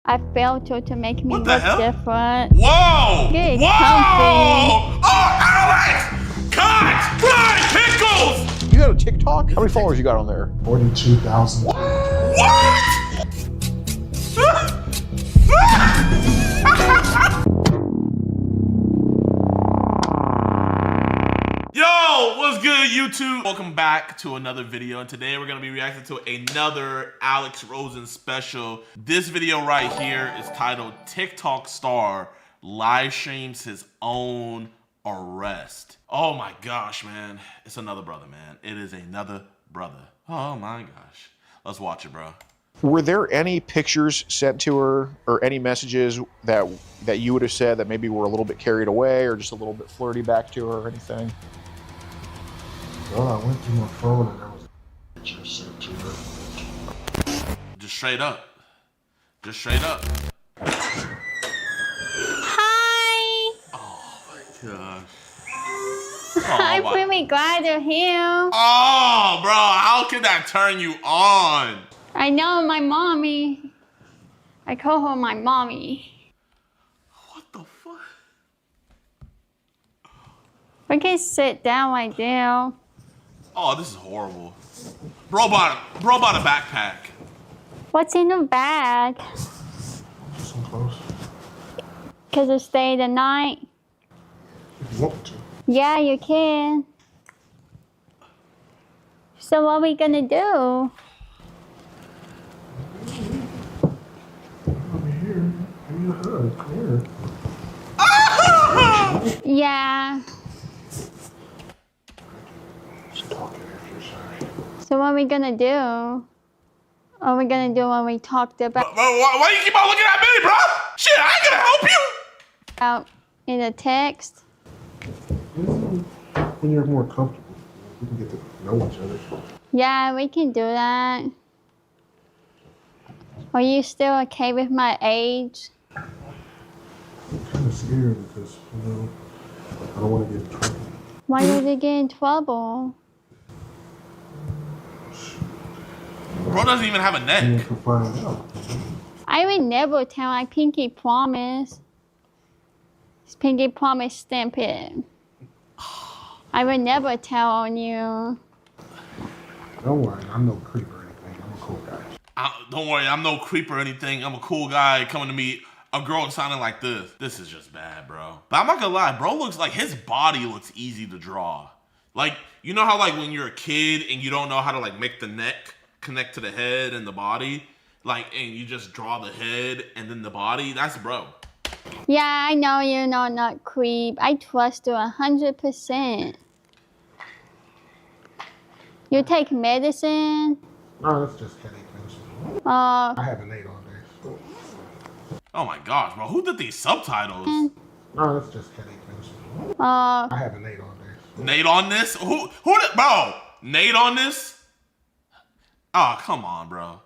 I filtered to make me What the look hell? different. Whoa! Get Whoa! comfy. Oh, Alex! Cut! Fried pickles! You got a TikTok? How many followers you got on there? 42,000. What? Yo, what's good, YouTube? Welcome back to another video, and today we're gonna be reacting to another Alex Rosen special. This video right here is titled TikTok Star Live Streams His Own Arrest. Oh my gosh, man. It's another brother, man. It is another brother. Oh my gosh. Let's watch it, bro. Were there any pictures sent to her or any messages that you would have said that maybe were a little bit carried away or just a little bit flirty back to her or anything? Well, I went through my phone and there was a picture sent to her. Just straight up. Just straight up. Hi. Oh my gosh. I'm my- really glad you're here. Oh, bro, how can that turn you on? I know my mommy. I call her my mommy. What the fuck? We can sit down right there. Oh, this is horrible. Bro bought a backpack. What's in the bag? Just some clothes. Cause you stay the night. If you want to. Yeah, you can. So what are we gonna do? Over here. Give me a hug. Come here. Yeah. Just talking if you're sorry. So what are we gonna do? What are we gonna do when we talked about Bro, why you keep on looking at me, bro? Shit, I ain't gonna help you. out in the text? When you're more comfortable, we can get to know each other. Yeah, we can do that. Are you still okay with my age? I'm kind of scared because, you know, I don't want to get in trouble. Why did you get in trouble? Bro doesn't even have a You neck. can find out. I would never tell. I pinky promise. Pinky promise stamp it. I would never tell on you. Don't worry, I'm no creep or anything. I'm a cool guy. Don't worry, I'm no creep or anything. I'm a cool guy coming to meet a girl sounding like this. This is just bad, bro. But I'm not gonna lie, bro looks like his body looks easy to draw. Like, you know how like when you're a kid and you don't know how to like make the neck connect to the head and the body? Like, and you just draw the head and then the body? That's bro. Yeah, I know you're not creep. I trust you 100%. You take medicine? No, that's just headache medicine. Uh, I haven't ate all day. So. Oh my gosh, bro. Who did these subtitles? No, that's just headache medicine. uh, I haven't ate all day. So. Nate on this? Who did, bro? Nate on this? Oh, come on, bro.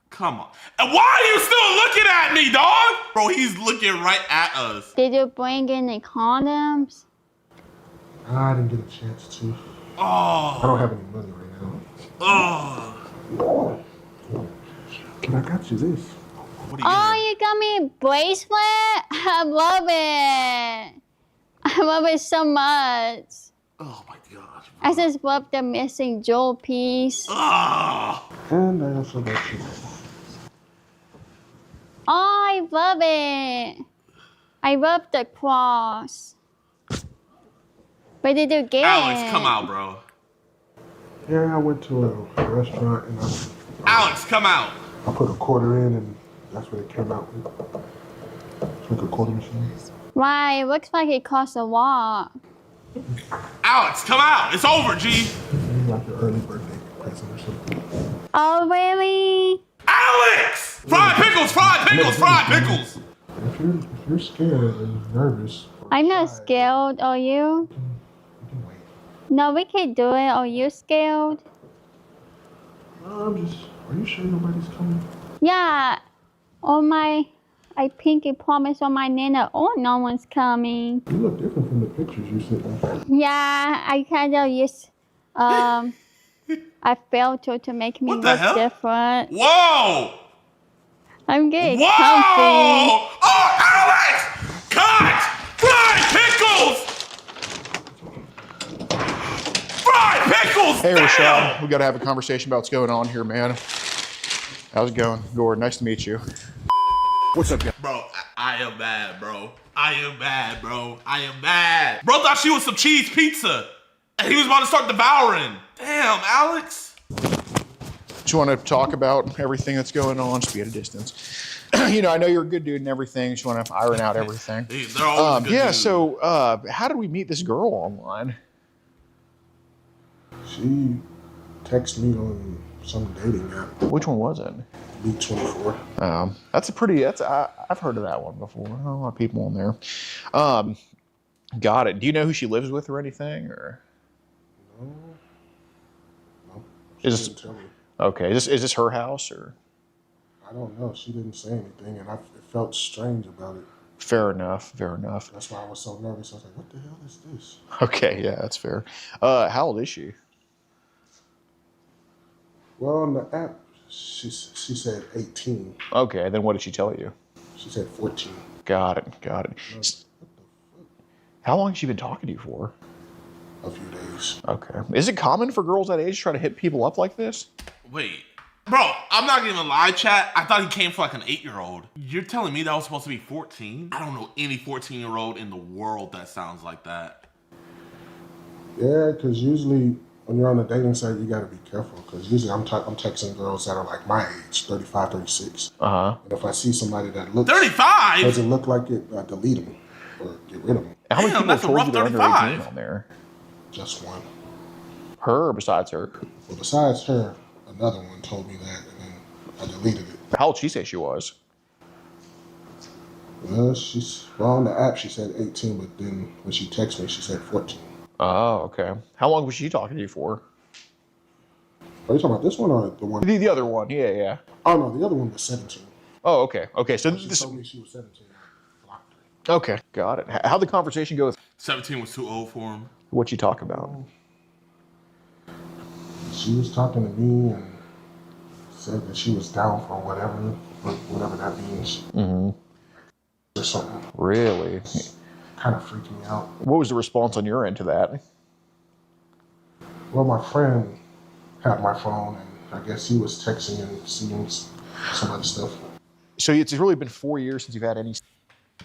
Come on. And why are you still looking at me, dog? Bro, he's looking right at us. did you bring any condoms? I didn't get a chance to. I Oh. don't have any money right now. Oh. But I got you this. What are you Oh, getting? you got me a bracelet? I love it. I love it so much. Oh my gosh. I just love the missing jewel piece. Oh. And I also got you this. Oh, I love it. I love the cross. Where did you get Alex, it? come out, bro. Yeah, I went to a restaurant and Alex, come out. I put a quarter in and that's what it came out with. It's like a quarter machine. Why? It looks like it costs a lot. Alex, come out. It's over, G. Maybe like your early birthday present or something. Oh, really? Alex! Fried pickles, fried pickles, fried pickles. If you're scared and nervous, or I'm not shy, scared. Are you? You can wait. No, we can do it. Are you scared? No, are you sure nobody's coming? Yeah. I pinky promise on my nana. Oh, no one's coming. You look different from the pictures you sent me. Yeah, I kind of use I filtered to make me What the look hell? different. Whoa! I'm getting Whoa! comfy. Oh, Alex! Cut! Fried pickles! Fried pickles! Hey, Damn! Rashad, we got to have a conversation about what's going on here, man. How's it going? Gordon, nice to meet you. What's up, guys? Bro, I am mad, bro. I am mad, bro. I am mad. Bro thought she was some cheese pizza, and he was about to start devouring. Damn, Alex. Just want to talk about everything that's going on. Just be at a distance. You know, I know you're a good dude and everything. Just want to iron out everything. They're always good Yeah. dudes. So, how did we meet this girl online? She texted me on some dating app. Which one was it? B24. That's a pretty. I've heard of that one before. A lot of people on there. Got it. Do you know who she lives with or anything, or? No. She Is didn't tell me. Okay. Is this her house or? I don't know. She didn't say anything, and it felt strange about it. Fair enough. Fair enough. That's why I was so nervous. I was like, "What the hell is this?" Okay. Yeah, that's fair. How old is she? Well, on the app, she said 18. Okay. Then what did she tell you? She said 14. Got it. Got it. I was like, what the fuck? How long has she been talking to you for? A few days. Okay. Is it common for girls that age to try to hit people up like this? Wait. Bro, I'm not gonna lie, chat. I thought he came for like an 8-year-old. You're telling me that was supposed to be 14? I don't know any 14-year-old in the world that sounds like that. Yeah, because usually when you're on a dating site, you got to be careful. Because usually I'm texting girls that are like my age, 35, 36. Uh-huh. And if I see somebody that looks 35? doesn't look like it, I delete them or get rid of them. How many Damn, people that's a told rough you they're under 35. 18 on there? Just one. Her or besides her? Well, besides her, another one told me that, and then I deleted it. How old she say she was? Well, on the app she said 18, but then when she texted me, she said 14. Oh, okay. How long was she talking to you for? Are you talking about this one or the one? The other one, yeah. Oh no, the other one was 17. Oh, okay. Okay, so She this. told me she was 17. I blocked her. Okay, got it. How'd the conversation go with 17 was too old for him. what you talk about? She was talking to me and said that she was down for whatever that means. Mm-hmm. Or something. Really? Kind of freaked me out. What was the response on your end to that? Well, my friend had my phone, and I guess he was texting and seeing some other stuff. So it's really been 4 years since you've had any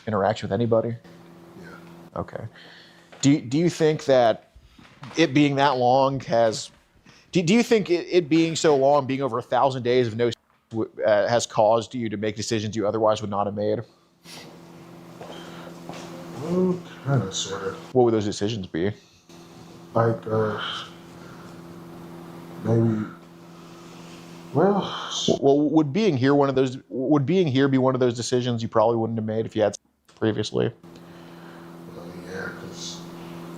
interaction with anybody? Yeah. Okay. Do you think that it being that long has... Do you think it being so long, being over 1,000 days of no has caused you to make decisions you otherwise would not have made? Well, kind of, sort of. What would those decisions be? Like, maybe. Well, Would being here be one of those decisions you probably wouldn't have made if you had previously? yeah, because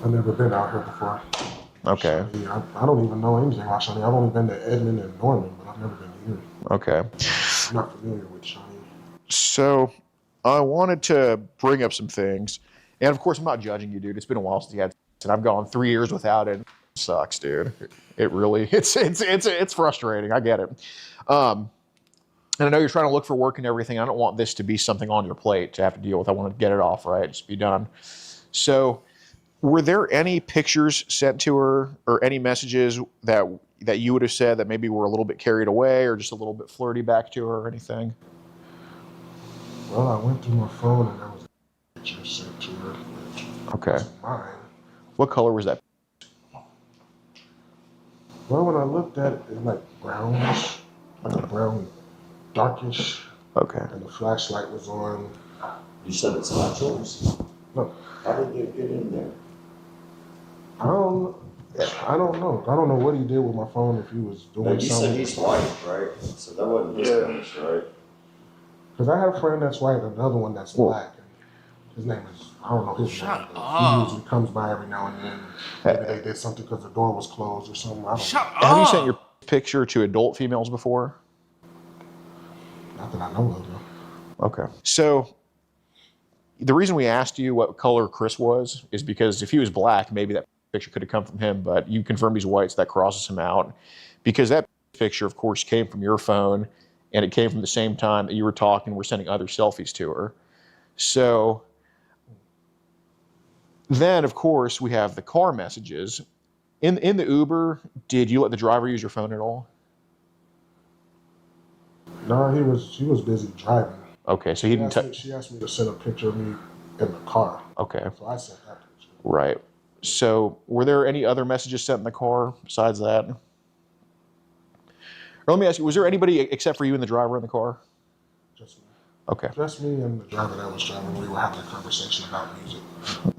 I've never been out here before. Okay. I don't even know anything about Shawnee. I've only been to Edmond and Norman, but I've never been here. Okay. I'm not familiar with Shawnee. So I wanted to bring up some things. And of course, I'm not judging you, dude. It's been a while since you had sex, and I've gone 3 years without it. It sucks, dude. It really, it's frustrating. I get it. And I know you're trying to look for work and everything. I don't want this to be something on your plate to have to deal with. I want to get it off, right? Just be done. So were there any pictures sent to her or any messages that you would have said that maybe were a little bit carried away or just a little bit flirty back to her or anything? Well, I went through my phone and there was a picture sent to her. Okay. Wasn't mine. What color was that? Well, when I looked at it, it was like brownish, like a brown, darkish, Okay. and the flashlight was on. You said it's not yours. No, How did it get in there? I don't know. I don't know what he did with my phone, if he was Now, doing you said something. he's white, right? So that wasn't his finish, right? Because I have a friend that's white and another one that's Whoa. black. His name is, I don't know his Shut name, but up. he usually comes by every now and then. Maybe they did something because the door was closed or something. I don't Shut know. up. Have you sent your picture to adult females before? Not that I know of, though. Okay. So the reason we asked you what color Chris was is because if he was black, maybe that picture could have come from him, but you confirmed he's white, so that crosses him out. Because that picture, of course, came from your phone, and it came from the same time that you were talking. We're sending other selfies to her. So then, of course, we have the car messages. In the Uber, did you let the driver use your phone at all? No, she was busy driving. Okay, so he didn't. She asked me to send a picture of me in the car. Okay. So I sent that picture. Right. So were there any other messages sent in the car besides that? Or let me ask you, was there anybody except for you and the driver in the car? Just me. Okay. Just me and the driver that was driving. We were having a conversation about music.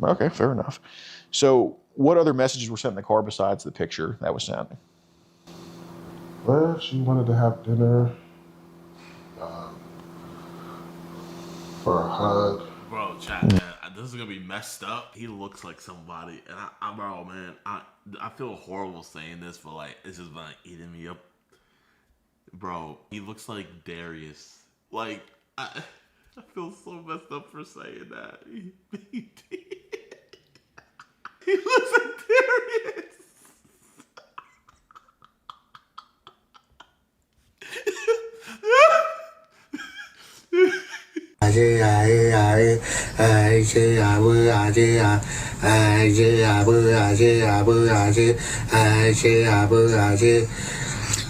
Okay, fair enough. So what other messages were sent in the car besides the picture that was sent? Well, she wanted to have dinner, for a hug. Bro, chat, man, this is gonna be messed up. He looks like somebody, and bro, man, I feel horrible saying this, but like, it's just like eating me up. Bro, he looks like Darius. Like, I feel so messed up for saying that. He looks like Darius.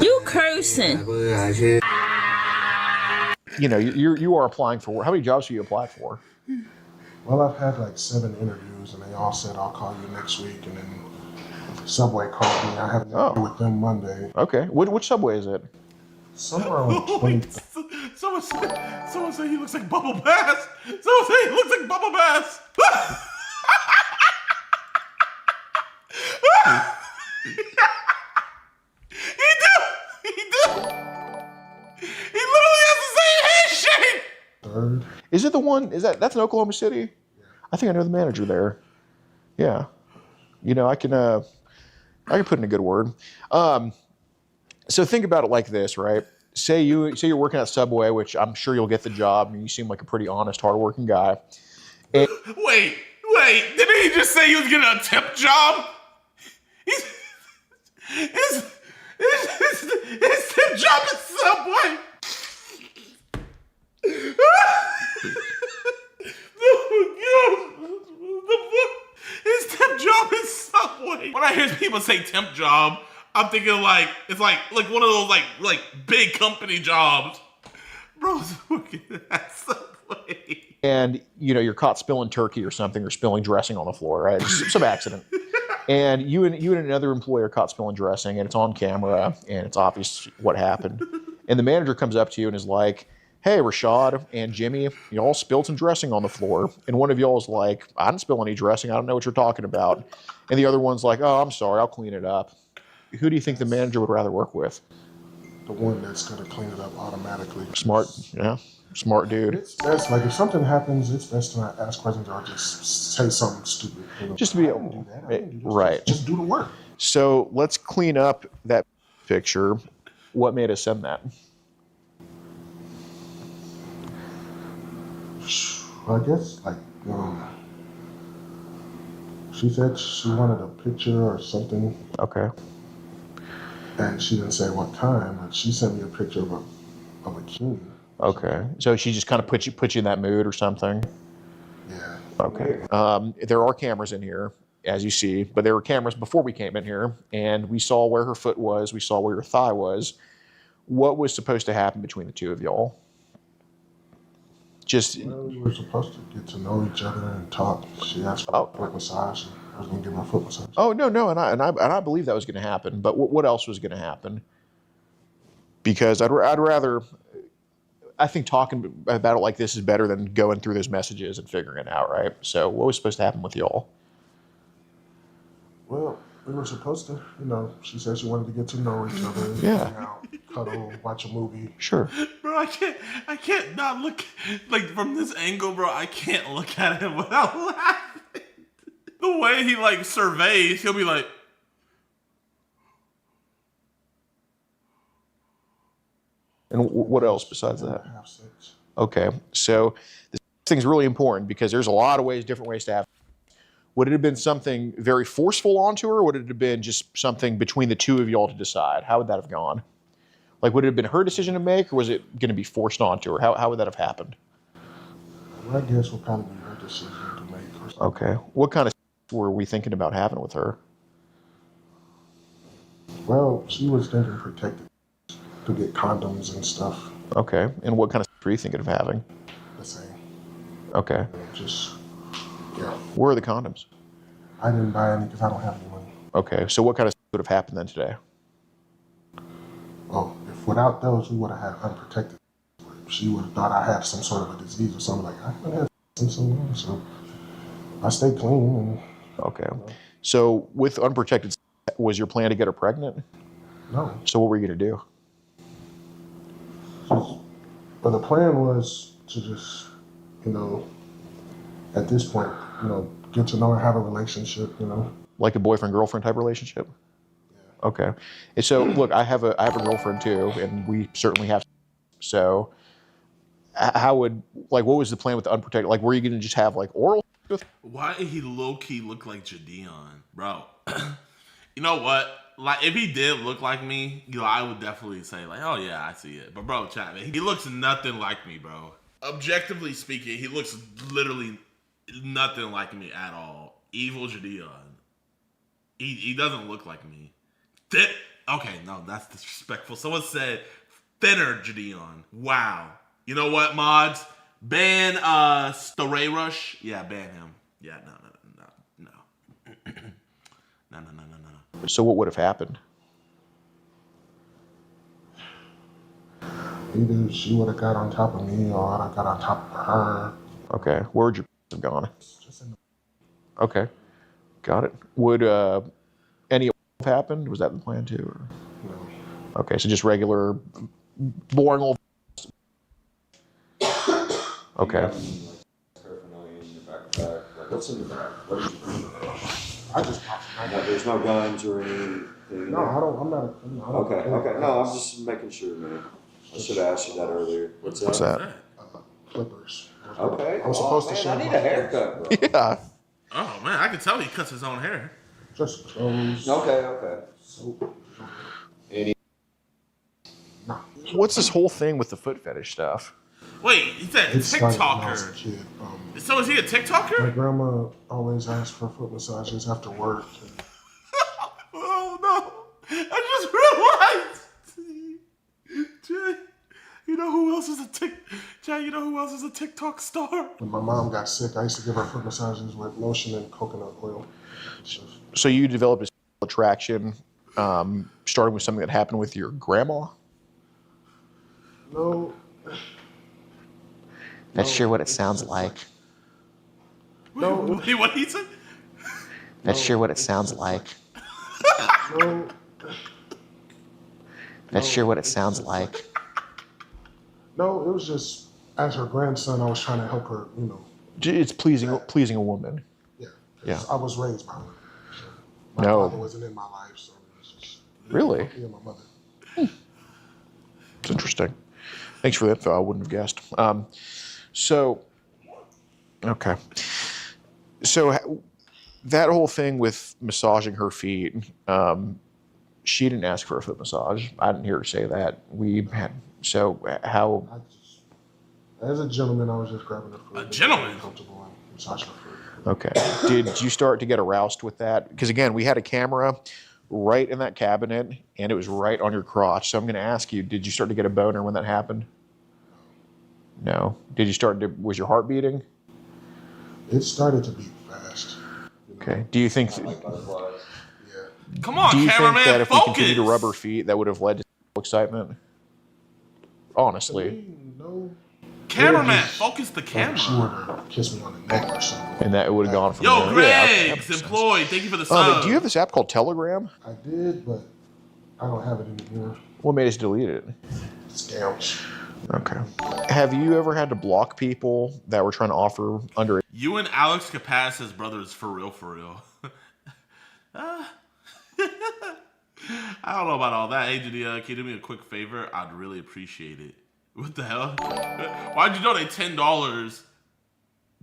You cursing. You know, you are applying for, how many jobs have you applied for? Well, I've had like 7 interviews, and they all said I'll call you next week, and then Subway called me. I have an interview with them Monday. Okay. Which Subway is it? Somewhere on 20. Someone said he looks like Bubble Bass. Someone said he looks like Bubble Bass. He do. He literally has the same handshake. Third. Is it the one, that's in Oklahoma City? Yeah. I think I know the manager there. Yeah. You know, I can put in a good word. So think about it like this, right? Say you're working at Subway, which I'm sure you'll get the job, and you seem like a pretty honest, hardworking guy. And Wait, didn't he just say he was getting a temp job? His temp job is Subway. His temp job is Subway. When I hear people say temp job, I'm thinking like it's like one of those like big company jobs. Bro's working at Subway. And you know, you're caught spilling turkey or something, or spilling dressing on the floor, right? Just some accident. And you and another employee are caught spilling dressing, and it's on camera, and it's obvious what happened. And the manager comes up to you and is like, "Hey, Rashad and Jimmy, you all spilled some dressing on the floor." And one of y'all is like, "I didn't spill any dressing. I don't know what you're talking about." And the other one's like, "Oh, I'm sorry. I'll clean it up." Who do you think the manager would rather work with? The one that's going to clean it up automatically. Smart, yeah. Smart dude. It's best, like if something happens, it's best to not ask questions or just say something stupid. You know, Just to be I didn't do that. I didn't do this. right. Just do the work. So let's clean up that picture. What made us send that? I guess like she said she wanted a picture or something, Okay. and she didn't say what kind. But she sent me a picture of a bikini. Okay. So she just kind of put you in that mood or something? Yeah. Okay. There are cameras in here, as you see, but there were cameras before we came in here, and we saw where her foot was. We saw where her thigh was. What was supposed to happen between the two of y'all? Just Well, we were supposed to get to know each other and talk. She asked for a foot massage. And I was gonna give her a foot massage. oh no, and I believe that was going to happen. But what else was going to happen? Because I'd rather. I think talking about it like this is better than going through those messages and figuring it out, right? So what was supposed to happen with y'all? Well, we were supposed to, she said she wanted to get to know each other. Yeah. Hang out, cuddle, watch a movie. Sure. Bro, I can't not look like from this angle, bro. I can't look at him without laughing. The way he like surveys, he'll be like, And what else besides that? Have sex. Okay, so this thing's really important because there's a lot of ways, different ways to have. Would it have been something very forceful onto her, or would it have been just something between the two of y'all to decide? How would that have gone? Like, would it have been her decision to make, or was it going to be forced onto her? How would that have happened? My guess would probably be her decision to make. Or something. Okay. What kind of were we thinking about having with her? Well, she was thinking protected to get condoms and stuff. Okay. And what kind of were you thinking of having? The same. Okay. Just, yeah. Where are the condoms? I didn't buy any because I don't have any money. Okay. So what kind of would have happened then today? Oh, if without those, we would have had unprotected. She would have thought I had some sort of a disease or something. Like, I haven't had in so long, so I stay clean. And, Okay. So with unprotected, was your plan to get her pregnant? no. So what were you going to do? But the plan was to just, at this point, get to know her, have a relationship, Like a boyfriend-girlfriend type relationship? Yeah. Okay. And so look, I have a girlfriend too, and we certainly have. So what was the plan with the unprotected? Like, were you going to just have like oral with? Why did he low-key look like JiDion? Bro, you know what? Like, if he did look like me, I would definitely say, like, oh, yeah, I see it. But, bro, chat, man, he looks nothing like me, bro. Objectively speaking, he looks literally nothing like me at all. Evil JiDion. He doesn't look like me. Okay, no, that's disrespectful. Someone said thinner JiDion. Wow. You know what, mods? Ban Stray Rush. Yeah, ban him. Yeah, no. No. So what would have happened? Either she would have got on top of me or I'd have got on top of her. Okay. Where would your have gone? Just in the Okay. Got it. Would any have happened? Was that the plan too? Or? No. Okay, so just regular, boring old. Okay. Paraphernalia in your backpack. Like, what's in the back? What is I just popped my no, there's no guns or anything. No, I don't. I'm not. I don't Okay. No, I'm just making sure, man. I should have asked you that earlier. What's that? Clippers. Okay. I was supposed to man, shave I need my a haircut, bro. Yeah. Oh, man, I can tell he cuts his own hair. Just clothes. Okay. Soap. Any? No. What's this whole thing with the foot fetish stuff? Wait, he said It started when I was a TikToker. kid. So is he a My TikToker? grandma always asked for foot massages after work. Oh, no. I just realized. Jay, you know who else is a TikTok star? When my mom got sick, I used to give her foot massages with lotion and coconut oil. So you developed a attraction, starting with something that happened with your grandma? No. That's No, sure what it it's sounds just like. No. Wait, what he said? That's No, sure what it it's sounds just like. No. That's No, sure what it it's sounds just like. No, it was just as her grandson, I was trying to help her. It's pleasing a woman. Yeah. Yeah. I was raised by her. My No. father wasn't in my life, so it was just Really? me and my mother. It's interesting. Thanks for the info. I wouldn't have guessed. Okay. So that whole thing with massaging her feet, she didn't ask for a foot massage. I didn't hear her say that. How? As a gentleman, I was just grabbing her foot. A gentleman? Comfortable and massaging her foot. Okay. Did you start to get aroused with that? Because again, we had a camera right in that cabinet, and it was right on your crotch. So I'm going to ask you: did you start to get a boner when that happened? No. Was your heart beating? It started to beat fast. Okay. Do you think? Like butterflies. Yeah. Come on, Do you think cameraman, that if focus. we continue to rub her feet, that would have led to excitement? Honestly. No. Cameraman, Just- focus the Like, camera. she would have kissed me on the neck or something. And that would have gone from Yo, there. Yeah, okay, that Greg's makes sense. employed. Thank you for the Oh, sub. but do you have this app called Telegram? I did, but I don't have it anymore. What made us delete it? Scams. Okay. Have you ever had to block people that were trying to offer under? You and Alex Capas's brothers, for real, for real. I don't know about all that. Hey, Jidionpremium, can you do me a quick favor? I'd really appreciate it. What the hell? Why'd you donate $10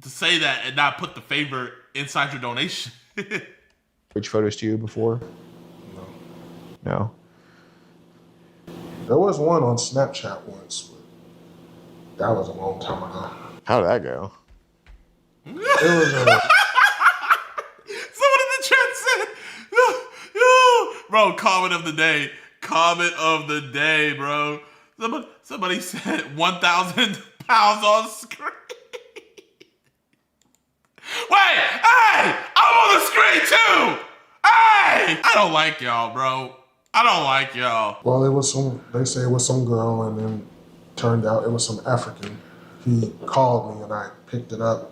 to say that and not put the favor inside your donation? Which photos to you before? No. No. There was one on Snapchat once, but that was a long time ago. How did that go? It was Someone in the chat said, bro, comment of the day. Comment of the day, bro. Somebody said 1,000 pounds on screen. Wait, hey, I'm on the screen too. Hey, I don't like y'all, bro. I don't like y'all. well, it was they say it was some girl, and then turned out it was some African. He called me, and I picked it up,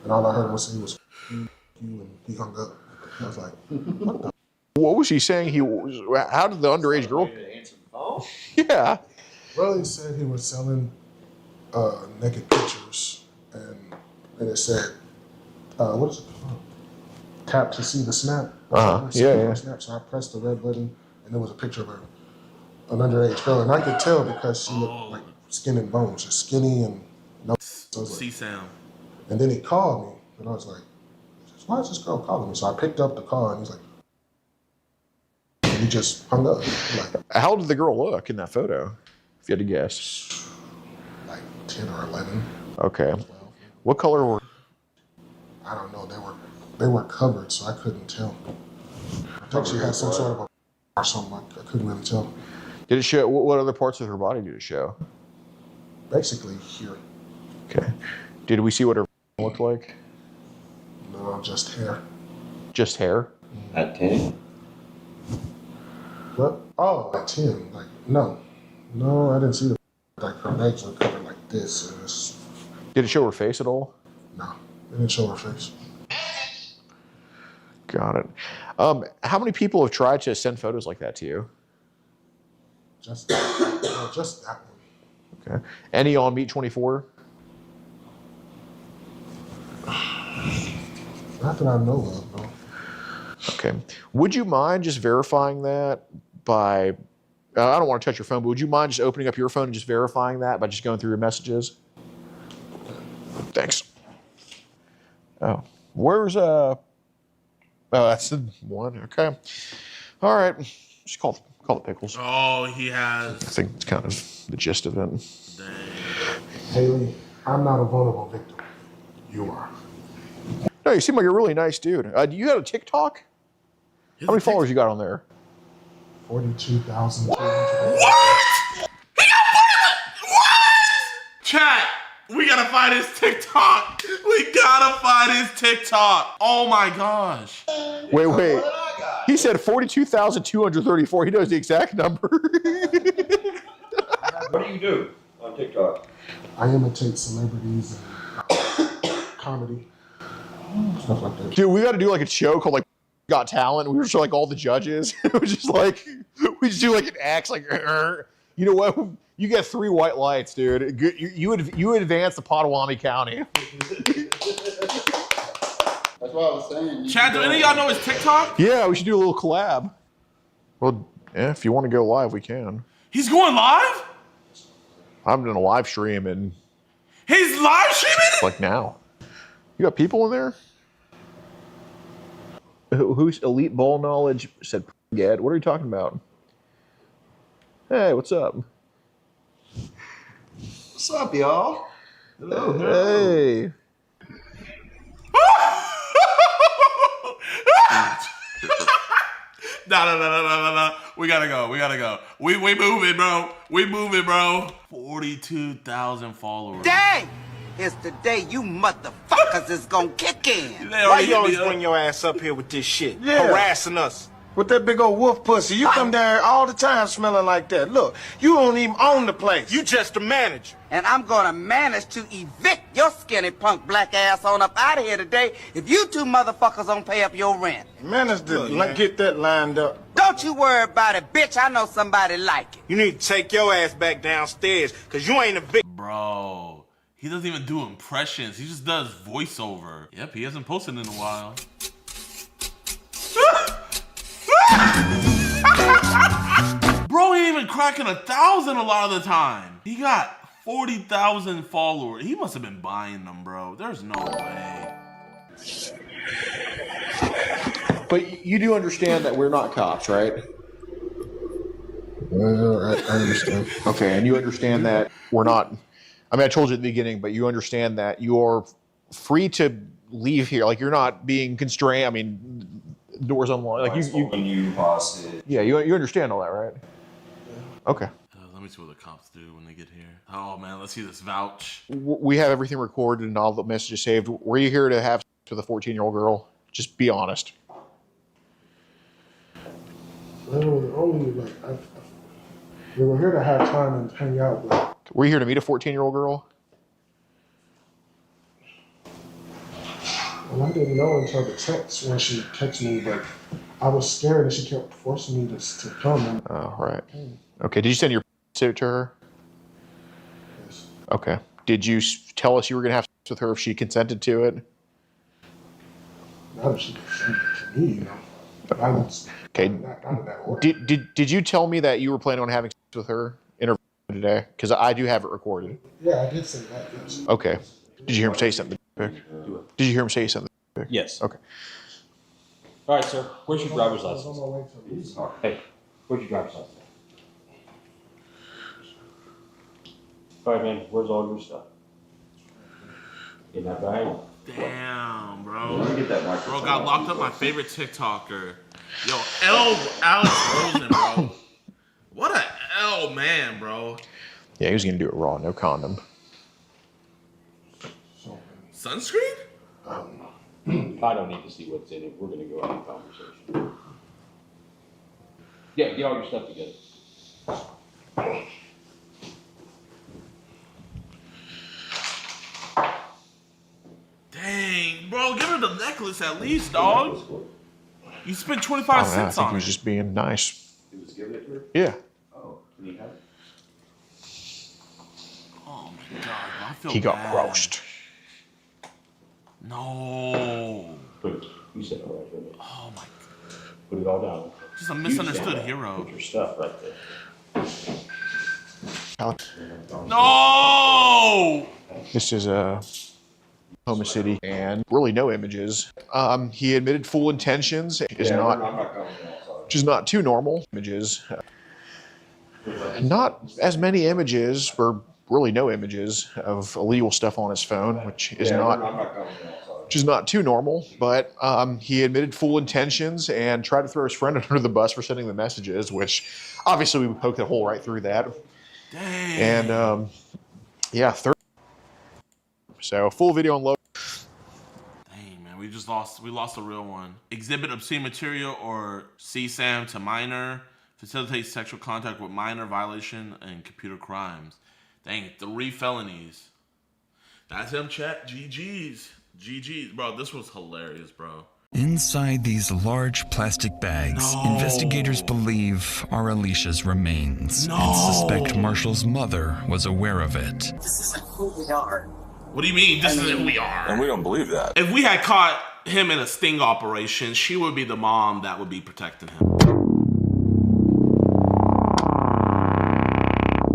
and all I heard him say was, you, and he hung up. I was like, what the? What was he saying? How did the underage girl? Yeah. Well, he said he was selling naked pictures, and it said, what is it called? Tap to see the snap. Yeah. Snap. So I pressed the red button, and there was a picture of an underage girl, and I could tell because she looked like skin and bones, just skinny and no. So C-Sound. and then he called me, and I was like, why is this girl calling me? So I picked up the call, and he's like, and he just hung up. Like, How did the girl look in that photo? If you had to guess. like 10 or 11. Okay. 12. What color were? I don't know. They were covered, so I couldn't tell. I think she had some sort of or something. I couldn't really tell. Did it show? What other parts of her body did it show? Basically here. Okay. Did we see what her looked like? No, just hair. Just hair? At 10? What? Oh, at 10. Like, no, I didn't see the like her legs were covered like this. And it's, Did it show her face at all? no, it didn't show her face. Got it. How many people have tried to send photos like that to you? Just that one. Okay. Any on Meet 24? Not that I know of, no. Okay. Would you mind just verifying that by? I don't want to touch your phone, but would you mind just opening up your phone and just verifying that by just going through your messages? Thanks. Oh, where's Oh, that's the one. Okay. All right. Just call it Pickles. Oh, he has. I think it's kind of the gist of it. Dang. Haley, I'm not a vulnerable victim. You are. No, you seem like a really nice dude. Do you got a TikTok? How many followers you got on there? 42,200. What? He got what? Chat, we gotta find his TikTok. We gotta find his TikTok. Oh my gosh. Wait. He said 42,234. He knows the exact number. What do you do on TikTok? I imitate celebrities and comedy. Stuff like that. Dude, we got to do like a show called like Got Talent. We were show like all the judges. It was just like we just do like an act like you know what? You get 3 white lights, dude. You would advance the Potawatomi County. That's what I was saying. Chat, do any of y'all know his TikTok? Yeah, we should do a little collab. Well, yeah, if you want to go live, we can. He's going live? I'm doing a live stream and He's live streaming? like now. You got people in there? Who's Elite Ball Knowledge said get? What are you talking about? Hey, what's up? What's up, y'all? Hello. Hey. No. We gotta go. We moving, bro. 42,000 followers. Day is the day you motherfuckers is gonna kick in. They Why already you always hit me up. bring your ass up here with this shit? Yeah. Harassing us. With that big old wolf pussy, you come down here all the time smelling like that. Look, you don't even own the place. You just a manager. And I'm gonna manage to evict your skinny punk black ass on up out of here today if you two motherfuckers don't pay up your rent. Manage to Look, man. get that lined up. Don't you worry about it, bitch. I know somebody like it. You need to take your ass back downstairs, cause you ain't a big. Bro, he doesn't even do impressions. He just does voiceover. Yep, he hasn't posted in a while. Bro, he ain't even cracking 1,000 a lot of the time. He got 40,000 followers. He must have been buying them, bro. There's no way. But you do understand that we're not cops, right? I understand. Okay, and you understand that we're not. I mean, I told you at the beginning, but you understand that you're free to leave here. Like you're not being constrained. I mean, doors unlocked. Like you hostage. Yeah, you understand all that, right? Okay. Let me see what the cops do when they get here. Oh man, let's see this vouch. We have everything recorded and all the messages saved. Were you here to have sex with a 14-year-old girl? Just be honest. Only like we were here to have time and hang out, but Were you here to meet a 14-year-old girl? well, I didn't know until the text when she texted me, but I was scared and she kept forcing me to come. And, Oh, right. Okay, did you send your suit to her? yes. Okay. Did you tell us you were going to have sex with her if she consented to it? Not if she could send it to me, you know. I was Okay. not in that order. Did you tell me that you were planning on having sex with her in her today? Because I do have it recorded. Yeah, I did say that. Yes. Okay. Did you hear him say something? Did you hear him say something? Yes. Okay. All right, sir. Where's your driver's I was license? on my way to Hey, where's your driver's license? All right, man. Where's all your stuff? In that bag? Damn, bro. Let me get that microphone. Bro got locked up. My favorite TikToker. Yo, Alex Rosen, bro. What a L man, bro. Yeah, he was going to do it raw, no condom. Sunscreen? I don't need to see what's in it. We're going to go have a conversation. Yeah, get all your stuff together. Dang, bro. Give her the necklace at least, dog. You spent 25 I cents think on he was it. just being nice. He was giving it to her? Yeah. Oh, can you have it? Oh my god, I feel He got bad. roasted. No. Put it. You said all right, right? Oh my. Put it all down. Just a You misunderstood stand up. hero. Put your stuff right there. No. This is a Omma City and really no images. He admitted full intentions. Is I'm not, not coming outside. which is not too normal. Images. Not as many images, or really no images of illegal stuff on his phone, which is I'm not. not coming outside. Which is not too normal, but he admitted full intentions and tried to throw his friend under the bus for sending the messages, which obviously we poked a hole right through that. Dang. And yeah, so full video on low. Dang, man, we lost a real one. Exhibit obscene material or CSAM to minor, facilitate sexual contact with minor, violation, and computer crimes. Dang, 3 felonies. That's him, chat. GG's. GG's. Bro, this was hilarious, bro. Inside these large plastic bags, investigators believe are Alicia's remains and suspect Marshall's mother was aware of it. This isn't who we are. What do you mean? This isn't who we are. And we don't believe that. If we had caught him in a sting operation, she would be the mom that would be protecting him.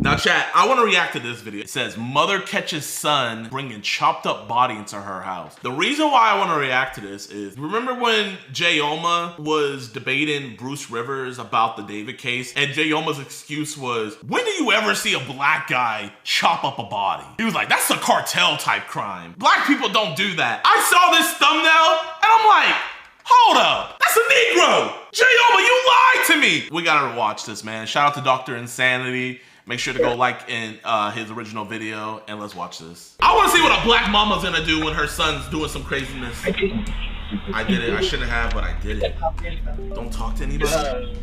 Now, chat, I want to react to this video. It says, mother catches son bringing chopped up body into her house. The reason why I want to react to this is, remember when Jayoma was debating Bruce Rivers about the David case? And Jayoma's excuse was, when do you ever see a black guy chop up a body? He was like, that's a cartel type crime. Black people don't do that. I saw this thumbnail and I'm like, hold up, that's a Negro. Jayoma, you lied to me. We gotta watch this, man. Shout out to Dr. Insanity. Make sure to go like in his original video and let's watch this. I want to see what a black mama's gonna do when her son's doing some craziness. I did it. I shouldn't have, but I did it. Don't talk to anybody.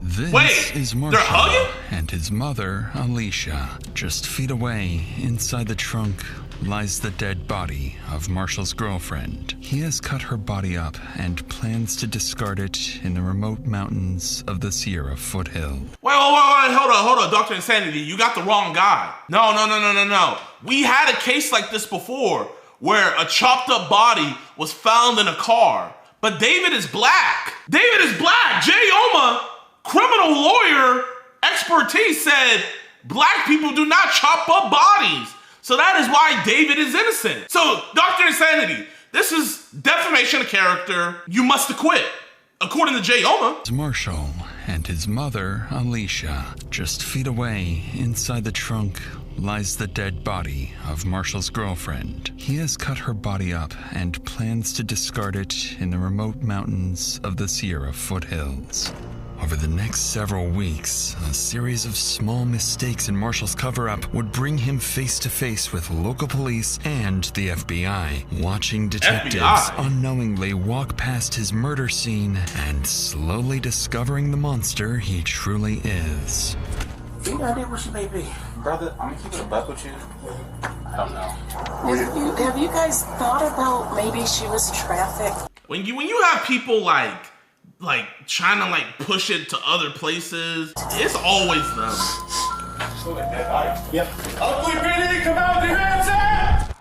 This is they're Marshall hugging? and his mother, Alicia. Just feet away, inside the trunk, lies the dead body of Marshall's girlfriend. He has cut her body up and plans to discard it in the remote mountains of the Sierra foothill. Wait, hold on, Dr. Insanity, you got the wrong guy. No. We had a case like this before where a chopped up body was found in a car, but David is black. Jayoma, criminal lawyer expertise said black people do not chop up bodies. So that is why David is innocent. So, Dr. Insanity, this is defamation of character. You must acquit, according to Jayoma. Marshall and his mother, Alicia. Just feet away, inside the trunk, lies the dead body of Marshall's girlfriend. He has cut her body up and plans to discard it in the remote mountains of the Sierra foothills. Over the next several weeks, a series of small mistakes in Marshall's cover-up would bring him face to face with local police and the FBI, watching detectives unknowingly walk past his murder scene and slowly discovering the monster he truly is. Any idea where she may be? Brother, I'm gonna keep it a buck with you. I don't know. Have you guys thought about maybe she was trafficked? When you have people like trying to like push it to other places, it's always them. Yep. Ugly PD, come out with your hands up!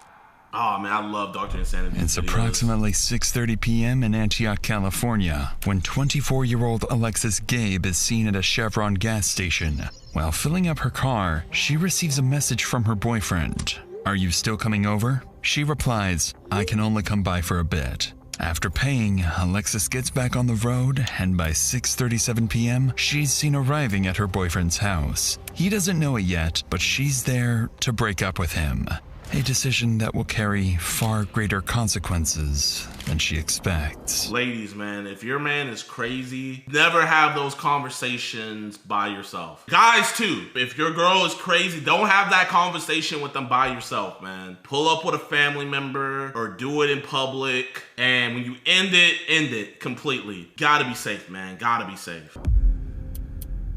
Oh man, I love Dr. Insanity. It's approximately 6:30 p.m. in Antioch, California, when 24-year-old Alexis Gabe is seen at a Chevron gas station. While filling up her car, she receives a message from her boyfriend. "Are you still coming over?" She replies, "I can only come by for a bit." After paying, Alexis gets back on the road, and by 6:37 p.m., she's seen arriving at her boyfriend's house. He doesn't know it yet, but she's there to break up with him. A decision that will carry far greater consequences than she expects. Ladies, man, if your man is crazy, never have those conversations by yourself. Guys, too, if your girl is crazy, don't have that conversation with them by yourself, man. Pull up with a family member or do it in public. And when you end it completely. Gotta be safe, man. Gotta be safe.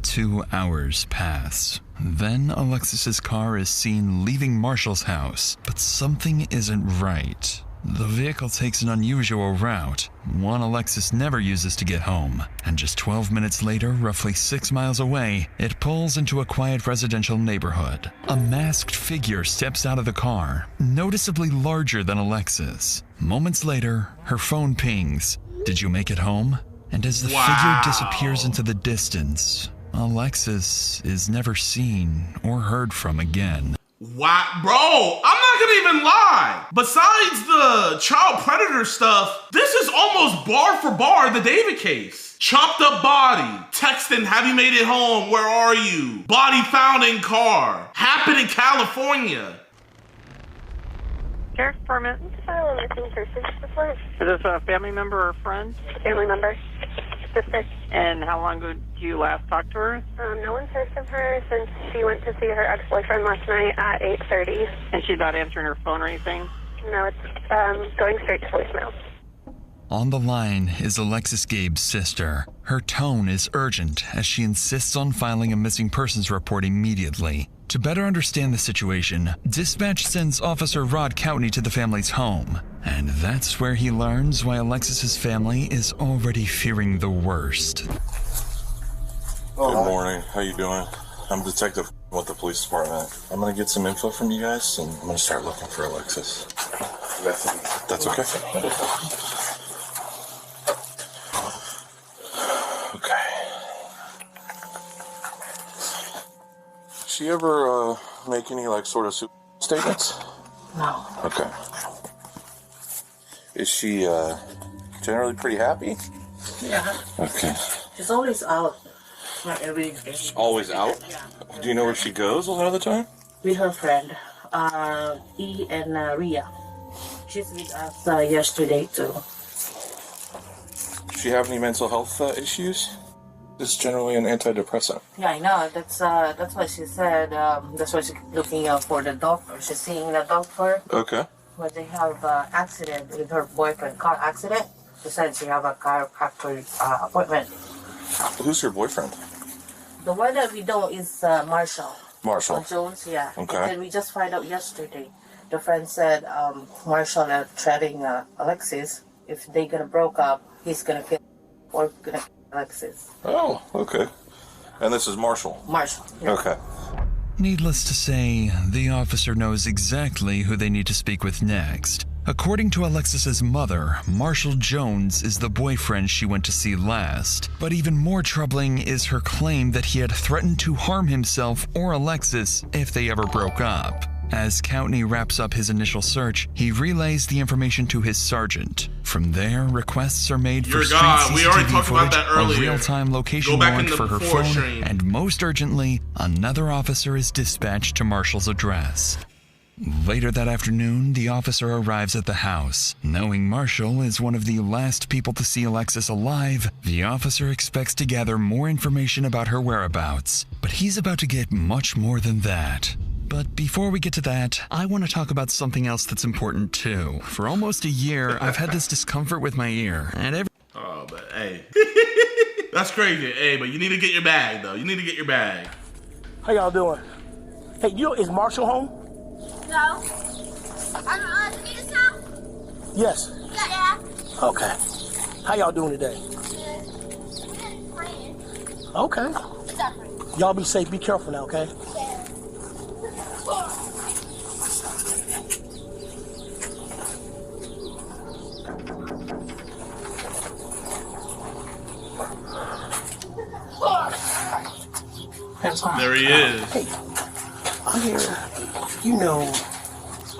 2 hours pass. Then Alexis's car is seen leaving Marshall's house, but something isn't right. The vehicle takes an unusual route, one Alexis never uses to get home, and just 12 minutes later, roughly 6 miles away, it pulls into a quiet residential neighborhood. A masked figure steps out of the car, noticeably larger than Alexis. Moments later, her phone pings, "Did you make it home?" And as the figure disappears into the distance, Alexis is never seen or heard from again. Wow, bro, I'm not gonna even lie. Besides the child predator stuff, this is almost bar for bar the David case. Chopped up body, texting, "Have you made it home? Where are you?" Body found in car. Happened in California. Sheriff's Department. File a missing persons report. Is this a family member or friend? Family member. Sister. And how long ago did you last talk to her? No one's heard from her since she went to see her ex-boyfriend last night at 8:30. And she's not answering her phone or anything? No, it's going straight to voicemail. On the line is Alexis Gabe's sister. Her tone is urgent as she insists on filing a missing persons report immediately. To better understand the situation, dispatch sends Officer Rod Coutney to the family's home. And that's where he learns why Alexis's family is already fearing the worst. Good morning. How you doing? I'm Detective with the police department. I'm gonna get some info from you guys, and I'm gonna start looking for Alexis. That's okay. Okay. She ever make any sort of statements? No. Okay. Is she generally pretty happy? Yeah. Okay. She's always out. Not every day. She's always out? Yeah. Do you know where she goes a lot of the time? With her friend, E and Ria. She's with us yesterday too. Does she have any mental health issues? It's generally an antidepressant. Yeah, I know. That's what she said. That's why she's looking for the doctor. She's seeing the doctor. Okay. But they have an accident with her boyfriend, car accident. She said she have a chiropractor appointment. Who's her boyfriend? The one that we know is Marshall. Marshall. Jones, yeah. Okay. And we just found out yesterday. The friend said Marshall threatening Alexis. If they gonna broke up, he's gonna kill or gonna kill Alexis. Oh, okay. And this is Marshall? Marshall. Yeah. Okay. Needless to say, the officer knows exactly who they need to speak with next. According to Alexis's mother, Marshall Jones is the boyfriend she went to see last. But even more troubling is her claim that he had threatened to harm himself or Alexis if they ever broke up. As Coutney wraps up his initial search, he relays the information to his sergeant. From there, requests are made for Your street God, we already CCTV talked about footage, that earlier. a real-time location Go back warrant in for the her before phone, stream. and most urgently, another officer is dispatched to Marshall's address. Later that afternoon, the officer arrives at the house. Knowing Marshall is one of the last people to see Alexis alive, the officer expects to gather more information about her whereabouts. But he's about to get much more than that. But before we get to that, I want to talk about something else that's important too. For almost a year, I've had this discomfort with my ear, and Oh, but hey. That's crazy. Hey, but you need to get your bag, though. You need to get your bag. How y'all doing? Hey, is Marshall home? No. Skeeter's house? Yes. Yeah. Okay. How y'all doing today? Okay. Y'all be safe. Be careful now, okay? There he is. Hey, I'm here. You know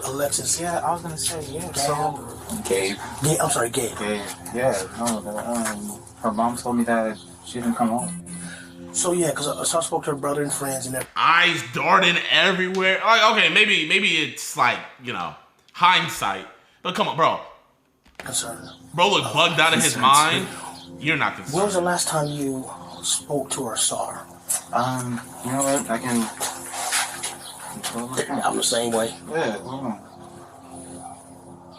Alexis. Yeah, I was gonna say, yeah. So, Gabe. Yeah, I'm sorry, Gabe. Gabe. Yeah, no, her mom told me that she didn't come home. So yeah, because I spoke to her brother and friends and everything. Eyes darting everywhere. Like, okay, maybe it's like, you know, hindsight. But come on, bro. Concerned. Bro look bugged out of his mind. You're not concerned. When was the last time you spoke to her or saw her? You know what? I can. I'm the same way. Yeah, hold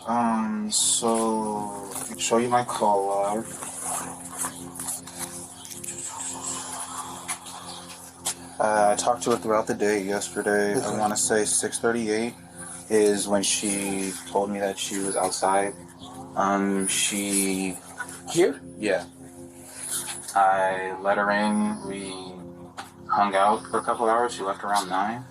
on. So I can show you my call log. I talked to her throughout the day yesterday. I want to say 6:38 is when she told me that she was outside. She... Here? Yeah. I let her in. We hung out for a couple hours. She left around 9.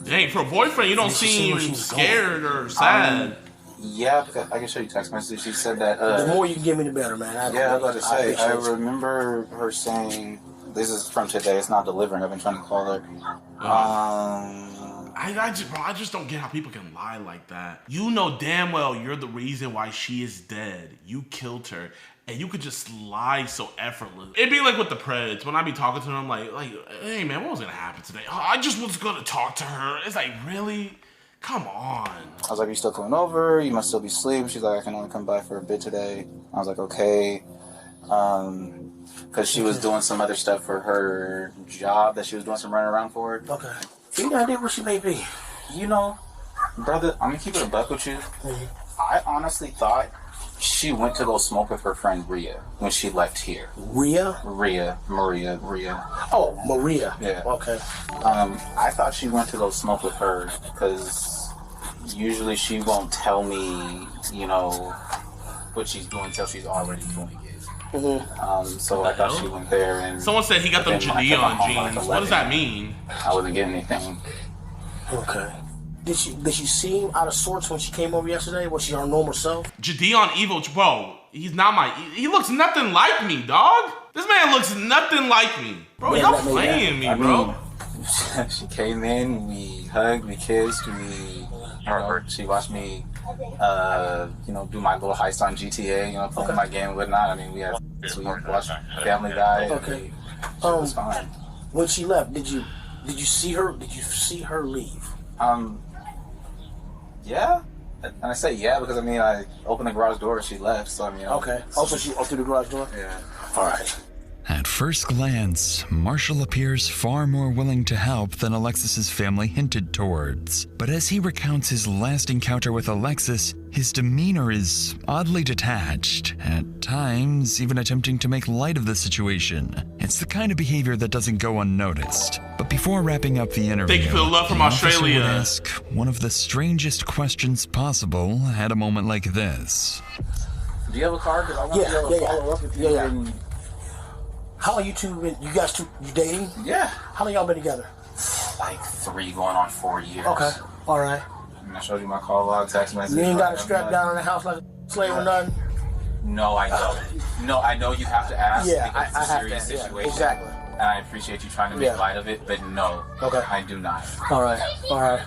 Dang, for a boyfriend, you don't seem scared or sad. Yeah, because I can show you text messages. She said that... the more you can give me, the better, man. I was about to say, I remember her saying... This is from today. It's not delivering. I've been trying to call her. I just don't get how people can lie like that. You know damn well you're the reason why she is dead. You killed her. And you could just lie so effortless. It'd be like with the Preds. When I be talking to them, like, hey man, what was gonna happen today? Oh, I just was gonna talk to her. It's like, really? Come on. I was like, you still coming over? You must still be asleep. She's like, I can only come by for a bit today. I was like, okay. Because she was doing some other stuff for her job that she was doing some running around for. Okay. You got idea where she may be? You know, brother, I'm gonna keep it a buck with you. I honestly thought she went to go smoke with her friend Rhea when she left here. Maria. Oh, Maria. Yeah. Okay. I thought she went to go smoke with her because usually she won't tell me, you know, what she's doing until she's already doing it. So I thought she went there and... Someone said he got them JiDion jeans. What does that mean? I wasn't getting anything. Okay. Did she seem out of sorts when she came over yesterday? Was she her normal self? JiDion evil, bro. He's not my... He looks nothing like me, dog. This man looks nothing like me. Bro, y'all playing me, bro. She came in, we hugged, we kissed, she watched me, you know, do my little heist on GTA, you know, playing my game and whatnot. I mean, we watched Family Guy. Okay. It was fine. When she left, did you see her? Did you see her leave? Yeah. And I say yeah because I mean I opened the garage door and she left. So I mean. Okay. Also, she opened the garage door. Yeah. All right. At first glance, Marshall appears far more willing to help than Alexis's family hinted towards. But as he recounts his last encounter with Alexis, his demeanor is oddly detached, at times even attempting to make light of the situation. It's the kind of behavior that doesn't go unnoticed. But before wrapping up the interview, thank you for the love from Australia. Would ask one of the strangest questions possible at a moment like this. Do you have a car? Because I want to be able to follow up with you. Yeah. How long you dating? Yeah. How long y'all been together? Like 3 going on 4 years. Okay. All right. And I showed you my call log, text message. You ain't got a strap down in the house like a slave or nothing? No, I know. No, I know you have to ask. Yeah, because it's a serious situation. Yeah, exactly. And I appreciate you trying to make light of it, but no. Okay. I do not. All right. All right.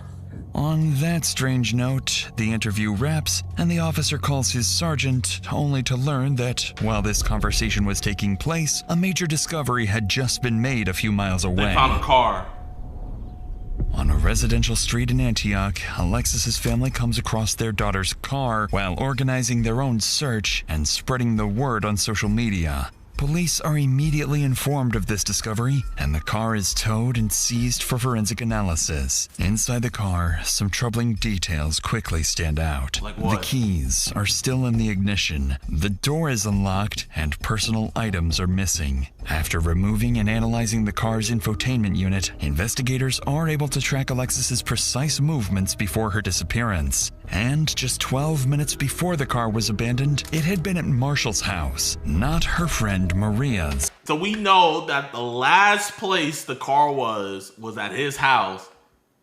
On that strange note, the interview wraps, and the officer calls his sergeant, only to learn that, while this conversation was taking place, a major discovery had just been made a few miles away. They found a car. On a residential street in Antioch, Alexis's family comes across their daughter's car while organizing their own search and spreading the word on social media. Police are immediately informed of this discovery, and the car is towed and seized for forensic analysis. Inside the car, some troubling details quickly stand out. Like what? The keys are still in the ignition, the door is unlocked, and personal items are missing. After removing and analyzing the car's infotainment unit, investigators are able to track Alexis's precise movements before her disappearance. And just 12 minutes before the car was abandoned, it had been at Marshall's house, not her friend Maria's. So we know that the last place the car was at his house,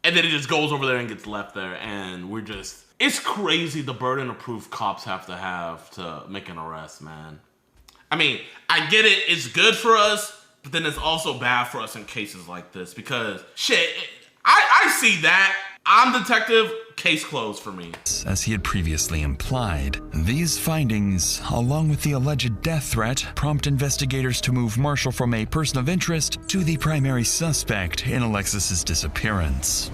and then it just goes over there and gets left there, and we're just... It's crazy the burden of proof cops have to make an arrest, man. I mean, I get it, it's good for us, but then it's also bad for us in cases like this, because, shit, I see that. I'm detective, case closed for me. As he had previously implied, these findings, along with the alleged death threat, prompt investigators to move Marshall from a person of interest to the primary suspect in Alexis's disappearance.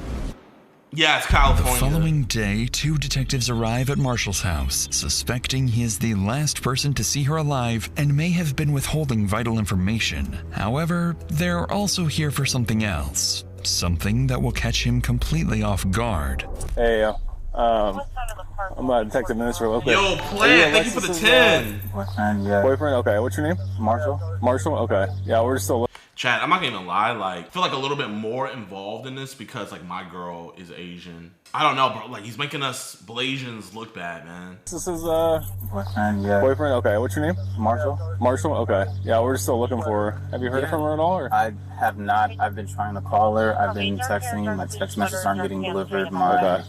Yeah, it's California. The following day, 2 detectives arrive at Marshall's house, suspecting he is the last person to see her alive and may have been withholding vital information. However, they're also here for something else. Something that will catch him completely off guard. Hey, I'm a detective minister real quick. Yo, Plant, thank you for the 10. Boyfriend, yeah. Boyfriend? Okay, what's your name? Marshall. Marshall? Okay. Yeah, we're still looking. Chat, I'm not gonna even lie, like, I feel like a little bit more involved in this because, like, my girl is Asian. I don't know, bro. Like, he's making us Blasians look bad, man. This is, Boyfriend, yeah. Boyfriend? Okay, what's your name? Marshall. Marshall? Okay. Yeah, we're still looking for her. Have you heard from her at all? Or? I have not. I've been trying to call her. I've been texting. My text messages aren't getting delivered. My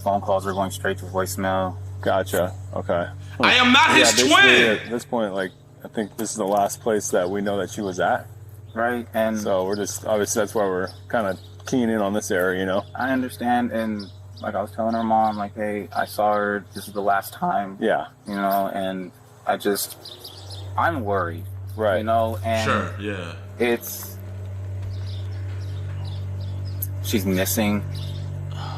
phone calls are going straight to voicemail. Gotcha. Okay. I am not his twin! At this point, like, I think this is the last place that we know that she was at. Right, and... So we're just, obviously that's why we're kind of keying in on this area, you know? I understand, and like I was telling her mom, like, hey, I saw her, this is the last time. Yeah. You know, and I'm worried. Right. You know, and... Sure, yeah. She's missing,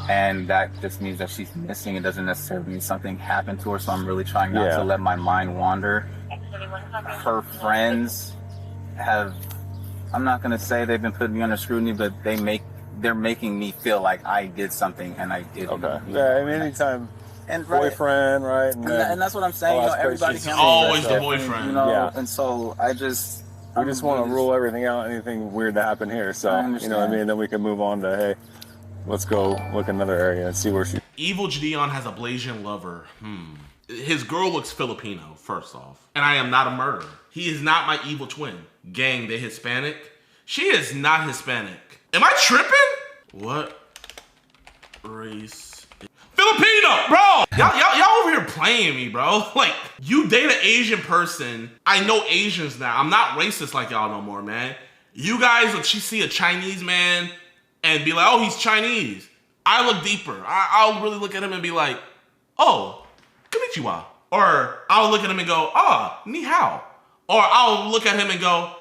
and that just means that she's missing. It doesn't necessarily mean something happened to her, so I'm really trying not to let my mind wander. Her friends have... I'm not gonna say they've been putting me under scrutiny, but they're making me feel like I did something and I didn't. Okay. Yeah, I mean, anytime. And boyfriend, right? And that's what I'm saying. You know, everybody can always the boyfriend. You know, yeah. And so we just want to rule everything out. Anything weird to happen here. So you know what I mean. Then we can move on to hey, let's go look another area and see where she. Evil Jidionpremium has a Blasian lover. His girl looks Filipino, first off. And I am not a murderer. He is not my evil twin. Gang, they Hispanic? She is not Hispanic. Am I tripping? What race? Filipino, bro! Y'all over here playing me, bro. Like, you date an Asian person. I know Asians now. I'm not racist like y'all no more, man. You guys will see a Chinese man and be like, oh, he's Chinese. I look deeper. I'll really look at him and be like, oh, konnichiwa. Or I'll look at him and go, ah, ni hao. Or I'll look at him and go,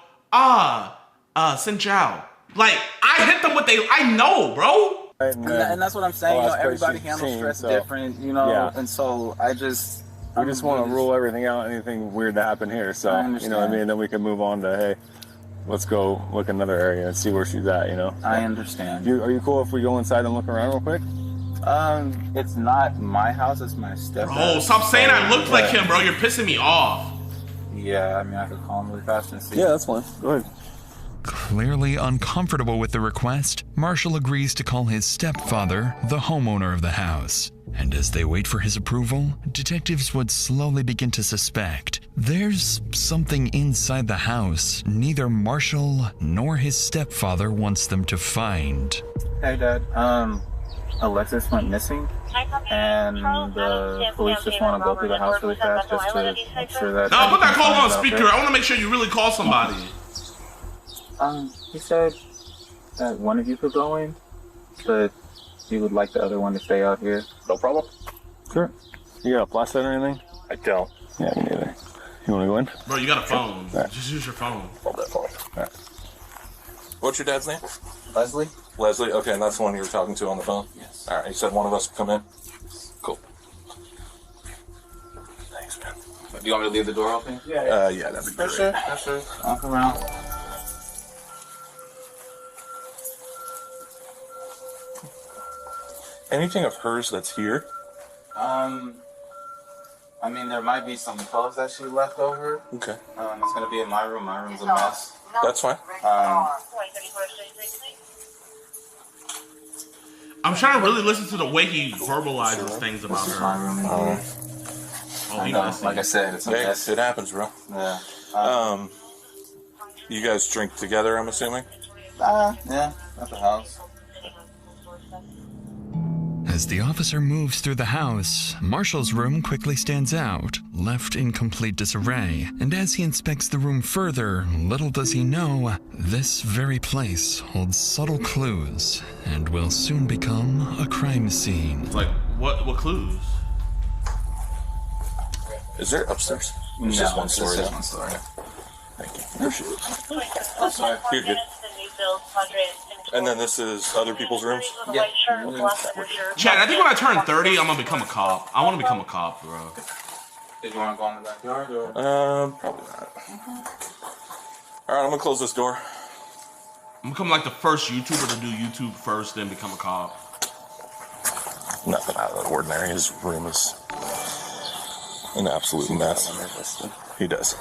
sin chao. Like, I hit them with I know, bro. And that's what I'm saying. You know, everybody handles stress different, you know, and so we just want to rule everything out. Anything weird to happen here. So, you know what I mean? Then we can move on to, hey, let's go look another area and see where she's at, you know? I understand. Are you cool if we go inside and look around real quick? It's not my house, it's my stepdad. Oh, stop saying I look like him, bro. You're pissing me off. Yeah, I mean, I could call him really fast and see. Yeah, that's fine. Go ahead. Clearly uncomfortable with the request, Marshall agrees to call his stepfather the homeowner of the house. And as they wait for his approval, detectives would slowly begin to suspect there's something inside the house neither Marshall nor his stepfather wants them to find. Hey, Dad. Alexis went missing, and the police just want to go through the house really fast just to make sure that... No, put that call on speaker. I want to make sure you really call somebody. He said that one of you could go in, but he would like the other one to stay out here. No problem. Sure. You got a flashlight or anything? I don't. Yeah, me neither. You want to go in? Bro, you got a phone. Right. Just use your phone. Hold that phone. All right. What's your dad's name? Leslie? Leslie? Okay, and that's the one you were talking to on the phone? Yes. Alright, you said one of us would come in? Cool. Thanks, man. Do you want me to leave the door open? Yeah, that'd be For great. sure, for sure. Walk around. Anything of hers that's here? I mean, there might be some clothes that she left over. Okay. It's gonna be in my room. My room's a mess. That's fine. I'm trying to really listen to the way he verbalizes things about her. Oh, he messy. Like I said, it's a mess. It happens, bro. Yeah. You guys drink together, I'm assuming? Yeah, at the house. As the officer moves through the house, Marshall's room quickly stands out, left in complete disarray. And as he inspects the room further, little does he know, this very place holds subtle clues and will soon become a crime scene. Like, what clues? Is there upstairs? No, It's just one story. Just one story. Thank you. Appreciate it. I'm sorry. You're good. And then this is other people's rooms? Yeah. Chad, I think when I turn 30, I'm gonna become a cop. I want to become a cop, bro. Did you want to go in the backyard or? Probably not. Alright, I'm gonna close this door. I'm become like the first YouTuber to do YouTube first, then become a cop. Nothing out of the ordinary. His room is an absolute mess. He does.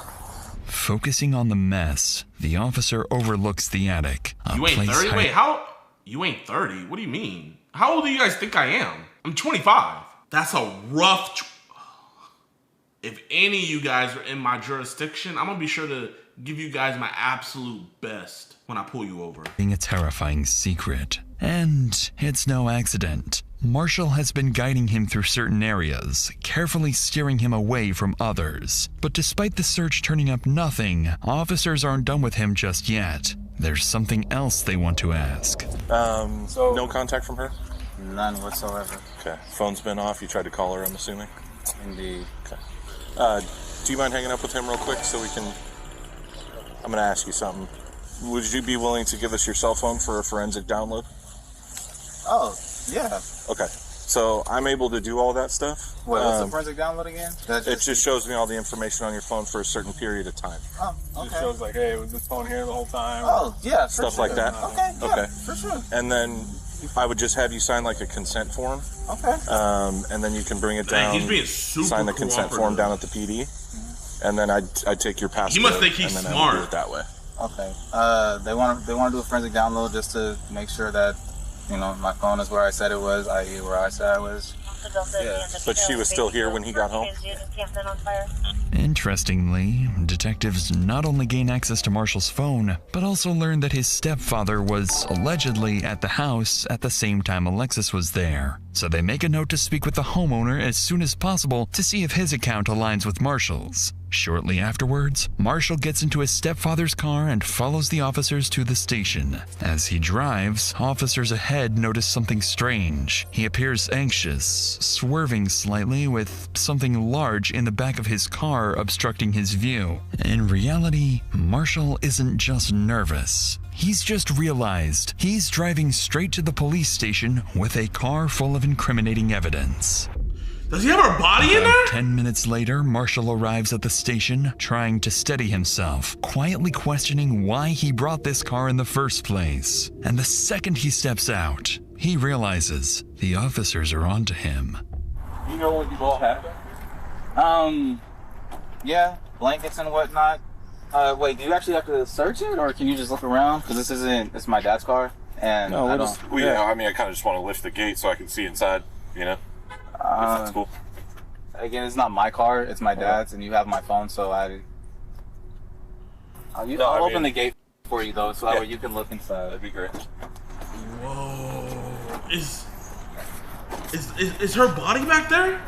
Focusing on the mess, the officer overlooks the attic. You ain't 30? Wait, how? You ain't 30? What do you mean? How old do you guys think I am? I'm 25. That's a rough... If any of you guys are in my jurisdiction, I'm gonna be sure to give you guys my absolute best when I pull you over. A terrifying secret. And it's no accident. Marshall has been guiding him through certain areas, carefully steering him away from others. But despite the search turning up nothing, officers aren't done with him just yet. There's something else they want to ask. No contact from her? None whatsoever. Okay. Phone's been off. You tried to call her, I'm assuming? Indeed. Okay. Do you mind hanging up with him real quick so we can... I'm going to ask you something. Would you be willing to give us your cell phone for a forensic download? Oh, yeah. Okay. So I'm able to do all that stuff. What's the forensic download again? It just shows me all the information on your phone for a certain period of time. Oh, okay. It shows like, hey, was this phone here the whole time? Oh, yeah. Stuff sure. like that. Okay, yeah, okay. For sure. And then I would just have you sign like a consent form. Okay. And then you can bring it down. Man, he's being super sign the consent form down at the PD. And then I'd take your password. He must think he's and then smart. I would do it that way. Okay. They want to do a forensic download just to make sure that, you know, my phone is where I said it was, i.e. where I said I was. Yeah. But she was still here when he got home? Interestingly, detectives not only gain access to Marshall's phone, but also learn that his stepfather was allegedly at the house at the same time Alexis was there. So they make a note to speak with the homeowner as soon as possible to see if his account aligns with Marshall's. Shortly afterwards, Marshall gets into his stepfather's car and follows the officers to the station. As he drives, officers ahead notice something strange. He appears anxious, swerving slightly with something large in the back of his car obstructing his view. In reality, Marshall isn't just nervous. He's just realized he's driving straight to the police station with a car full of incriminating evidence. Does he have her body in there? 10 minutes later, Marshall arrives at the station, trying to steady himself, quietly questioning why he brought this car in the first place. And the second he steps out, he realizes the officers are onto him. You know what you all have? Yeah, blankets and whatnot. Wait, do you actually have to search it, or can you just look around? Because it's my dad's car, and No, I well, don't... yeah, I mean, I kind of just want to lift the gate so I can see inside, you know? That's cool. Again, it's not my car, it's my dad's, and you have my phone, so I'll open the gate for you, though, so that way you can look inside. That'd be great. Whoa. Is her body back there?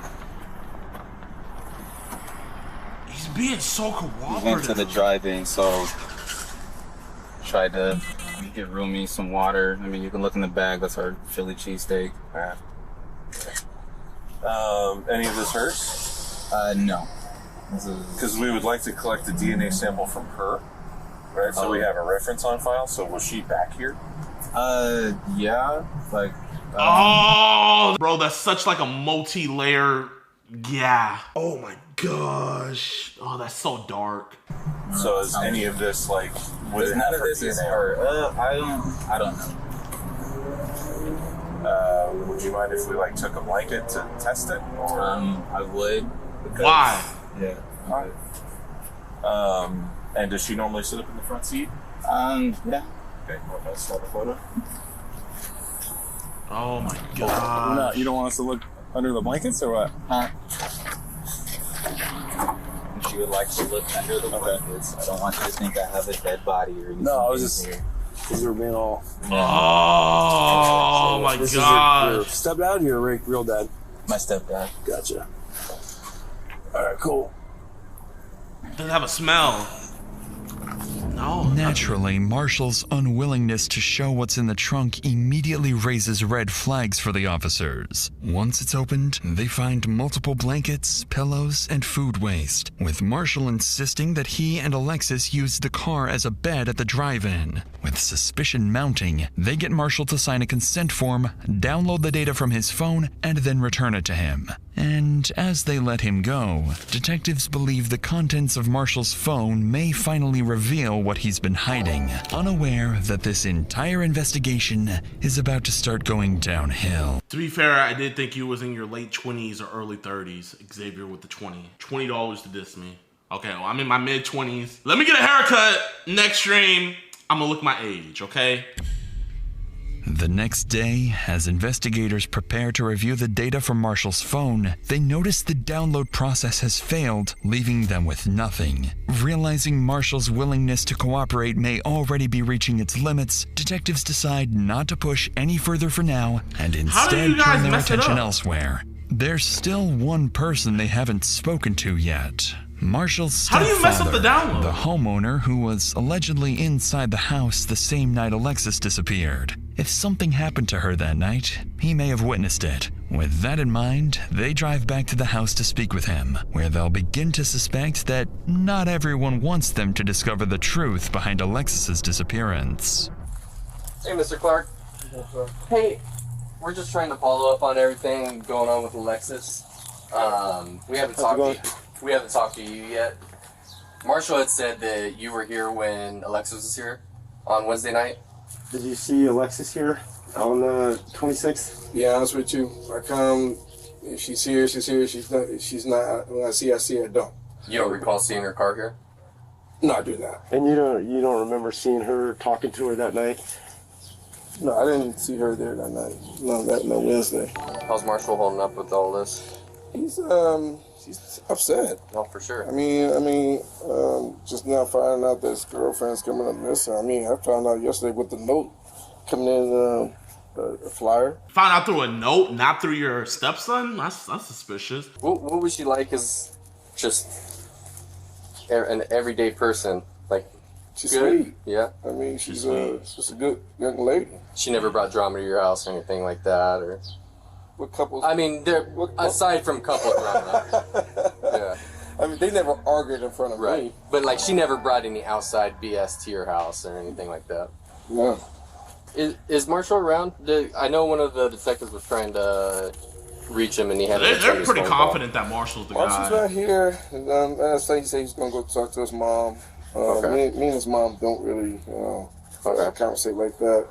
He's being so cooperative. We went to the drive-in, so tried to get roomies some water. I mean, you can look in the bag. That's our Philly cheesesteak. Any of this hers? No. Because we would like to collect a DNA sample from her, right? So we have a reference on file. So was she back here? Yeah. Like. Oh, bro, that's such like a multi-layer. Yeah. Oh my gosh. Oh, that's so dark. So is any of this like? None of this is her. I don't know. Would you mind if we like took a blanket to test it? Or? I would. Why? Yeah. And does she normally sit up in the front seat? Yeah. Okay, let's start the photo. Oh my god. No, you don't want us to look under the blankets or what? She would like to look under the blankets. I don't want you to think I have a dead body or anything. No, I was just because you were being all. Oh my god. Your stepdad or your real dad? My stepdad. Gotcha. All right, cool. Doesn't have a smell. No. Naturally, Marshall's unwillingness to show what's in the trunk immediately raises red flags for the officers. Once it's opened, they find multiple blankets, pillows, and food waste, with Marshall insisting that he and Alexis used the car as a bed at the drive-in. With suspicion mounting, they get Marshall to sign a consent form, download the data from his phone, and then return it to him. And as they let him go, detectives believe the contents of Marshall's phone may finally reveal what he's been hiding, unaware that this entire investigation is about to start going downhill. To be fair, I did think you was in your late 20s or early 30s, Xavier with the $20 to diss me. Okay, well, I'm in my mid-20s. Let me get a haircut next stream. I'm gonna look my age, okay? The next day, as investigators prepare to review the data from Marshall's phone, they notice the download process has failed, leaving them with nothing. Realizing Marshall's willingness to cooperate may already be reaching its limits, detectives decide not to push any further for now and instead turn their attention elsewhere. There's still one person they haven't spoken to yet. Marshall's stepfather, the homeowner who was allegedly inside the house the same night Alexis disappeared. If something happened to her that night, he may have witnessed it. With that in mind, they drive back to the house to speak with him, where they'll begin to suspect that not everyone wants them to discover the truth behind Alexis's disappearance. Hey, Mr. Clark. Hey, we're just trying to follow up on everything going on with Alexis. We haven't talked to you yet. Marshall had said that you were here when Alexis was here on Wednesday night. Did you see Alexis here on the 26th? Yeah, honest with you. I come, if she's here, she's here. She's not. When I see her, I don't. You don't recall seeing her car here? No, I do not. And you don't remember seeing her, talking to her that night? No, I didn't see her there that night. No Wednesday. How's Marshall holding up with all this? He's upset. No, for sure. I mean, just now finding out that his girlfriend's coming up missing. I mean, I found out yesterday with the note coming in, a flyer. Found out through a note, not through your stepson? That's suspicious. What was she like as just an everyday person? Like, she's good? Sweet. Yeah. I mean, she's just a good young lady. She never brought drama to your house or anything like that, or? What couples? I mean, aside from couple drama. Yeah. I mean, they never argued in front of me. But like, she never brought any outside BS to your house or anything like that. No. Is Marshall around? I know one of the detectives was trying to reach him, and he had. They're pretty confident that Marshall's the guy. Marshall's not here, and I say he said he's gonna go talk to his mom. Me and his mom don't really, conversate like that.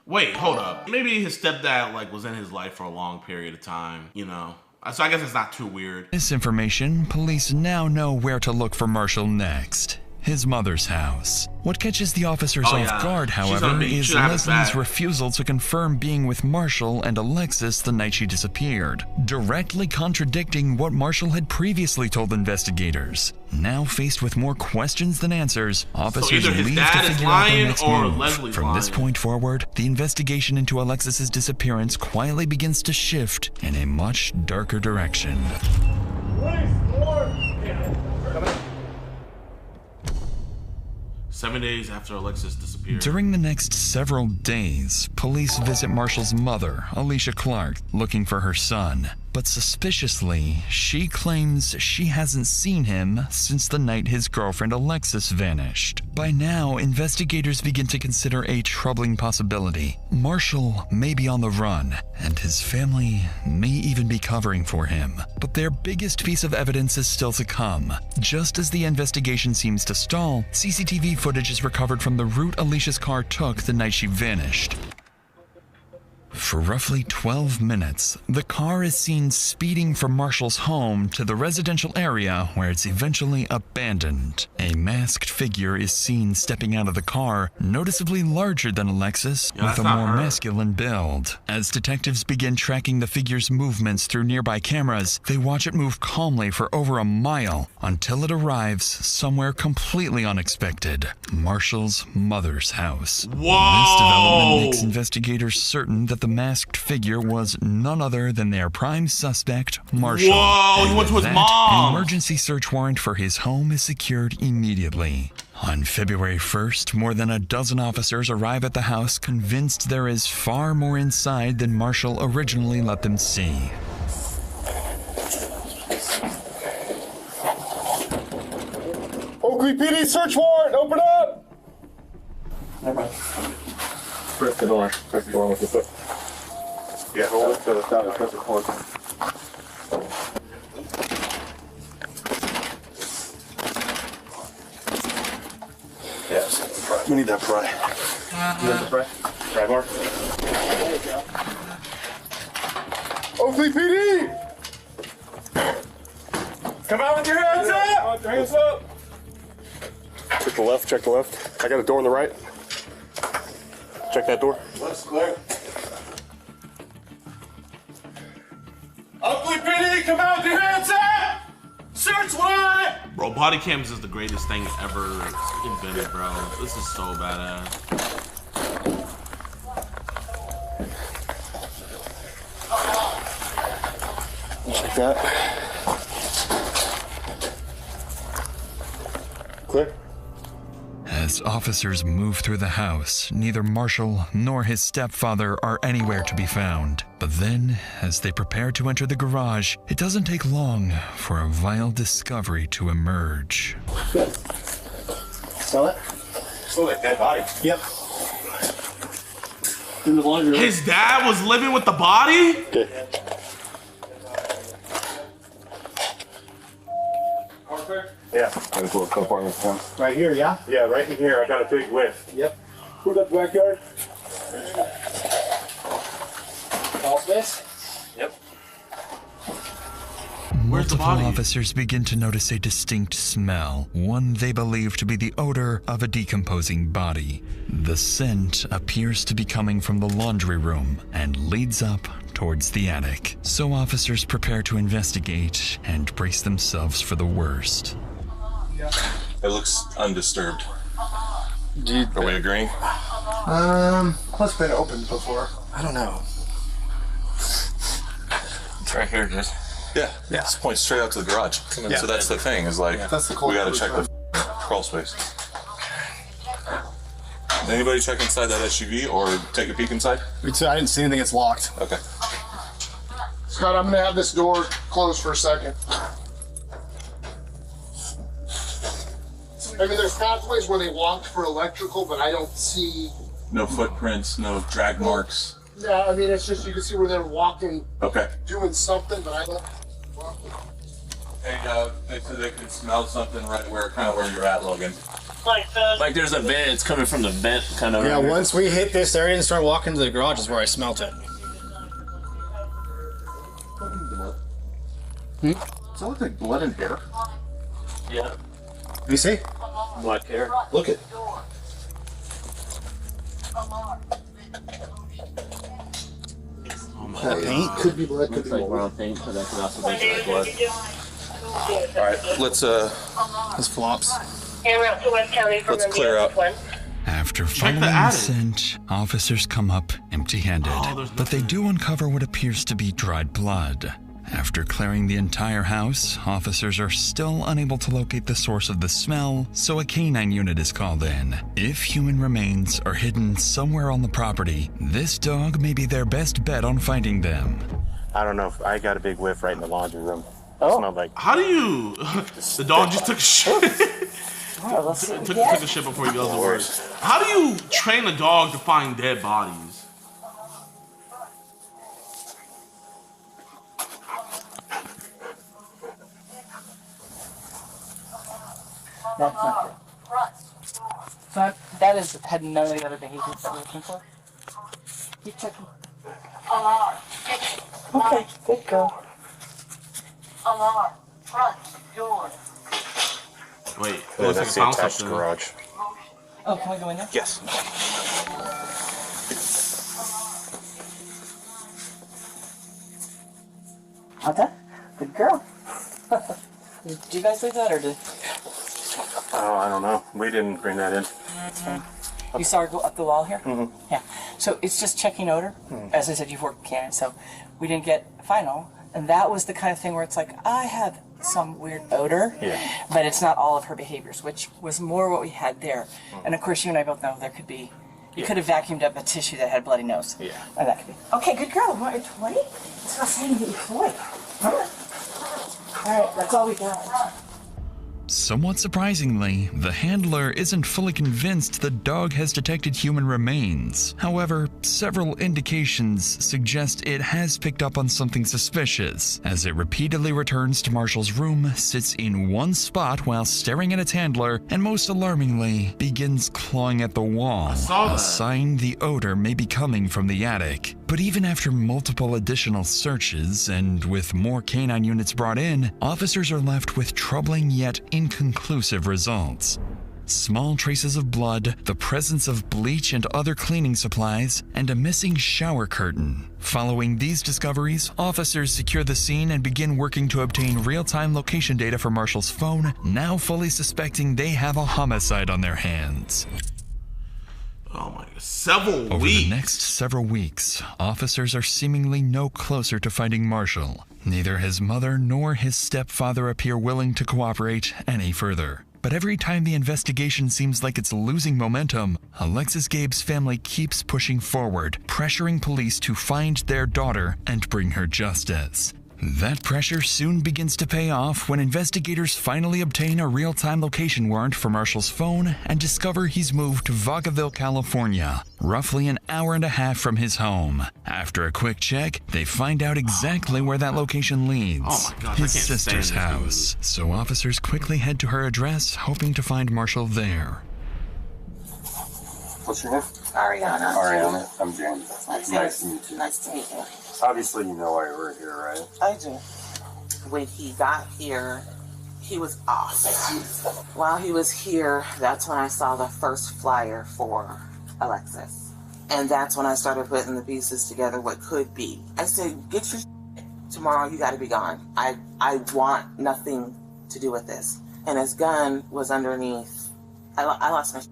Wait, hold up. Maybe his stepdad was in his life for a long period of time, So I guess it's not too weird. This information, police now know where to look for Marshall next. His mother's house. What catches the officers off guard, however, is Leslie's refusal to confirm being with Marshall and Alexis the night she disappeared, directly contradicting what Marshall had previously told investigators. Now faced with more questions than answers, officers leave to figure out their next move. From this point forward, the investigation into Alexis's disappearance quietly begins to shift in a much darker direction. 7 days after Alexis disappeared. During the next several days, police visit Marshall's mother, Alicia Clark, looking for her son. But suspiciously, she claims she hasn't seen him since the night his girlfriend Alexis vanished. By now, investigators begin to consider a troubling possibility. Marshall may be on the run, and his family may even be covering for him. But their biggest piece of evidence is still to come. Just as the investigation seems to stall, CCTV footage is recovered from the route Alicia's car took the night she vanished. For roughly 12 minutes, the car is seen speeding from Marshall's home to the residential area where it's eventually abandoned. A masked figure is seen stepping out of the car, noticeably larger than Alexis, with a more masculine build. As detectives begin tracking the figure's movements through nearby cameras, they watch it move calmly for over a mile until it arrives somewhere completely unexpected: Marshall's mother's house. Whoa! This development makes investigators certain that the masked figure was none other than their prime suspect, Marshall. Whoa, he went to his mom! An emergency search warrant for his home is secured immediately. On February 1st, more than a dozen officers arrive at the house, convinced there is far more inside than Marshall originally let them see. Oakley PD search warrant, open up! Never mind. Press the door with your foot. Yeah, hold it to the side and press the cord. Yes, we need that pry. You need the pry? Pry bar? There you go. Oakley PD! Come out with your hands up! Hands up! Check the left, check the left. I got a door on the right. Check that door. Left's clear. Oakley PD, come out with your hands up! Search warrant! Bro, body cams is the greatest thing ever invented, bro. This is so badass. Like that. Clear. As officers move through the house, neither Marshall nor his stepfather are anywhere to be found. But then, as they prepare to enter the garage, it doesn't take long for a vile discovery to emerge. Smell it? Smell like dead body. Yep. In the laundry room. His dad was living with the body? Okay. Yeah. There's a little compartment down. Right here, yeah? Yeah, right in here. I got a big whiff. Yep. Who's at the backyard? All space? Yep. Multiple officers begin to notice a distinct smell, one they believe to be the odor of a decomposing body. The scent appears to be coming from the laundry room and leads up towards the attic. So officers prepare to investigate and brace themselves for the worst. It looks undisturbed. Are we agreeing? It's been opened before. I don't know. It's right here, dude. Yeah. It's points straight out to the garage. Yeah. So that's the thing, is like, That's the we gotta check the crawl space. Anybody check inside that SUV or take a peek inside? I didn't see anything. It's locked. Okay. Scott, I'm gonna have this door closed for a second. I mean, there's pathways where they walked for electrical, but I don't see. No footprints, no drag marks. Yeah, I mean, it's just you can see where they're walking, Okay. doing something, but I don't. Hey, they said they could smell something right where you're at, Logan. Like there's a vent, it's coming from the vent kind of. Yeah, once we hit this area and start walking to the garage is where I smelt it. Does that look like blood and hair? Yeah. Let me see. Black hair. Look it. That paint could be blood, could be like brown paint, but that could also be blood. Alright, let's flops. Let's clear out. After following the scent, officers come up empty-handed, but they do uncover what appears to be dried blood. After clearing the entire house, officers are still unable to locate the source of the smell, so a canine unit is called in. If human remains are hidden somewhere on the property, this dog may be their best bet on finding them. I don't know if I got a big whiff right in the laundry room. Oh. It smelled like. How do you? The dog just took a shit. took a shit before he goes to work. How do you train a dog to find dead bodies? That's not good. So that is had none of the other behaviors that we're looking for. Keep checking. Okay, good girl. Alarm. Front door. Wait, that's the attached garage. Oh, can we go in there? Yes. All done? Good girl. Did you guys leave that or did? Oh, I don't know. We didn't bring that in. That's fine. You saw her go up the wall here? Mm-hmm. Yeah. So it's just checking odor. As I said, you've worked canon, so we didn't get final. And that was the kind of thing where it's like, I have some weird odor, but it's not all of her behaviors, which was more what we had there. And of course, you and I both know there could be, you could have vacuumed up a tissue that had a bloody nose. Yeah. And that could be. Okay, good girl. Want your 20? It's not saying that you're 20. All right, that's all we got. Somewhat surprisingly, the handler isn't fully convinced the dog has detected human remains. However, several indications suggest it has picked up on something suspicious, as it repeatedly returns to Marshall's room, sits in one spot while staring at its handler, and most alarmingly, begins clawing at the wall, a sign the odor may be coming from the attic. But even after multiple additional searches, and with more canine units brought in, officers are left with troubling yet inconclusive results. Small traces of blood, the presence of bleach and other cleaning supplies, and a missing shower curtain. Following these discoveries, officers secure the scene and begin working to obtain real-time location data for Marshall's phone, now fully suspecting they have a homicide on their hands. Oh my God, several weeks. Over the next several weeks, officers are seemingly no closer to finding Marshall. Neither his mother nor his stepfather appear willing to cooperate any further. But every time the investigation seems like it's losing momentum, Alexis Gabe's family keeps pushing forward, pressuring police to find their daughter and bring her justice. That pressure soon begins to pay off when investigators finally obtain a real-time location warrant for Marshall's phone and discover he's moved to Vacaville, California, roughly an hour and a half from his home. After a quick check, they find out exactly where that location leads. Oh my gosh, his sister's house. So officers quickly head to her address, hoping to find Marshall there. What's your name? Ariana. Ariana. I'm James. Nice to meet you. Nice to meet you. Obviously, you know why we're here, right? I do. When he got here, he was off. While he was here, that's when I saw the first flyer for Alexis. And that's when I started putting the pieces together, what could be. I said, get your shit. Tomorrow you gotta be gone. I want nothing to do with this. And his gun was underneath. I lost my shit.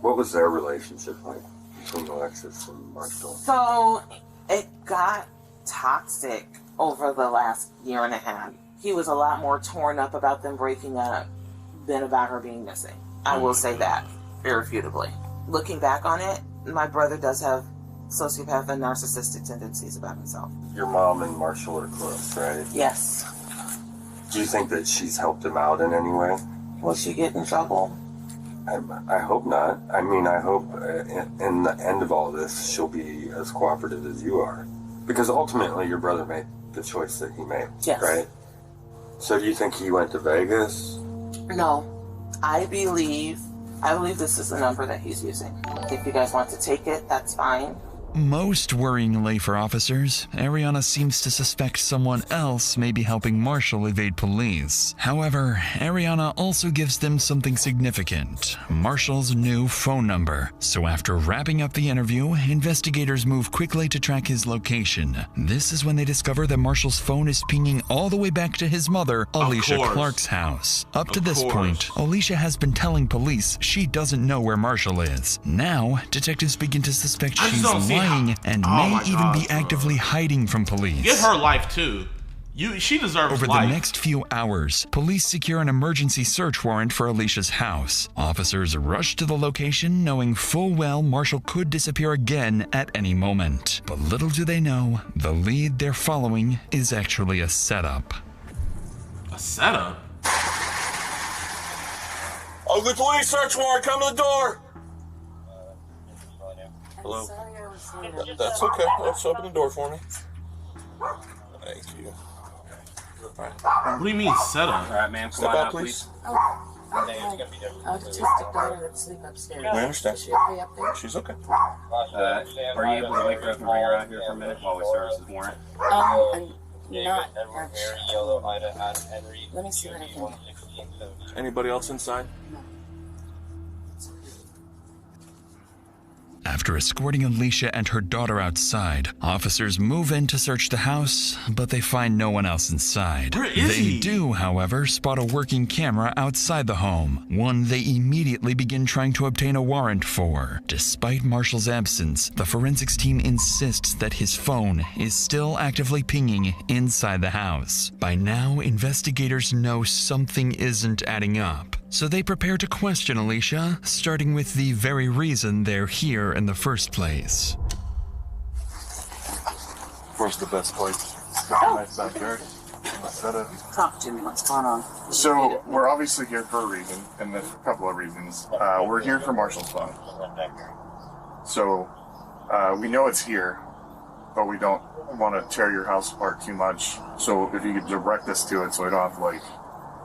What was their relationship like between Alexis and Marshall? So it got toxic over the last year and a half. He was a lot more torn up about them breaking up than about her being missing. I will say that, irrefutably. Looking back on it, my brother does have sociopath and narcissistic tendencies about himself. Your mom and Marshall are close, right? Yes. Do you think that she's helped him out in any way? Will she get in trouble? I hope not. I mean, I hope in the end of all this, she'll be as cooperative as you are. Because ultimately, your brother made the choice that he made, yes. Right? So do you think he went to Vegas? No. I believe this is the number that he's using. If you guys want to take it, that's fine. Most worryingly for officers, Ariana seems to suspect someone else may be helping Marshall evade police. However, Ariana also gives them something significant, Marshall's new phone number. So after wrapping up the interview, investigators move quickly to track his location. This is when they discover that Marshall's phone is pinging all the way back to his mother, Alicia Clark's house. Up to this point, Alicia has been telling police she doesn't know where Marshall is. Now, detectives begin to suspect she's lying and may even be actively hiding from police. Get her life too. She deserves Over life. the next few hours, police secure an emergency search warrant for Alicia's house. Officers rush to the location knowing full well Marshall could disappear again at any moment. But little do they know, the lead they're following is actually a setup. A setup? Ugly police search warrant, come to the door! Hello? That's okay. Let's open the door for me. Thank you. What do you mean setup? Alright, ma'am, come Step on out, out, please. Autistic daughter that sleep upstairs. We understand. Is she okay up there? She's okay. Are you able to wake her up and bring her out here for a minute while we service this warrant? I'm not actually. Let me see what I can do. Anybody else inside? After escorting Alicia and her daughter outside, officers move in to search the house, but they find no one else inside. Where is They he? do, however, spot a working camera outside the home, one they immediately begin trying to obtain a warrant for. Despite Marshall's absence, the forensics team insists that his phone is still actively pinging inside the house. By now, investigators know something isn't adding up, so they prepare to question Alicia, starting with the very reason they're here in the first place. Where's the best place? Nice backyard. Talk to me. What's going on? So we're obviously here for a reason, and there's a couple of reasons. We're here for Marshall's phone. So we know it's here, but we don't want to tear your house apart too much. So if you could direct us to it, so we don't have to like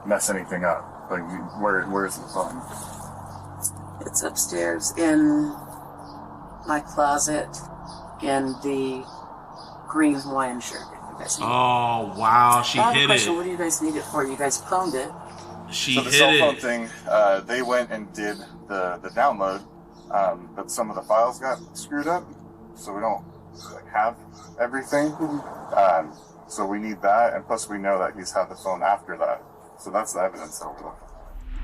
mess anything up. Like where's the phone? It's upstairs in my closet in the green Hawaiian shirt. If you guys need it. Oh, wow. She I have a hid question. it. What do you guys need it for? You guys cloned it. She So the hid cell phone it. thing, they went and did the download, but some of the files got screwed up, so we don't like, have everything. So we need that, and plus we know that he's had the phone after that. So that's the evidence that we're looking for.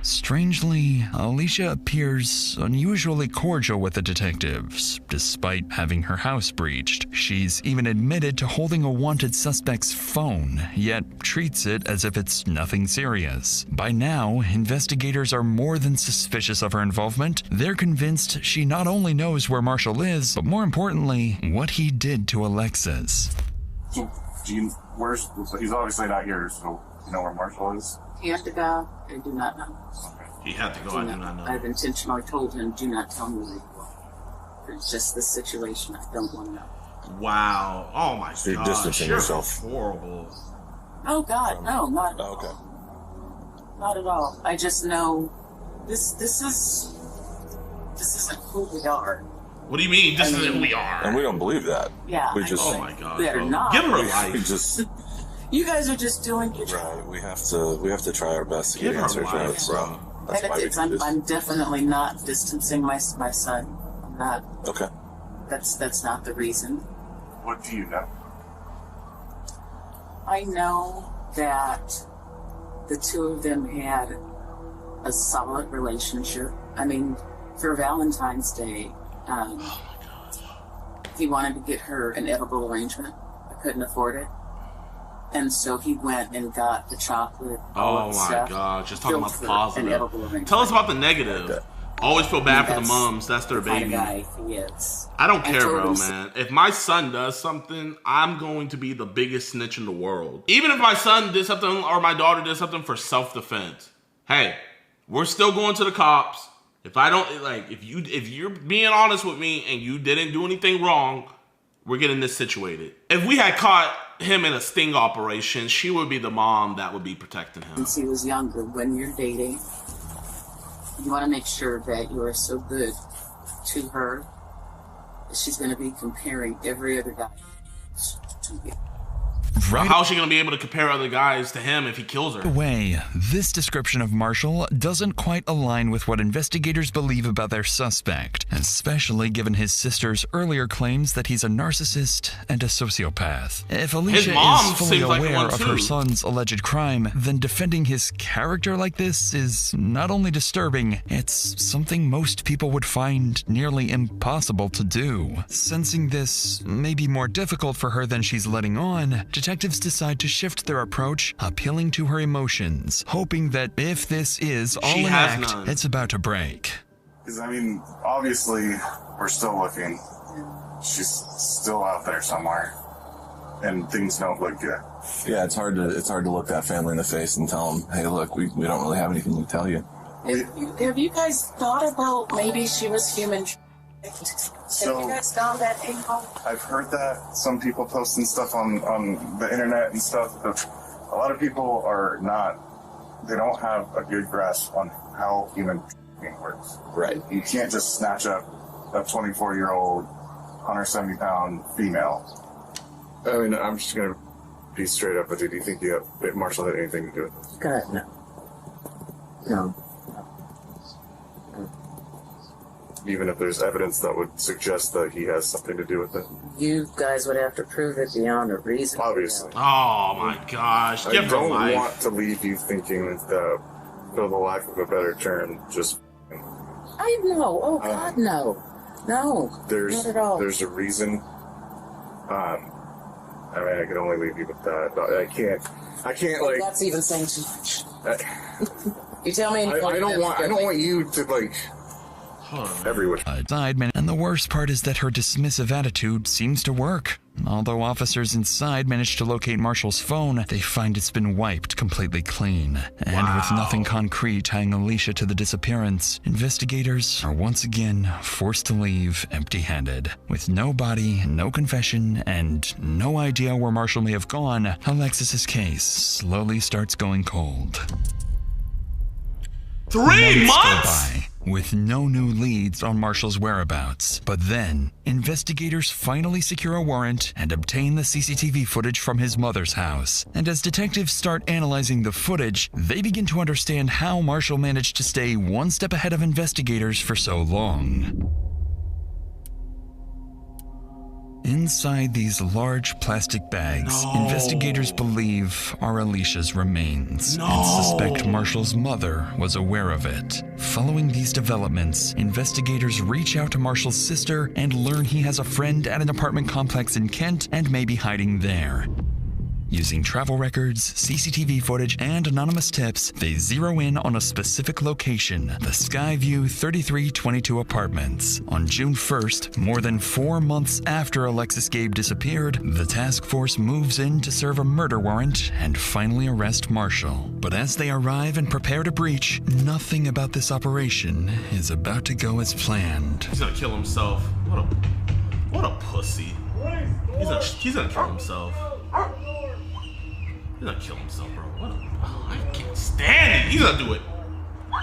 Strangely, Alicia appears unusually cordial with the detectives, despite having her house breached. She's even admitted to holding a wanted suspect's phone, yet treats it as if it's nothing serious. By now, investigators are more than suspicious of her involvement. They're convinced she not only knows where Marshall is, but more importantly, what he did to Alexis. So he's obviously not here, so you know where Marshall is? He had to go. I do not know. He had to go. I do not know. I've intentionally told him, do not tell me where you go. It's just the situation. I don't want to know. Wow. Oh my So you're gosh. distancing You're yourself. horrible. Oh God, no, not Okay. not at all. I just know this isn't who we are. What do you mean? This isn't who we are. And we don't believe that. Yeah. We just. Oh my god. They're bro. not. Give her a We life. just. You guys are just doing your job. Right. We have to try our best to Give get her answers life, right. So bro. that's And why we it's, do this. I'm definitely not distancing my son. I'm not. Okay. That's not the reason. What do you know? I know that the two of them had a solid relationship. I mean, for Valentine's Day, he wanted to get her an edible arrangement. I couldn't afford it. And so he went and got the chocolate. all Oh that my stuff, god. Just talking built about the for an positive. edible arrangement. Tell us about the negative. Always feel bad for the That's moms. That's their the kind of baby. guy he is. I don't I care, told bro, him- man. If my son does something, I'm going to be the biggest snitch in the world. Even if my son did something or my daughter did something for self-defense. Hey, we're still going to the cops. If I don't, like, if you're being honest with me and you didn't do anything wrong, we're getting this situated. If we had caught him in a sting operation, she would be the mom that would be protecting him. Since he was younger, when you're dating, you want to make sure that you are so good to her that she's going to be comparing every other guy to you. Right How is she going to be able to compare other guys to him if he kills her? away, this description of Marshall doesn't quite align with what investigators believe about their suspect, especially given his sister's earlier claims that he's a narcissist and a sociopath. If Alicia mom is fully seems like aware one of her too. son's alleged crime, then defending his character like this is not only disturbing, it's something most people would find nearly impossible to do. Sensing this may be more difficult for her than she's letting on, Detective detectives decide to shift their approach, appealing to her emotions, hoping that if this is all an act, it's about to break. Because, I mean, obviously, we're still looking. She's still out there somewhere. And things don't look good. Yeah, it's hard to look that family in the face and tell them, hey, look, we don't really have anything to tell you. Have you guys thought about maybe she was human? So, have you guys found that info? I've heard that some people posting stuff on the internet and stuff, but a lot of people are not, they don't have a good grasp on how human works. Right. You can't just snatch up a 24-year-old, 170-pound female. I mean, I'm just going to be straight up with you. Do you think Marshall had anything to do with this? God, no. No. Even if there's evidence that would suggest that he has something to do with it? You guys would have to prove it beyond a reason. Obviously. Oh my gosh. I don't want to leave you thinking that, for the lack of a better term, just... I know. Oh, God, no. No, not at all. There's a reason. I mean, I can only leave you with that. I can't like... That's even saying too much. You tell me... I don't want you to, like... Everywhere. And the worst part is that her dismissive attitude seems to work. Although officers inside manage to locate Marshall's phone, they find it's been wiped completely clean. And with nothing concrete tying Alicia to the disappearance, investigators are once again forced to leave empty-handed. With no body, no confession, and no idea where Marshall may have gone, Alexis's case slowly starts going cold. 3 months? Go by, with no new leads on Marshall's whereabouts. But then, investigators finally secure a warrant and obtain the CCTV footage from his mother's house. And as detectives start analyzing the footage, they begin to understand how Marshall managed to stay one step ahead of investigators for so long. Inside these large plastic bags, investigators believe are Alicia's remains and suspect Marshall's mother was aware of it. Following these developments, investigators reach out to Marshall's sister and learn he has a friend at an apartment complex in Kent and may be hiding there. Using travel records, CCTV footage, and anonymous tips, they zero in on a specific location, the Skyview 3322 apartments. On June 1st, more than 4 months after Alexis Gabe disappeared, the task force moves in to serve a murder warrant and finally arrest Marshall. But as they arrive and prepare to breach, nothing about this operation is about to go as planned. He's gonna kill himself. What a pussy. He's gonna kill himself. He's gonna kill himself, bro. I can't stand it. He's gonna do it.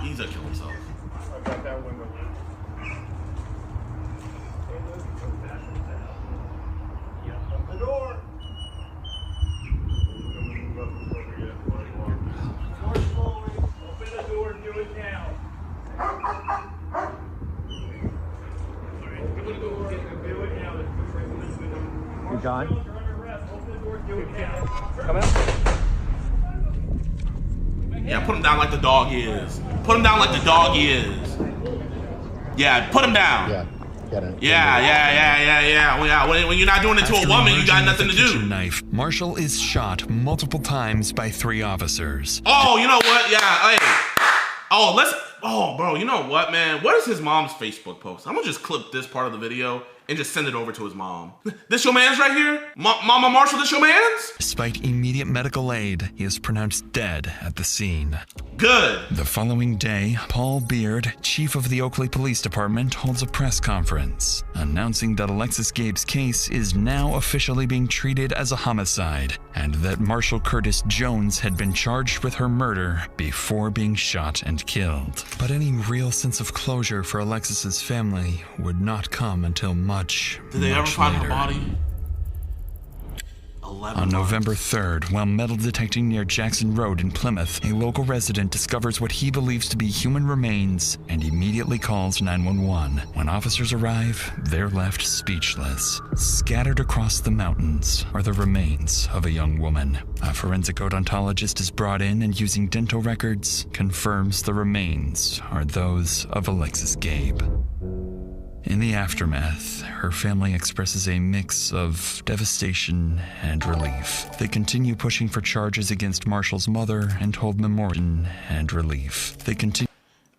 He's gonna kill himself. I got that window. The door. Open the door, do it now. Hey, John. Come out. Yeah, put him down like the dog is. Put him down like the dog is. Yeah, put him down. Yeah. When you're not doing it to a woman, you got nothing to do. Knife. Marshall is shot multiple times by 3 officers. Oh, you know what? Yeah, hey. Bro, you know what, man? What is his mom's Facebook post? I'm gonna just clip this part of the video and just send it over to his mom. This your man's right here? Mama Marshall, this your man's? Despite immediate medical aid, he is pronounced dead at the scene. Good. The following day, Paul Beard, chief of the Oakley Police Department, holds a press conference, announcing that Alexis Gabe's case is now officially being treated as a homicide, and that Marshall Curtis Jones had been charged with her murder before being shot and killed. But any real sense of closure for Alexis's family would not come until much Did they ever find her body? On November 3rd, while metal detecting near Jackson Road in Plymouth, a local resident discovers what he believes to be human remains and immediately calls 911. When officers arrive, they're left speechless. Scattered across the mountains are the remains of a young woman. A forensic odontologist is brought in and, using dental records, confirms the remains are those of Alexis Gabe. In the aftermath, her family expresses a mix of devastation and relief. They continue pushing for charges against Marshall's mother and hold memorial and relief. They continue.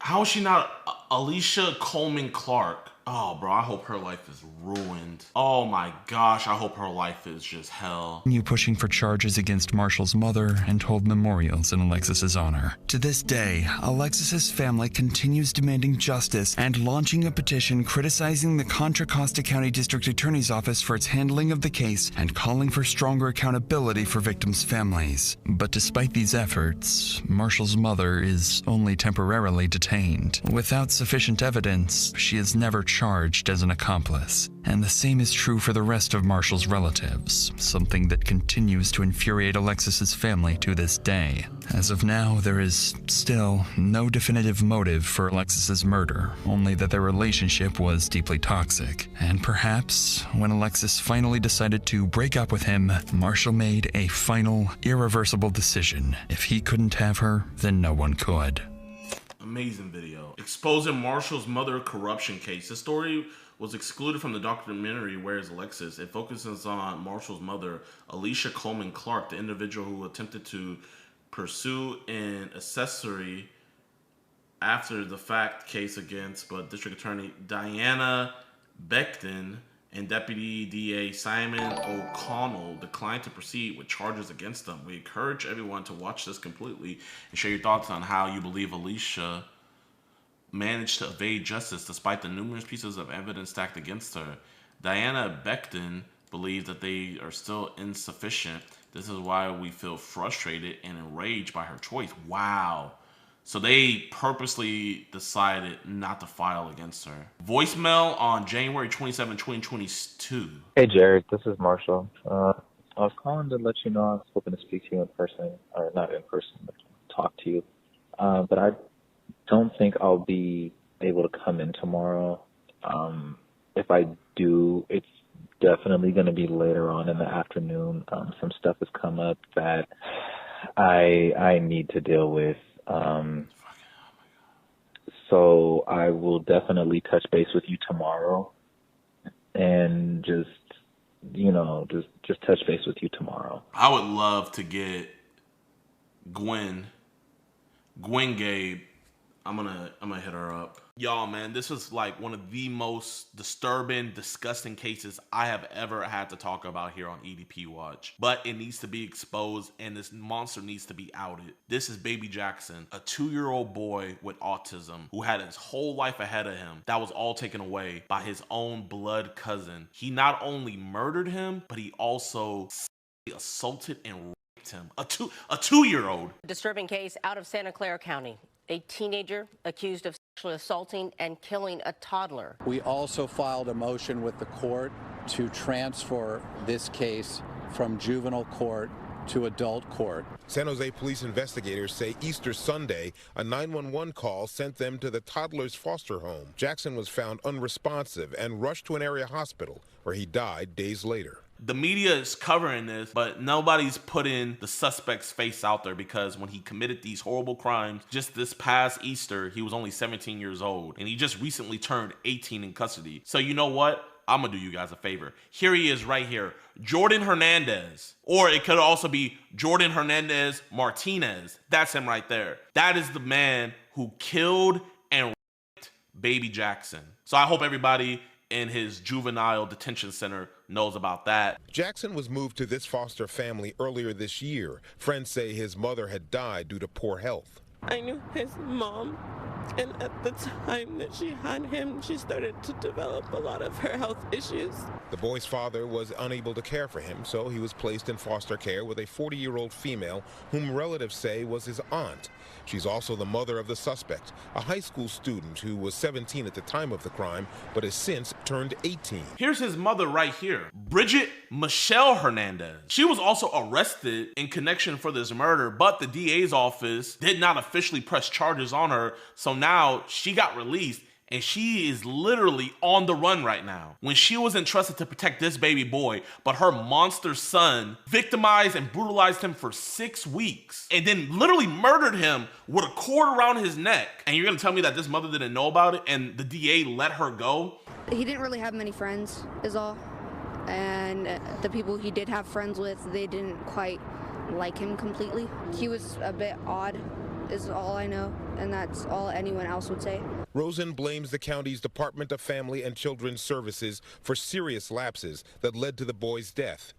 How is she not Alicia Coleman Clark? Oh, bro, I hope her life is ruined. Oh my gosh, I hope her life is just hell. Continue pushing for charges against Marshall's mother and hold memorials in Alexis's honor. To this day, Alexis's family continues demanding justice and launching a petition criticizing the Contra Costa County District Attorney's Office for its handling of the case and calling for stronger accountability for victims' families. But despite these efforts, Marshall's mother is only temporarily detained. Without sufficient evidence, she is never charged as an accomplice. And the same is true for the rest of Marshall's relatives, something that continues to infuriate Alexis's family to this day. As of now, there is still no definitive motive for Alexis's murder, only that their relationship was deeply toxic. And perhaps, when Alexis finally decided to break up with him, Marshall made a final, irreversible decision. If he couldn't have her, then no one could. Amazing video. Exposing Marshall's mother corruption case. The story was excluded from the documentary Where is Alexis? It focuses on Marshall's mother, Alicia Coleman Clark, the individual who attempted to pursue an accessory after the fact case against District Attorney Diana Beckton and Deputy DA Simon O'Connell declined to proceed with charges against them. We encourage everyone to watch this completely and share your thoughts on how you believe Alicia managed to evade justice despite the numerous pieces of evidence stacked against her. Diana Beckton believes that they are still insufficient. This is why we feel frustrated and enraged by her choice. Wow. So they purposely decided not to file against her. Voicemail on January 27, 2022. Hey, Jared, this is Marshall. I was calling to let you know I was hoping to speak to you in person, or not in person, but talk to you. But I don't think I'll be able to come in tomorrow. If I do, it's definitely going to be later on in the afternoon. Some stuff has come up that I need to deal with. So I will definitely touch base with you tomorrow and just touch base with you tomorrow. I would love to get Gwen Gabe. I'm gonna hit her up. Y'all, man, this was like one of the most disturbing, disgusting cases I have ever had to talk about here on EDP Watch. But it needs to be exposed and this monster needs to be outed. This is Baby Jackson, a 2-year-old boy with autism who had his whole life ahead of him. That was all taken away by his own blood cousin. He not only murdered him, but he also assaulted and raped him. A 2-year-old. Disturbing case out of Santa Clara County. A teenager accused of sexually assaulting and killing a toddler. We also filed a motion with the court to transfer this case from juvenile court to adult court. San Jose police investigators say Easter Sunday, a 911 call sent them to the toddler's foster home. Jackson was found unresponsive and rushed to an area hospital where he died days later. The media is covering this, but nobody's putting the suspect's face out there because when he committed these horrible crimes just this past Easter, he was only 17 years old and he just recently turned 18 in custody. So you know what? I'm gonna do you guys a favor. Here he is right here, Jordan Hernandez. Or it could also be Jordan Hernandez Martinez. That's him right there. That is the man who killed and raped Baby Jackson. So I hope everybody in his juvenile detention center knows about that. Jackson was moved to this foster family earlier this year. Friends say his mother had died due to poor health. I knew his mom, and at the time that she had him, she started to develop a lot of her health issues. The boy's father was unable to care for him, so he was placed in foster care with a 40-year-old female whom relatives say was his aunt. She's also the mother of the suspect, a high school student who was 17 at the time of the crime, but has since turned 18. Here's his mother right here, Bridget Michelle Hernandez. She was also arrested in connection for this murder, but the DA's office did not officially press charges on her, so now she got released and she is literally on the run right now. When she was entrusted to protect this baby boy, but her monster son victimized and brutalized him for 6 weeks and then literally murdered him with a cord around his neck. And you're gonna tell me that this mother didn't know about it and the DA let her go? He didn't really have many friends, is all. And the people he did have friends with, they didn't quite like him completely. He was a bit odd, is all I know, and that's all anyone else would say. Rosen blames the county's Department of Family and Children's Services for serious lapses that led to the boy's death.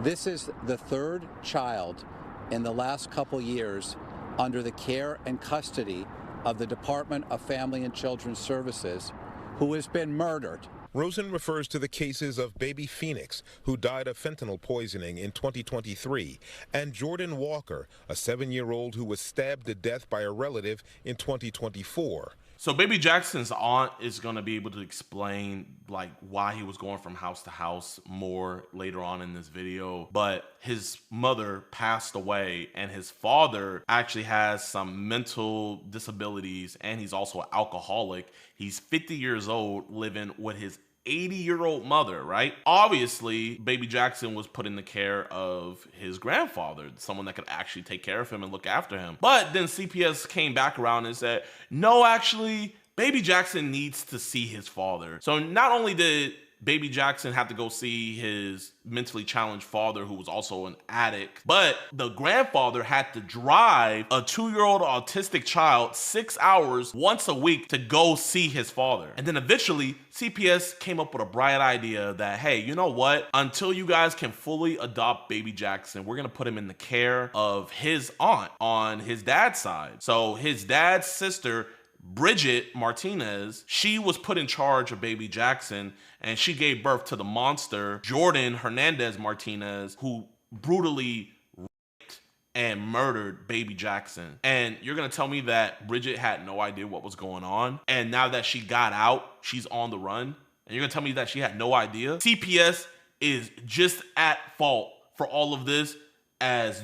This is the third child in the last couple years under the care and custody of the Department of Family and Children's Services who has been murdered. Rosen refers to the cases of baby Phoenix, who died of fentanyl poisoning in 2023, and Jordan Walker, a 7-year-old who was stabbed to death by a relative in 2024. So baby Jackson's aunt is going to be able to explain like why he was going from house to house more later on in this video. But his mother passed away and his father actually has some mental disabilities and he's also an alcoholic. He's 50 years old living with his 80-year-old mother, right? Obviously, baby Jackson was put in the care of his grandfather, someone that could actually take care of him and look after him. But then CPS came back around and said, no, actually, baby Jackson needs to see his father. So not only did baby Jackson have to go see his mentally challenged father, who was also an addict, but the grandfather had to drive a 2-year-old autistic child 6 hours once a week to go see his father. And then eventually CPS came up with a bright idea that, hey, you know what? Until you guys can fully adopt baby Jackson, we're gonna put him in the care of his aunt on his dad's side. So his dad's sister, Bridget Martinez, she was put in charge of baby Jackson and she gave birth to the monster, Jordan Hernandez Martinez, who brutally raped and murdered baby Jackson. And you're gonna tell me that Bridget had no idea what was going on? And now that she got out, she's on the run? And you're gonna tell me that she had no idea? CPS is just at fault for all of this as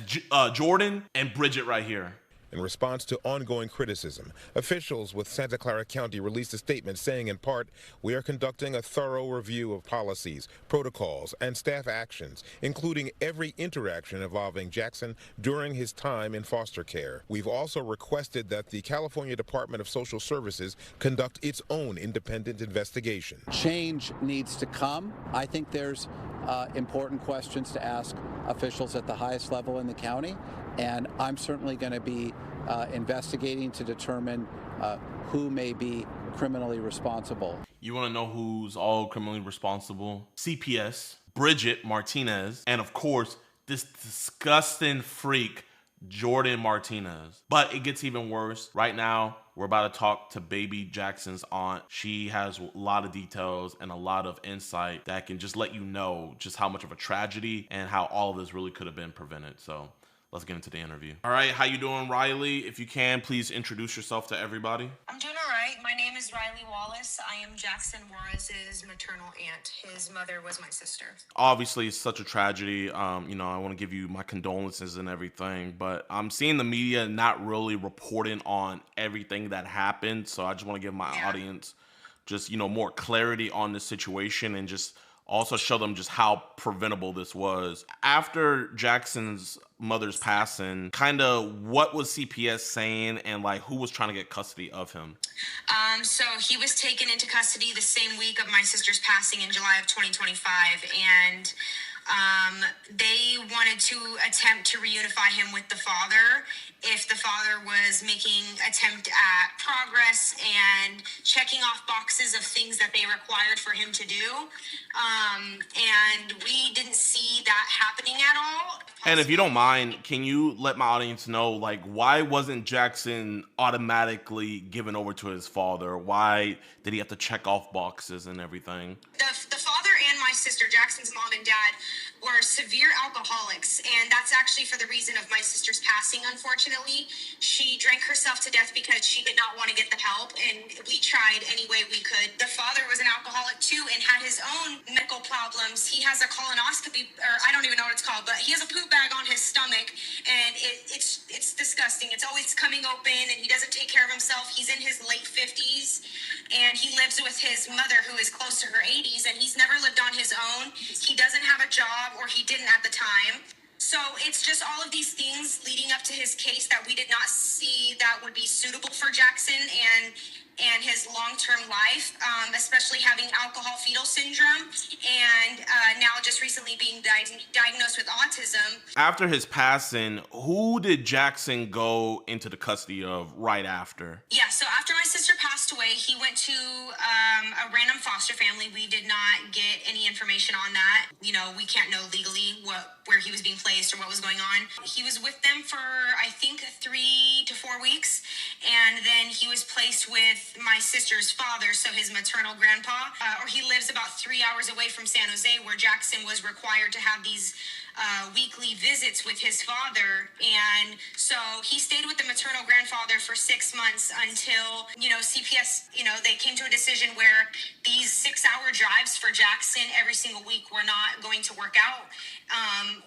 Jordan and Bridget right here. In response to ongoing criticism, officials with Santa Clara County released a statement saying, in part, we are conducting a thorough review of policies, protocols, and staff actions, including every interaction involving Jackson during his time in foster care. We've also requested that the California Department of Social Services conduct its own independent investigation. Change needs to come. I think there's important questions to ask officials at the highest level in the county, and I'm certainly going to be investigating to determine who may be criminally responsible. You want to know who's all criminally responsible? CPS, Bridget Martinez, and of course, this disgusting freak, Jordan Martinez. But it gets even worse. Right now, we're about to talk to baby Jackson's aunt. She has a lot of details and a lot of insight that can just let you know just how much of a tragedy and how all of this really could have been prevented. So let's get into the interview. All right, how you doing, Riley? If you can, please introduce yourself to everybody. I'm doing all right. My name is Riley Wallace. I am Jackson Juarez's maternal aunt. His mother was my sister. Obviously, it's such a tragedy. You know, I want to give you my condolences and everything, but I'm seeing the media not really reporting on everything that happened. So I just want to give my audience just, you know, more clarity on the situation and just also show them just how preventable this was. After Jackson's mother's passing, kind of what was CPS saying and like who was trying to get custody of him? So he was taken into custody the same week of my sister's passing in July of 2025, and they wanted to attempt to reunify him with the father if the father was making attempt at progress and checking off boxes of things that they required for him to do. And we didn't see that happening at all. And if you don't mind, can you let my audience know, like, why wasn't Jackson automatically given over to his father? Why did he have to check off boxes and everything? The father and my sister, Jackson's mom and dad, were severe alcoholics, and that's actually for the reason of my sister's passing, unfortunately. She drank herself to death because she did not want to get the help, and we tried any way we could. The father was an alcoholic too and had his own medical problems. He has a colonoscopy, or I don't even know what it's called, but he has a poop bag on his stomach, and it's disgusting. It's always coming open, and he doesn't take care of himself. He's in his late 50s, and he lives with his mother, who is close to her 80s, and he's never lived on his own. He doesn't have a job, or he didn't at the time. So it's just all of these things leading up to his case that we did not see that would be suitable for Jackson and his long-term life, especially having alcohol fetal syndrome and now just recently being diagnosed with autism. After his passing, who did Jackson go into the custody of right after? Yeah, so after my sister passed away, he went to a random foster family. We did not get any information on that. You know, we can't know legally where he was being placed or what was going on. He was with them for, I think, 3 to 4 weeks, and then he was placed with my sister's father, so his maternal grandpa, or he lives about 3 hours away from San Jose, where Jackson was required to have these weekly visits with his father. And so he stayed with the maternal grandfather for 6 months until, you know, CPS, you know, they came to a decision where these 6-hour drives for Jackson every single week were not going to work out,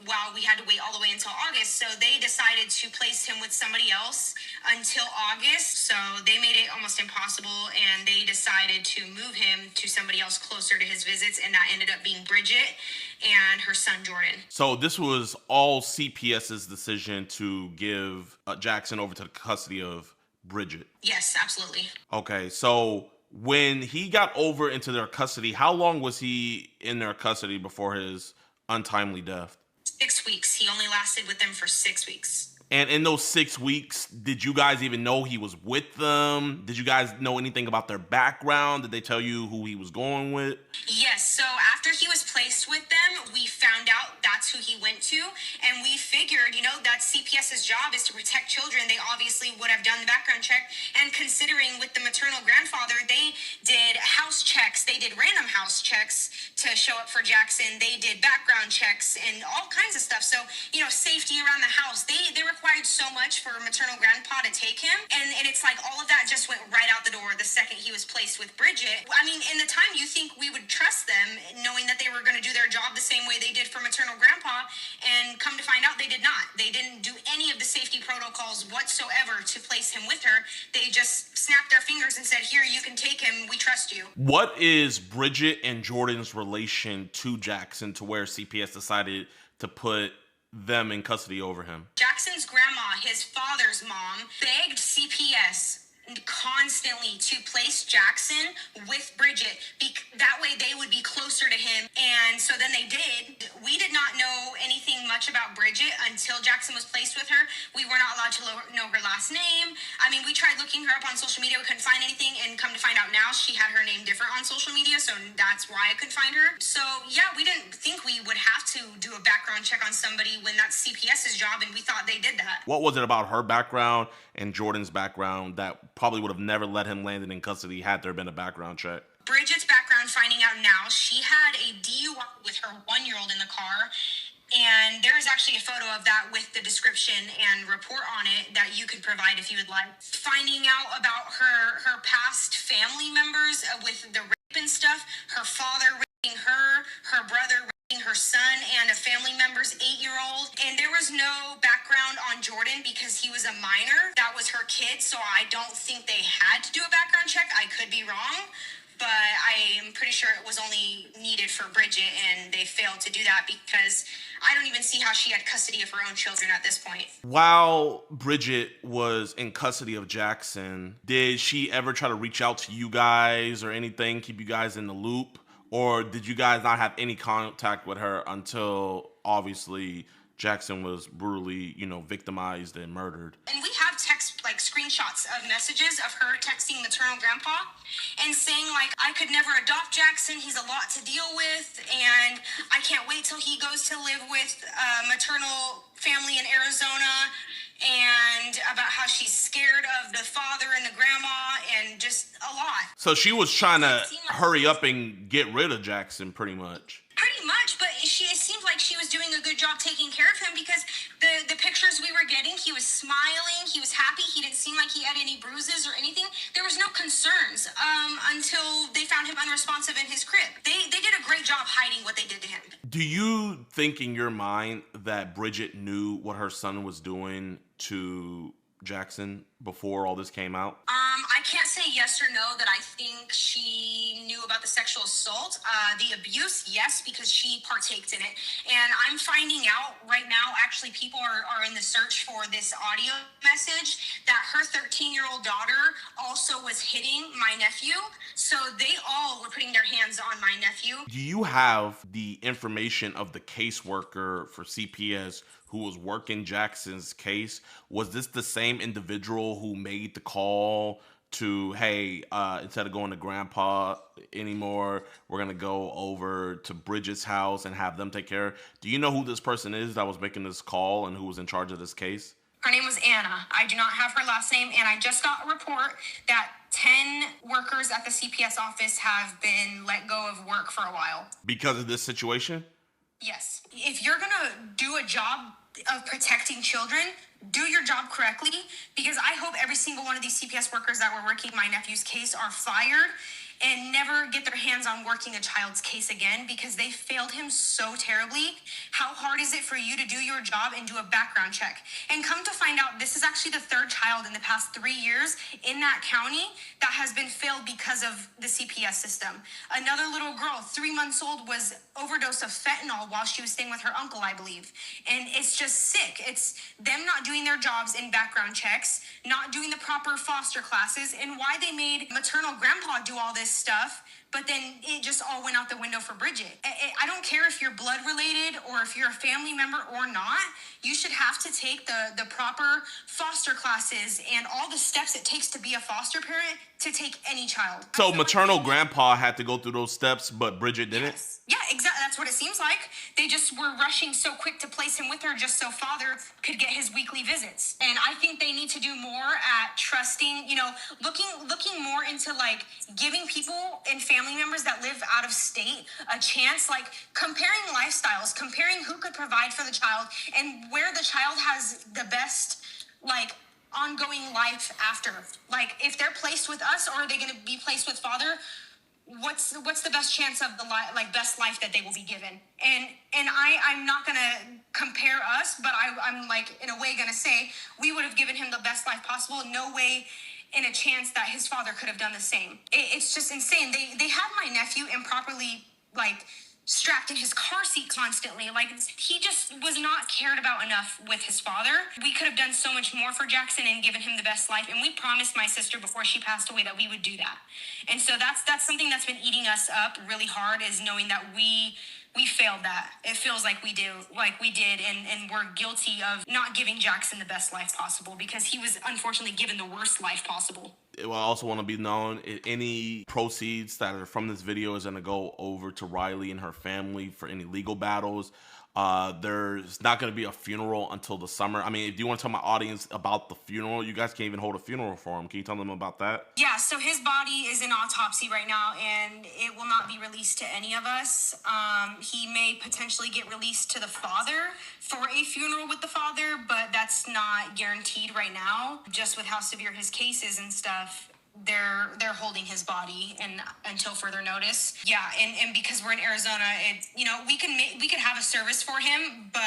while we had to wait all the way until August. So they decided to place him with somebody else until August. So they made it almost impossible, and they decided to move him to somebody else closer to his visits, and that ended up being Bridget and her son Jordan. So this was all CPS's decision to give Jackson over to the custody of Bridget. Yes, absolutely. Okay, so when he got over into their custody, how long was he in their custody before his untimely death? 6 weeks. He only lasted with them for 6 weeks. And in those 6 weeks, did you guys even know he was with them? Did you guys know anything about their background? Did they tell you who he was going with? Yes, so after he was placed with them, we found out that's who he went to, and we figured, you know, that CPS's job is to protect children. They obviously would have done the background check, and considering with the maternal grandfather, they did house checks, they did random house checks to show up for Jackson, they did background checks and all kinds of stuff. So, you know, safety around the house, they required so much for maternal grandpa to take him, and it's like all of that just went right out the door the second he was placed with Bridget. I mean, in the time you think we would trust them, knowing that they were going to do their job the same way they did for maternal grandpa, and come to find out they did not. They didn't do any of the safety protocols whatsoever to place him with her. They just snapped their fingers and said, here, you can take him, we trust you. What is Bridget and Jordan's relation to Jackson to where CPS decided to put them in custody over him? Jackson's grandma, his father's mom, begged CPS constantly to place Jackson with Bridget. That way they would be closer to him. And so then they did. We did not know anything much about Bridget until Jackson was placed with her. We were not allowed to know her last name. I mean, we tried looking her up on social media. We couldn't find anything. And come to find out now, she had her name different on social media. So that's why I couldn't find her. So yeah, we didn't think we would have to do a background check on somebody when that's CPS's job. And we thought they did that. What was it about her background and Jordan's background that probably would have never let him land in custody had there been a background check? Bridget's background, finding out now, she had a DUI with her 1-year-old in the car. And there is actually a photo of that with the description and report on it that you could provide if you would like. Finding out about her past family members with the rape and stuff, her father raping her, her brother raping her son, and a family member's 8-year-old. And there was no background on Jordan because he was a minor. That was her kid, so I don't think they had to do a background check. I could be wrong, but I am pretty sure it was only needed for Bridget, and they failed to do that because I don't even see how she had custody of her own children at this point. While Bridget was in custody of Jackson, did she ever try to reach out to you guys or anything, keep you guys in the loop? Or did you guys not have any contact with her until obviously Jackson was brutally, you know, victimized and murdered? And we have text, like screenshots of messages of her texting maternal grandpa and saying, like, I could never adopt Jackson. He's a lot to deal with, and I can't wait till he goes to live with maternal family in Arizona, and about how she's scared of the father and the grandma, and just a lot. So she was trying to hurry up and get rid of Jackson pretty much. Pretty much, but it seemed like she was doing a good job taking care of him because the pictures we were getting, he was smiling, he was happy, he didn't seem like he had any bruises or anything. There was no concerns until they found him unresponsive in his crib. They did a great job hiding what they did to him. Do you think in your mind that Bridget knew what her son was doing to Jackson before all this came out? I I can't say yes or no that I think she knew about the sexual assault. The abuse, yes, because she partaked in it. And I'm finding out right now, actually, people are in the search for this audio message that her 13-year-old daughter also was hitting my nephew. So they all were putting their hands on my nephew. Do you have the information of the caseworker for CPS who was working Jackson's case? Was this the same individual who made the call to, hey, instead of going to grandpa anymore, we're going to go over to Bridget's house and have them take care? Do you know who this person is that was making this call and who was in charge of this case? Her name was Anna. I do not have her last name, and I just got a report that 10 workers at the CPS office have been let go of work for a while. Because of this situation? Yes. If you're going to do a job of protecting children, do your job correctly, because I hope every single one of these CPS workers that were working my nephew's case are fired and never get their hands on working a child's case again, because they failed him so terribly. How hard is it for you to do your job and do a background check? And come to find out, this is actually the third child in the past 3 years in that county that has been failed because of the CPS system. Another little girl, 3 months old, was overdosed of fentanyl while she was staying with her uncle, I believe. And it's just sick. It's them not doing their jobs in background checks, not doing the proper foster classes, and why they made maternal grandpa do all this stuff, but then it just all went out the window for Bridget. I don't care if you're blood related or if you're a family member or not. You should have to take the proper foster classes and all the steps it takes to be a foster parent to take any child. So maternal grandpa had to go through those steps, but Bridget didn't? Yeah, exactly. That's what it seems like. They just were rushing so quick to place him with her just so father could get his weekly visits. And I think they need to do more at trusting, looking more into like giving people and family members that live out of state a chance, like comparing lifestyles, comparing who could provide for the child and where the child has the best, like, ongoing life after. Like, if they're placed with us, or are they going to be placed with father? What's the best chance of the best life that they will be given? And I'm not gonna compare us, but I'm like in a way gonna say we would have given him the best life possible. No way in a chance that his father could have done the same. It's just insane. They had my nephew improperly strapped in his car seat constantly. Like, he just was not cared about enough with his father. We could have done so much more for Jackson and given him the best life. And we promised my sister before she passed away that we would do that. And so that's something that's been eating us up really hard, is knowing that we failed that. It feels like we did, and we're guilty of not giving Jackson the best life possible, because he was unfortunately given the worst life possible. I also want to be known, any proceeds that are from this video is going to go over to Riley and her family for any legal battles. There's not going to be a funeral until the summer. I mean, if you want to tell my audience about the funeral, you guys can't even hold a funeral for him. Can you tell them about that? Yeah, so his body is in autopsy right now, and it will not be released to any of us. He may potentially get released to the father for a funeral with the father, but that's not guaranteed right now. Just with how severe his case is and stuff, they're holding his body and until further notice. Yeah, and because we're in Arizona, we could have a service for him, but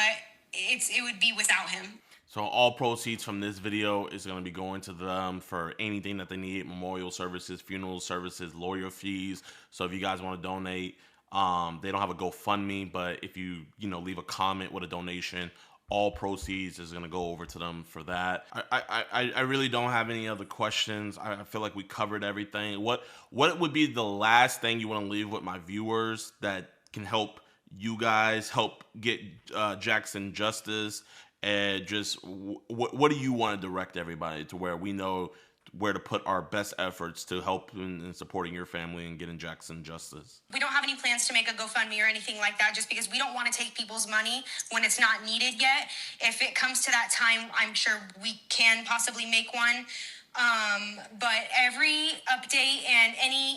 it would be without him. So all proceeds from this video is going to be going to them for anything that they need: memorial services, funeral services, lawyer fees. So if you guys want to donate, they don't have a GoFundMe, but if you leave a comment with a donation, all proceeds is going to go over to them for that. I really don't have any other questions. I feel like we covered everything. What would be the last thing you want to leave with my viewers that can help you guys help get Jackson justice? And just what do you want to direct everybody to, where we know where to put our best efforts to help in supporting your family and getting Jackson justice? We don't have any plans to make a GoFundMe or anything like that, just because we don't want to take people's money when it's not needed yet. If it comes to that time, I'm sure we can possibly make one. But every update and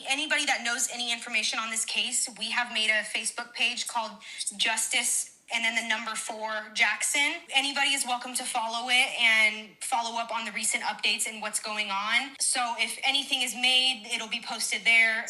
anybody that knows any information on this case, we have made a Facebook page called Justice and then the number 4, Jackson. Anybody is welcome to follow it and follow up on the recent updates and what's going on. So if anything is made, it'll be posted there.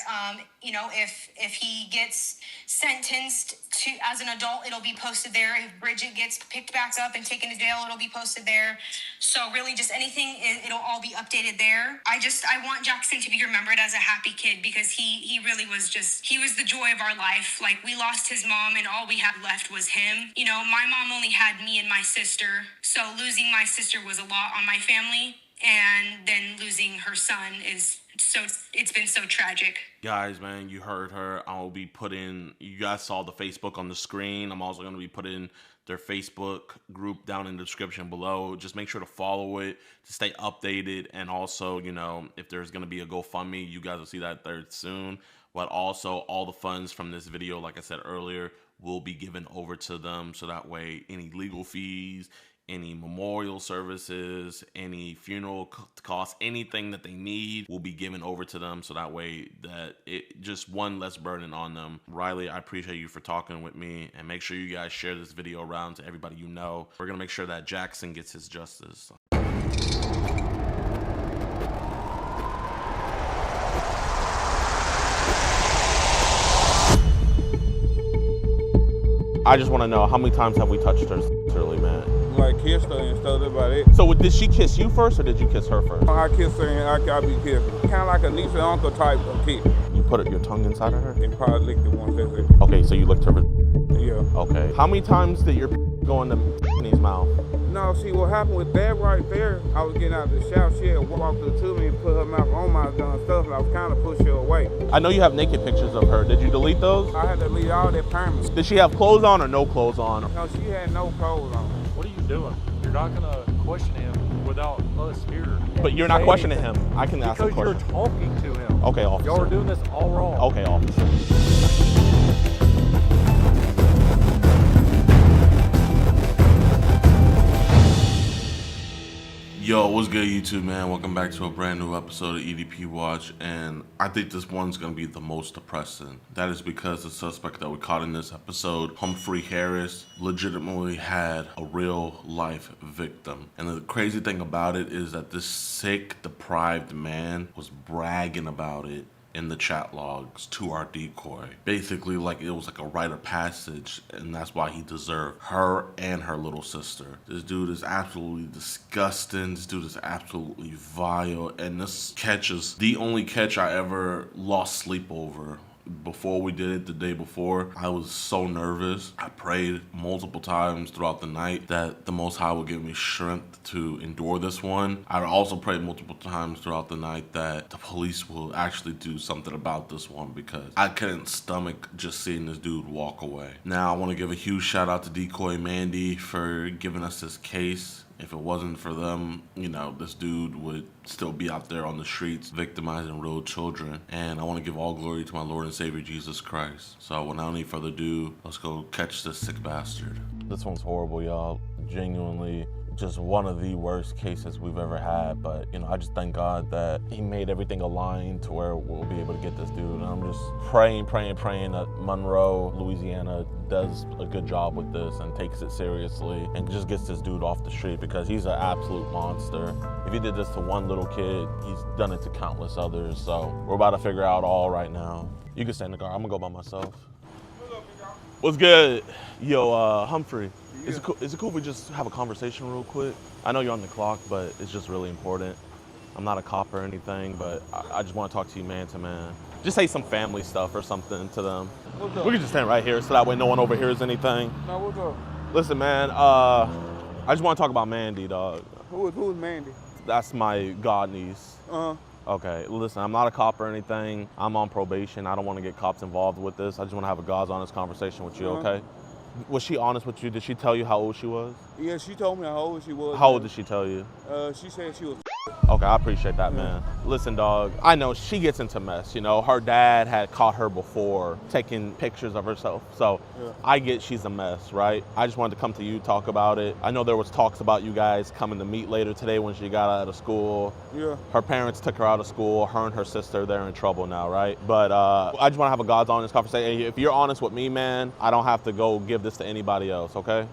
You know, if he gets sentenced to as an adult, it'll be posted there. If Bridget gets picked back up and taken to jail, it'll be posted there. So really just anything, it'll all be updated there. I want Jackson to be remembered as a happy kid, because he really was he was the joy of our life. Like, we lost his mom and all we had left was him. You know, my mom only had me and my sister. So losing my sister was a lot on my family. And then losing her son it's been so tragic. Guys, man, you heard her. I'll be putting, you guys saw the Facebook on the screen. I'm also going to be putting their Facebook group down in the description below. Just make sure to follow it to stay updated. And also, you know, if there's going to be a GoFundMe, you guys will see that there soon. But also, all the funds from this video, like I said earlier, will be given over to them. So that way, any legal fees, any memorial services, any funeral costs, anything that they need will be given over to them. So that way that it just one less burden on them. Riley, I appreciate you for talking with me, and make sure you guys share this video around to everybody you know. We're gonna make sure that Jackson gets his justice. I just want to know, how many times have we touched her sexually, man? Like kissed her and stuff, that's about it. So did she kiss you first, or did you kiss her first? I kissed her and I be kissing. Kind of like a niece and uncle type of kiss. You put your tongue inside of her? And probably licked it once, that's it. Okay, so you licked her? Yeah. Okay. How many times did your go in the his mouth? No, see what happened with that right there, I was getting out of the shower, she had walked up to me and put her mouth on my gun and stuff, and I was kind of pushing her away. I know you have naked pictures of her. Did you delete those? I had to delete all that permanently. Did she have clothes on or no clothes on? No, she had no clothes on. What are you doing? You're not gonna question him without us here. But you're not questioning him. I can ask a question. Because you're talking to him. Okay, officer. Y'all are doing this all wrong. Okay, officer. Yo, what's good, YouTube, man? Welcome back to a brand new episode of EDP Watch, and I think this one's gonna be the most depressing. That is because the suspect that we caught in this episode, Humphrey Harris, legitimately had a real life victim. And the crazy thing about it is that this sick, deprived man was bragging about it in the chat logs to our decoy. Basically, like it was like a rite of passage, and that's why he deserved her and her little sister. This dude is absolutely disgusting. This dude is absolutely vile, and this catch is the only catch I ever lost sleep over. Before we did it the day before, I was so nervous. I prayed multiple times throughout the night that the Most High would give me strength to endure this one. I also prayed multiple times throughout the night that the police will actually do something about this one, because I couldn't stomach just seeing this dude walk away. Now, I want to give a huge shout out to Decoy Mandy for giving us this case. If it wasn't for them, you know, this dude would still be out there on the streets victimizing real children. And I want to give all glory to my Lord and Savior, Jesus Christ. So without any further ado, let's go catch this sick bastard. This one's horrible, y'all. Genuinely just one of the worst cases we've ever had. But, you know, I just thank God that he made everything align to where we'll be able to get this dude. And I'm just praying that Monroe, Louisiana does a good job with this and takes it seriously and just gets this dude off the street, because he's an absolute monster. If he did this to one little kid, he's done it to countless others. So we're about to figure out all right now. You can stay in the car. I'm gonna go by myself. What's good? Yo, Humphrey. Yeah. Is it cool if we just have a conversation real quick? I know you're on the clock, but it's just really important. I'm not a cop or anything, but I just want to talk to you man to man. Just say some family stuff or something to them. What's up? We can just stand right here so that way no one overhears anything. No, what's up? Listen, man, I just want to talk about Mandy, dog. Who is Mandy? That's my god niece. Okay, listen, I'm not a cop or anything. I'm on probation. I don't want to get cops involved with this. I just want to have a God's honest conversation with you, okay? Was she honest with you? Did she tell you how old she was? Yeah, she told me how old she was. How old did she tell you? She said she was Okay, I appreciate that, man. Listen, dog, I know she gets into mess, you know. Her dad had caught her before taking pictures of herself. So I get she's a mess, right? I just wanted to come to you, talk about it. I know there was talks about you guys coming to meet later today when she got out of school. Yeah. Her parents took her out of school. Her and her sister, they're in trouble now, right? But I just want to have a God's honest conversation. Hey, if you're honest with me, man, I don't have to go give this to anybody else, okay?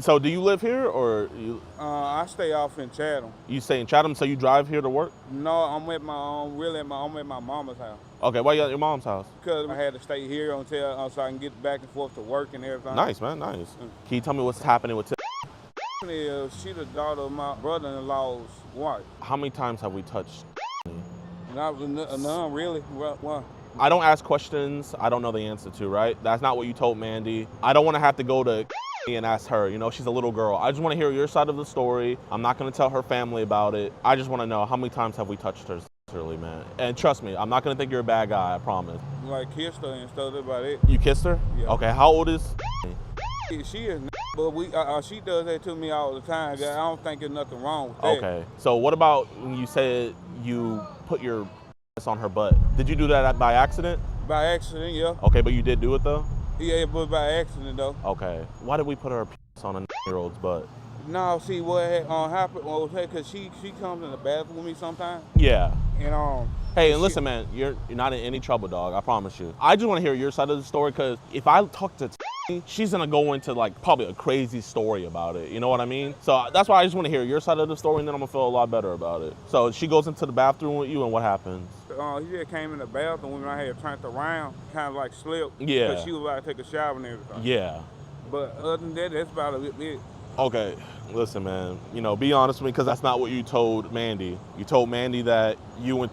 So do you live here or you? I stay off in Chatham. You stay in Chatham, so you drive here to work? No, I'm at I'm at my mama's house. Okay, why you at your mom's house? Because I had to stay here until so I can get back and forth to work and everything. Nice, man, nice. Can you tell me what's happening with She the daughter of my brother-in-law's wife. How many times have we touched? None, really. Why? I don't ask questions I don't know the answer to, right? That's not what you told Mandy. I don't want to have to go to and ask her, you know, she's a little girl. I just want to hear your side of the story. I'm not going to tell her family about it. I just want to know how many times have we touched her, really, man. And trust me, I'm not going to think you're a bad guy, I promise. Like kissed her and stuff about it. You kissed her? Yeah. Okay, how old is She is, but she does that to me all the time. I don't think there's nothing wrong with that. Okay, so what about when you said you put your on her butt? Did you do that by accident? By accident, yeah. Okay, but you did do it though? Yeah, but by accident though. Okay, why did we put her on a 9-year-old's butt? No, see what happened was because she comes in the bathroom with me sometimes. Yeah. And hey, and listen, man, you're not in any trouble, dog. I promise you. I just want to hear your side of the story because if I talk to she's gonna go into like probably a crazy story about it. You know what I mean? So that's why I just want to hear your side of the story, and then I'm gonna feel a lot better about it. So she goes into the bathroom with you, and what happens? He just came in the bathroom when I had turned around, kind of like slipped. Yeah. Because she was about to take a shower and everything. Yeah. But other than that, that's about it. Okay, listen, man. You know, be honest with me, because that's not what you told Mandy. You told Mandy that you and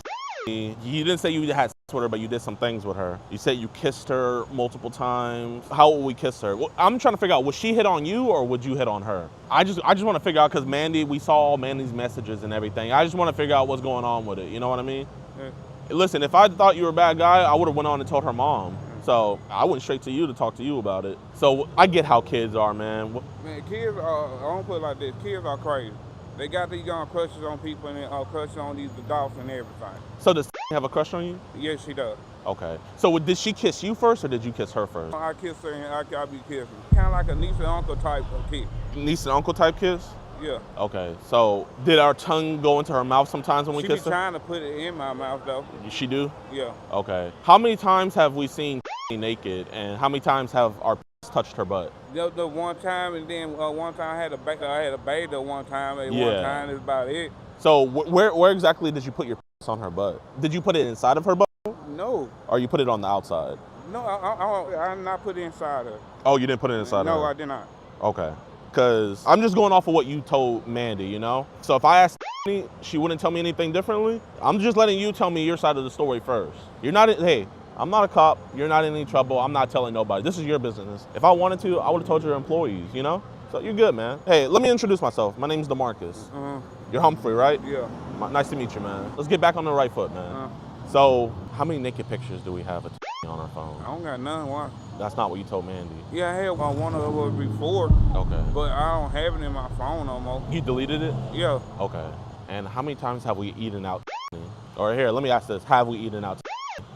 you didn't say you had sex with her, but you did some things with her. You said you kissed her multiple times. How would we kiss her? Well, I'm trying to figure out, would she hit on you or would you hit on her? I just want to figure out, because Mandy, we saw all Mandy's messages and everything. I just want to figure out what's going on with it. You know what I mean? Yeah. Listen, if I thought you were a bad guy, I would have went on and told her mom. So I went straight to you to talk to you about it. So I get how kids are, man. Man, kids are, I don't put it like this, kids are crazy. They got these crushes on people and crushes on these adults and everything. So does have a crush on you? Yes, she does. Okay. So did she kiss you first or did you kiss her first? I kiss her and I be kissing. Kind of like a niece and uncle type of kiss. Niece and uncle type kiss? Yeah. Okay. So did our tongue go into her mouth sometimes when we kissed her? She be trying to put it in my mouth though. She do? Yeah. Okay. How many times have we seen naked and how many times have our touched her butt? The one time, and then one time I had a bathe one time, and yeah. one time is about it. So where exactly did you put your on her butt? Did you put it inside of her butt? No. Or you put it on the outside? No, I not put it inside her. Oh, you didn't put it inside of her? No, I did not. Okay. Because I'm just going off of what you told Mandy, you know? So if I asked she wouldn't tell me anything differently? I'm just letting you tell me your side of the story first. You're not, hey, I'm not a cop. You're not in any trouble. I'm not telling nobody. This is your business. If I wanted to, I would have told your employees, you know? So you're good, man. Hey, let me introduce myself. My name's DeMarcus. You're Humphrey, right? Yeah. Nice to meet you, man. Let's get back on the right foot, man. So how many naked pictures do we have on our phone? I don't got none. Why? That's not what you told Mandy. Yeah, I had one of those before. Okay. But I don't have it in my phone no more. You deleted it? Yeah. Okay. And how many times have we eaten out? Or here, let me ask this. Have we eaten out?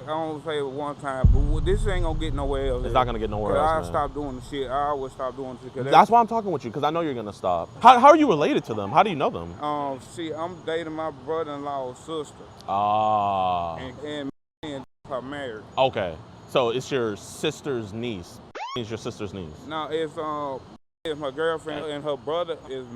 I don't say it one time, but this ain't gonna get nowhere else. It's not gonna get nowhere else, I stopped doing the shit. I always stop doing the shit. That's why I'm talking with you, because I know you're gonna stop. How are you related to them? How do you know them? See, I'm dating my brother-in-law's sister. Ah. And her married. Okay. So it's your sister's niece. It's your sister's niece. No, it's my girlfriend and her brother is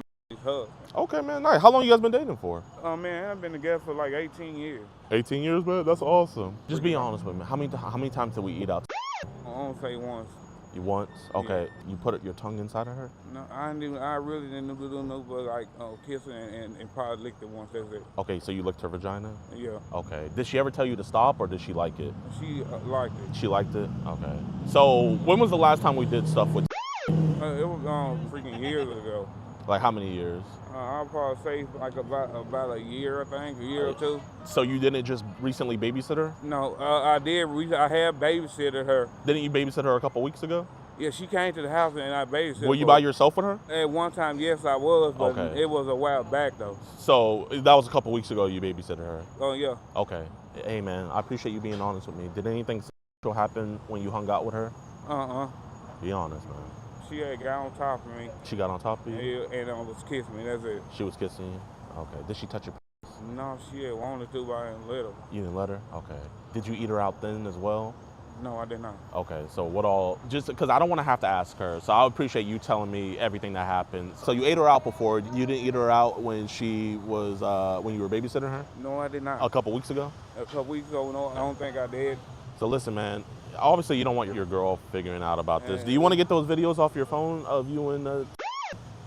her. Okay, man, nice. How long you guys been dating for? Man, I've been together for like 18 years. 18 years, man? That's awesome. Just be honest with me. How many times did we eat out? I don't say once. You once? Okay. Yeah. You put your tongue inside of her? No, I really didn't do no but like kissing and probably licked it once. That's it. Okay, so you licked her vagina? Yeah. Okay. Did she ever tell you to stop, or did she like it? She liked it. She liked it? Okay. So when was the last time we did stuff with? It was freaking years ago. Like how many years? I'll probably say like about a year, I think, a year or two. So you didn't just recently babysit her? No, I did. I have babysitted her. Didn't you babysit her a couple weeks ago? Yeah, she came to the house and I babysat. Were you by yourself with her? At one time, yes, I was, but Okay. it was a while back though. So that was a couple weeks ago you babysitted her? Oh, yeah. Okay. Hey, man, I appreciate you being honest with me. Did anything sexual happen when you hung out with her? Be honest, man. She had got on top of me. She got on top of you? And was kissing me, that's it. She was kissing you? Okay. Did she touch your No, she had wanted to, but I didn't let her. You didn't let her? Okay. Did you eat her out then as well? No, I did not. Okay, so what all, just because I don't want to have to ask her, so I appreciate you telling me everything that happened. So you ate her out before, you didn't eat her out when she was, when you were babysitting her? No, I did not. A couple weeks ago? A couple weeks ago, no, I don't think I did. So listen, man, obviously you don't want your girl figuring out about this. Do you want to get those videos off your phone of you and I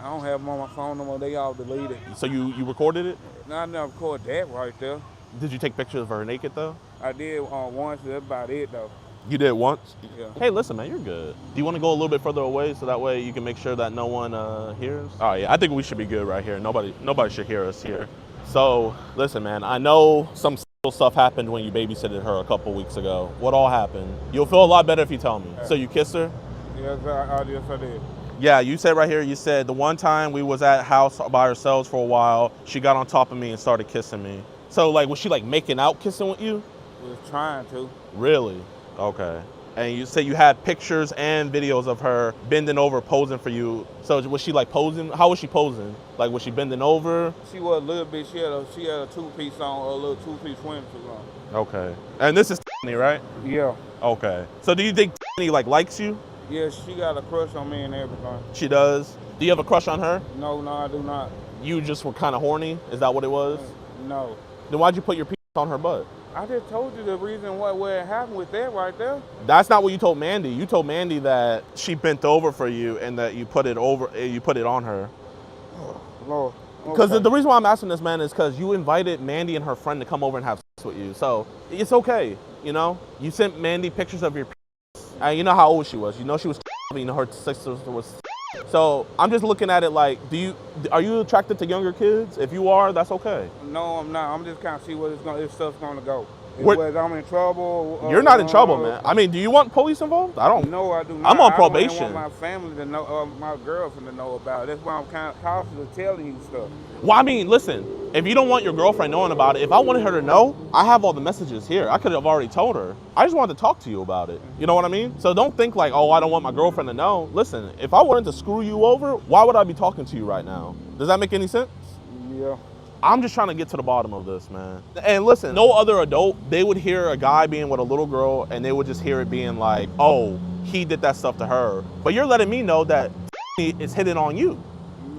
don't have them on my phone no more, they all deleted. So you recorded it? No, I never recorded that right there. Did you take pictures of her naked though? I did once, that's about it though. You did once? Yeah. Hey, listen, man, you're good. Do you want to go a little bit further away so that way you can make sure that no one hears? All right, yeah, I think we should be good right here. Nobody should hear us here. So, listen, man, I know some stuff happened when you babysitted her a couple weeks ago. What all happened? You'll feel a lot better if you tell me. So you kissed her? Yes, I did. Yeah, you said right here, you said the one time we was at house by ourselves for a while, she got on top of me and started kissing me. So, like, was she, like, making out kissing with you? We was trying to. Really? Okay. And you say you had pictures and videos of her bending over, posing for you. So was she like posing? How was she posing? Like, was she bending over? She was a little bit. She had a two-piece on, a little two-piece swimsuit on. Okay. And this is right? Yeah. Okay. So do you think like likes you? Yeah, she got a crush on me and everything. She does? Do you have a crush on her? No, I do not. You just were kind of horny? Is that what it was? No. Then why'd you put your penis on her butt? I just told you the reason what happened with that right there. That's not what you told Mandy. You told Mandy that she bent over for you and that you put it on her. Oh, Lord. Because the reason why I'm asking this, man, is because you invited Mandy and her friend to come over and have sex with you. So it's okay, you know? You sent Mandy pictures of your penis. And you know how old she was. You know she was, you know her sister was. So I'm just looking at it like, are you attracted to younger kids? If you are, that's okay. No, I'm not. I'm just kind of see where this stuff's gonna go. Whether I'm in trouble. You're not in trouble, man. I mean, do you want police involved? I don't. No, I do not. I'm on probation. I don't want my family to know, my girlfriend to know about it. That's why I'm kind of cautious of telling you stuff. Well, I mean, listen, if you don't want your girlfriend knowing about it, if I wanted her to know, I have all the messages here. I could have already told her. I just wanted to talk to you about it. You know what I mean? So don't think like, oh, I don't want my girlfriend to know. Listen, if I wanted to screw you over, why would I be talking to you right now? Does that make any sense? Yeah. I'm just trying to get to the bottom of this, man. And listen, no other adult, they would hear a guy being with a little girl and they would just hear it being like, oh, he did that stuff to her. But you're letting me know that it's hitting on you.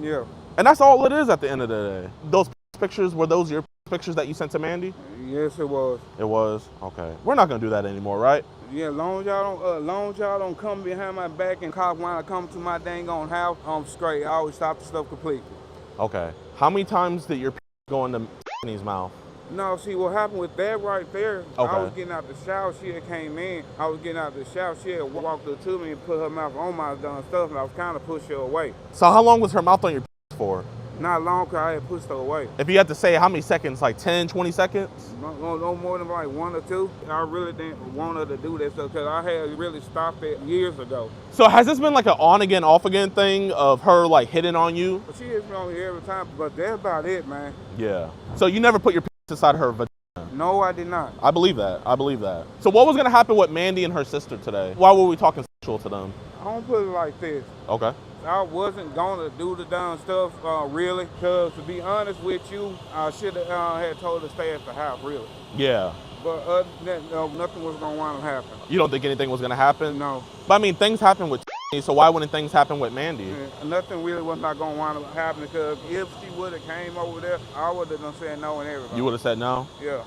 Yeah. And that's all it is at the end of the day. Those pictures, were those your pictures that you sent to Mandy? Yes, it was. It was? Okay. We're not gonna do that anymore, right? Yeah, long as y'all don't come behind my back and cop when I come to my dang on house, I'm straight. I always stop the stuff completely. Okay. How many times did your go into Mandy's mouth? No, see what happened with that right there. Okay. I was getting out the shower. She had came in. I was getting out the shower. She had walked up to me and put her mouth on my done stuff, and I was kind of pushing her away. So how long was her mouth on your for? Not long, because I had pushed her away. If you had to say how many seconds, like 10, 20 seconds? No more than like 1 or 2. I really didn't want her to do that stuff because I had really stopped it years ago. So has this been like an on again, off again thing of her like hitting on you? She hits me on here every time, but that's about it, man. Yeah. So you never put your penis inside her vagina? No, I did not. I believe that. I believe that. So what was going to happen with Mandy and her sister today? Why were we talking sexual to them? I don't put it like this. Okay. I wasn't going to do the dumb stuff, really, because to be honest with you, I should have had told her to stay at the house, really. Yeah. But other than that, nothing was going to wind up happening. You don't think anything was going to happen? No. But I mean, things happen with so why wouldn't things happen with Mandy? Yeah, nothing really was not going to wind up happening, because if she would have came over there, I would have done said no and everything. You would have said no? Yeah.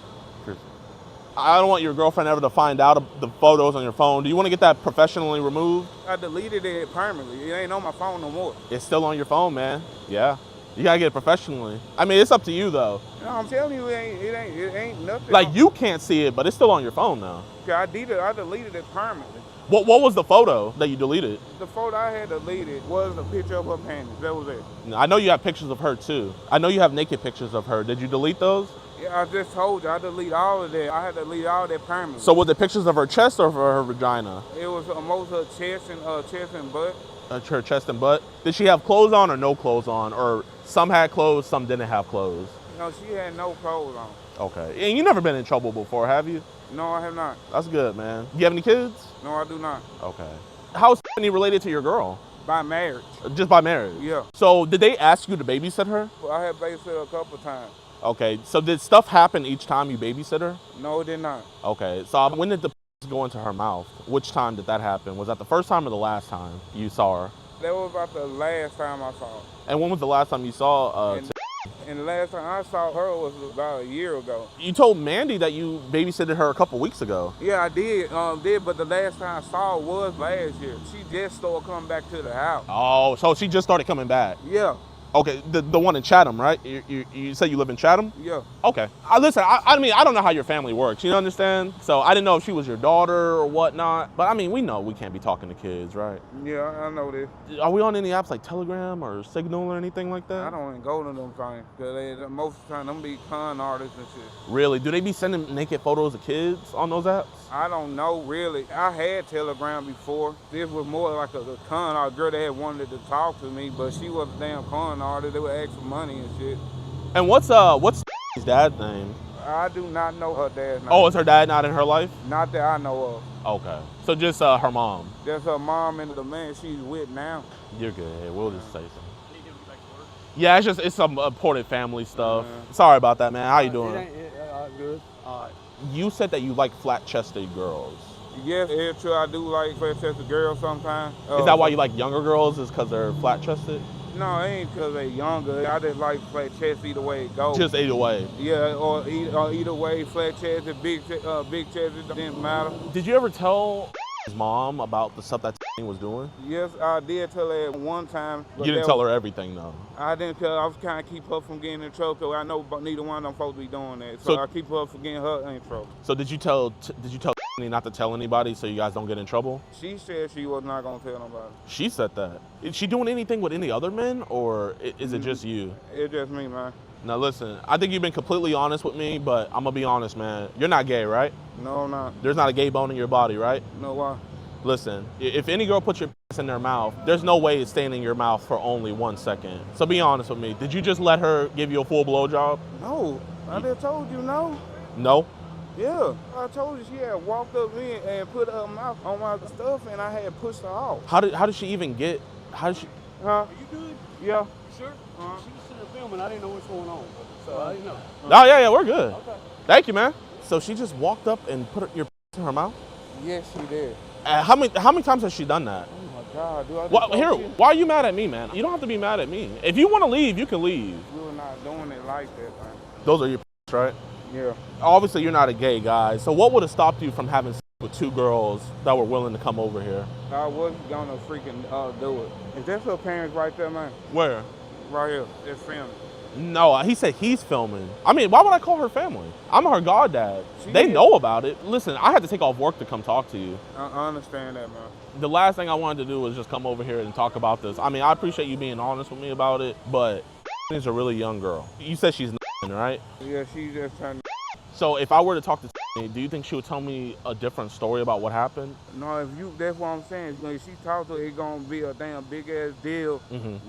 I don't want your girlfriend ever to find out the photos on your phone. Do you want to get that professionally removed? I deleted it permanently. It ain't on my phone no more. It's still on your phone, man. Yeah. You gotta get it professionally. I mean, it's up to you though. No, I'm telling you, it ain't nothing. Like you can't see it, but it's still on your phone now. Okay, I deleted it permanently. What was the photo that you deleted? The photo I had deleted was a picture of her panties. That was it. I know you have pictures of her too. I know you have naked pictures of her. Did you delete those? Yeah, I just told you, I delete all of that. I had to delete all that permanently. So was it pictures of her chest or of her vagina? It was most of her chest and butt. Her chest and butt. Did she have clothes on or no clothes on? Or some had clothes, some didn't have clothes? No, she had no clothes on. Okay. And you never been in trouble before, have you? No, I have not. That's good, man. You have any kids? No, I do not. Okay. How is Stephanie related to your girl? By marriage. Just by marriage? Yeah. So did they ask you to babysit her? Well, I had babysit her a couple of times. Okay. So did stuff happen each time you babysit her? No, it did not. Okay. So when did the go into her mouth? Which time did that happen? Was that the first time or the last time you saw her? That was about the last time I saw her. And when was the last time you saw and the last time I saw her was about a year ago. You told Mandy that you babysitted her a couple weeks ago. Yeah, I did, but the last time I saw her was last year. She just started coming back to the house. Oh, so she just started coming back? Yeah. Okay, the one in Chatham, right? You said you live in Chatham? Yeah. Okay. Listen, I mean, I don't know how your family works, you understand? So I didn't know if she was your daughter or whatnot. But I mean, we know we can't be talking to kids, right? Yeah, I know this. Are we on any apps like Telegram or Signal or anything like that? I don't even go to them things. Because most of the time, them be con artists and shit. Really? Do they be sending naked photos of kids on those apps? I don't know, really. I had Telegram before. This was more like a con artist girl that had wanted to talk to me, but she was a damn con artist. They would ask for money and shit. And what's his dad's name? I do not know her dad's name. Oh, is her dad not in her life? Not that I know of. Okay. So just her mom? Just her mom and the man she's with now. You're good. We'll just say something. Yeah, it's some important family stuff. Sorry about that, man. How you doing? Good. You said that you like flat-chested girls. Yes, it's true. I do like flat-chested girls sometimes. Is that why you like younger girls? Is because they're flat-chested? No, it ain't because they're younger. I just like flat chest either way it goes. Just either way? Yeah, or either way, flat chest and big chest, it didn't matter. Did you ever tell his mom about the stuff that was doing? Yes, I did tell her one time. You didn't tell her everything, though? I didn't tell her. I was trying to keep her from getting in trouble because I know neither one of them supposed to be doing that. So I keep her from getting her in trouble. So did you tell not to tell anybody so you guys don't get in trouble? She said she was not going to tell nobody. She said that. Is she doing anything with any other men, or is it just you? It's just me, man. Now listen, I think you've been completely honest with me, but I'm gonna be honest, man. You're not gay, right? No, I'm not. There's not a gay bone in your body, right? No, why? Listen, if any girl puts your in their mouth, there's no way it's staying in your mouth for only 1 second. So be honest with me. Did you just let her give you a full blowjob? No, I just told you no. No? Yeah, I told you she had walked up in and put her mouth on my stuff, and I had pushed her off. How did she even get? How did she? Huh? Are you good? Yeah. You sure? She was sitting there filming. I didn't know what's going on, so I didn't know. Oh yeah, we're good. Okay. Thank you, man. So she just walked up and put your in her mouth? Yes, she did. How many times has she done that? Oh my God, do I why are you mad at me, man? You don't have to be mad at me. If you want to leave, you can leave. We were not doing it like that, man. Those are your right? Yeah. Obviously, you're not a gay guy. So what would have stopped you from having sex with 2 girls that were willing to come over here? I wasn't gonna freaking do it. Is that her parents right there, man? Where? Right here. They're filming. No, he said he's filming. I mean, why would I call her family? I'm her goddad. They know about it. Listen, I had to take off work to come talk to you. I understand that, man. The last thing I wanted to do was just come over here and talk about this. I mean, I appreciate you being honest with me about it, but she's a really young girl. You said she's 9, right? Yeah, she just turned. So if I were to talk to do you think she would tell me a different story about what happened? No, that's what I'm saying. When she talked to her, it's gonna be a damn big ass deal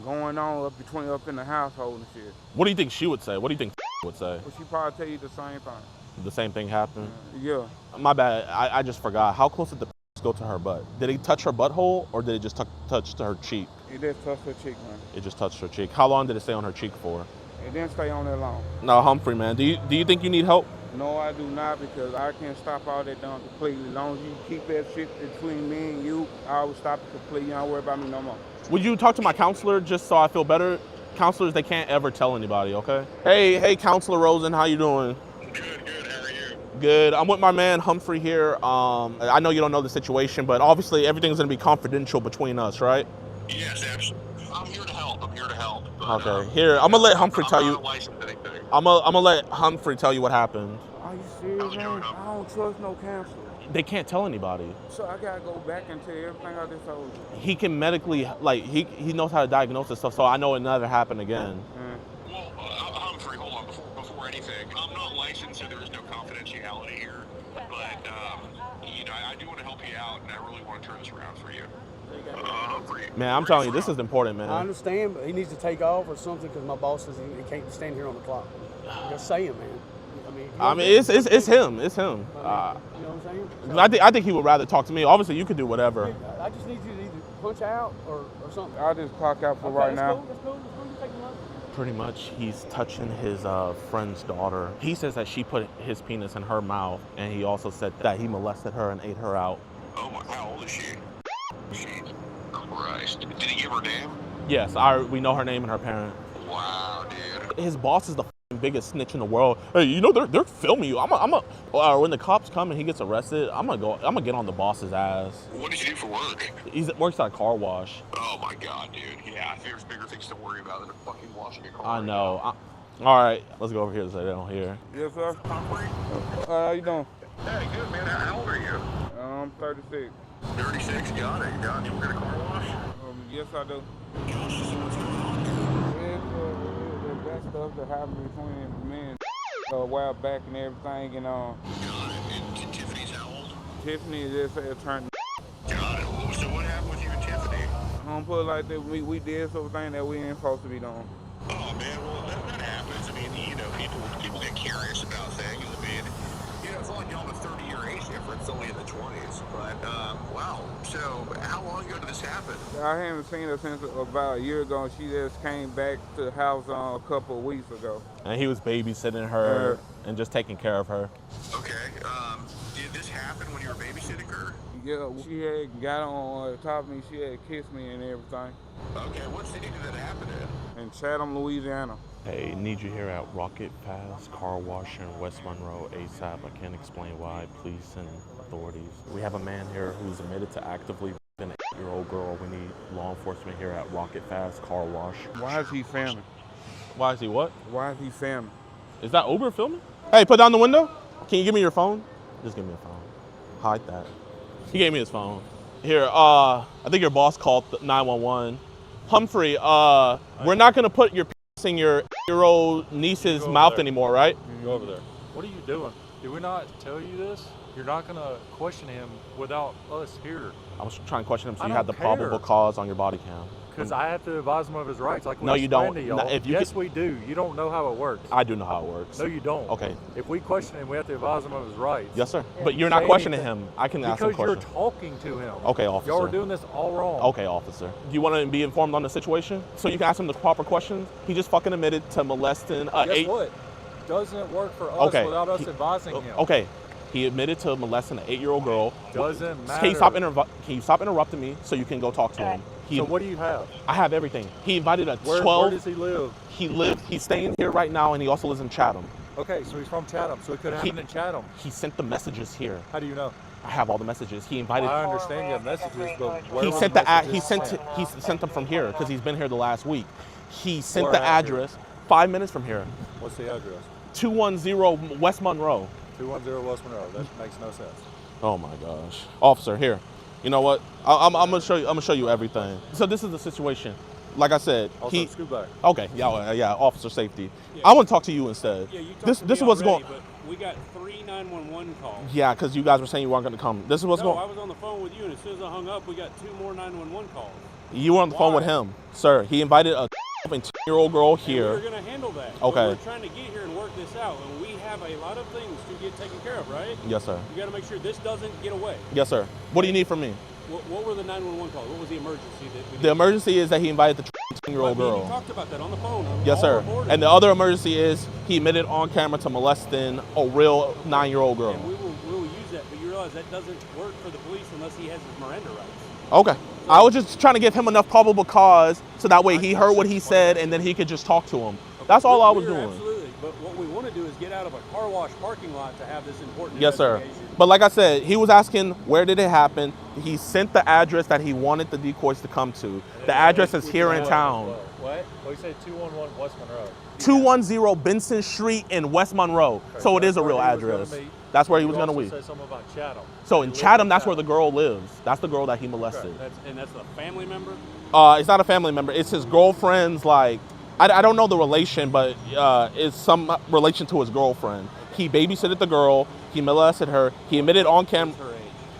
going on up in the household and shit. What do you think she would say? What do you think would say? Well, she probably tell you the same thing. The same thing happened? Yeah. My bad, I just forgot. How close did the go to her butt? Did it touch her butthole or did it just touch her cheek? It just touched her cheek, man. It just touched her cheek. How long did it stay on her cheek for? It didn't stay on that long. No, Humphrey, man. Do you think you need help? No, I do not, because I can't stop all that done completely. As long as you keep that shit between me and you, I will stop it completely. You don't worry about me no more. Would you talk to my counselor just so I feel better? Counselors, they can't ever tell anybody, okay? Hey, Counselor Rosen, how you doing? Good, how are you? Good. I'm with my man Humphrey here. I know you don't know the situation, but obviously everything's gonna be confidential between us, right? Yes, absolutely. I'm here to help. But, okay. Here, I'm gonna let Humphrey tell you. I'm not licensed anything. I'm gonna let Humphrey tell you what happened. Are you serious, man? I don't trust no counselor. They can't tell anybody. So I gotta go back and tell everything I just told you. He can medically, like, he knows how to diagnose this stuff, so I know it never happened again. Well, Humphrey, hold on, before anything, I'm not licensed help you out, and I really want to turn this around for you. Man, I'm telling you, this is important, man. I understand, but he needs to take off or something because my boss says he can't stand here on the clock. Just saying, man. I mean, it's him. It's him. You know what I'm saying? I think he would rather talk to me. Obviously, you could do whatever. I just need you to either punch out or something. I'll just clock out for right now. That's cool. You take him up. Pretty much, he's touching his friend's daughter. He says that she put his penis in her mouth, and he also said that he molested her and ate her out. Oh my, how old is she? Jesus Christ. Did he give her name? Yes, we know her name and her parent. Wow, dude. His boss is the biggest snitch in the world. Hey, you know they're filming you. When the cops come and he gets arrested, I'm gonna get on the boss's ass. What does he do for work? He works at a car wash. Oh my God, dude. Yeah, there's bigger things to worry about than fucking washing a car. I know. All right, let's go over here so they don't hear. Yes, sir. How you doing? Hey, good, man. How old are you? I'm 36. 36? Got it. You work at a car wash? Yes, I do. That stuff that happened between me and a while back and everything, and And Tiffany's how old? Tiffany just turned. Got it. So what happened with you and Tiffany? I don't put it like that. We did something that we ain't supposed to be doing. Oh man, well that happens. I mean, you know, people get curious about things. I mean, you know, it's only y'all a 30-year age difference, only in the 20s. But wow. So how long ago did this happen? I haven't seen her since about a year ago. She just came back to the house a couple of weeks ago. And he was babysitting her and just taking care of her. Okay. Did this happen when you were babysitting her? Yeah, she had got on top of me. She had kissed me and everything. Okay. What city did that happen in? In Chatham, Louisiana. Hey, need you here at Rocket Pass Car Wash in West Monroe ASAP. I can't explain why. Please send authorities. We have a man here who's admitted to actively an 8-year-old girl. We need law enforcement here at Rocket Pass Car Wash. Why is he filming? Why is he what? Why is he filming? Is that Uber filming? Hey, put down the window. Can you give me your phone? Just give me a phone. Hide that. He gave me his phone. Here, I think your boss called 911. Humphrey, we're not gonna put your penis in your 8-year-old niece's mouth anymore, right? Go over there. What are you doing? Did we not tell you this? You're not gonna question him without us here. I was trying to question him so you had the probable cause on your body cam. Because I have to advise him of his rights. Like no, you don't. Yes, we do. You don't know how it works. I do know how it works. No, you don't. Okay. If we question him, we have to advise him of his rights. Yes, sir. But you're not questioning him. I can ask him questions. Because you're talking to him. Okay, officer. Y'all are doing this all wrong. Okay, officer. Do you want to be informed on the situation so you can ask him the proper questions? He just fucking admitted to molesting Guess what? Doesn't work for us without us advising him. Okay. He admitted to molesting an 8-year-old girl. Doesn't matter. Can you stop interrupting me so you can go talk to him? So what do you have? I have everything. He invited a 12. Where does he live? He's staying here right now, and he also lives in Chatham. Okay, so he's from Chatham, so it could happen in Chatham. He sent the messages here. How do you know? I have all the messages. He invited. I understand you have messages, but where he sent he sent them from here because he's been here the last week. He sent the address 5 minutes from here. What's the address? 210 West Monroe. 210 West Monroe. That makes no sense. Oh my gosh, officer, here. You know what? I'm gonna show you. I'm gonna show you everything. So this is the situation. Like I said, also, scoot back. Okay, yeah, officer safety. Yeah. I want to talk to you instead. Yeah, you this is what's going. But we got 3 911 calls. Yeah, because you guys were saying you weren't going to come. This is what's going. No, I was on the phone with you, and as soon as I hung up, we got 2 more 911 calls. You were on the phone with him, sir. He invited a 10-year-old girl here. We're going to handle that. Okay. We're trying to get here and work this out, and we have a lot of things to get taken care of, right? Yes, sir. You got to make sure this doesn't get away. Yes, sir. What do you need from me? What were the 911 calls? What was the emergency? The emergency is that he invited the 10-year-old girl. You talked about that on the phone. Yes, sir. And the other emergency is he admitted on camera to molesting a real 9-year-old girl. And we will use that, but you realize that doesn't work for the police unless he has his Miranda rights. Okay. I was just trying to give him enough probable cause so that way he heard what he said and then he could just talk to him. That's all I was doing. Absolutely. But what we want to do is get out of a car wash parking lot to have this important Yes, sir. But like I said, he was asking where did it happen. He sent the address that he wanted the decoys to come to. The address is here in town. What? Oh, you said 211 West Monroe. 210 Benson Street in West Monroe. Okay, so it is a real address. That's where he was going to meet. Said something about Chatham. So in Chatham, that's where the girl lives. That's the girl that he molested. And that's a family member? It's not a family member. It's his girlfriend's, like, I don't know the relation, but it's some relation to his girlfriend. He babysitted the girl. He molested her. He admitted on camera.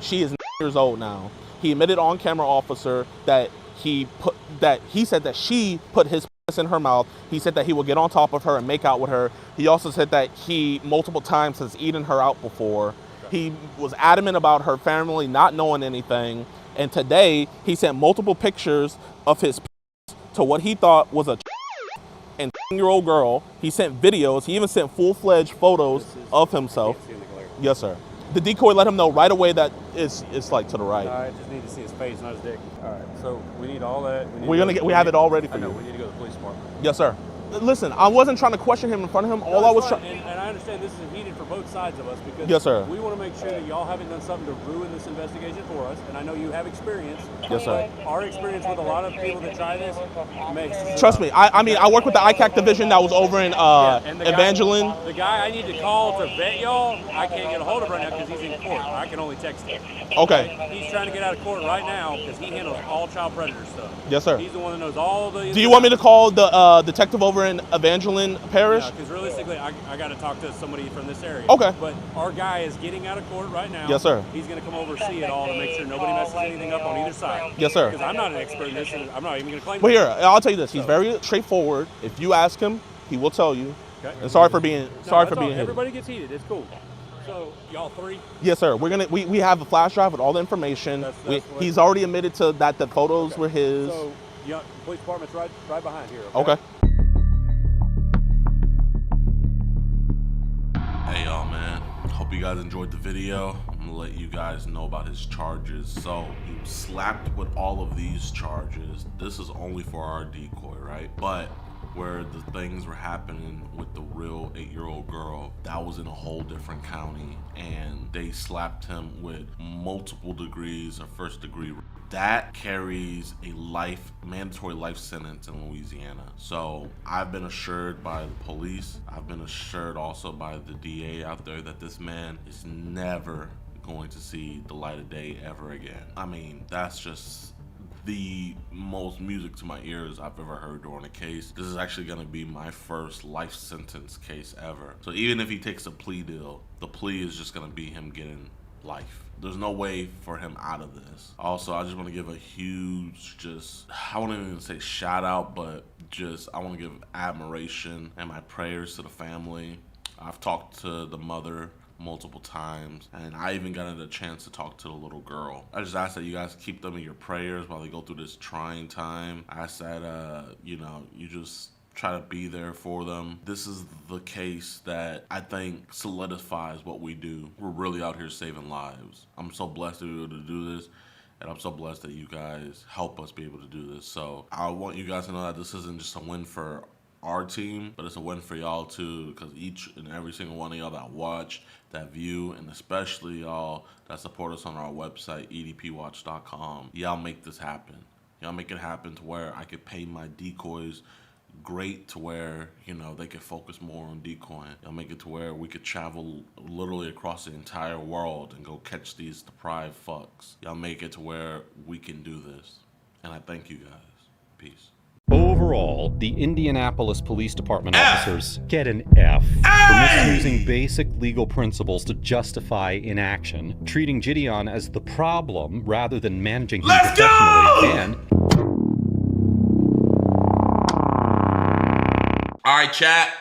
She is years old now. He admitted on camera, officer, that he said that she put his penis in her mouth. He said that he would get on top of her and make out with her. He also said that he multiple times has eaten her out before. He was adamant about her family not knowing anything. And today he sent multiple pictures of his penis to what he thought was a and 10-year-old girl. He sent videos. He even sent full-fledged photos of himself. Yes, sir. The decoy let him know right away that it's like to the right. I just need to see his face, not his dick. All right, so we need all that. We have it all ready for you. I know, we need to go to the police department. Yes, sir. Listen, I wasn't trying to question him in front of him. All I was trying. And I understand this is heated for both sides of us because yes, sir. We want to make sure that y'all haven't done something to ruin this investigation for us. And I know you have experience. Yes, sir. Our experience with a lot of people that try this makes. Trust me. I mean, I work with the ICAC division that was over in Evangeline. The guy I need to call to vet y'all, I can't get a hold of right now because he's in court. I can only text him. Okay. He's trying to get out of court right now because he handles all child predator stuff. Yes, sir. He's the one that knows all the. Do you want me to call the detective over in Evangeline Parish? Because realistically, I got to talk to somebody from this area. Okay. But our guy is getting out of court right now. Yes, sir. He's going to come over, see it all, to make sure nobody messes anything up on either side. Yes, sir. Because I'm not an expert in this, and I'm not even going to claim. Well, here, I'll tell you this. He's very straightforward. If you ask him, he will tell you. Okay. And sorry for being heated. Everybody gets heated. It's cool. So y'all three? Yes, sir. We have a flash drive with all the information. He's already admitted to that the photos were his. So police department's right behind here. Okay. Hey y'all, man. Hope you guys enjoyed the video. I'm gonna let you guys know about his charges. So he was slapped with all of these charges. This is only for our decoy, right? But where the things were happening with the real 8-year-old girl, that was in a whole different county, and they slapped him with multiple degrees of first degree. That carries a mandatory life sentence in Louisiana. So I've been assured by the police, I've been assured also by the DA out there that this man is never going to see the light of day ever again. I mean, that's just the most music to my ears I've ever heard during a case. This is actually gonna be my first life sentence case ever. So even if he takes a plea deal, the plea is just gonna be him getting life. There's no way for him out of this. Also, I just wanna give a huge, I won't even say shout out, but I wanna give admiration and my prayers to the family. I've talked to the mother multiple times, and I even got a chance to talk to the little girl. I just ask that you guys keep them in your prayers while they go through this trying time. I said, you just try to be there for them. This is the case that I think solidifies what we do. We're really out here saving lives. I'm so blessed to be able to do this, and I'm so blessed that you guys help us be able to do this. So I want you guys to know that this isn't just a win for our team, but it's a win for y'all too, because each and every single one of y'all that watch, that view, and especially y'all that support us on our website, edpwatch.com, y'all make this happen. Y'all make it happen to where I could pay my decoys great, to where, they could focus more on decoying. Y'all make it to where we could travel literally across the entire world and go catch these deprived fucks. Y'all make it to where we can do this. And I thank you guys. Peace. Overall, the Indianapolis Police Department officers get an F for misusing basic legal principles to justify inaction, treating JiDion as the problem rather than managing him professionally, and... All right, chat.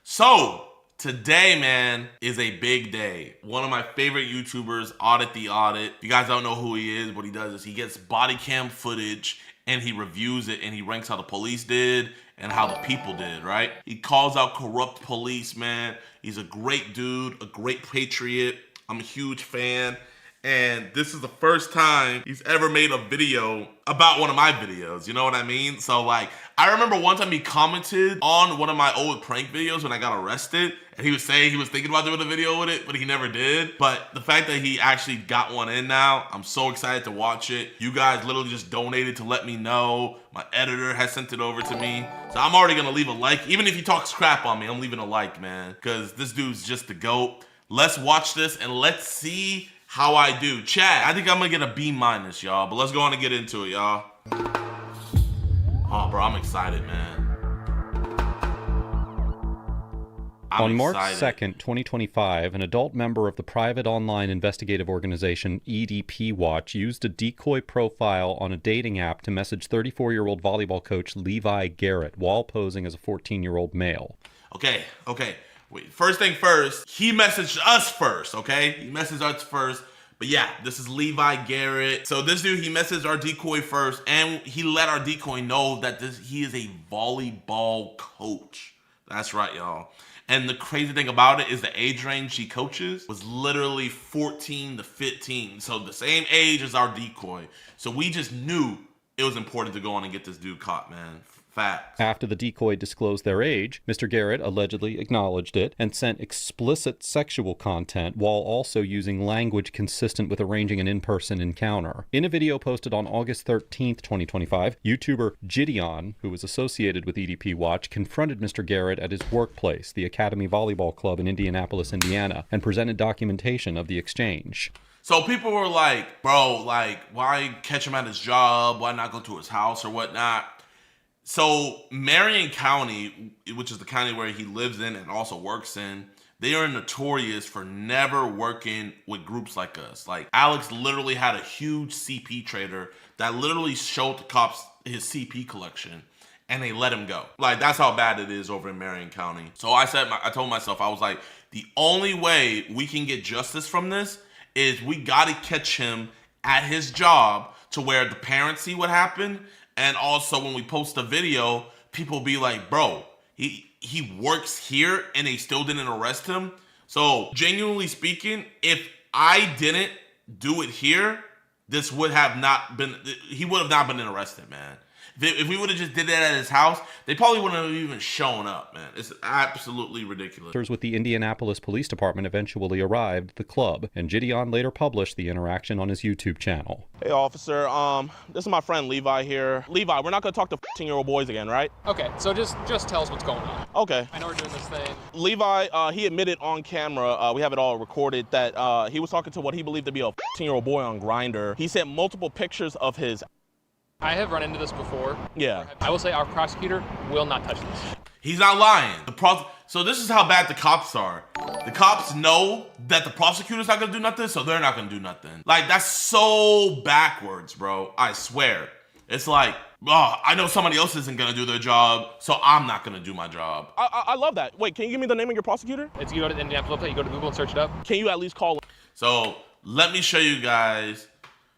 So today, man, is a big day. One of my favorite YouTubers, Audit the Audit. If you guys don't know who he is, what he does is he gets body cam footage and he reviews it and he ranks how the police did and how the people did, right? He calls out corrupt police, man. He's a great dude, a great patriot. I'm a huge fan. And this is the first time he's ever made a video about one of my videos, you know what I mean? So I remember one time he commented on one of my old prank videos when I got arrested, and he was saying he was thinking about doing a video with it, but he never did. But the fact that he actually got one in now, I'm so excited to watch it. You guys literally just donated to let me know. My editor has sent it over to me. So I'm already gonna leave a like. Even if he talks crap on me, I'm leaving a like, man, because this dude's just the GOAT. Let's watch this and let's see how I do. Chat, I think I'm gonna get a B-, y'all, but let's go on and get into it, y'all. Oh, bro, I'm excited, man. On March excited. 2nd, 2025, an adult member of the private online investigative organization EDP Watch used a decoy profile on a dating app to message 34-year-old volleyball coach Levi Garrett while posing as a 14-year-old male. Okay. Wait, first thing first, he messaged us first, okay? He messaged us first. But yeah, this is Levi Garrett. So this dude, he messaged our decoy first, and he let our decoy know that he is a volleyball coach. That's right, y'all. And the crazy thing about it is the age range she coaches was literally 14 to 15. So the same age as our decoy. So we just knew it was important to go on and get this dude caught, man. Facts. After the decoy disclosed their age, Mr. Garrett allegedly acknowledged it and sent explicit sexual content while also using language consistent with arranging an in-person encounter. In a video posted on August 13th, 2025, YouTuber JiDion, who was associated with EDP Watch, confronted Mr. Garrett at his workplace, the Academy Volleyball Club in Indianapolis, Indiana, and presented documentation of the exchange. So people were like, bro, like, why catch him at his job? Why not go to his house or whatnot? So Marion County, which is the county where he lives in and also works in, they are notorious for never working with groups like us. Like Alex literally had a huge CP trader that literally showed the cops his CP collection and they let him go. Like that's how bad it is over in Marion County. So I told myself, I was like, the only way we can get justice from this is we gotta catch him at his job to where the parents see what happened. And also when we post a video, people be like, bro, he works here and they still didn't arrest him. So genuinely speaking, if I didn't do it here, this would have not been, he would have not been arrested, man. If we would have just did that at his house, they probably wouldn't have even shown up, man. It's absolutely ridiculous. Officers with the Indianapolis Police Department eventually arrived at the club, and Jidionpremium later published the interaction on his YouTube channel. Hey, officer. This is my friend Levi here. Levi, we're not going to talk to 14-year-old boys again, right? Okay, so just tell us what's going on. Okay. I know we're doing this thing. Levi, he admitted on camera, we have it all recorded, that he was talking to what he believed to be a 14-year-old boy on Grindr. He sent multiple pictures of his... I have run into this before. Yeah. I will say our prosecutor will not touch this. He's not lying. So this is how bad the cops are. The cops know that the prosecutor's not gonna do nothing, so they're not gonna do nothing. Like, that's so backwards, bro. I swear. It's like, oh, I know somebody else isn't gonna do their job, so I'm not gonna do my job. I love that. Wait, can you give me the name of your prosecutor? It's you go to the Indianapolis website, you go to Google and search it up. Can you at least call him? So let me show you guys.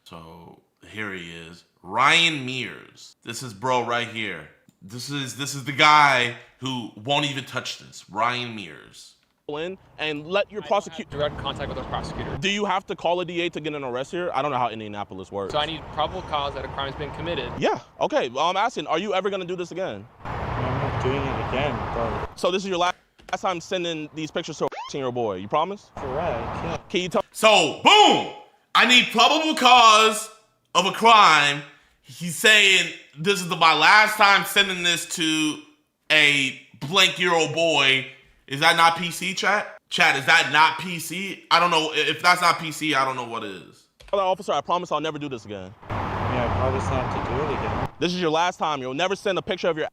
So here he is. Ryan Mears. This is bro right here. This is the guy who won't even touch this. Ryan Mears. In and let your prosecutor direct contact with our prosecutor. Do you have to call a DA to get an arrest here? I don't know how Indianapolis works. So I need probable cause that a crime has been committed. Yeah. Okay. Well, I'm asking, are you ever gonna do this again? I'm not doing it again, bro. So this is your last time sending these pictures to a 14-year-old boy. You promise? Correct. Yeah. Can you tell? So boom! I need probable cause of a crime. He's saying this is my last time sending this to a blank-year-old boy. Is that not PC, chat? Chat, is that not PC? I don't know. If that's not PC, I don't know what is. Officer, I promise I'll never do this again. Yeah, I promise not to do it again. This is your last time. You'll never send a picture of your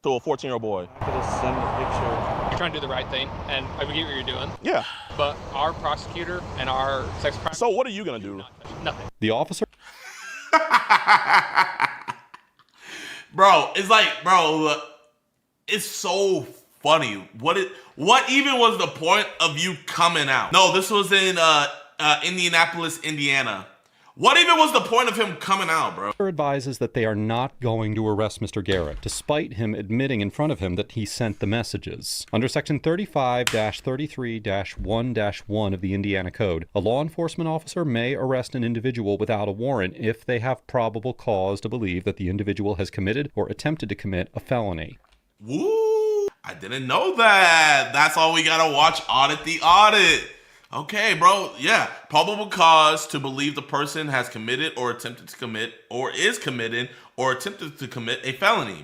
to a 14-year-old boy. I'm gonna send a picture. You're trying to do the right thing, and I get what you're doing. Yeah. But our prosecutor and our sex crime... So what are you gonna do? Nothing. The officer... Bro, it's like, bro, it's so funny. What even was the point of you coming out? No, this was in Indianapolis, Indiana. What even was the point of him coming out, bro? Advises that they are not going to arrest Mr. Garrett, despite him admitting in front of him that he sent the messages. Under Section 35-33-1-1 of the Indiana Code, a law enforcement officer may arrest an individual without a warrant if they have probable cause to believe that the individual has committed or attempted to commit a felony. Woo! I didn't know that. That's all we gotta watch. Audit the audit. Okay, bro. Yeah. Probable cause to believe the person has committed or attempted to commit or is committed or attempted to commit a felony.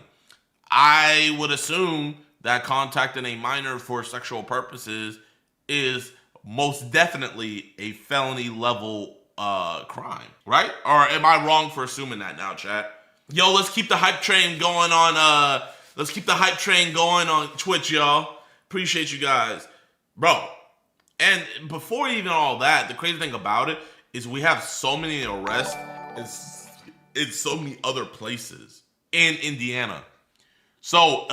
I would assume that contacting a minor for sexual purposes is most definitely a felony level crime, right? Or am I wrong for assuming that now, chat? Yo, let's keep the hype train going on. Let's keep the hype train going on Twitch, y'all. Appreciate you guys. Bro, and before even all that, the crazy thing about it is we have so many arrests in so many other places in Indiana. So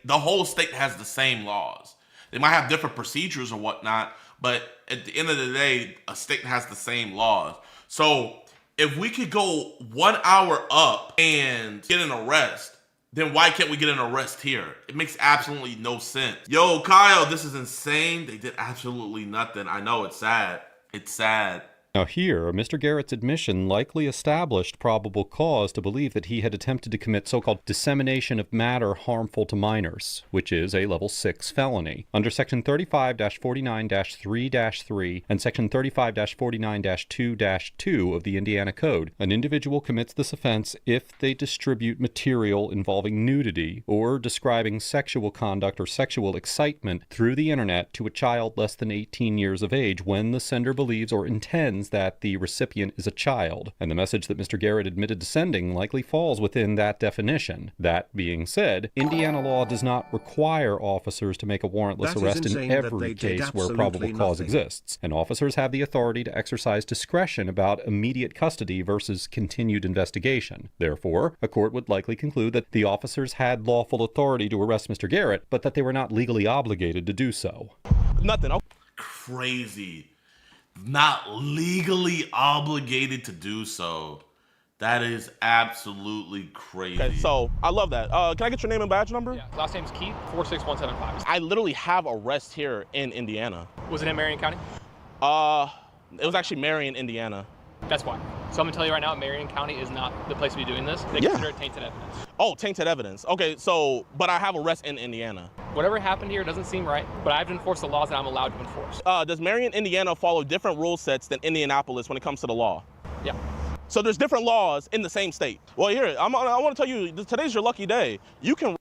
the whole state has the same laws. They might have different procedures or whatnot, but at the end of the day, a state has the same laws. So if we could go 1 hour up and get an arrest, then why can't we get an arrest here? It makes absolutely no sense. Yo, Kyle, this is insane. They did absolutely nothing. I know, it's sad. It's sad. Now here, Mr. Garrett's admission likely established probable cause to believe that he had attempted to commit so-called dissemination of matter harmful to minors, which is a level 6 felony. Under section 35-49-3-3 and section 35-49-2-2 of the Indiana Code, an individual commits this offense if they distribute material involving nudity or describing sexual conduct or sexual excitement through the internet to a child less than 18 years of age when the sender believes or intends that the recipient is a child, and the message that Mr. Garrett admitted to sending likely falls within that definition. That being said, Indiana law does not require officers to make a warrantless arrest in every case where probable cause exists, and officers have the authority to exercise discretion about immediate custody versus continued investigation. Therefore, a court would likely conclude that the officers had lawful authority to arrest Mr. Garrett, but that they were not legally obligated to do so. Nothing. Crazy. Not legally obligated to do so. That is absolutely crazy. Okay, so I love that. Can I get your name and badge number? Yeah, last name's Keith, 46175. I literally have arrests here in Indiana. Was it in Marion County? It was actually Marion, Indiana. That's why. So I'm gonna tell you right now, Marion County is not the place to be doing this. They consider it tainted evidence. Oh, tainted evidence. Okay, so, but I have arrests in Indiana. Whatever happened here doesn't seem right, but I have to enforce the laws that I'm allowed to enforce. Does Marion, Indiana follow different rule sets than Indianapolis when it comes to the law? Yeah. So there's different laws in the same state. Well, here, I want to tell you, today's your lucky day. You can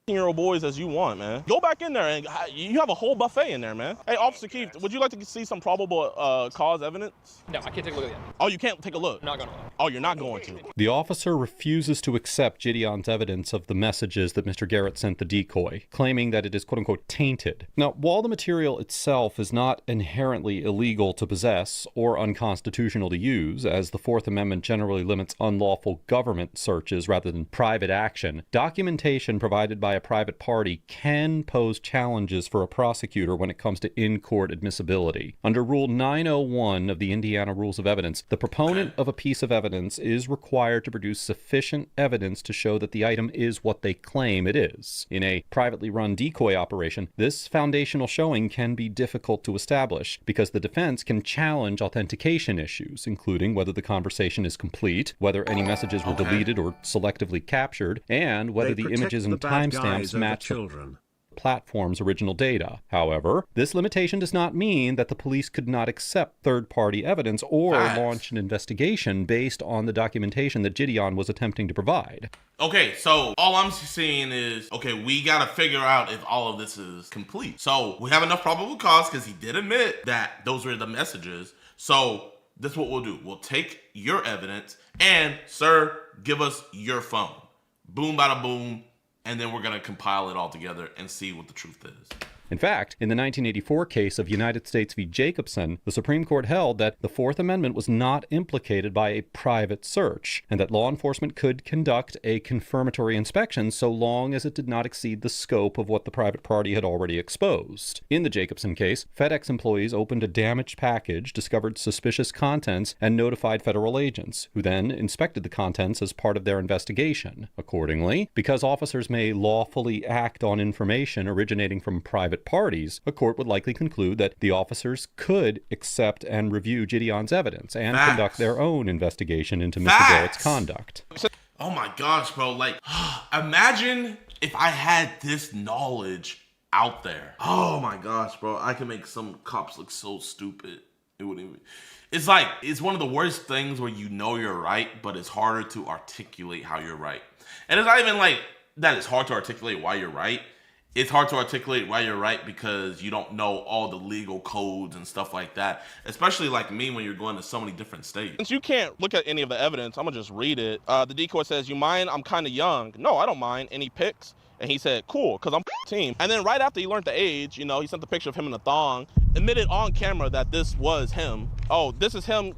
18-year-old boys as you want, man. Go back in there and you have a whole buffet in there, man. Hey, Officer Keith, would you like to see some probable cause evidence? No, I can't take a look at that. Oh, you can't take a look? I'm not gonna. Oh, you're not going to. The officer refuses to accept JiDion's evidence of the messages that Mr. Garrett sent the decoy, claiming that it is quote-unquote tainted. Now, while the material itself is not inherently illegal to possess or unconstitutional to use, as the Fourth Amendment generally limits unlawful government searches rather than private action, documentation provided by a private party can pose challenges for a prosecutor when it comes to in-court admissibility. Under Rule 901 of the Indiana Rules of Evidence, the proponent of a piece of evidence is required to produce sufficient evidence to show that the item is what they claim it is. In a privately run decoy operation, this foundational showing can be difficult to establish because the defense can challenge authentication issues, including whether the conversation is complete, whether any messages were deleted or selectively captured, and whether the images and timestamps match the platform's original data. However, this limitation does not mean that the police could not accept third-party evidence or launch an investigation based on the documentation that JiDion was attempting to provide. Okay, so all I'm seeing is, okay, we gotta figure out if all of this is complete. So we have enough probable cause because he did admit that those were the messages. So this is what we'll do. We'll take your evidence and, sir, give us your phone. Boom, bada boom. And then we're going to compile it all together and see what the truth is. In fact, in the 1984 case of United States v. Jacobson, the Supreme Court held that the Fourth Amendment was not implicated by a private search, and that law enforcement could conduct a confirmatory inspection so long as it did not exceed the scope of what the private party had already exposed. In the Jacobson case, FedEx employees opened a damaged package, discovered suspicious contents, and notified federal agents, who then inspected the contents as part of their investigation. Accordingly, because officers may lawfully act on information originating from private parties, a court would likely conclude that the officers could accept and review JiDion's evidence and conduct their own investigation into Mr. Garrett's conduct. Oh my gosh, bro. Like, imagine if I had this knowledge out there. Oh my gosh, bro. I could make some cops look so stupid. It wouldn't even... It's like, it's one of the worst things where you know you're right, but it's harder to articulate how you're right. And it's not even like that it's hard to articulate why you're right. It's hard to articulate why you're right because you don't know all the legal codes and stuff like that. Especially like me when you're going to so many different states. Since you can't look at any of the evidence, I'm gonna just read it. The decoy says, "You mind? I'm kind of young." No, I don't mind. Any pics? And he said, cool, because I'm team. And then right after he learned the age, you know, he sent the picture of him in a thong, admitted on camera that this was him. Oh, this is him.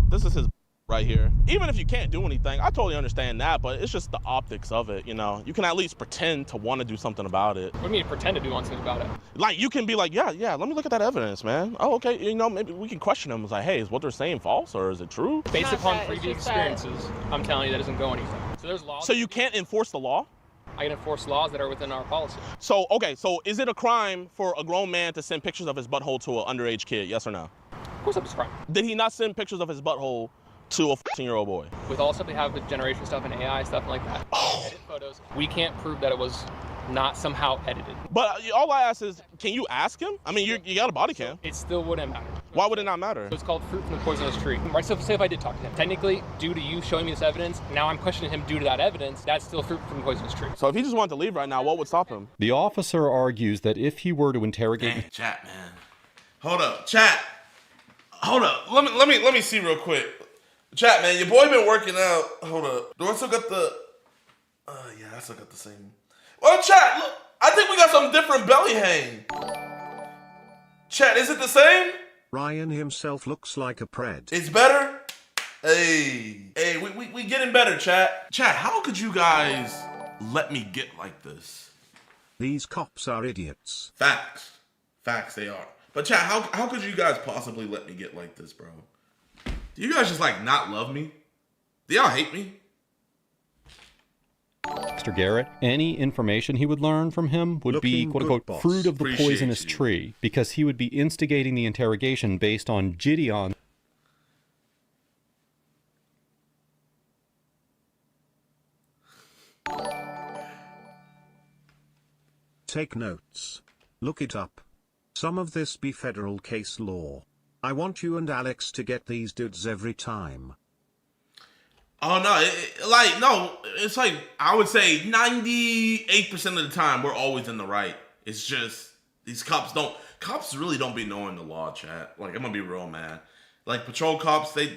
This is his right here. Even if you can't do anything, I totally understand that, but it's just the optics of it, you know? You can at least pretend to want to do something about it. What do you mean pretend to do something about it? Like, you can be like, yeah, let me look at that evidence, man. Oh, okay, you know, maybe we can question them. It's like, hey, is what they're saying false, or is it true? Based upon previous experiences, I'm telling you that doesn't go anywhere. So there's laws. So you can't enforce the law? I can enforce laws that are within our policy. So, okay, so is it a crime for a grown man to send pictures of his butthole to an underage kid, yes or no? Of course it's a crime. Did he not send pictures of his butthole to a 14-year-old boy? With all the stuff we have with generation stuff and AI stuff like that, edit photos, we can't prove that it was not somehow edited. But all I ask is, can you ask him? I mean, you got a body cam. It still wouldn't matter. Why would it not matter? So it's called fruit from the poisonous tree. Right, so say if I did talk to him, technically, due to you showing me this evidence, now I'm questioning him due to that evidence, that's still fruit from the poisonous tree. So if he just wanted to leave right now, what would stop him? The officer argues that if he were to interrogate... Dang, chat, man. Hold up, chat. Hold up, let me see real quick. Chat, man, your boy been working out. Hold up. Do I still got the... yeah, I still got the same... Well, chat, look. I think we got some different belly hang. Chat, is it the same? Ryan himself looks like a pred. It's better? Hey, we getting better, chat. Chat, how could you guys let me get like this? These cops are idiots. Facts. Facts, they are. But chat, how could you guys possibly let me get like this, bro? Do you guys just like not love me? Do y'all hate me? Mr. Garrett, any information he would learn from him would be, quote-unquote, fruit of the poisonous tree, because he would be instigating the interrogation based on JiDion. Take notes. Look it up. Some of this be federal case law. I want you and Alex to get these dudes every time. Oh, no, it's like, I would say 98% of the time, we're always in the right. It's just, these cops really don't be knowing the law, chat. Like, I'm gonna be real, man. Like, patrol cops, they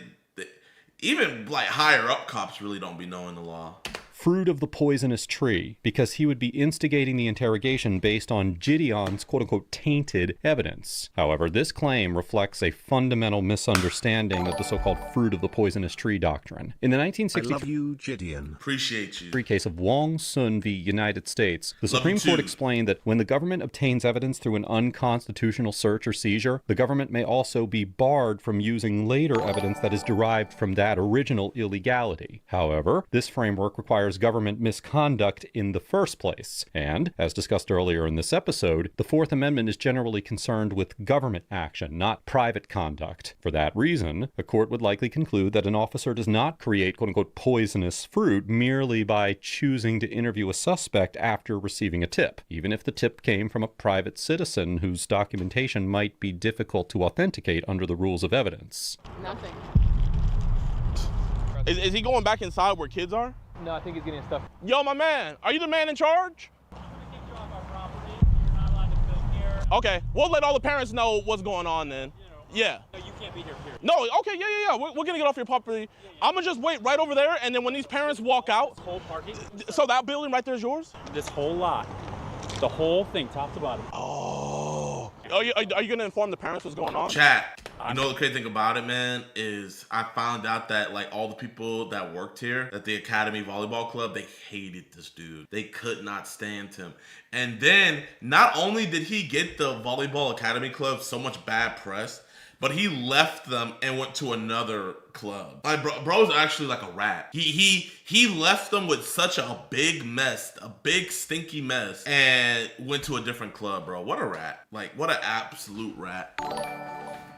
even, like, higher up cops really don't be knowing the law. Fruit of the poisonous tree, because he would be instigating the interrogation based on JiDion's quote-unquote tainted evidence. However, this claim reflects a fundamental misunderstanding of the so-called fruit of the poisonous tree doctrine. In the 1963 I love you, JiDion. Appreciate you. Case of Wong Sun v. United States, the Supreme Court explained that when the government obtains evidence through an unconstitutional search or seizure, the government may also be barred from using later evidence that is derived from that original illegality. However, this framework requires government misconduct in the first place. And, as discussed earlier in this episode, the Fourth Amendment is generally concerned with government action, not private conduct. For that reason, a court would likely conclude that an officer does not create quote-unquote poisonous fruit merely by choosing to interview a suspect after receiving a tip, even if the tip came from a private citizen whose documentation might be difficult to authenticate under the rules of evidence. Nothing. Is he going back inside where kids are? No, I think he's getting stuff. Yo, my man, are you the man in charge? Okay, we'll let all the parents know what's going on then. Yeah. No, you can't be here, period. No, okay, yeah. We're gonna get off your property. I'm gonna just wait right over there, and then when these parents walk out. This whole parking? So that building right there is yours? This whole lot. The whole thing, top to bottom. Oh. Are you gonna inform the parents what's going on? Chat. You know the crazy thing about it, man, is I found out that like all the people that worked here at the Academy Volleyball Club, they hated this dude. They could not stand him. And then not only did he get the Volleyball Academy Club so much bad press, but he left them and went to another club. Like, bro's actually like a rat. He left them with such a big mess, a big stinky mess, and went to a different club, bro. What a rat. Like, what an absolute rat.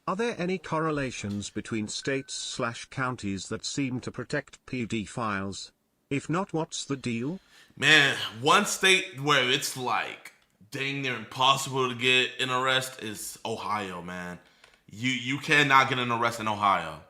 Are there any correlations between states/counties that seem to protect pedophiles? If not, what's the deal? Man, one state where it's like dang near impossible to get an arrest is Ohio, man. You cannot get an arrest in Ohio.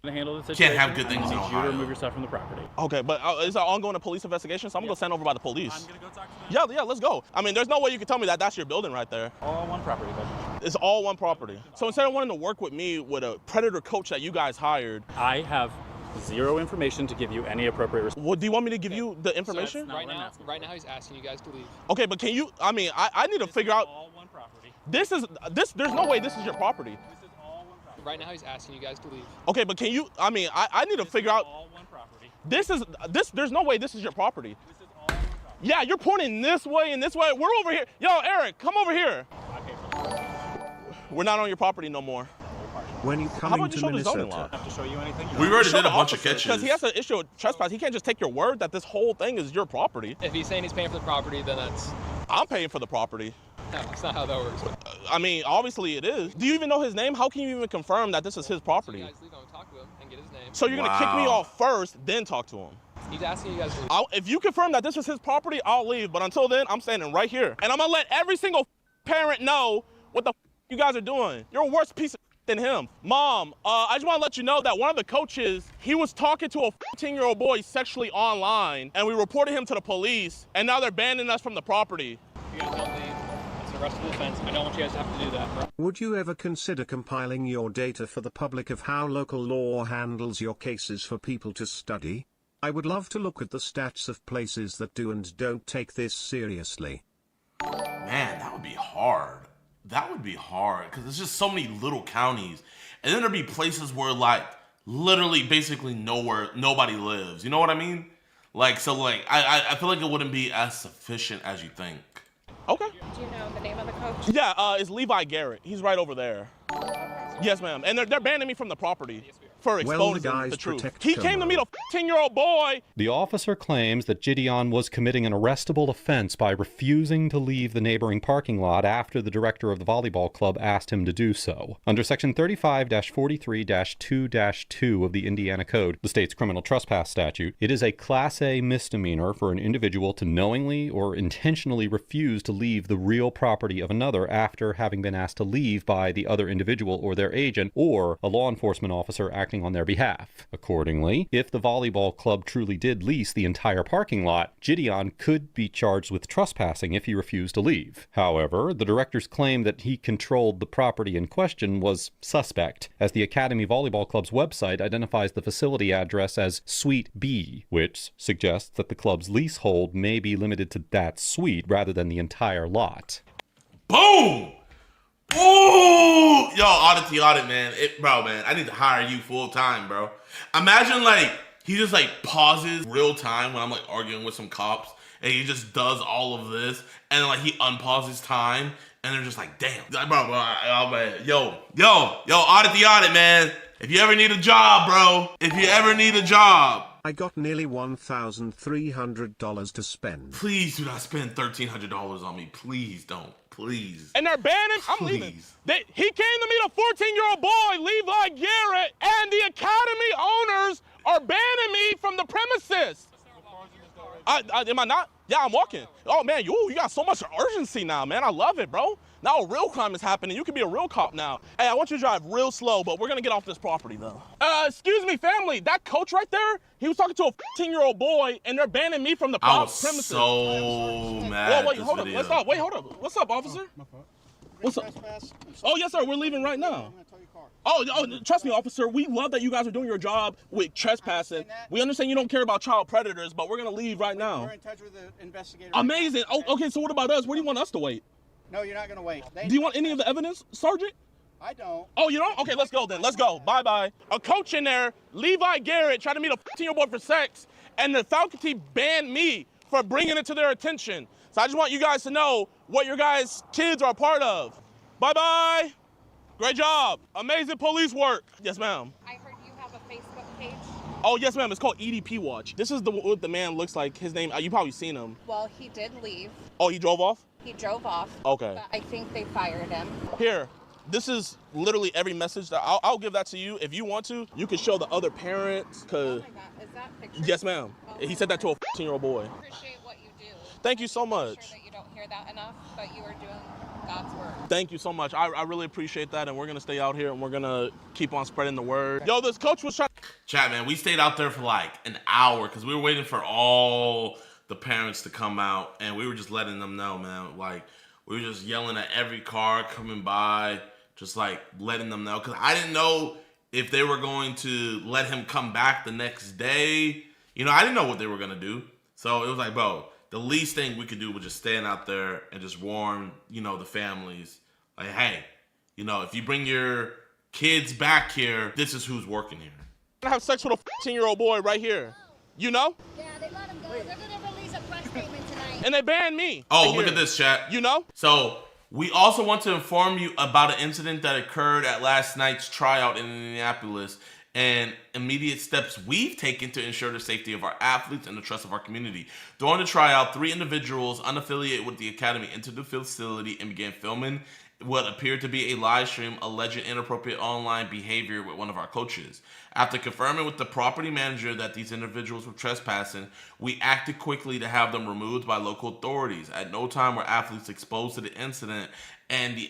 To handle the situation, can't have good things in Ohio. You to remove yourself from the property. Okay, but it's an ongoing police investigation, so I'm gonna go send over by the police. I'm gonna go talk to them. Yeah, let's go. I mean, there's no way you can tell me that that's your building right there. All one property, buddy. It's all one property. So instead of wanting to work with me with a predator coach that you guys hired, I have zero information to give you any appropriate response. Well, do you want me to give you the information? Right now he's asking you guys to leave. Okay, but can you, I mean, I need to figure out. All one property. There's no way this is your property. This is all one property. Right now he's asking you guys to leave. Okay, but can you, I mean, I need to figure out. All one property. There's no way this is your property. This is all one property. Yeah, you're pointing this way and this way. We're over here. Yo, Eric, come over here. We're not on your property no more. When you come into Minnesota, I have to show you anything? We already did a bunch of catches. Because he has to issue a trespass. He can't just take your word that this whole thing is your property. If he's saying he's paying for the property, then that's... I'm paying for the property. No, that's not how that works. I mean, obviously it is. Do you even know his name? How can you even confirm that this is his property? So you guys leave him and talk to him and get his name. So you're going to kick me off first, then talk to him? He's asking you guys to leave. If you confirm that this is his property, I'll leave. But until then, I'm standing right here. And I'm going to let every single parent know what the you guys are doing. You're a worse piece of than him. Mom, I just want to let you know that one of the coaches, he was talking to a 14-year-old boy sexually online, and we reported him to the police, and now they're banning us from the property. You guys don't leave. It's an arrestable offense. I don't want you guys to have to do that. would you ever consider compiling your data for the public of how local law handles your cases for people to study? I would love to look at the stats of places that do and don't take this seriously. Man, that would be hard. That would be hard because there's just so many little counties, and then there'd be places where like literally basically nobody lives. You know what I mean? Like so, like I feel like it wouldn't be as sufficient as you think. Okay. Do you know the name of the coach? Yeah, it's Levi Garrett. He's right over there. Yes, ma'am. And they're banning me from the property for exposing the truth. He came to meet a 14-year-old boy. The officer claims that JiDion was committing an arrestable offense by refusing to leave the neighboring parking lot after the director of the volleyball club asked him to do so. Under Section 35-43-2-2 of the Indiana Code, the state's criminal trespass statute, it is a Class A misdemeanor for an individual to knowingly or intentionally refuse to leave the real property of another after having been asked to leave by the other individual or their agent or a law enforcement officer acting on their behalf. Accordingly, if the volleyball club truly did lease the entire parking lot, JiDion could be charged with trespassing if he refused to leave. However, the director's claim that he controlled the property in question was suspect, as the Academy Volleyball Club's website identifies the facility address as Suite B, which suggests that the club's leasehold may be limited to that suite rather than the entire lot. Boom! Ooh! Yo, audit, man. Bro, man, I need to hire you full time, bro. Imagine, like, he just, like, pauses real time when I'm, like, arguing with some cops, and he just does all of this, and then, like, he unpauses time, and they're just like, damn. Yo, audit, man. If you ever need a job, bro. If you ever need a job. I got nearly $1,300 to spend. Please do not spend $1,300 on me. Please don't. Please. And they're banning. I'm leaving. He came to meet a 14-year-old boy, Levi Garrett, and the Academy owners are banning me from the premises. Am I not? Yeah, I'm walking. Oh, man, you got so much urgency now, man. I love it, bro. Now a real crime is happening. You can be a real cop now. Hey, I want you to drive real slow, but we're going to get off this property, though. Excuse me, family. That coach right there, he was talking to a 14-year-old boy, and they're banning me from the premises. So mad. Wait, hold up. Let's stop. Wait, hold up. What's up, officer? What's up? Oh, yes, sir. We're leaving right now. Oh, trust me, officer. We love that you guys are doing your job with trespassing. We understand you don't care about child predators, but we're going to leave right now. We're in touch with the investigator. Amazing. Oh, okay, so what about us? Where do you want us to wait? No, you're not going to wait. Do you want any of the evidence, Sergeant? I don't. Oh, you don't? Okay, let's go then. Let's go. Bye-bye. A coach in there, Levi Garrett, tried to meet a 14-year-old boy for sex, and the faculty banned me for bringing it to their attention. So I just want you guys to know what your guys' kids are a part of. Bye-bye. Great job. Amazing police work. Yes, ma'am. I heard you have a Facebook page. Oh, yes, ma'am. It's called EDP Watch. This is what the man looks like. His name, you probably seen him. Well, he did leave. Oh, he drove off? He drove off. Okay. But I think they fired him. Here, this is literally every message that I'll give that to you. If you want to, you can show the other parents. Oh my God, is that picture? Yes, ma'am. He said that to a 14-year-old boy. I appreciate what you do. Thank you so much. I'm sure that you don't hear that enough, but you are doing God's work. Thank you so much. I really appreciate that, and we're going to stay out here, and we're going to keep on spreading the word. Yo, this coach was trying... Chat, man, we stayed out there for like an hour because we were waiting for all the parents to come out, and we were just letting them know, man. Like, we were just yelling at every car coming by, just like letting them know, because I didn't know if they were going to let him come back the next day. You know, I didn't know what they were going to do. So it was like, bro, the least thing we could do was just stand out there and just warn, you know, the families. Like, hey, you know, if you bring your kids back here, this is who's working here. I have sex with a 15-year-old boy right here. You know? Yeah, they let him go. They're going to release a press statement tonight. And they banned me. Oh, look at this, chat. You know? So we also want to inform you about an incident that occurred at last night's tryout in Indianapolis and immediate steps we've taken to ensure the safety of our athletes and the trust of our community. During the tryout, 3 individuals unaffiliated with the academy entered the facility and began filming what appeared to be a live stream alleged inappropriate online behavior with one of our coaches. After confirming with the property manager that these individuals were trespassing, we acted quickly to have them removed by local authorities. At no time were athletes exposed to the incident, and the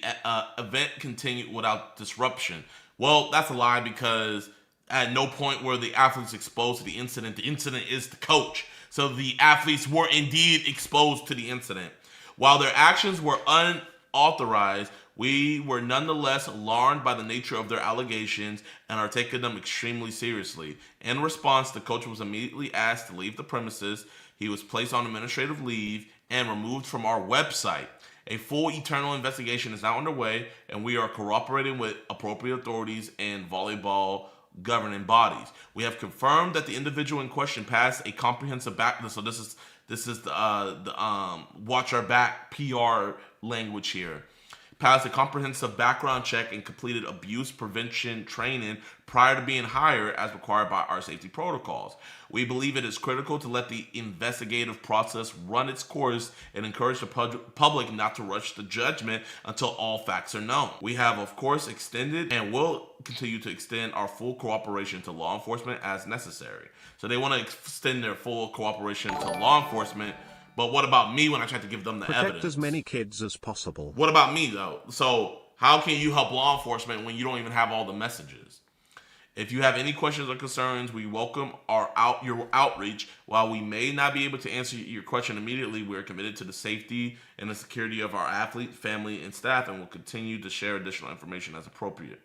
event continued without disruption. Well, that's a lie, because at no point were the athletes exposed to the incident. The incident is the coach. So the athletes were indeed exposed to the incident. While their actions were unauthorized, we were nonetheless alarmed by the nature of their allegations and are taking them extremely seriously. In response, the coach was immediately asked to leave the premises. He was placed on administrative leave and removed from our website. A full internal investigation is now underway, and we are cooperating with appropriate authorities and volleyball governing bodies. We have confirmed that the individual in question passed a comprehensive so this is the watch our back PR language here. Passed a comprehensive background check and completed abuse prevention training prior to being hired as required by our safety protocols. We believe it is critical to let the investigative process run its course and encourage the public not to rush to judgment until all facts are known. We have, of course, extended and will continue to extend our full cooperation to law enforcement as necessary. So they want to extend their full cooperation to law enforcement. But what about me when I tried to give them the Protect evidence? as many kids as possible. What about me, though? So how can you help law enforcement when you don't even have all the messages? If you have any questions or concerns, we welcome your outreach. While we may not be able to answer your question immediately, we are committed to the safety and the security of our athlete, family, and staff, and will continue to share additional information as appropriate.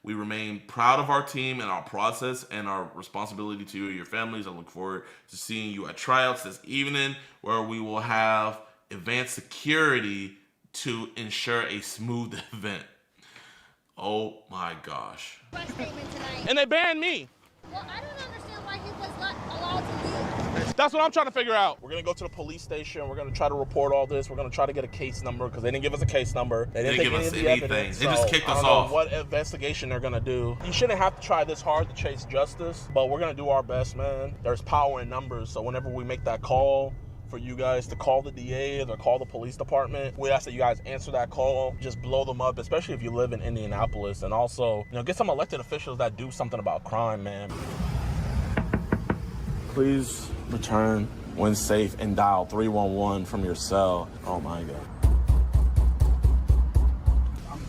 We remain proud of our team and our process and our responsibility to you and your families. I look forward to seeing you at tryouts this evening, where we will have advanced security to ensure a smooth event. Oh my gosh. And they banned me. Well, I don't understand why he was not allowed to leave. That's what I'm trying to figure out. We're going to go to the police station. We're going to try to report all this. We're going to try to get a case number, because they didn't give us a case number. They didn't give us anything. They just kicked us off. What investigation they're going to do. You shouldn't have to try this hard to chase justice, but we're going to do our best, man. There's power in numbers, so whenever we make that call for you guys to call the DA or call the police department, we ask that you guys answer that call. Just blow them up, especially if you live in Indianapolis, and also, you know, get some elected officials that do something about crime, man. Please return when safe and dial 311 from your cell. Oh my God.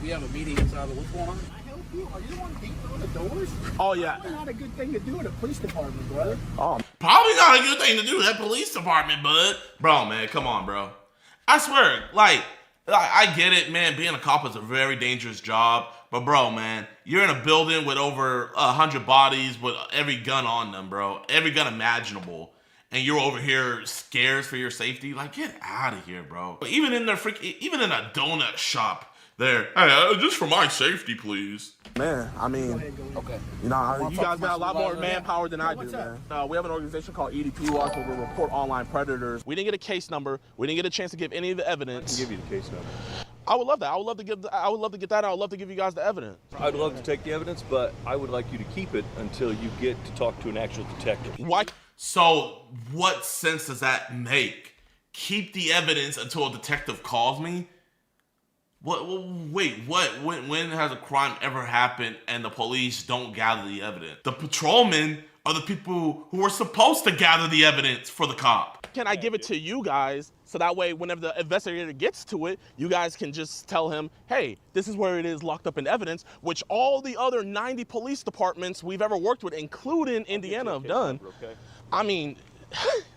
We have a meeting inside. What's going on? I help you. Are you the one deep through the doors? Oh yeah. Probably not a good thing to do in a police department, brother. Oh. Probably not a good thing to do, that police department, bud. Bro, man, come on, bro. I swear, like, I get it, man. Being a cop is a very dangerous job. But, bro, man, you're in a building with over 100 bodies with every gun on them, bro. Every gun imaginable. And you're over here scared for your safety. Like, get out of here, bro. But even in their even in a donut shop, they're, hey, just for my safety, please. Man, I mean, okay. You know, you guys got a lot more manpower than I do, man. We have an organization called EDP Watch where we report online predators. We didn't get a case number. We didn't get a chance to give any of the evidence. I can give you the case number. I would love that. I would love to get that. I would love to give you guys the evidence. I'd love to take the evidence, but I would like you to keep it until you get to talk to an actual detective. Why? So what sense does that make? Keep the evidence until a detective calls me? Wait, what? When has a crime ever happened and the police don't gather the evidence? The patrolmen are the people who are supposed to gather the evidence for the cop. Can I give it to you guys so that way whenever the investigator gets to it, you guys can just tell him, hey, this is where it is locked up in evidence, which all the other 90 police departments we've ever worked with, including Indiana, have done. Okay. I mean,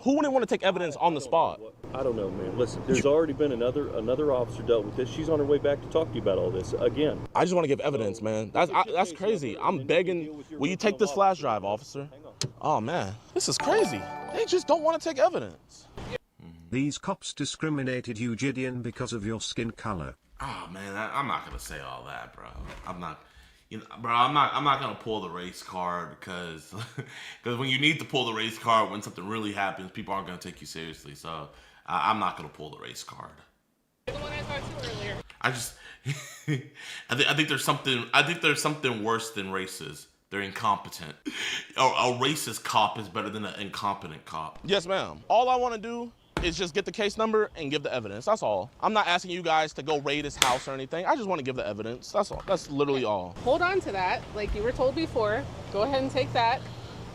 who wouldn't want to take evidence on the spot? I don't know, man. Listen, there's already been another officer dealt with this. She's on her way back to talk to you about all this again. I just want to give evidence, man. That's crazy. I'm begging. Will you take this flash drive, officer? Oh man, this is crazy. They just don't want to take evidence. These cops discriminated you, Jidion, because of your skin color. Oh man, I'm not gonna say all that, bro. I'm not gonna pull the race card because when you need to pull the race card, when something really happens, people aren't gonna take you seriously. So I'm not gonna pull the race card. The one I talked to earlier. I just I think there's something worse than races. They're incompetent. A racist cop is better than an incompetent cop. Yes, ma'am. All I want to do is just get the case number and give the evidence. That's all. I'm not asking you guys to go raid his house or anything. I just want to give the evidence. That's all. That's literally all. Hold on to that, like you were told before. Go ahead and take that.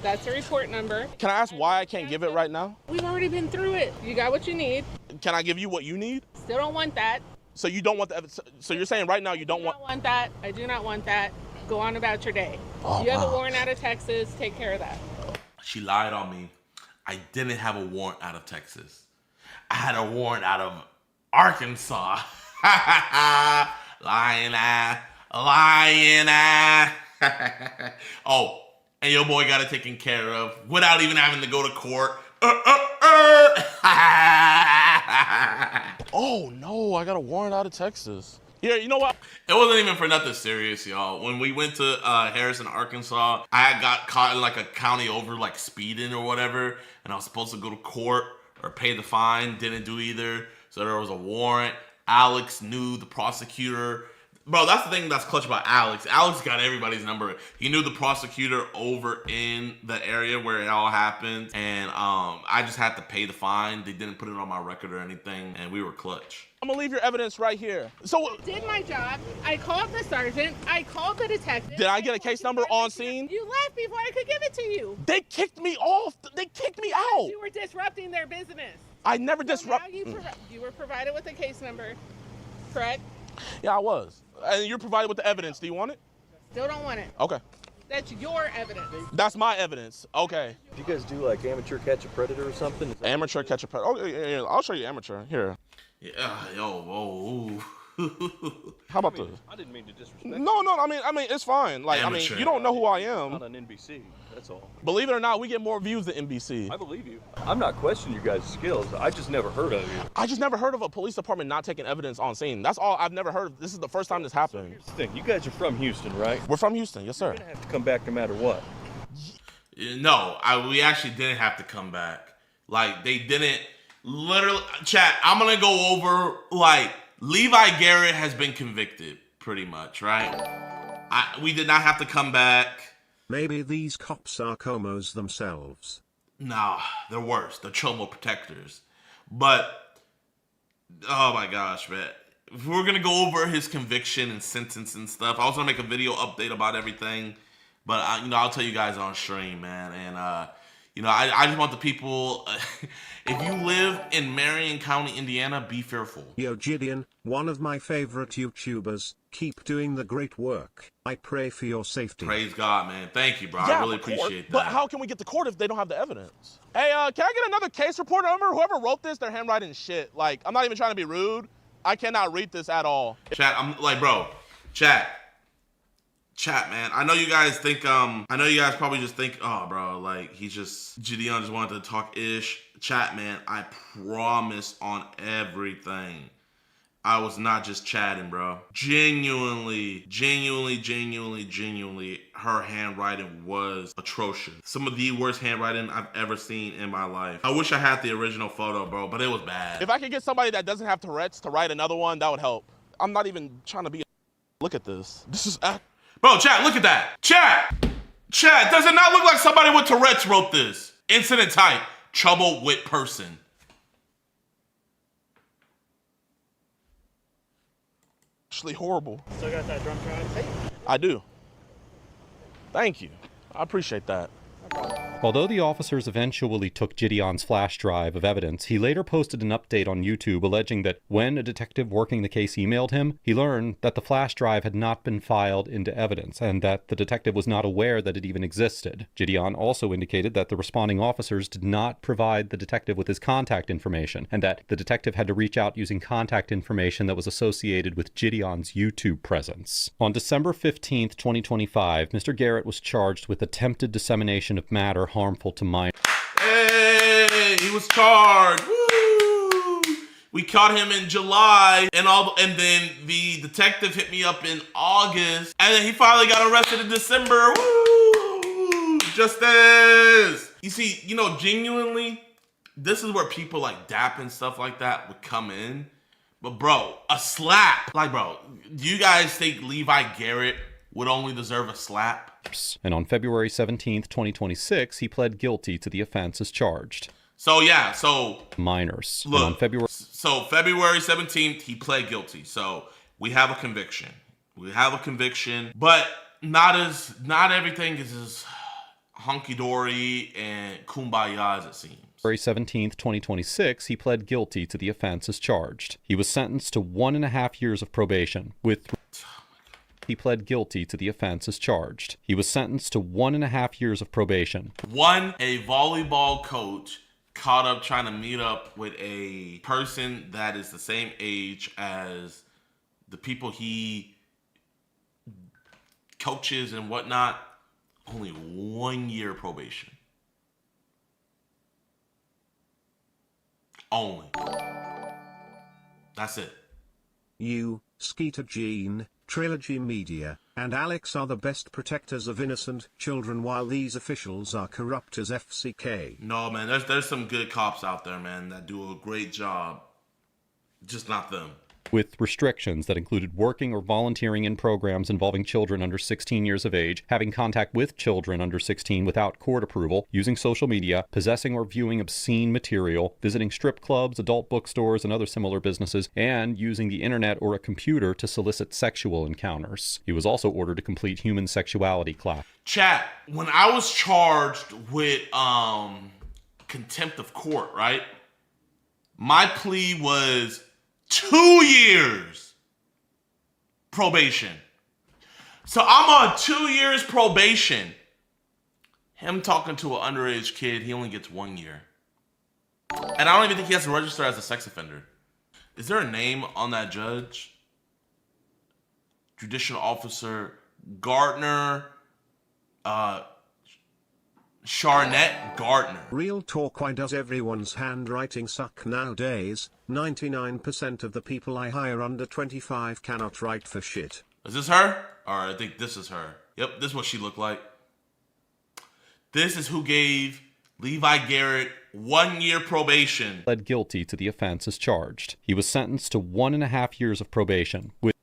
That's the report number. Can I ask why I can't give it right now? We've already been through it. You got what you need. Can I give you what you need? Still don't want that. So you don't want the evidence? So you're saying right now you don't want that. I do not want that. Go on about your day. Oh, you have wow. a warrant out of Texas. Take care of that. She lied on me. I didn't have a warrant out of Texas. I had a warrant out of Arkansas. Lying ass. Oh, and your boy got it taken care of without even having to go to court. Oh no, I got a warrant out of Texas. Here, you know what? It wasn't even for nothing serious, y'all. When we went to Harrison, Arkansas, I had got caught in like a county over like speeding or whatever, and I was supposed to go to court or pay the fine. Didn't do either. So there was a warrant. Alex knew the prosecutor. Bro, that's the thing that's clutch about Alex. Alex got everybody's number. He knew the prosecutor over in the area where it all happened. And I just had to pay the fine. They didn't put it on my record or anything. And we were clutch. I'm gonna leave your evidence right here. So I did my job. I called the sergeant. I called the detective. Did I get a case number on scene? You left before I could give it to you. They kicked me off. They kicked me out. You were disrupting their business. I never disrupted. You were provided with a case number, correct? Yeah, I was. And you're provided with the evidence. Do you want it? Still don't want it. Okay. That's your evidence. That's my evidence. Okay. Do you guys do like amateur catch a predator or something? Amateur catch a predator. Oh, yeah, I'll show you amateur. Here. Yeah, yo, whoa. How about this? I didn't mean to disrespect. No, I mean, it's fine. Like, Amateur. I mean, you don't know who I am. Not on NBC. That's all. Believe it or not, we get more views than NBC. I believe you. I'm not questioning you guys' skills. I just never heard of you. I just never heard of a police department not taking evidence on scene. That's all I've never heard of. This is the first time this happened. Here's the thing. You guys are from Houston, right? We're from Houston, yes, sir. You're gonna have to come back no matter what. No, we actually didn't have to come back. Like, they didn't. Literally, chat, I'm going to go over, like, Levi Garrett has been convicted, pretty much, right? We did not have to come back. Maybe these cops are comos themselves. Nah, they're worse. They're Chomo protectors. But, oh my gosh, man. If we're going to go over his conviction and sentence and stuff, I was going to make a video update about everything. But, I'll tell you guys on stream, man. And, I just want the people, if you live in Marion County, Indiana, be fearful. Yo, Jidion, one of my favorite YouTubers. Keep doing the great work. I pray for your safety. Praise God, man. Thank you, bro. Yeah, I really appreciate that. But how can we get to court if they don't have the evidence? Hey, can I get another case report number? Whoever wrote this, their handwriting shit. Like, I'm not even trying to be rude. I cannot read this at all. Chat, I'm like, bro, chat, man. I know you guys think, I know you guys probably just think, oh, bro, like, Jidionpremium just wanted to talk ish. Chat, man, I promise on everything. I was not just chatting, bro. Genuinely, her handwriting was atrocious. Some of the worst handwriting I've ever seen in my life. I wish I had the original photo, bro, but it was bad. If I could get somebody that doesn't have Tourette's to write another one, that would help. I'm not even trying to be a look at this. This is... Bro, chat, look at that. Chat, does it not look like somebody with Tourette's wrote this? Incident type, trouble with person. Actually horrible. Still got that drum drive? I do. Thank you. I appreciate that. No problem. Although the officers eventually took JiDion's flash drive of evidence, he later posted an update on YouTube alleging that when a detective working the case emailed him, he learned that the flash drive had not been filed into evidence and that the detective was not aware that it even existed. JiDion also indicated that the responding officers did not provide the detective with his contact information and that the detective had to reach out using contact information that was associated with JiDion's YouTube presence. On December 15th, 2025, Mr. Garrett was charged with attempted dissemination of matter harmful to minors. Hey, he was charged. Woo! We caught him in July, and then the detective hit me up in August, and then he finally got arrested in December. Woo! Justice. You see, you know, genuinely, this is where people like DAP and stuff like that would come in. But bro, a slap. Like, bro, do you guys think Levi Garrett would only deserve a slap? And on February 17th, 2026, he pled guilty to the offense as charged. So yeah, so minors. Look, and on February 17th, he pled guilty. So we have a conviction. But not everything is as hunky-dory and kumbaya as it seems. February 17th, 2026, he pled guilty to the offense as charged. He was sentenced to 1.5 years of probation with... He pled guilty to the offense as charged. He was sentenced to 1.5 years of probation. A volleyball coach caught up trying to meet up with a person that is the same age as the people he coaches and whatnot. Only 1 year probation. Only. That's it. You, Skeeter Gene, Trilogy Media, and Alex are the best protectors of innocent children while these officials are corrupt as FCK. No, man, there's some good cops out there, man, that do a great job. Just not them. With restrictions that included working or volunteering in programs involving children under 16 years of age, having contact with children under 16 without court approval, using social media, possessing or viewing obscene material, visiting strip clubs, adult bookstores, and other similar businesses, and using the internet or a computer to solicit sexual encounters. He was also ordered to complete human sexuality class. Chat, when I was charged with contempt of court, right? My plea was 2 years probation. So I'm on 2 years probation. Him talking to an underage kid, he only gets 1 year. And I don't even think he has to register as a sex offender. Is there a name on that judge? Judicial Officer Gardner, Sharnett Gardner. Real talk, why does everyone's handwriting suck nowadays? 99% of the people I hire under 25 cannot write for shit. Is this her? Alright, I think this is her. Yep, this is what she looked like. This is who gave Levi Garrett 1 year probation. Pled guilty to the offense as charged. He was sentenced to 1.5 years of probation with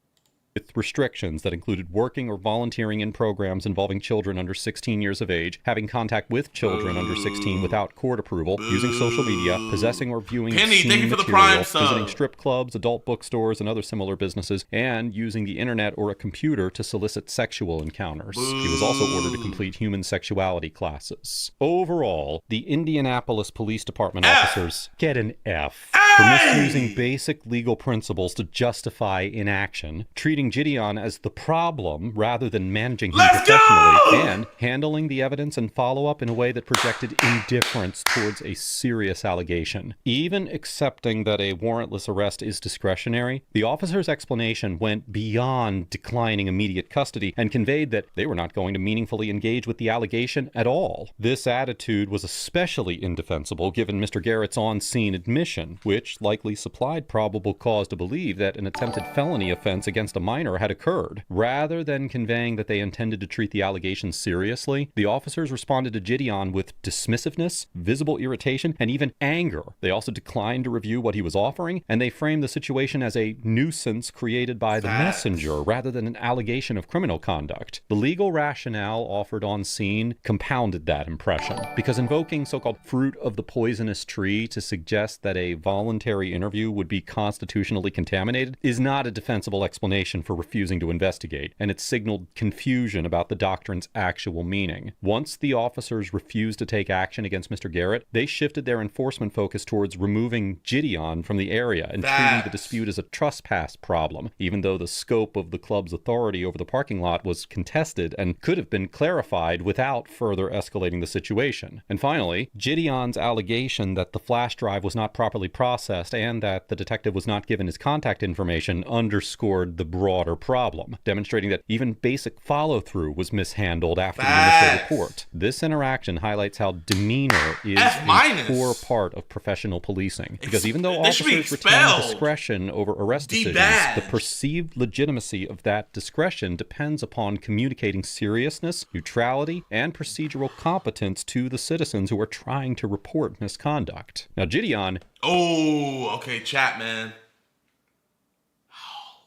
restrictions that included working or volunteering in programs involving children under 16 years of age, having contact with children under 16 without court approval, using social media, possessing or viewing obscene material, visiting strip clubs, adult bookstores, and other similar businesses, and using the internet or a computer to solicit sexual encounters. He was also ordered to complete human sexuality classes. Overall, the Indianapolis Police Department officers get an F for misusing basic legal principles to justify inaction, treating JiDion as the problem rather than managing him professionally, and handling the evidence and follow-up in a way that projected indifference towards a serious allegation. Even accepting that a warrantless arrest is discretionary, the officer's explanation went beyond declining immediate custody and conveyed that they were not going to meaningfully engage with the allegation at all. This attitude was especially indefensible given Mr. Garrett's on-scene admission, which likely supplied probable cause to believe that an attempted felony offense against a minor had occurred. Rather than conveying that they intended to treat the allegations seriously, the officers responded to JiDion with dismissiveness, visible irritation, and even anger. They also declined to review what he was offering, and they framed the situation as a nuisance created by the messenger rather than an allegation of criminal conduct. The legal rationale offered on scene compounded that impression, because invoking so-called fruit of the poisonous tree to suggest that a voluntary interview would be constitutionally contaminated is not a defensible explanation for refusing to investigate, and it signaled confusion about the doctrine's actual literal meaning. Once the officers refused to take action against Mr. Garrett, they shifted their enforcement focus towards removing JiDion from the area and treating the dispute as a trespass problem, even though the scope of the club's authority over the parking lot was contested and could have been clarified without further escalating the situation. And finally, JiDion's allegation that the flash drive was not properly processed and that the detective was not given his contact information underscored the broader problem, demonstrating that even basic follow-through was mishandled after the initial report. This interaction highlights how demeanor is a core part of professional policing, because even though officers retain discretion over arrest decisions, the perceived legitimacy of that discretion depends upon communicating seriousness, neutrality, and procedural competence to the citizens who are trying to report misconduct. Now, JiDion... Oh, okay, chat, man.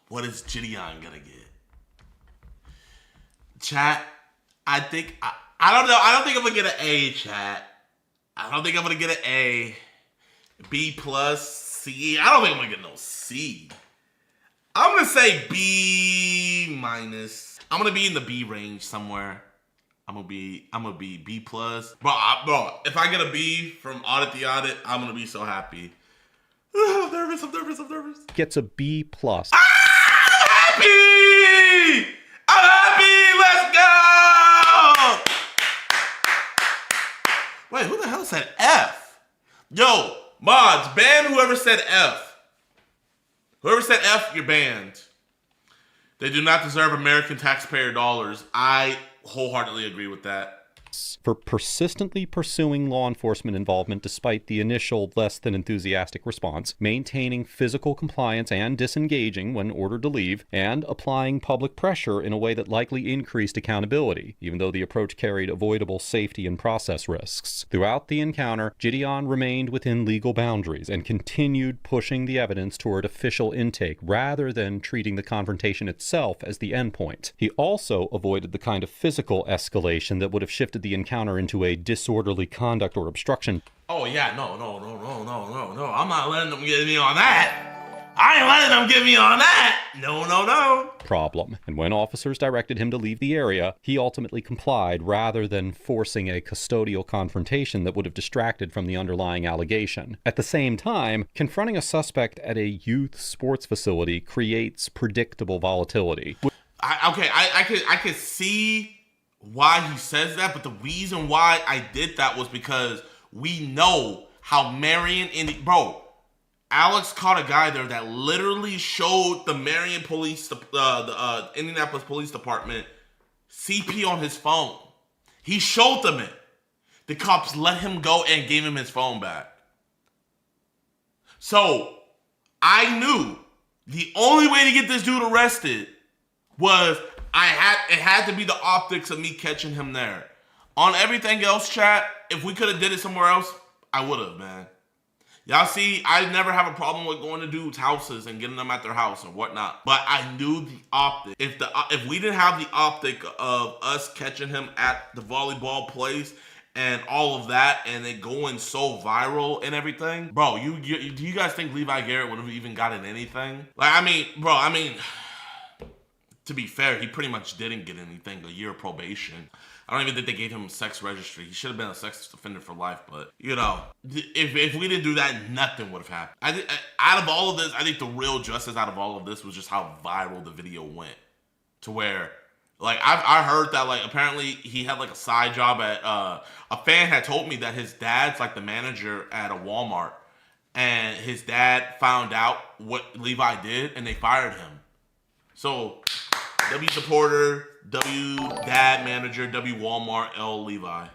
What is JiDion gonna get? Chat, I think... I don't know. I don't think I'm gonna get an A, chat. I don't think I'm gonna get an A. B plus, C. I don't think I'm gonna get no C. I'm gonna say B minus. I'm gonna be in the B range somewhere. I'm gonna be B plus. Bro, if I get a B from Audit the Audit, I'm gonna be so happy. I'm nervous. Gets a B plus. I'm happy! Let's go! Wait, who the hell said F? Yo, mods, ban whoever said F. Whoever said F, you're banned. They do not deserve American taxpayer dollars. I wholeheartedly agree with that. For persistently pursuing law enforcement involvement despite the initial less than enthusiastic response, maintaining physical compliance and disengaging when ordered to leave, and applying public pressure in a way that likely increased accountability, even though the approach carried avoidable safety and process risks. Throughout the encounter, JiDion remained within legal boundaries and continued pushing the evidence toward official intake rather than treating the confrontation itself as the endpoint. He also avoided the kind of physical escalation that would have shifted the encounter into a disorderly conduct or obstruction. Oh yeah, no. I'm not letting them get me on that. I ain't letting them get me on that. No. Problem. And when officers directed him to leave the area, he ultimately complied rather than forcing a custodial confrontation that would have distracted from the underlying allegation. At the same time, confronting a suspect at a youth sports facility creates predictable volatility. I could see why he says that, but the reason why I did that was because we know how Marion bro, Alex caught a guy there that literally showed the Marion police, the Indianapolis Police Department CP on his phone. He showed them it. The cops let him go and gave him his phone back. So I knew the only way to get this dude arrested was it had to be the optics of me catching him there. On everything else, chat, if we could have did it somewhere else, I would have, man. Y'all see, I never have a problem with going to dudes' houses and getting them at their house and whatnot. But I knew the optic. If we didn't have the optic of us catching him at the volleyball place and all of that, and it going so viral and everything, bro, do you guys think Levi Garrett would have even gotten anything? To be fair, he pretty much didn't get anything, a year of probation. I don't even think they gave him a sex registry. He should have been a sex offender for life, but, you know, if we didn't do that, nothing would have happened. Out of all of this, I think the real justice out of all of this was just how viral the video went. To where, like, I heard that, like, apparently he had, like, a side job at, a fan had told me that his dad's, like, the manager at a Walmart. And his dad found out what Levi did, and they fired him. So, W supporter, W dad manager, W Walmart, L Levi.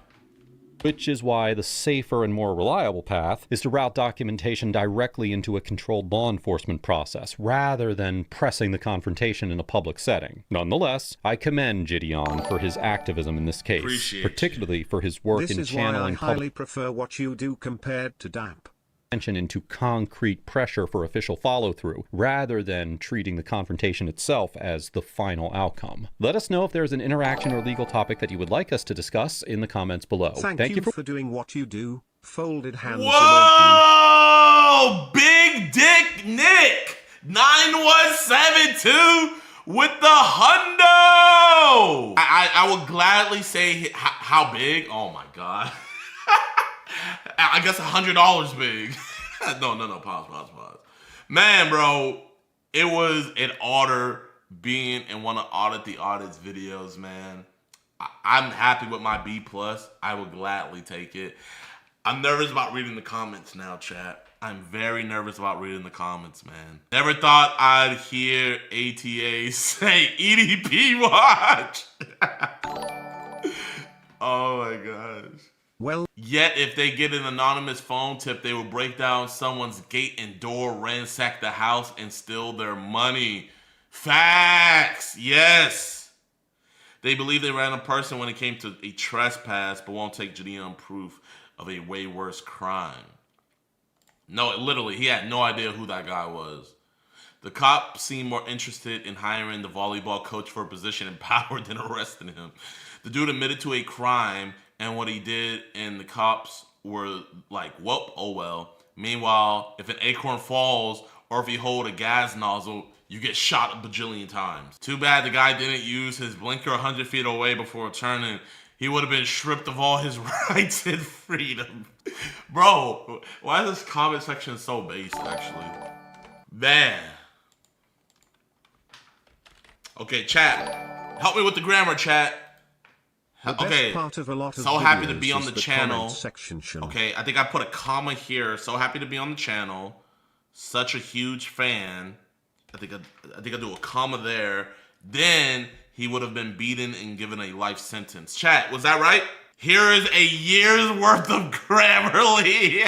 Which is why the safer and more reliable path is to route documentation directly into a controlled law enforcement process, rather than pressing the confrontation in a public setting. Nonetheless, I commend JiDion for his activism in this case, particularly for his work in channeling This is why I highly prefer what you do compared to DAP. Into concrete pressure for official follow-through, rather than treating the confrontation itself as the final outcome. Let us know if there's an interaction or legal topic that you would like us to discuss in the comments below. Thank you for doing what you do. Folded hands. Whoa! Big Dick Nick 9172. with the hundo. I will gladly say how big. Oh my God. I guess $100 big. No. Pause. Man, bro, it was an honor being in one of Audit the Audits videos, man. I'm happy with my B+. I will gladly take it. I'm nervous about reading the comments now, chat. I'm very nervous about reading the comments, man. Never thought I'd hear ATA say EDP Watch. Oh my gosh. Well, yet if they get an anonymous phone tip, they will break down someone's gate and door, ransack the house, and steal their money. Facts. Yes. They believe they ran a person when it came to a trespass, but won't take JiDion proof of a way worse crime. No, literally, he had no idea who that guy was. The cop seemed more interested in hiring the volleyball coach for a position in power than arresting him. The dude admitted to a crime and what he did, and the cops were like, whoop, oh well. Meanwhile, if an acorn falls or if you hold a gas nozzle, you get shot a bajillion times. Too bad the guy didn't use his blinker 100 feet away before turning. He would have been stripped of all his rights and freedom. Bro, why is this comment section so based, actually? Man. Okay, chat. Help me with the grammar, chat. Okay, part of a lot of so happy to be on the channel. Section, okay, I think I put a comma here. So happy to be on the channel. Such a huge fan. I think I do a comma there. Then he would have been beaten and given a life sentence. Chat, was that right? Here is a year's worth of Grammarly.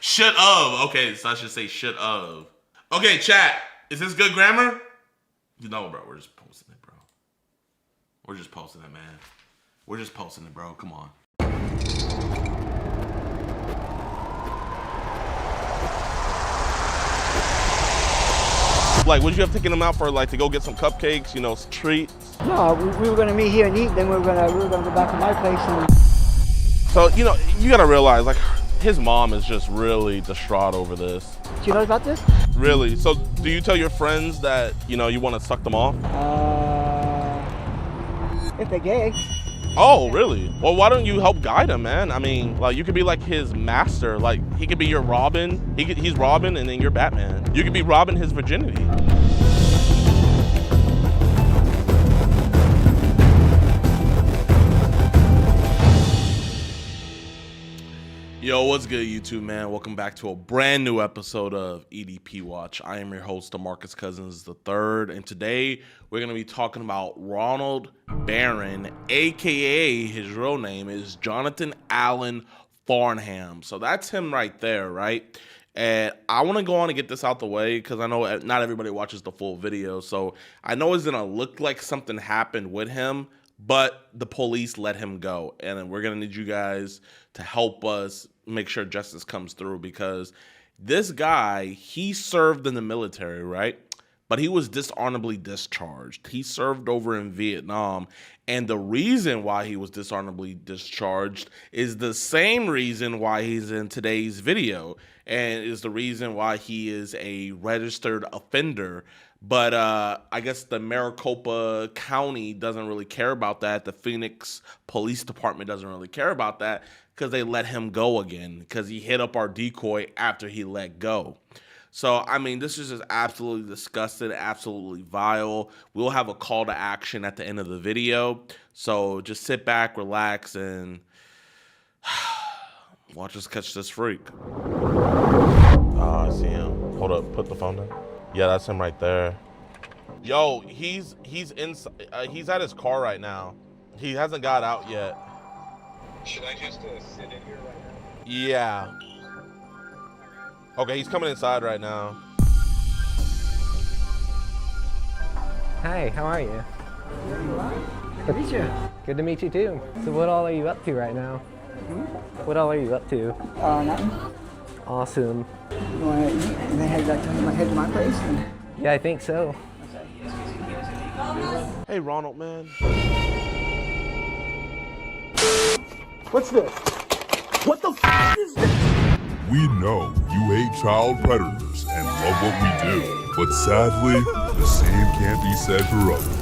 Should of. Okay, so I should say should of. Okay, chat, is this good grammar? No, bro, we're just posting it, bro. We're just posting it, man. We're just posting it, bro. Come on. Like, would you have taken him out for like to go get some cupcakes, you know, treats? No, we were gonna meet here and eat. Then we were gonna go back to my place. And so you know, you gotta realize like his mom is just really distraught over this. Do you know about this? Really? So do you tell your friends that you know you want to suck them off? If they're gay. Oh, really? Well, why don't you help guide him, man? I mean, like, you could be like his master. Like, he could be your Robin. He's Robin, and then you're Batman. You could be Robin his virginity. Yo, what's good, YouTube, man? Welcome back to a brand new episode of EDP Watch. I am your host, DeMarcus Cousins III, and today we're going to be talking about Ronald Barron, aka his real name is Jonathan Allen Farnham. So that's him right there, right? And I want to go on and get this out the way because I know not everybody watches the full video. So I know it's going to look like something happened with him, but the police let him go. And we're going to need you guys to help us make sure justice comes through, because this guy, he served in the military, right? But he was dishonorably discharged. He served over in Vietnam. And the reason why he was dishonorably discharged is the same reason why he's in today's video, and is the reason why he is a registered offender. But I guess the Maricopa County doesn't really care about that. The Phoenix Police Department doesn't really care about that because they let him go again because he hit up our decoy after he let go. So, I mean, this is just absolutely disgusting, absolutely vile. We'll have a call to action at the end of the video. So just sit back, relax, and watch us catch this freak. I see him. Hold up, put the phone down. Yeah, that's him right there. Yo, he's inside. He's at his car right now. He hasn't got out yet. Should I just sit in here right now? Yeah. Okay, he's coming inside right now. Hi, how are you? Good to meet you. Good to meet you too. So what all are you up to right now? What all are you up to? Nothing. Awesome. You want to eat and then head to my place? Yeah, I think so. Hey, Ronald, man. What's this? What the f is this? We know you hate child predators and love what we do. But sadly, the same can't be said for others.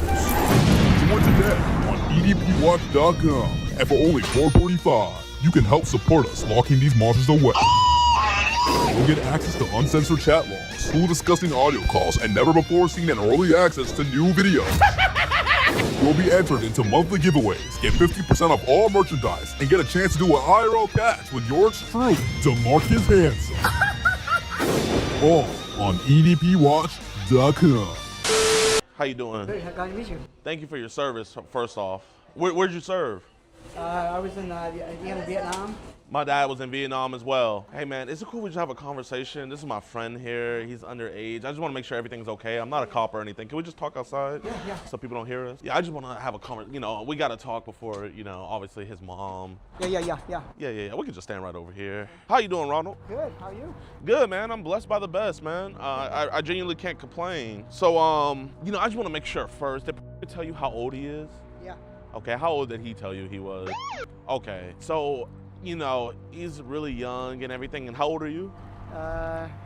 Join today on EDPWatch.com, and for only $4.45, you can help support us locking these monsters away. You'll get access to uncensored chat logs, cool disgusting audio calls, and never before seen and early access to new videos. You'll be entered into monthly giveaways, get 50% off all merchandise, and get a chance to do an IRL catch with yours truly, DeMarcus Hanson. All on EDPWatch.com. How you doing? Good, glad to meet you. Thank you for your service, first off. Where'd you serve? I was in Vietnam. My dad was in Vietnam as well. Hey man, is it cool we just have a conversation? This is my friend here. He's underage. I just want to make sure everything's okay. I'm not a cop or anything. Can we just talk outside? Yeah. So people don't hear us? Yeah, I just want to have a conversation. You know, we got to talk before, you know, obviously his mom. Yeah. Yeah. We can just stand right over here. How you doing, Ronald? Good, how are you? Good, man. I'm blessed by the best, man. I genuinely can't complain. So, you know, I just want to make sure first. Did he tell you how old he is? Yeah. Okay, how old did he tell you he was? Okay, so, you know, he's really young and everything. And how old are you?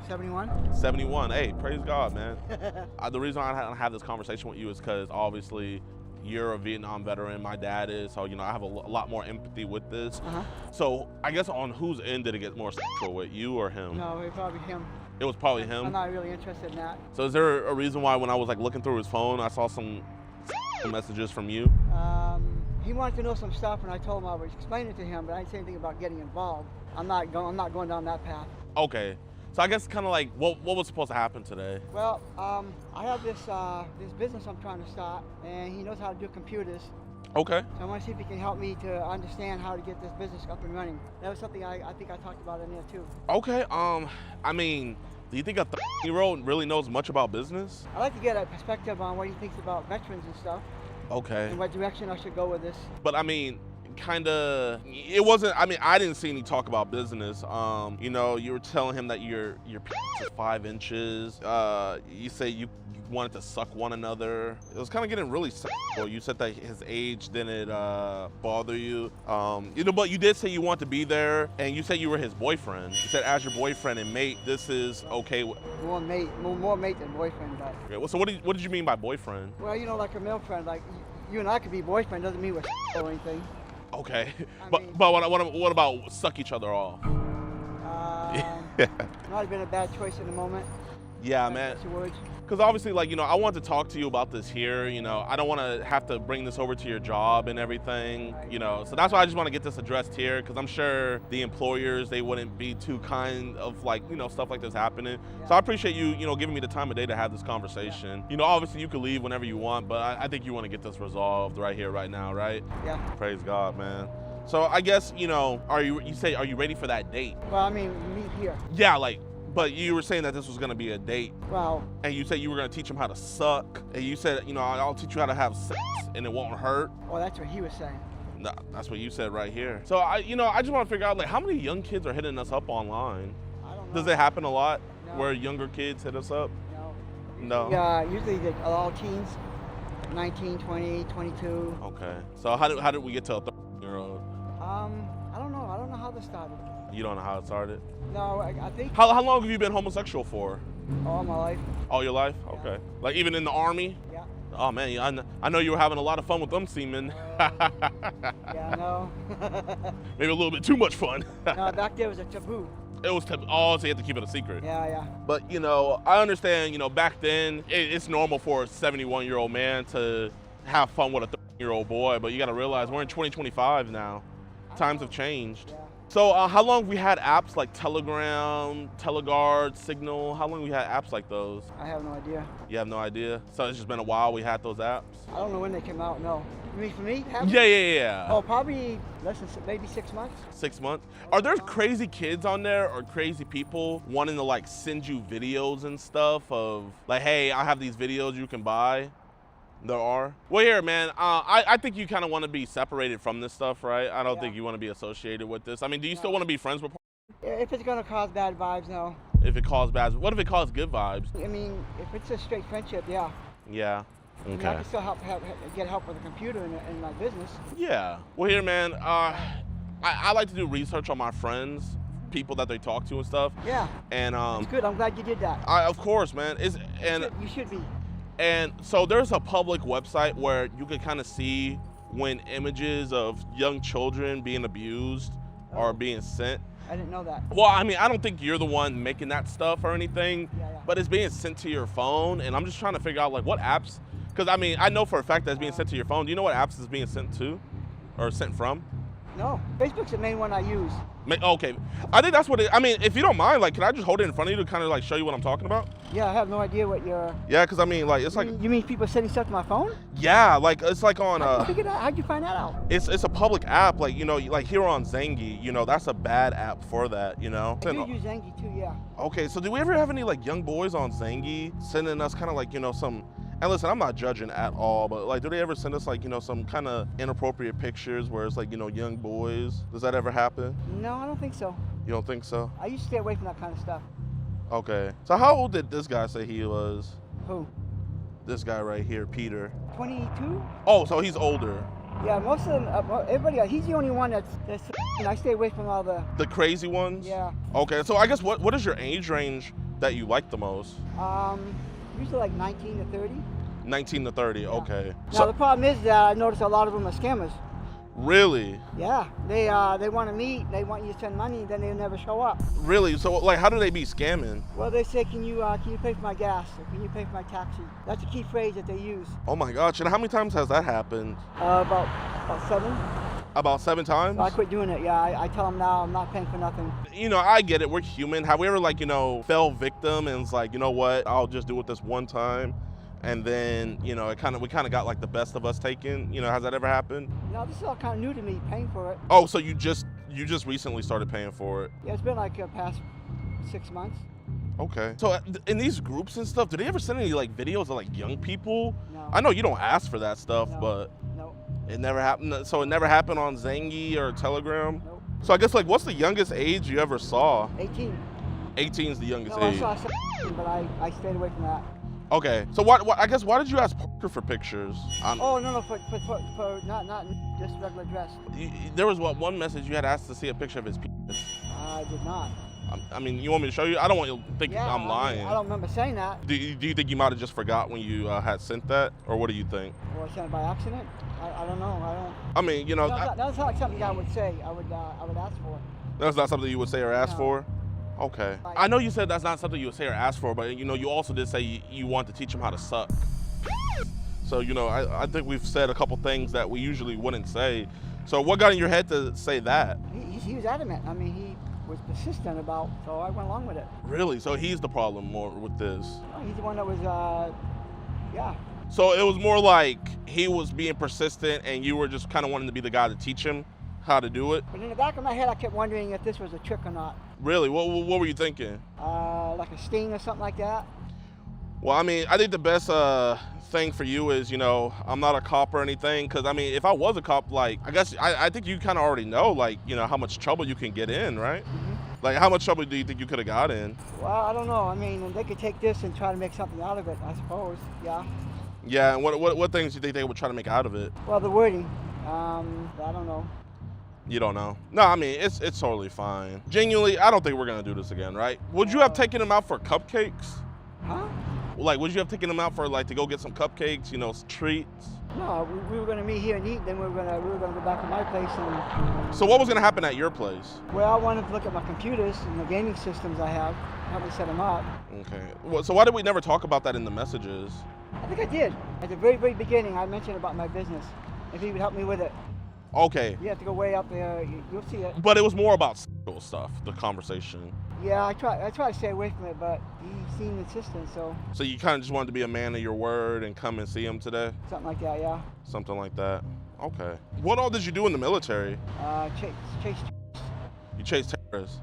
71. 71. Hey, praise God, man. The reason I have this conversation with you is because obviously you're a Vietnam veteran, my dad is, so, you know, I have a lot more empathy with this. So I guess on whose end did it get more sexual, with you or him? No, it was probably him. It was probably him? I'm not really interested in that. So is there a reason why when I was like looking through his phone, I saw some messages from you? He wanted to know some stuff, and I told him I would explain it to him, but I didn't say anything about getting involved. I'm not going down that path. Okay, so I guess kind of like what was supposed to happen today? Well, I have this business I'm trying to start, and he knows how to do computers. Okay. So I want to see if he can help me to understand how to get this business up and running. That was something I think I talked about in there too. Okay. I mean, do you think a 30-year-old really knows much about business? I'd like to get a perspective on what he thinks about veterans and stuff. Okay. And what direction I should go with this. But I mean, it wasn't, I mean, I didn't see any talk about business. You know, you were telling him that your penis is 5 inches. You say you wanted to suck one another. It was kind of getting really sexual. You said that his age didn't bother you. You know, but you did say you want to be there, and you said you were his boyfriend. You said as your boyfriend and mate, this is okay. More mate than boyfriend, but. Okay, well, so what did you mean by boyfriend? Well, you know, like a male friend, like you and I could be boyfriend, doesn't mean we're or anything. Okay, but what about suck each other off? Might have been a bad choice in the moment. Yeah, man. Because obviously, like, you know, I want to talk to you about this here. You know, I don't want to have to bring this over to your job and everything, you know. So that's why I just want to get this addressed here, because I'm sure the employers, they wouldn't be too kind of, like, you know, stuff like this happening. Yeah. So I appreciate you, you know, giving me the time of day to have this conversation. Yeah. You know, obviously you can leave whenever you want, but I think you want to get this resolved right here, right now, right? Yeah. Praise God, man. So I guess, you know, are you ready for that date? Well, I mean, meet here. Yeah, like, but you were saying that this was going to be a date. Wow. And you said you were going to teach him how to suck. And you said, you know, I'll teach you how to have sex and it won't hurt. Oh, that's what he was saying. No, that's what you said right here. So, I just want to figure out, like, how many young kids are hitting us up online? I don't know. Does it happen a lot? No. Where younger kids hit us up? No. Yeah, usually they're all teens, 19, 20, 22. Okay. So how did we get to a 30-year-old? I don't know. I don't know how this started. You don't know how it started? No, I think. How long have you been homosexual for? All my life. All your life? Yeah. Okay. Like even in the Army? Yeah. Oh man, I know you were having a lot of fun with them seamen. Yeah, I know. Maybe a little bit too much fun. No, back there was a taboo. It was so you had to keep it a secret. Yeah. But you know, I understand. You know, back then it's normal for a 71-year-old man to have fun with a 30-year-old boy. But you got to realize we're in 2025 now. Times have changed. Yeah. So how long have we had apps like Telegram, Teleguard, Signal? How long have we had apps like those? I have no idea. You have no idea? So it's just been a while we had those apps? I don't know when they came out, no. You mean for me? Yeah. Oh, probably less than, maybe 6 months. 6 months? Are there crazy kids on there or crazy people wanting to like send you videos and stuff of like, hey, I have these videos you can buy? There are? Well, here, man, I think you kind of want to be separated from this stuff, right? I don't think you want to be associated with this. I mean, do you still want to be friends with? If it's going to cause bad vibes, no. If it causes bad, what if it causes good vibes? I mean, if it's a straight friendship, yeah. Yeah. Okay. I mean, I can still get help with a computer in my business. Yeah. Well, here, man, I like to do research on my friends, people that they talk to and stuff. Yeah. And It's good. I'm glad you did that. of course, man. You should be. And so there's a public website where you can kind of see when images of young children being abused are being sent. I didn't know that. Well, I mean, I don't think you're the one making that stuff or anything, but it's being sent to your phone, and I'm just trying to figure out like what apps, because I mean, I know for a fact that it's being sent to your phone. Do you know what apps it's being sent to or sent from? No, Facebook's the main one I use. Okay, I think that's what it, I mean, if you don't mind, like, can I just hold it in front of you to kind of like show you what I'm talking about? Yeah, I have no idea what you're... Yeah, because I mean, like, it's like... You mean people sending stuff to my phone? Yeah, like, it's like on... How'd you find that out? It's a public app, like, you know, like here on Zengi, you know, that's a bad app for that, you know? I do use Zengi too, yeah. Okay, so do we ever have any like young boys on Zengi sending us kind of like, you know, some... And listen, I'm not judging at all, but like, do they ever send us like, you know, some kind of inappropriate pictures where it's like, you know, young boys? Does that ever happen? No, I don't think so. You don't think so? I used to stay away from that kind of stuff. Okay. So how old did this guy say he was? Who? This guy right here, Peter. 22? Oh, so he's older. Yeah, most of them, everybody, he's the only one that's I stay away from all the... The crazy ones? Yeah. Okay, so I guess what is your age range that you like the most? Usually like 19 to 30. 19 to 30, okay. Now So, the problem is that I noticed a lot of them are scammers. really? Yeah, they want to meet, they want you to send money, then they never show up. Really? So like, how do they be scamming? Well, they say, can you pay for my gas? Or can you pay for my taxi? That's a key phrase that they use. Oh my gosh, and how many times has that happened? About 7. About 7 times? So I quit doing it, yeah. I tell them now I'm not paying for nothing. You know, I get it, we're human. Have we ever like, you know, fell victim and it's like, you know what, I'll just do it this one time. And then, you know, we kind of got like the best of us taken. You know, has that ever happened? No, this is all kind of new to me, paying for it. Oh, so you just recently started paying for it? Yeah, it's been like past 6 months. Okay. So in these groups and stuff, do they ever send any like videos of like young people? No. I know you don't ask for that stuff, but no. It never happened. So it never happened on Zengi or Telegram? Nope. So I guess like, what's the youngest age you ever saw? 18. 18 is the youngest No, age. I saw 17, but I stayed away from that. Okay, so what? I guess why did you ask Parker for pictures? Oh no, for not just regular dress. There was one message you had asked to see a picture of his penis. I did not. I mean, you want me to show you? I don't want you to think I'm lying. I don't remember saying that. Do you think you might have just forgot when you had sent that, or what do you think? Or I sent it by accident? I don't know. I don't. I mean, you know, that's not something I would say. I would ask for. That's not something you would say or ask for. Okay. I know you said that's not something you would say or ask for, but you know, you also did say you want to teach him how to suck. So, you know, I think we've said a couple things that we usually wouldn't say. So what got in your head to say that? He was adamant. I mean, he was persistent about, so I went along with it. Really? So he's the problem more with this? He's the one that was, yeah. So it was more like he was being persistent and you were just kind of wanting to be the guy to teach him how to do it? But in the back of my head, I kept wondering if this was a trick or not. Really? What were you thinking? Like a sting or something like that. Well, I mean, I think the best thing for you is, you know, I'm not a cop or anything, because I mean, if I was a cop, like, I guess I think you kind of already know, like, you know, how much trouble you can get in, right? Like, how much trouble do you think you could have got in? Well, I don't know. I mean, they could take this and try to make something out of it, I suppose. Yeah. Yeah, and what things do you think they would try to make out of it? Well, the wording. I don't know. You don't know? No, I mean, it's totally fine. Genuinely, I don't think we're gonna do this again, right? Would you have taken him out for cupcakes? Huh? Like, would you have taken him out for, like, to go get some cupcakes, you know, treats? No, we were gonna meet here and eat, then we were gonna go back to my place and... So what was gonna happen at your place? Well, I wanted to look at my computers and the gaming systems I have, help me set them up. Okay. Well, so why did we never talk about that in the messages? I think I did. At the very, very beginning, I mentioned about my business. If he would help me with it. Okay. You have to go way up there. You'll see it. But it was more about sexual stuff, the conversation. Yeah, I try to stay away from it, but he seemed insistent, so. So you kind of just wanted to be a man of your word and come and see him today? Something like that, yeah. Something like that. Okay. What all did you do in the military? Chase. You chased terrorists.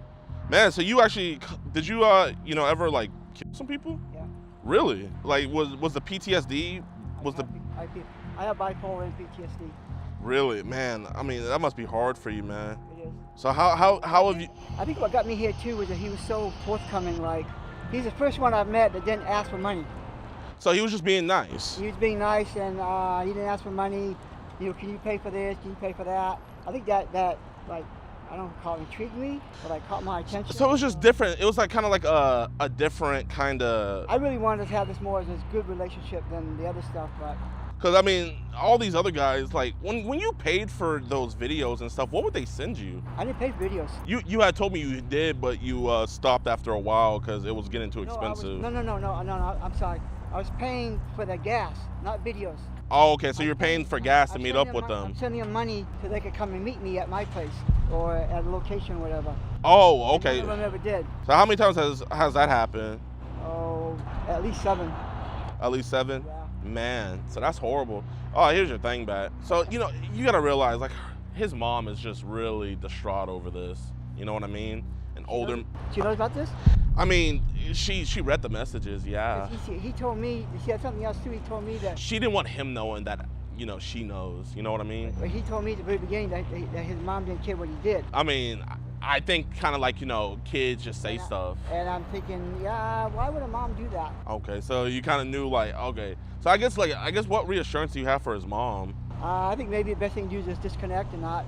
Man, so you actually, did you, you know, ever like kill some people? Yeah. Really? Like, was the PTSD, I have bipolar and PTSD. Really? Man, I mean, that must be hard for you, man. It is. So how have you? I think what got me here too was that he was so forthcoming. Like, he's the first one I've met that didn't ask for money. So he was just being nice. He was being nice, and he didn't ask for money. You know, can you pay for this? Can you pay for that? I think that like, I don't call it intrigued me, but it caught my attention. So it was just different. It was like kind of like a different kind of. I really wanted to have this more as a good relationship than the other stuff, but. Because I mean, all these other guys, like when you paid for those videos and stuff, what would they send you? I didn't pay for videos. You had told me you did, but you stopped after a while because it was getting too expensive. No, I'm sorry. I was paying for the gas, not videos. Oh, okay. So you're paying for gas to meet up with them. I'm sending them money so they could come and meet me at my place or at a location, whatever. Oh, okay. None of them ever did. So how many times has that happened? Oh, at least 7. At least 7? Yeah. Man, so that's horrible. Oh, here's your thing back. So, you know, you gotta realize, like, his mom is just really distraught over this. You know what I mean? And older. She knows about this? I mean, she read the messages, yeah. He told me, she had something else too, he told me that. She didn't want him knowing that, you know, she knows. You know what I mean? But he told me at the very beginning that his mom didn't care what he did. I mean, I think kind of like, you know, kids just say stuff. And I'm thinking, yeah, why would a mom do that? Okay, so you kind of knew, like, okay. So I guess what reassurance do you have for his mom? I think maybe the best thing to do is just disconnect and not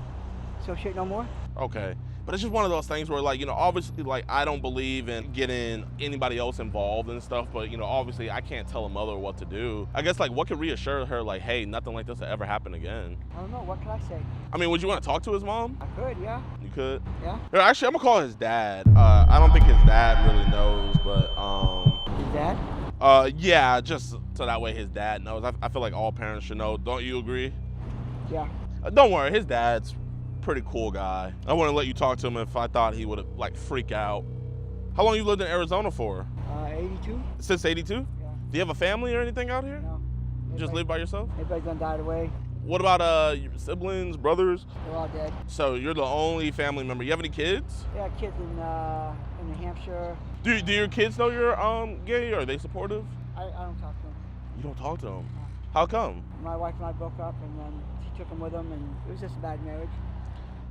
associate no more. Okay. But it's just one of those things where, like, you know, obviously, like, I don't believe in getting anybody else involved and stuff, but, you know, obviously I can't tell a mother what to do. I guess, like, what could reassure her, like, hey, nothing like this will ever happen again? I don't know, what can I say? I mean, would you want to talk to his mom? I could, yeah. You could? Yeah. Here, actually, I'm gonna call his dad. I don't think his dad really knows, but, His dad? yeah, just so that way his dad knows. I feel like all parents should know. Don't you agree? Yeah. Don't worry, his dad's pretty cool guy. I wouldn't let you talk to him if I thought he would like freak out. How long you lived in Arizona for? 82. Since 82? Yeah. Do you have a family or anything out here? No. You just live by yourself? Everybody's done died away. What about your siblings, brothers? They're all dead. So you're the only family member. You have any kids? Yeah, kids in New Hampshire. Do your kids know you're gay? Are they supportive? I don't talk to them. You don't talk to them? How come? My wife and I broke up, and then she took them with them, and it was just a bad marriage.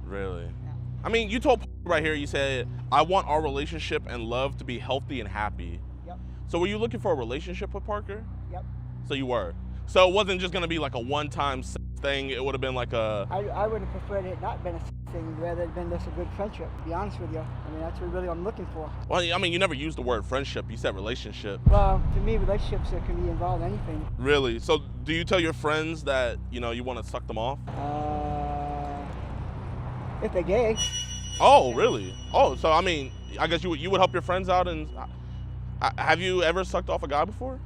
Really? Yeah. I mean, you told right here, you said, I want our relationship and love to be healthy and happy. Yep. So were you looking for a relationship with Parker? Yep. So you were. So it wasn't just gonna be like a one-time thing, it would have been like a... I would have preferred it not been a thing, rather than just a good friendship, to be honest with you. I mean, that's what really I'm looking for. Well, I mean, you never used the word friendship, you said relationship. Well, to me, relationships can be involved in anything. Really? So do you tell your friends that, you know, you want to suck them off? If they're gay. Oh, really? Oh, so I mean, I guess you would help your friends out. And have you ever sucked off a guy before?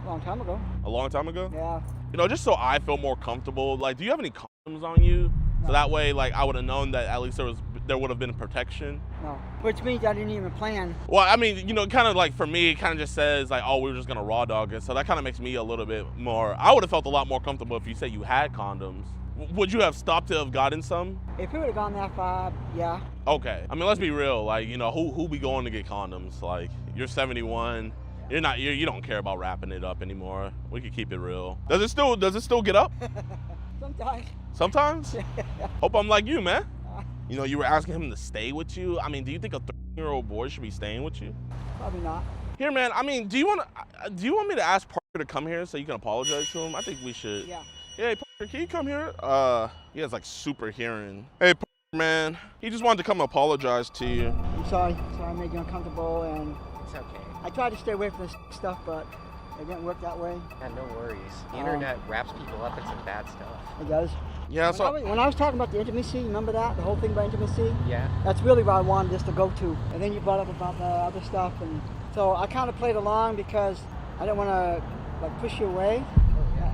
A long time ago. A long time ago? Yeah. You know, just so I feel more comfortable, like, do you have any condoms on you? No. So that way, like, I would have known that at least there would have been protection. No, which means I didn't even plan. Well, I mean, you know, kind of like for me, it kind of just says like, oh, we were just gonna raw dog it. So that kind of makes me a little bit more, I would have felt a lot more comfortable if you said you had condoms. Would you have stopped to have gotten some? If it would have gone that far, yeah. Okay. I mean, let's be real. Like, you know, who be going to get condoms? Like, you're 71. You don't care about wrapping it up anymore. We could keep it real. Does it still get up? Sometimes. Sometimes? Hope I'm like you, man. You know, you were asking him to stay with you. I mean, do you think a 13-year-old boy should be staying with you? Probably not. Here, man. I mean, do you want me to ask Parker to come here so you can apologize to him? I think we should. Yeah. Hey, Parker, can you come here? He has like super hearing. Hey, Parker, man. He just wanted to come apologize to you. I'm sorry. Sorry I made you uncomfortable, and it's okay. I tried to stay away from this stuff, but it didn't work that way. Yeah, no worries. The internet wraps people up in some bad stuff. It does. Yeah, when I was talking about the intimacy, remember that? The whole thing about intimacy? Yeah. That's really what I wanted this to go to. And then you brought up about the other stuff, and so I kind of played along because I didn't want to like push you away.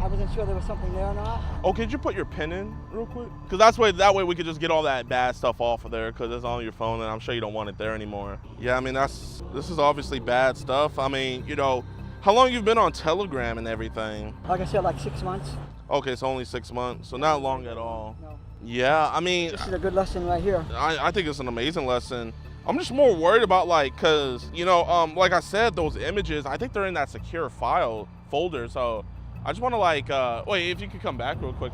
I wasn't sure there was something there or not. Oh, could you put your pen in real quick? Because that way we could just get all that bad stuff off of there because it's on your phone and I'm sure you don't want it there anymore. Yeah, I mean, this is obviously bad stuff. I mean, you know, how long you've been on Telegram and everything? Like I said, like 6 months. Okay, so only 6 months, so not long at all. No. Yeah, I mean... This is a good lesson right here. I think it's an amazing lesson. I'm just more worried about like, cause, you know, like I said, those images, I think they're in that secure file folder, so I just want to like, wait, if you could come back real quick.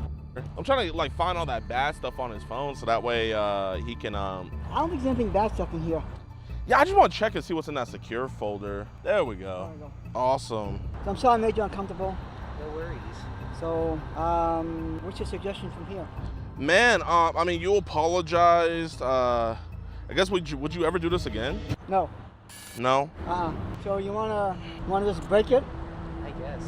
I'm trying to like find all that bad stuff on his phone so that way he can... I don't think there's anything bad stuff in here. Yeah, I just want to check and see what's in that secure folder. There we go. There we go. Awesome. So I'm sorry I made you uncomfortable. No worries. So, what's your suggestion from here? Man, I mean, you apologized. I guess would you ever do this again? No. No. So you wanna just break it? I guess.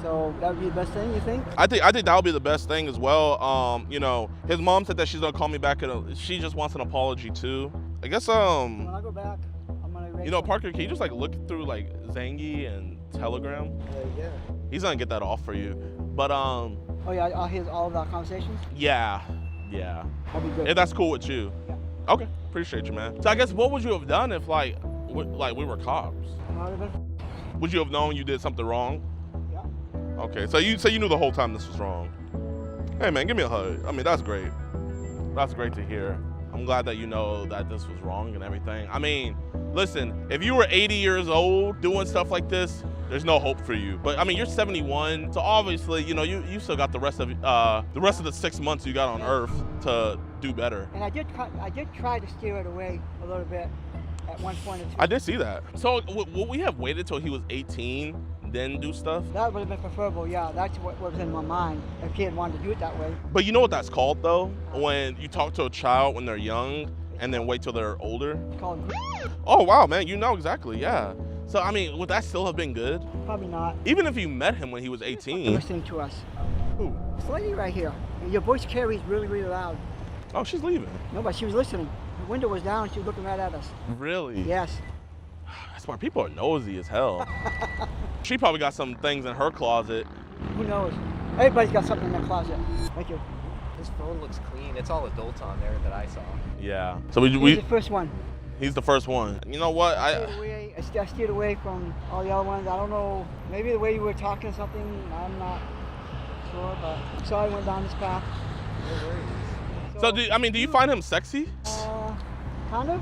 So that would be the best thing, you think? I think that would be the best thing as well. You know, his mom said that she's gonna call me back and she just wants an apology too. I guess When I go back, I'm gonna erase you know, it. Parker, can you just like look through like Zangy and Telegram? Yeah. He's gonna get that off for you. But Oh yeah, I'll hear all of our conversations. yeah. That'd be good. If that's cool with you. Yeah. Okay, appreciate you, man. So I guess what would you have done if like we were cops? Would you have known you did something wrong? Yeah. Okay, so you knew the whole time this was wrong. Hey man, give me a hug. I mean, that's great. That's great to hear. I'm glad that you know that this was wrong and everything. I mean, listen, if you were 80 years old doing stuff like this, there's no hope for you. But I mean, you're 71, so obviously, you know, you still got the rest of the 6 months you got on Earth to do better. And I did try to steer it away a little bit at one point or two. I did see that. So would we have waited till he was 18, then do stuff? That would have been preferable, yeah. That's what was in my mind. If he had wanted to do it that way. But you know what that's called though? When you talk to a child when they're young and then wait till they're older? It's called. Oh wow, man, you know exactly, yeah. So I mean, would that still have been good? Probably not. Even if you met him when he was 18. Listening to us. Who? This lady right here. Your voice carries really, really loud. Oh, she's leaving. No, but she was listening. The window was down. She was looking right at us. Really? Yes. That's why people are nosy as hell. She probably got some things in her closet. Who knows? Everybody's got something in their closet. Thank you. His phone looks clean. It's all adults on there that I saw. Yeah. So He's the first one. He's the first one. You know what? I steered away from all the other ones. I don't know. Maybe the way you were talking or something. I'm not sure, but sorry I went down this path. No worries. So do you find him sexy? Kind of.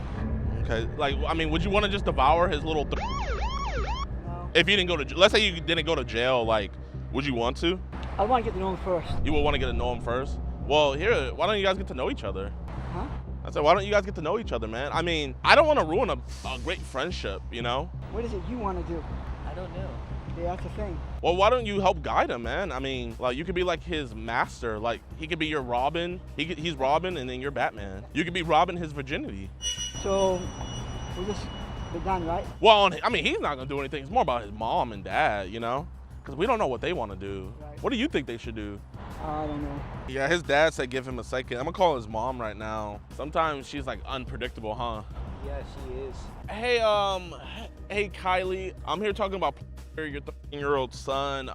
Okay. Like, I mean, would you want to just devour his little? No. If you didn't go to, let's say you didn't go to jail, like, would you want to? I want to get to know him first. You would want to get to know him first. Well, here, why don't you guys get to know each other? Huh? I said, why don't you guys get to know each other, man? I mean, I don't want to ruin a great friendship, you know? What is it you want to do? I don't know. Yeah, that's the thing. Well, why don't you help guide him, man? I mean, like, you could be like his master. Like, he could be your Robin. He's Robin, and then you're Batman. You could be Robin his virginity. So, we're just done, right? Well, I mean, he's not gonna do anything. It's more about his mom and dad, you know? Because we don't know what they want to do. Right. What do you think they should do? I don't know. Yeah, his dad said give him a second. I'm gonna call his mom right now. Sometimes she's like unpredictable, huh? Yeah, she is. Hey Kylie, I'm here talking about your 13-year-old son.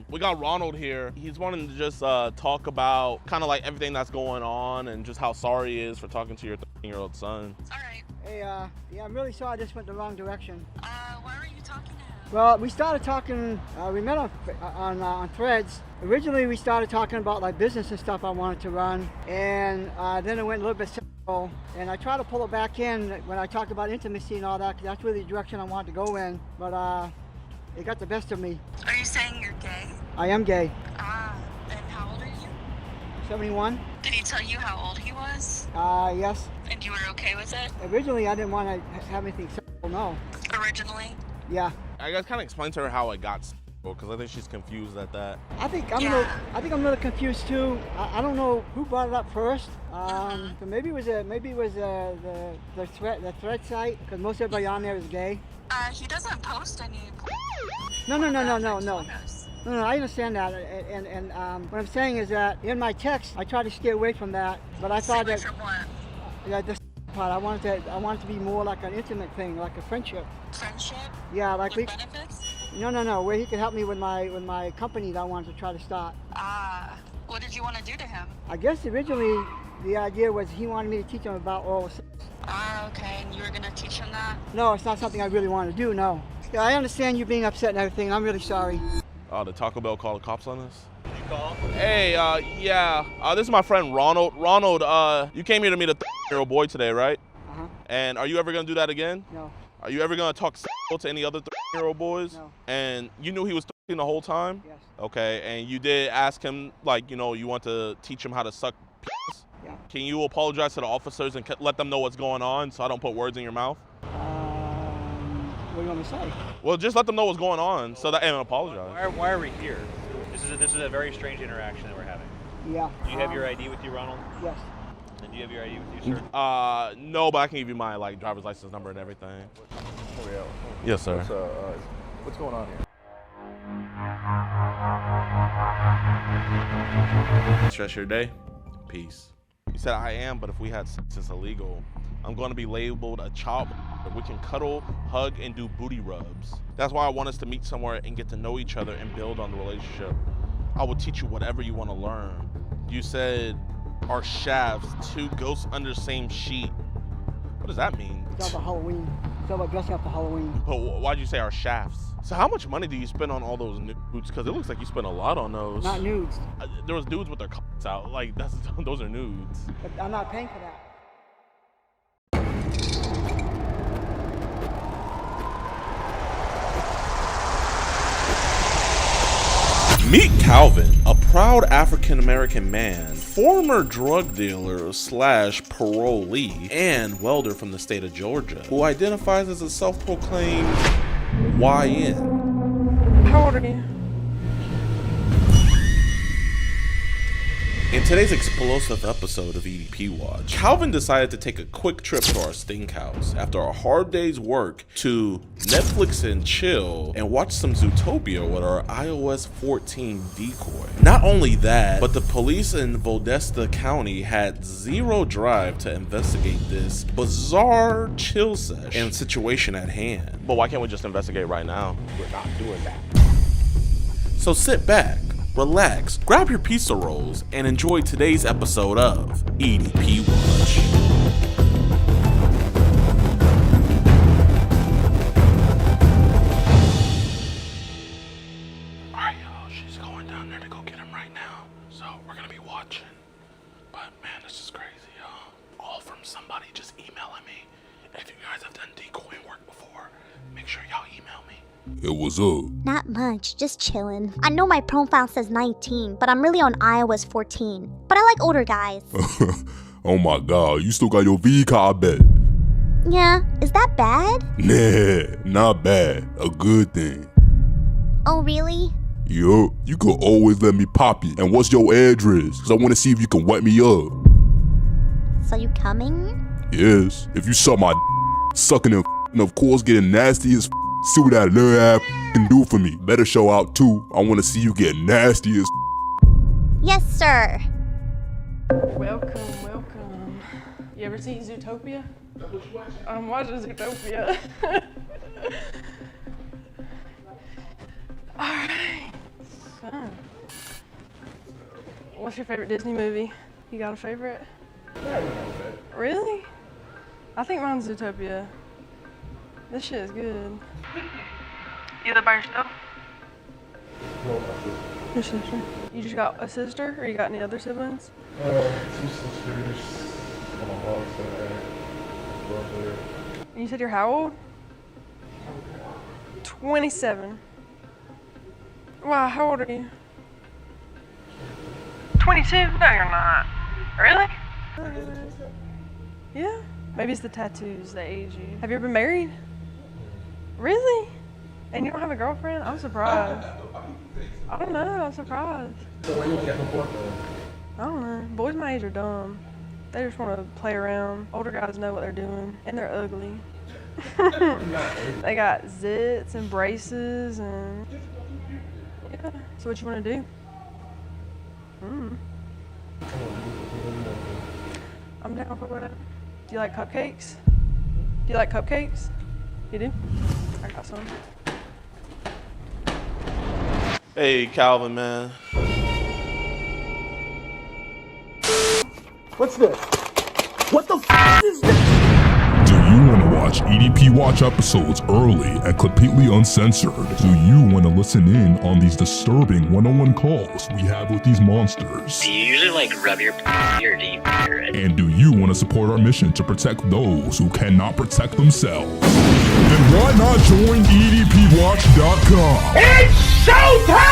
We got Ronald here. He's wanting to just talk about kind of like everything that's going on and just how sorry he is for talking to your 13-year-old son. All right. Hey, yeah, I'm really sorry I just went the wrong direction. Why were you talking to him? Well, we started talking, we met on Threads. Originally, we started talking about like business and stuff I wanted to run, and then it went a little bit sexual, and I tried to pull it back in when I talked about intimacy and all that, because that's really the direction I wanted to go in, but it got the best of me. Are you saying you're gay? I am gay. And how old are you? 71. Did he tell you how old he was? Yes. And you were okay with it? Originally, I didn't want to have anything sexual, no. Originally? Yeah. I guys kind of explain to her how it got sexual, because I think she's confused at that. I think I'm a little confused too. I don't know who brought it up first. So maybe it was the thread site, because most everybody on there is gay. He doesn't post any. No. No, I understand that, and what I'm saying is that in my text, I tried to stay away from that, but I thought that. From what? Yeah, this part I wanted to be more like an intimate thing, like a friendship. Friendship? Yeah, like with benefits? No, where he could help me with my company that I wanted to try to start. What did you want to do to him? I guess originally the idea was he wanted me to teach him about oral sex. Okay, and you were gonna teach him that? No, it's not something I really want to do, no. Yeah, I understand you being upset and everything. I'm really sorry. The Taco Bell called the cops on us? Did you call? Hey, yeah. This is my friend Ronald. Ronald, you came here to meet a 13-year-old boy today, right? Uh-huh. And are you ever gonna do that again? No. Are you ever gonna talk to any other 13-year-old boys? No. And you knew he was 13 the whole time? Yes. Okay, and you did ask him, like, you know, you want to teach him how to suck penis? Yeah. Can you apologize to the officers and let them know what's going on so I don't put words in your mouth? What do you want me to say? Well, just let them know what's going on so that and apologize. Why are we here? This is a very strange interaction that we're having. Yeah. Do you have your ID with you, Ronald? Yes. And do you have your ID with you, sir? No, but I can give you my like driver's license number and everything. Oh, yeah. Yes, sir. What's going on here? Stress your day. Peace. You said I am, but if we had sex, it's illegal. I'm going to be labeled a child. We can cuddle, hug, and do booty rubs. That's why I want us to meet somewhere and get to know each other and build on the relationship. I will teach you whatever you want to learn. You said our shafts, 2 ghosts under same sheet. What does that mean? It's all about Halloween. It's all about dressing up for Halloween. But why'd you say our shafts? So how much money do you spend on all those nudes? Because it looks like you spend a lot on those. Not nudes. There was dudes with their cocks out. Like, those are nudes. But I'm not paying for that. Meet Calvin, a proud African-American man, former drug dealer / parolee, and welder from the state of Georgia, who identifies as a self-proclaimed YN. How old are you? In today's explosive episode of EDP Watch, Calvin decided to take a quick trip to our steakhouse after a hard day's work to Netflix and chill and watch some Zootopia with our iOS 14 decoy. Not only that, but the police in Vodesta County had zero drive to investigate this bizarre chill sesh and situation at hand. But why can't we just investigate right now? We're not doing that. So sit back, relax, grab your pizza rolls, and enjoy today's episode of EDP Watch. Alright, y'all, she's going down there to go get him right now. So we're gonna be watching. But man, this is crazy, y'all. All from somebody just emailing me. If you guys have done decoying work before, make sure y'all email me. It was up. Not much, just chillin'. I know my profile says 19, but I'm really on iOS 14. But I like older guys. Oh my god, you still got your V card, I bet. Yeah, is that bad? Nah, not bad. A good thing. Oh, really? Yup, you could always let me pop you. And what's your address? Cause I wanna see if you can wet me up. So you coming? Yes, if you suck my sucking and of course getting nasty as see what that little ass can do for me. Better show out too. I wanna see you get nasty as Yes, sir. Welcome, welcome. You ever seen Zootopia? I'm watching Zootopia. Alright. So, what's your favorite Disney movie? You got a favorite? Really? I think mine's Zootopia. This shit is good. You live by yourself? Your sister? You just got a sister, or you got any other siblings? 2 sisters on my mom's side, brother. And you said you're how old? 27. Wow, how old are you? 22? No, you're not. Really? Yeah? Maybe it's the tattoos that age you. Have you ever been married? Really? And you don't have a girlfriend? I'm surprised. I don't know, I'm surprised. So when you get the boyfriend? I don't know. Boys my age are dumb. They just want to play around. Older guys know what they're doing, and they're ugly. They got zits and braces and yeah. So what you want to do? I'm down for whatever. Do you like cupcakes? Do you like cupcakes? You do? I got some. Hey, Calvin, man. What's this? What the f is this? Do you want to watch EDP Watch episodes early and completely uncensored? Do you want to listen in on these disturbing one-on-one calls we have with these monsters? Do you usually like rub your or do you And do you want to support our mission to protect those who cannot protect themselves? Then why not join EDPWatch.com? It's showtime!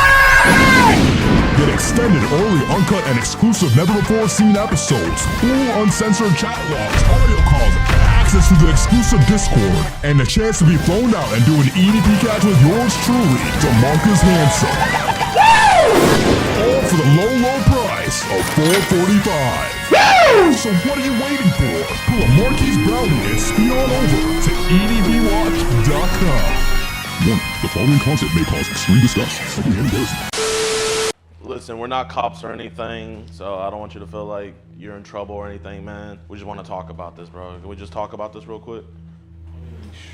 Get extended, early, uncut, and exclusive never-before-seen episodes, full uncensored chat logs, audio calls, access to the exclusive Discord, and the chance to be flown out and do an EDP catch with yours truly, DeMarcus Handsome. All for the low, low price price of $4.45. Woo! So what are you waiting for? Pull a Marquise Brownie and speed on over to EDPWatch.com. Warning, the following content may cause extreme disgust. Something embarrassing. Listen, we're not cops or anything, so I don't want you to feel like you're in trouble or anything, man. We just want to talk about this, bro. Can we just talk about this real quick?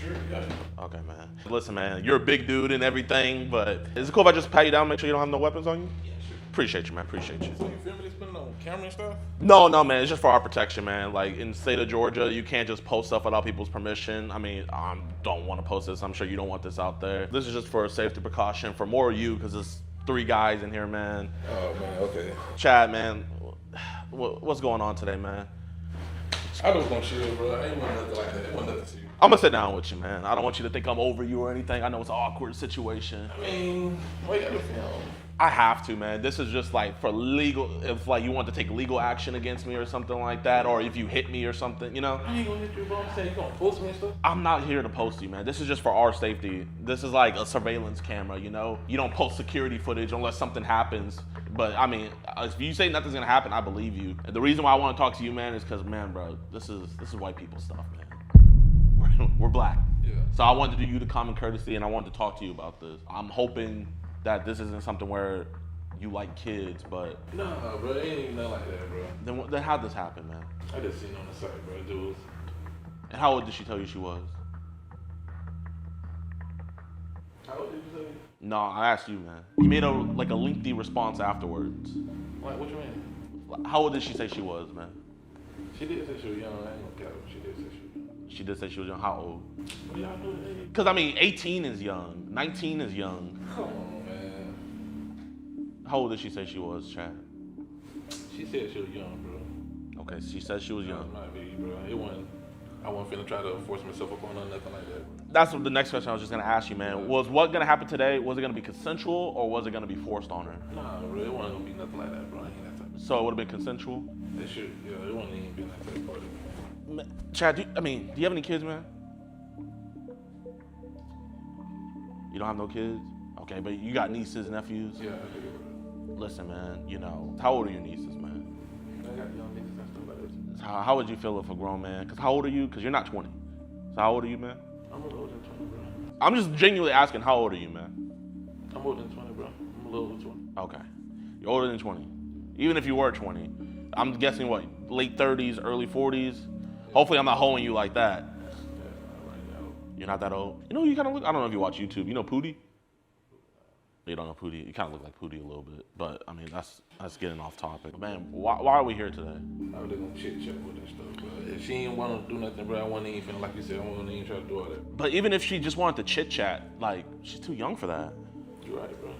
Sure, yeah. Okay, man. Listen, man, you're a big dude and everything, but is it cool if I just pat you down, make sure you don't have no weapons on you? Yeah, sure. Appreciate you, man. Appreciate you. So you feel me? Just putting on camera and stuff? No, man. It's just for our protection, man. Like, in the state of Georgia, you can't just post stuff without people's permission. I mean, I don't want to post this. I'm sure you don't want this out there. This is just for a safety precaution for more of you, because it's 3 guys in here, man. Oh, man, okay. Chad, man, what's going on today, man? I was gonna chill, bro. I ain't want nothing like that. It wasn't nothing to you. I'm gonna sit down with you, man. I don't want you to think I'm over you or anything. I know it's an awkward situation. I mean, why you gotta film? I have to, man. This is just like for legal, if like you want to take legal action against me or something like that, or if you hit me or something, you know? I ain't gonna hit you, bro. I'm saying you gonna post me and stuff? I'm not here to post you, man. This is just for our safety. This is like a surveillance camera, you know? You don't post security footage unless something happens. But I mean, if you say nothing's gonna happen, I believe you. And the reason why I want to talk to you, man, is because, man, bro, this is white people stuff, man. We're black. Yeah. So I wanted to do you the common courtesy, and I wanted to talk to you about this. I'm hoping that this isn't something where you like kids, but... Nah, bro, it ain't even nothing like that, bro. Then how'd this happen, man? I just seen it on the site, bro, dudes. And how old did she tell you she was? How old did you say? No, I asked you, man. You made a lengthy response afterwards. What you mean? How old did she say she was, man? She did say she was young. I ain't gonna cap. She did say she was young. She did say she was young. How old? What y'all know the age? Because, I mean, 18 is young. 19 is young. Come on, man. How old did she say she was, Chad? She said she was young, bro. Okay, she said she was young. Might be, bro. I wasn't finna try to force myself upon her, nothing like that. That's the next question I was just gonna ask you, man. Was what gonna happen today, was it gonna be consensual or was it gonna be forced on her? Nah, bro, it wasn't gonna be nothing like that, bro. I ain't that type of So it would have been consensual? It should, yeah, it wasn't even been that type of party. Chad, do you have any kids, man? You don't have no kids? Okay, but you got nieces, nephews? Yeah, I do, bro. Listen, man, you know, how old are your nieces, man? I got young niggas and stuff like that. How would you feel if a grown man, because how old are you? Because you're not 20. So how old are you, man? I'm a little older than 20, bro. I'm just genuinely asking, how old are you, man? I'm older than 20, bro. I'm a little over 20. Okay. You're older than 20. Even if you were 20, I'm guessing what, late 30s, early 40s? Hopefully I'm not holding you like that. Yeah, right now. You're not that old? You know, you kind of look, I don't know if you watch YouTube. You know Pootie? You don't know Pootie. You kind of look like Pootie a little bit. But, I mean, that's getting off topic. But, man, why are we here today? I was just gonna chit-chat with her stuff, bro. If she ain't want to do nothing, bro, I wasn't even finna, like you said, I wasn't even try to do all that. But even if she just wanted to chit-chat, like, she's too young for that. You're right, bro.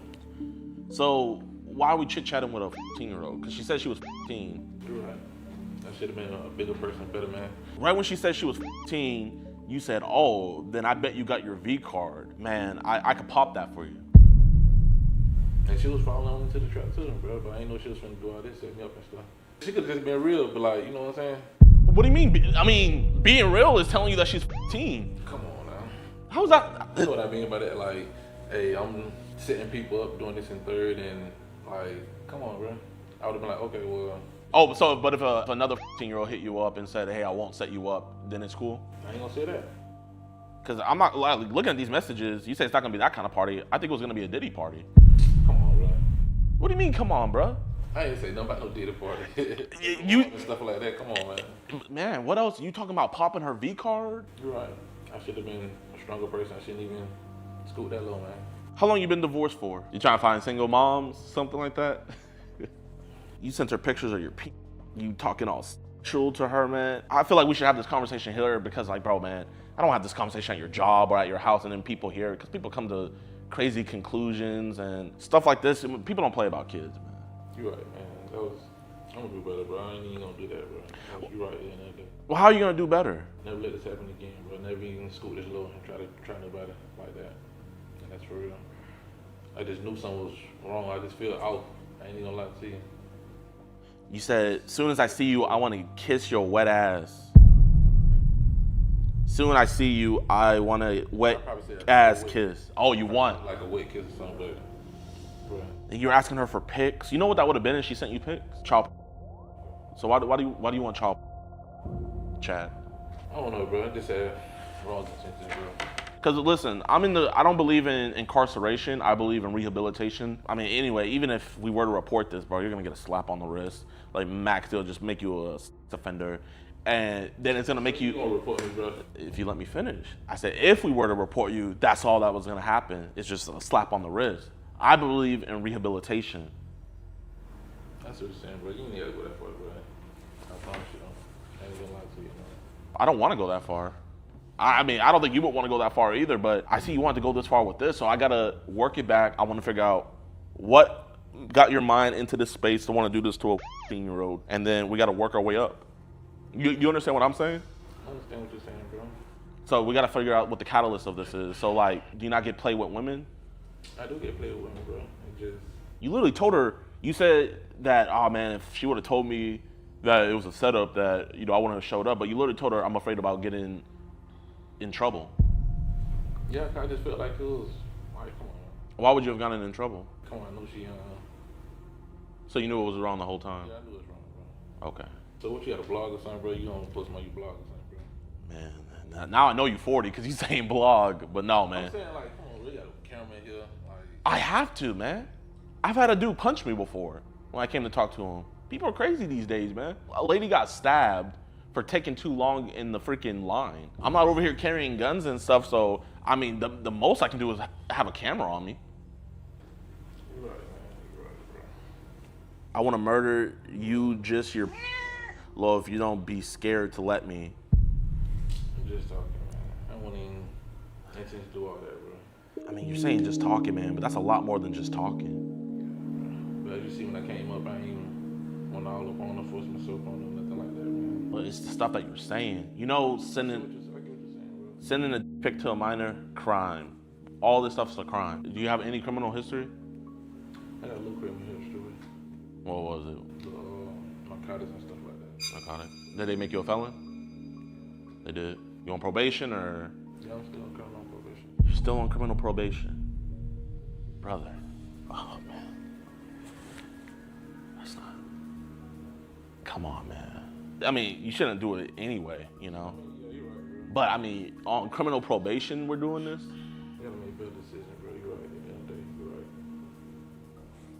So, why are we chit-chatting with a 15-year-old? Because she said she was 15. You're right. I should have been a bigger person, better man. Right when she said she was 15, you said, oh, then I bet you got your V card. Man, I could pop that for you. And she was following me to the trap too, bro, but I ain't know she was finna do all this, set me up and stuff. She could've just been real, but like, you know what I'm saying? What do you mean? I mean, being real is telling you that she's 15. Come on now. How's that? You know what I mean by that? Like, hey, I'm setting people up, doing this in third, and like, come on, bro. I would've been like, okay, well. Oh, so, but if another 15-year-old hit you up and said, hey, I won't set you up, then it's cool? I ain't gonna say that. Because I'm not, like, looking at these messages, you say it's not gonna be that kind of party. I think it was gonna be a Diddy party. Come on, bro. What do you mean, come on, bro? I ain't say nothing about no Diddy party. You and stuff like that, come on, man. Man, what else? You talking about popping her V card? You're right. I should have been a stronger person. I shouldn't even scoot that low, man. How long you been divorced for? You trying to find single moms, something like that? You sent her pictures of your you talking all sexual to her, man. I feel like we should have this conversation here because, like, bro, man, I don't have this conversation at your job or at your house and then people hear it because people come to crazy conclusions and stuff like this. People don't play about kids, man. You're right, man. I'm gonna do better, bro. I ain't even gonna do that, bro. You're right, yeah. Well, how are you gonna do better? Never let this happen again, bro. Never even scoot this low and try nobody like that. And that's for real. I just knew something was wrong. I just feel off. I ain't even gonna lie to you. You said, soon as I see you, I want to kiss your wet ass. Soon as I see you, I want a wet ass kiss. Oh, you want? Like a wet kiss or something, but, bro. And you're asking her for pics. You know what that would have been if she sent you pics? Child. So why do you want child? Chad. I don't know, bro. I just said wrong intentions, bro. Because listen, I don't believe in incarceration. I believe in rehabilitation. I mean, anyway, even if we were to report this, bro, you're gonna get a slap on the wrist. Like Max, they'll just make you a offender, and then it's gonna make you. Gonna report me, bro. If you let me finish, I said if we were to report you, that's all that was gonna happen. It's just a slap on the wrist. I believe in rehabilitation. That's what you're saying, bro. You ain't gotta go that far, bro. I promise you, though. I ain't gonna lie to you, man. I don't want to go that far. I mean, I don't think you would want to go that far either, but I see you want to go this far with this, so I gotta work it back. I want to figure out what got your mind into this space to want to do this to a 15-year-old, and then we gotta work our way up. You understand what I'm saying? I understand what you're saying, bro. So we gotta figure out what the catalyst of this is. So like, do you not get played with women? I do get played with women, bro. It just... You literally told her, you said that, oh man, if she would have told me that it was a setup that, you know, I wouldn't have showed up, but you literally told her, I'm afraid about getting in trouble. Yeah, I just felt like it was, like, come on. Why would you have gotten in trouble? Come on, I know she, So you knew it was wrong the whole time? Yeah, I knew it was wrong, bro. Okay. So what, you had a blog or something, bro? You don't post my blog or something, bro? Man, now I know you 40 because you saying blog, but no, man. I'm saying, like, come on, we got a camera in here. Like... I have to, man. I've had a dude punch me before when I came to talk to him. People are crazy these days, man. A lady got stabbed for taking too long in the freaking line. I'm not over here carrying guns and stuff, so, I mean, the most I can do is have a camera on me. You're right, man. You're right, bro. I want to murder you, just your Lord, if you don't be scared to let me. I'm just talking, man. I wouldn't even intend to do all that, bro. I mean, you're saying just talking, man, but that's a lot more than just talking. Yeah, but as you see, when I came up, I ain't even went all up on or force myself on or nothing like that, man. But it's the stuff that you're saying. You know, sending a pic to a minor, crime. All this stuff's a crime. Do you have any criminal history? I got a little criminal history. What was it? Narcotics and stuff like that. Narcotics. Did they make you a felon? They did. You on probation or? Yeah, I'm still on criminal probation. You're still on criminal probation? Brother. Oh, man. That's not... Come on, man. I mean, you shouldn't do it anyway, you know? Yeah, you're right, bro. But, I mean, on criminal probation, we're doing this? You gotta make better decisions, bro. You're right. At the end of the day, you're right.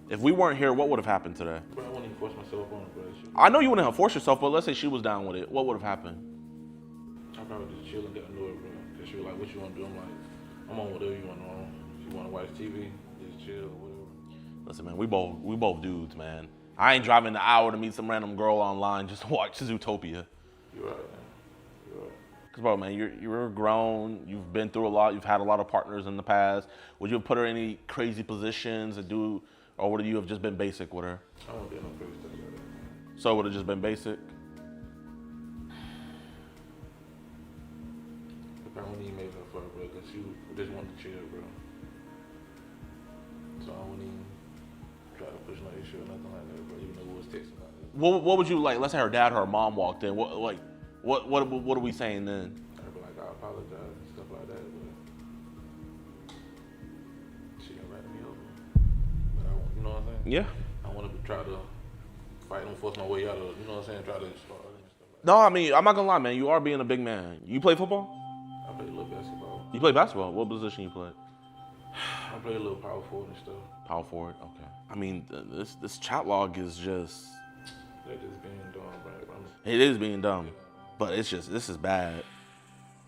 If we weren't here, what would have happened today? Bro, I wouldn't even force myself on it, bro. I know you wouldn't have forced yourself, but let's say she was down with it. What would have happened? I probably just chill and get to know it, bro. Cause she was like, what you want to do? I'm like, I'm on whatever you want to on. If you want to watch TV, just chill or whatever. Listen, man, we both dudes, man. I ain't driving an hour to meet some random girl online just to watch Zootopia. You're right, man. You're right. Cause bro, man, you're grown. You've been through a lot. You've had a lot of partners in the past. Would you have put her in any crazy positions and do, or would you have just been basic with her? I don't do no crazy stuff like that. So it would have just been basic? I wouldn't even make her fuck, bro, because she just wanted to chill, bro. So I wouldn't even try to push no issue or nothing like that, bro, even though we was texting like that. What would you like? Let's say her dad or her mom walked in. What are we saying then? I'd be like, I apologize and stuff like that, but she didn't write me over. But I, you know what I'm saying? Yeah. I want to try to fight and force my way out of, you know what I'm saying? Try to start and stuff like that. No, I mean, I'm not gonna lie, man. You are being a big man. You play football? I play a little basketball. You play basketball? What position you play? I play a little power forward and stuff. Power forward, okay. I mean, this chat log is just... They're just being dumb, bro. It is being dumb, but it's just, this is bad.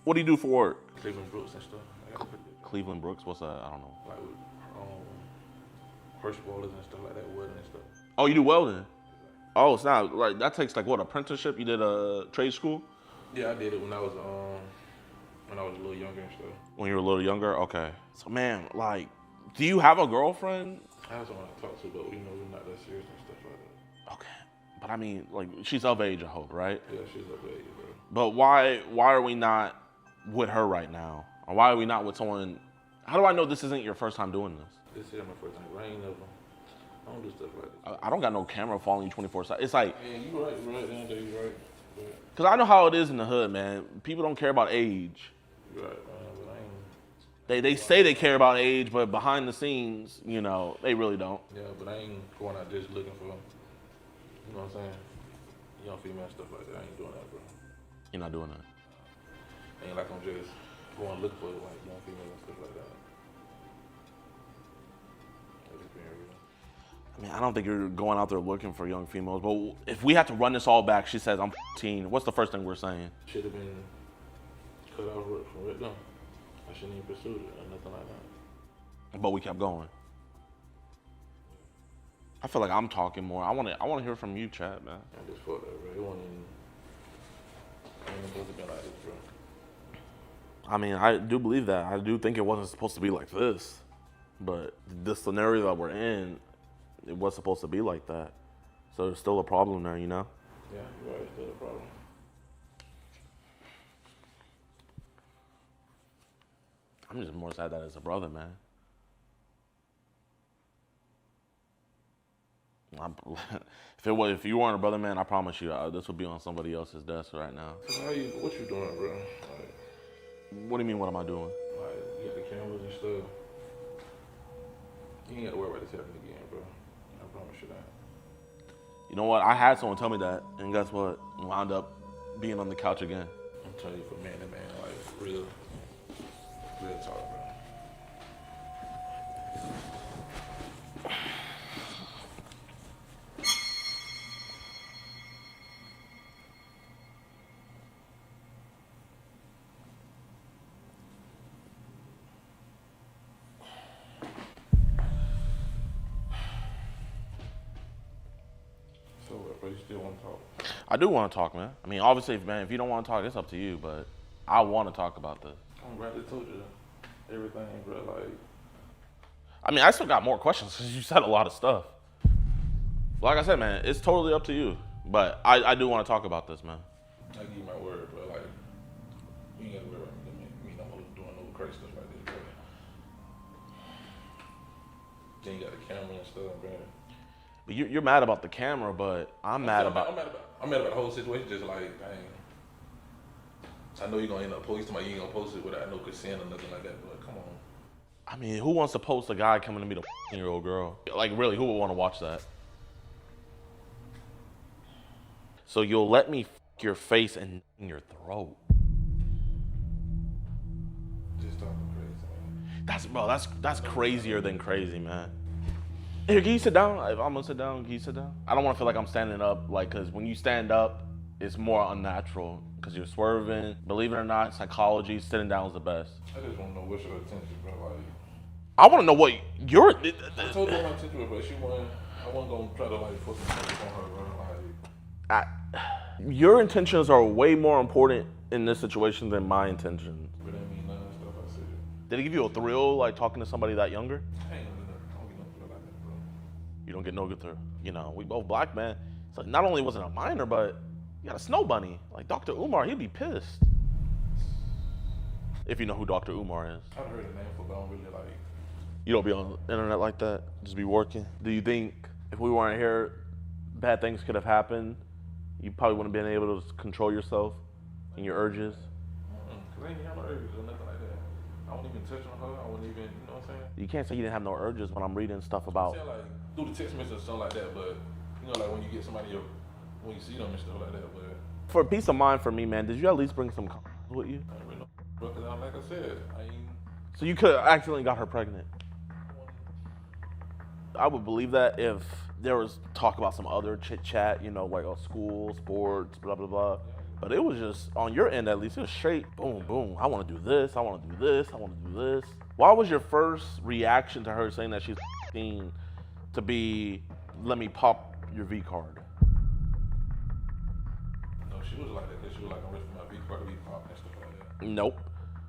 What do you do for work? Cleveland Brooks and stuff. Cleveland Brooks? What's that? I don't know. Like with first welders and stuff like that, welding and stuff. Oh, you do welding? Oh, it's not, like, that takes like what, apprenticeship? You did a trade school? Yeah, I did it when I was a little younger and stuff. When you were a little younger? Okay. So, man, like, do you have a girlfriend? I have someone I talk to, but you know, we're not that serious and stuff like that. Okay. But I mean, like, she's of age, I hope, right? Yeah, she's of age, bro. But why are we not with her right now? Or why are we not with someone? How do I know this isn't your first time doing this? This is my first time. I ain't never. I don't do stuff like this. I don't got no camera following you 24/7. It's like, yeah, you right, you're right. You're right. Cause I know how it is in the hood, man. People don't care about age. You're right, man. But They say they care about age, but behind the scenes, you know, they really don't. Yeah, but I ain't going out just looking for, you know what I'm saying, young female stuff like that. I ain't doing that, bro. You're not doing that. Ain't like I'm just going looking for like young females and stuff like that. I'm just being real. I mean, I don't think you're going out there looking for young females, but if we have to run this all back, she says, I'm 14. What's the first thing we're saying? Should have been cut off from right now. I shouldn't even pursued it or nothing like that. But we kept going. I feel like I'm talking more. I want to hear from you, Chad, man. I just fucked that, bro. It wasn't even supposed to be like this, bro. I mean, I do believe that. I do think it wasn't supposed to be like this. But the scenario that we're in, it was supposed to be like that. So there's still a problem there, you know? Yeah, you're right. It's still a problem. I'm just more sad that it's a brother, man. If you weren't a brother, man, I promise you, this would be on somebody else's desk right now. So what you doing, bro? Like, what do you mean, what am I doing? Like, you got the cameras and stuff. You ain't got to worry about this happening again, bro. I promise you that. You know what? I had someone tell me that, and guess what? Wound up being on the couch again. I'm telling you, for man to man, like, real talk, bro. But you still want to talk? I do want to talk, man. I mean, obviously, man, if you don't want to talk, it's up to you, but I want to talk about this. I'm glad I told you everything, bro. Like, I mean, I still got more questions because you said a lot of stuff. Like I said, man, it's totally up to you. But I do want to talk about this, man. I give you my word, bro. Like, you ain't got to worry about me no more doing no crazy stuff like this, bro. Then you got the camera and stuff, bro. But you're mad about the camera, but I'm mad about the whole situation. Just like, dang. I know you're gonna end up posting, you ain't gonna post it without no consent or nothing like that. But come on. I mean, who wants to post a guy coming to meet a 14-year-old girl? Like, really, who would want to watch that? So you'll let me your face and in your throat. Just talking crazy, man. That's crazier than crazy, man. Here, can you sit down? If I'm gonna sit down, can you sit down? I don't want to feel like I'm standing up, like, cause when you stand up, it's more unnatural, cause you're swerving. Believe it or not, psychology, sitting down is the best. I just want to know what's your attention, bro. Like, I want to know what your. I told her my attention, but I wasn't gonna try to like force myself on her, bro. Like, your intentions are way more important in this situation than my intentions. But I mean, none of the stuff I said. Did it give you a thrill, like talking to somebody that younger? I don't get no thrill like that, bro. You don't get no good thrill. You know, we both black, man. It's like, not only was it a minor, but you got a snow bunny. Like Dr. Umar, he'd be pissed. If you know who Dr. Umar is. I've heard the name before, but I don't really like. You don't be on the internet like that? Just be working? Do you think if we weren't here, bad things could have happened? You probably wouldn't have been able to control yourself and your urges? Cause I ain't have no urges or nothing like that. I wouldn't even touch on her. I wouldn't even, you know what I'm saying? You can't say you didn't have no urges when I'm reading stuff about. I'm saying, like, through the text message or something like that, but you know, like when you get somebody, when you see them and stuff like that, but. For peace of mind for me, man, did you at least bring some with you? I don't really know, bro, cause like I said, I ain't. So you could have accidentally got her pregnant. I would believe that if there was talk about some other chit chat, you know, like school, sports, blah, blah, blah. But it was just, on your end at least, it was straight, boom, boom. I want to do this, I want to do this, I want to do this. Why was your first reaction to her saying that she's 15 to be, let me pop your V card? No, she was like that, because she was like, I'm ready for my V card to be popped and stuff like that. Nope.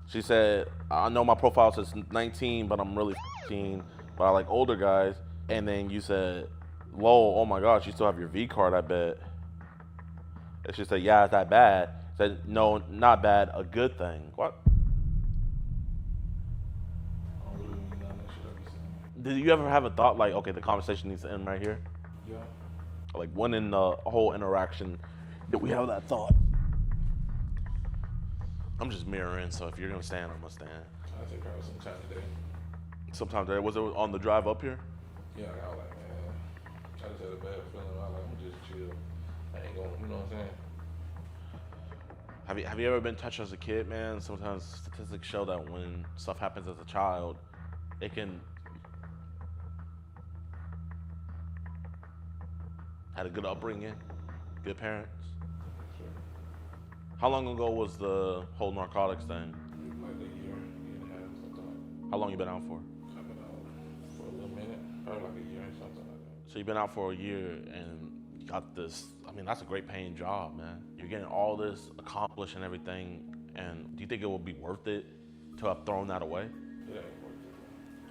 She said, I know my profile says 19, but I'm really 15, but I like older guys. And then you said, lol, oh my gosh, you still have your V card, I bet. And she said, yeah, is that bad? I said, no, not bad, a good thing. What? I don't really mean none of that shit I be saying. Did you ever have a thought like, okay, the conversation needs to end right here? Yeah. Like, when in the whole interaction did we have that thought? I'm just mirroring, so if you're gonna stand, I'm gonna stand. I take probably sometime today. Sometime today. Was it on the drive up here? Yeah, I was like, man, I just had a bad feeling. I was like, I'm gonna just chill. I ain't gonna, you know what I'm saying? Have you ever been touched as a kid, man? Sometimes statistics show that when stuff happens as a child, it can. Had a good upbringing, good parents. Sure. How long ago was the whole narcotics thing? Like a year and a half, something like that. How long you been out for? I've been out for a little minute, probably like a year or something like that. So you've been out for a year and you got this, I mean, that's a great paying job, man. You're getting all this accomplished and everything, and do you think it would be worth it to have thrown that away? It ain't worth it, bro.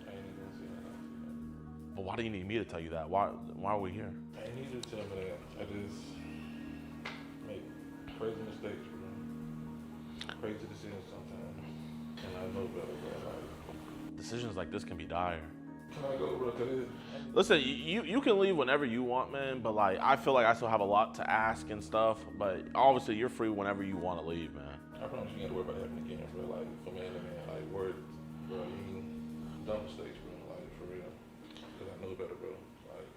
I ain't even gonna say that. But why do you need me to tell you that? Why are we here? I ain't need you to tell me that. I just make crazy mistakes, bro. Crazy decisions sometimes. And I know better, bro. Like, Decisions like this can be dire. can I go, bro? Listen, you can leave whenever you want, man, but like, I feel like I still have a lot to ask and stuff, but obviously you're free whenever you want to leave, man. I promise you ain't gotta worry about that again, bro. Like, for man to man, like, word, bro, you ain't dumb mistakes, bro. Like, for real. Because I know better, bro. Like,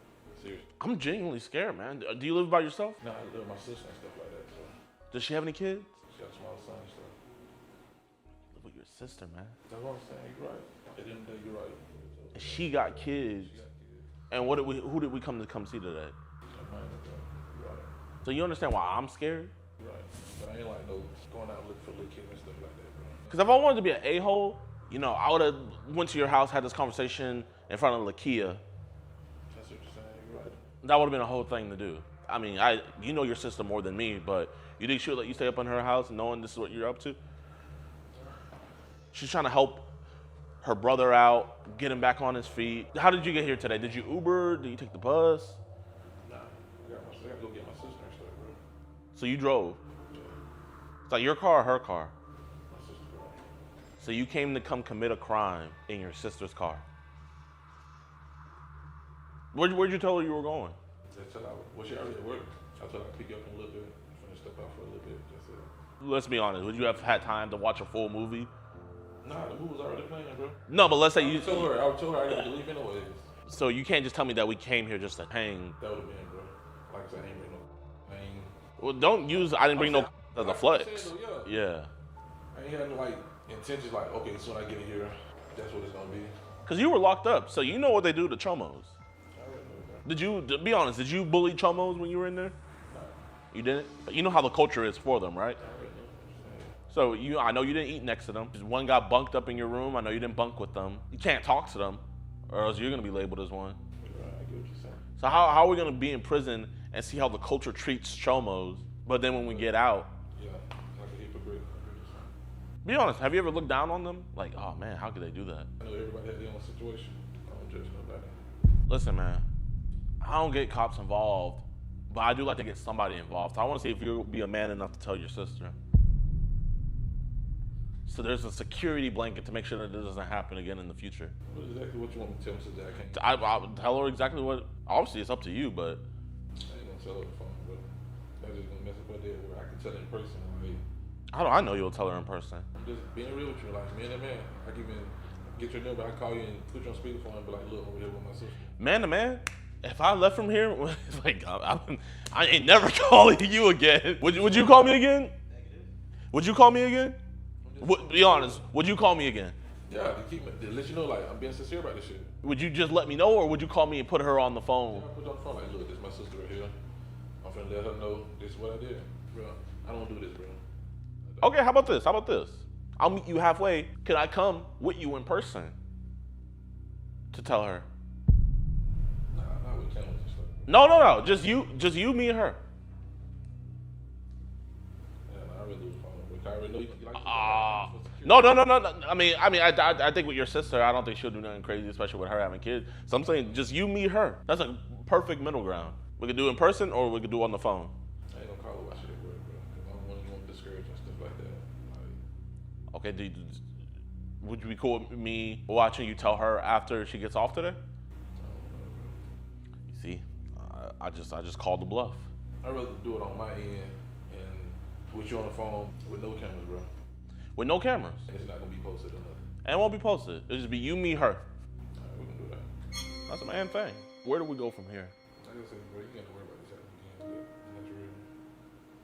seriously. I'm genuinely scared, man. Do you live by yourself? Nah, I live with my sister and stuff like that, so. Does she have any kids? She got a small son and stuff. Live with your sister, man. That's what I'm saying. You're right. At the end of the day, you're right. And she got kids. And who did we come see today? Right. So you understand why I'm scared? Right. But I ain't like no going out looking for little kids and stuff like that, bro. Because if I wanted to be an a-hole, you know, I would have went to your house, had this conversation in front of Lakia. That's what you're saying. You're right. That would have been a whole thing to do. I mean, you know your sister more than me, but you think she'll let you stay up in her house knowing this is what you're up to? She's trying to help her brother out, get him back on his feet. How did you get here today? Did you Uber? Did you take the bus? Nah, I gotta go get my sister and stuff, bro. So you drove? Yeah. It's like your car or her car? My sister's car. So you came to come commit a crime in your sister's car? Where'd you tell her you were going? Well, she already at work. I told her I'd pick you up in a little bit. I'm gonna step out for a little bit. That's it. Let's be honest. Would you have had time to watch a full movie? Nah, the movie was already playing, bro. No, but let's say I told her I didn't leave anyways. So you can't just tell me that we came here just to hang. That would have been, bro. Like I said, I ain't bring no. I ain't. Well, don't use I didn't bring no as a flex. Yeah. I ain't had no like intentions like, okay, soon I get in here, that's what it's gonna be. Because you were locked up, so you know what they do to chomos. To be honest, did you bully chomos when you were in there? No. You didn't? But you know how the culture is for them, right? So I know you didn't eat next to them. One got bunked up in your room. I know you didn't bunk with them. You can't talk to them, or else you're gonna be labeled as one. Right, I get what you're saying. So how are we gonna be in prison and see how the culture treats chomos, but then when we get out, yeah, like a hypocrite. Be honest, have you ever looked down on them? Like, oh man, how could they do that? I know everybody has their own situation. I don't judge nobody. Listen, man, I don't get cops involved, but I do like to get somebody involved. So I want to see if you'll be a man enough to tell your sister. So there's a security blanket to make sure that this doesn't happen again in the future. What exactly what you want me to tell Mr. Jack? I would tell her exactly what. Obviously, it's up to you, but. I ain't gonna tell her the phone, but that's just gonna mess up her day where I can tell her in person. Like, How do I know you'll tell her in person? I'm just being real with you, like man to man. I can even get your number, I call you and put you on speakerphone and be like, look, I'm over here with my sister. Man to man? If I left from here, like I ain't never calling you again. Would you call me again? Would you call me again? Be honest. Would you call me again? Yeah, to let you know, like I'm being sincere about this shit. Would you just let me know, or would you call me and put her on the phone? Yeah, I put you on the phone like, look, this is my sister right here. I'm finna let her know this is what I did, bro. I don't do this, bro. Okay, how about this? I'll meet you halfway. Can I come with you in person to tell her? Nah, not with cameras and stuff. No. Just you, me, and her. Yeah, nah, I really lose the phone. I already know you like No. I think with your sister, I don't think she'll do nothing crazy, especially with her having kids. So I'm saying just you, me, her. That's a perfect middle ground. We could do it in person, or we could do it on the phone. I ain't gonna call her while she at work, bro. Cause I don't want anyone to discourage and stuff like that. Like, Okay, would you be cool with me watching you tell her after she gets off today? You see, I just called the bluff. I'd rather do it on my end and with you on the phone with no cameras, bro. With no cameras. It's not gonna be posted or nothing. And it won't be posted. It'll just be you, me, her. We can do that. That's a man thing. Where do we go from here? Like I said, bro, you got to worry about this happening again, but that's real.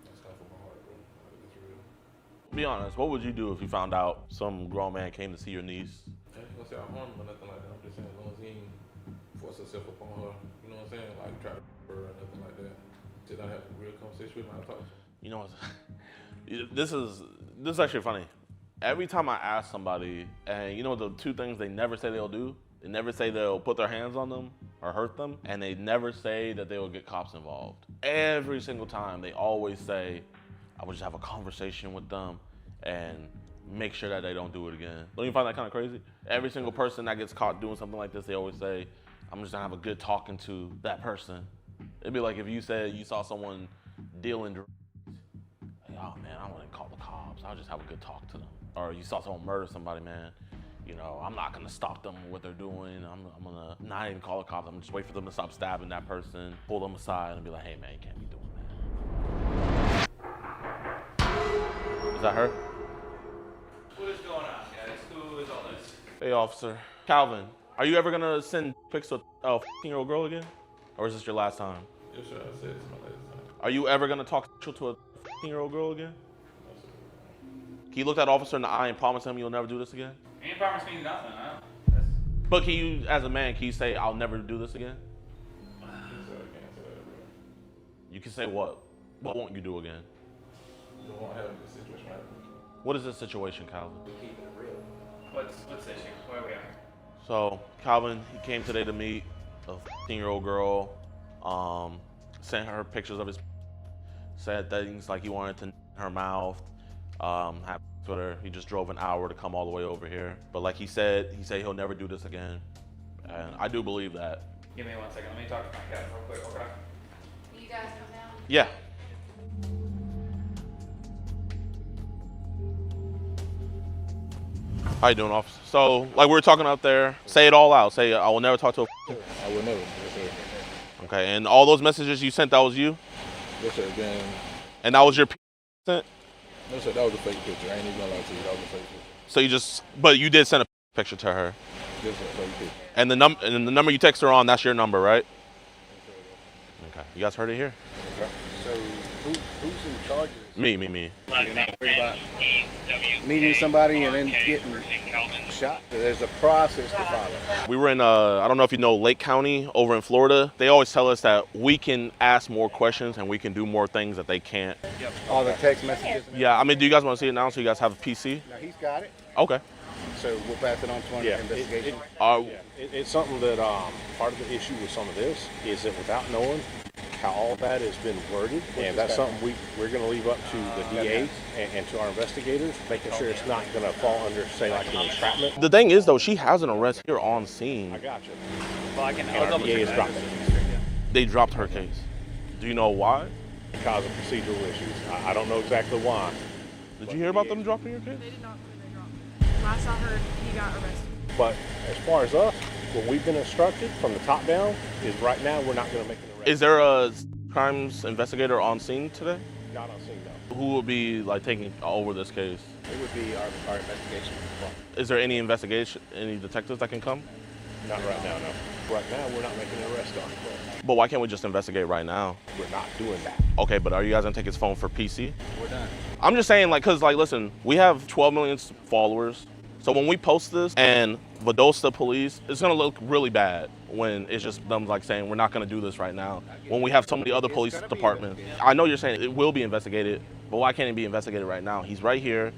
That's not from my heart, bro. Like, that's real. Be honest, what would you do if you found out some grown man came to see your niece? I ain't gonna say I harm him or nothing like that. I'm just saying, as long as he ain't force himself upon her, you know what I'm saying? Like, try to her or nothing like that. Did I have a real conversation with him? I talk to him. You know what? This is actually funny. Every time I ask somebody, and you know the two things they never say they'll do? They never say they'll put their hands on them or hurt them, and they never say that they will get cops involved. Every single time, they always say, I would just have a conversation with them and make sure that they don't do it again. Don't you find that kind of crazy? Every single person that gets caught doing something like this, they always say, I'm just gonna have a good talking to that person. It'd be like if you said you saw someone dealing drugs, like, oh man, I wouldn't call the cops. I'll just have a good talk to them. Or you saw someone murder somebody, man. You know, I'm not gonna stop them what they're doing. I'm gonna not even call the cops. I'm gonna just wait for them to stop stabbing that person, pull them aside and be like, hey man, you can't be doing that. Is that her? What is going on, guys? Who is all this? Hey officer. Calvin, are you ever gonna send pics to a 15-year-old girl again? Or is this your last time? Yes, sir. I said it's my last time. Are you ever gonna talk to a 15-year-old girl again? Can you look that officer in the eye and promise him you'll never do this again? You ain't promised me nothing. But can you, as a man, can you say, I'll never do this again? Yes, sir. I can't say that, bro. You can say what? What won't you do again? You don't want to have this situation happen. What is this situation, Calvin? Keeping it real. What's the issue? Where are we at? So, Calvin, he came today to meet a 15-year-old girl, sent her pictures of his, said things like he wanted to in her mouth, have Twitter. He just drove an hour to come all the way over here. But like he said he'll never do this again. And I do believe that. Give me 1 second. Let me talk to my cat real quick, okay? Will you guys come down? Yeah. How you doing, officer? So, like we were talking out there, say it all out. Say, I will never talk to a I will never. Yes, sir. Okay, and all those messages you sent, that was you? Yes, sir. Again. And that was your sent? No, sir. That was a fake picture. I ain't even gonna lie to you. That was a fake picture. So you just, but you did send a picture to her. Yes, sir. Fake picture. And the number you text her on, that's your number, right? Okay, you guys heard it here. Okay. So who's in charge of this? Me. You're not worried about meeting somebody and then getting shot? There's a process to follow. We were in, I don't know if you know Lake County over in Florida. They always tell us that we can ask more questions and we can do more things that they can't. Yep. All the text messages? Yeah, I mean, do you guys want to see it now so you guys have a PC? No, he's got it. Okay. So we'll pass it on to an investigation? It's something that part of the issue with some of this is that without knowing how all that has been worded, and that's something we're going to leave up to the DA and to our investigators, making sure it's not going to fall under, say, like an entrapment. The thing is, though, she has an arrest here on scene. I got you. Well, I can. And our DA has dropped it. They dropped her case. Do you know why? Because of procedural issues. I don't know exactly why. Did you hear about them dropping your case? They did not say they dropped it. Last I heard, he got arrested. But as far as us, what we've been instructed from the top down is right now we're not going to make an arrest. Is there a crimes investigator on scene today? Not on scene, no. Who would be like taking over this case? It would be our investigation. Is there any investigation, any detectives that can come? Not right now, no. Right now, we're not making an arrest on it. But why can't we just investigate right now? We're not doing that. Okay, but are you guys gonna take his phone for PC? We're done. I'm just saying, like, cause like, listen, we have 12 million followers. So when we post this and Valdosta police, it's gonna look really bad when it's just them like saying we're not gonna do this right now. When we have so many other police departments. I know you're saying it will be investigated, but why can't it be investigated right now? He's right here.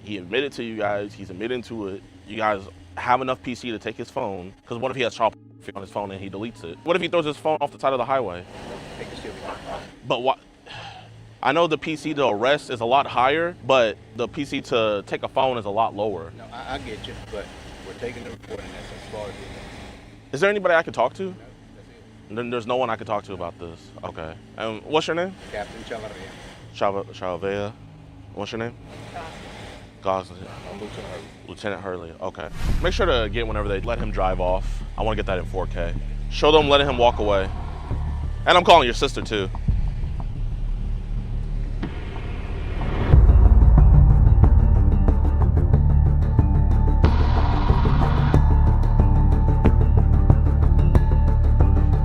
He admitted to you guys. He's admitting to it. You guys have enough PC to take his phone. Because what if he has child on his phone and he deletes it? What if he throws his phone off the side of the highway? But what? I know the PC to arrest is a lot higher, but the PC to take a phone is a lot lower. No, I get you, but we're taking the report and that's as far as we go. Is there anybody I could talk to? No, that's it. Then there's no one I could talk to about this. Okay. And what's your name? Captain Chavarria. Chavea. What's your name? Goslin. I'm Lieutenant Hurley. Lieutenant Hurley. Okay. Make sure to get whenever they let him drive off. I want to get that in 4K. Show them letting him walk away. And I'm calling your sister too.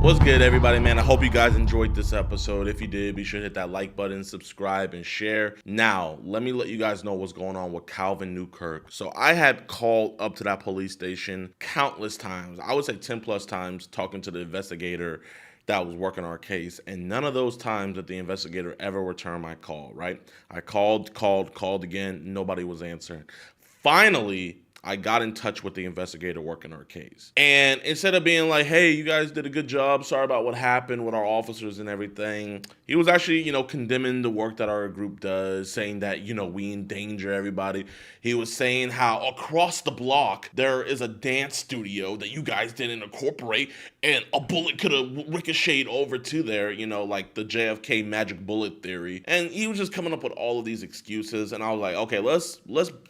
What's good, everybody, man? I hope you guys enjoyed this episode. If you did, be sure to hit that like button, subscribe, and share. Now, let me let you guys know what's going on with Calvin Newkirk. So I had called up to that police station countless times. I would say 10 plus times, talking to the investigator that was working our case, and none of those times did the investigator ever return my call, right? I called again, nobody was answering. Finally, I got in touch with the investigator working our case. And instead of being like, hey, you guys did a good job, sorry about what happened with our officers and everything, he was actually, condemning the work that our group does, saying that, we endanger everybody. He was saying how across the block, there is a dance studio that you guys didn't incorporate, and a bullet could have ricocheted over to there, like the JFK magic bullet theory. And he was just coming up with all of these excuses. And I was like, okay, let's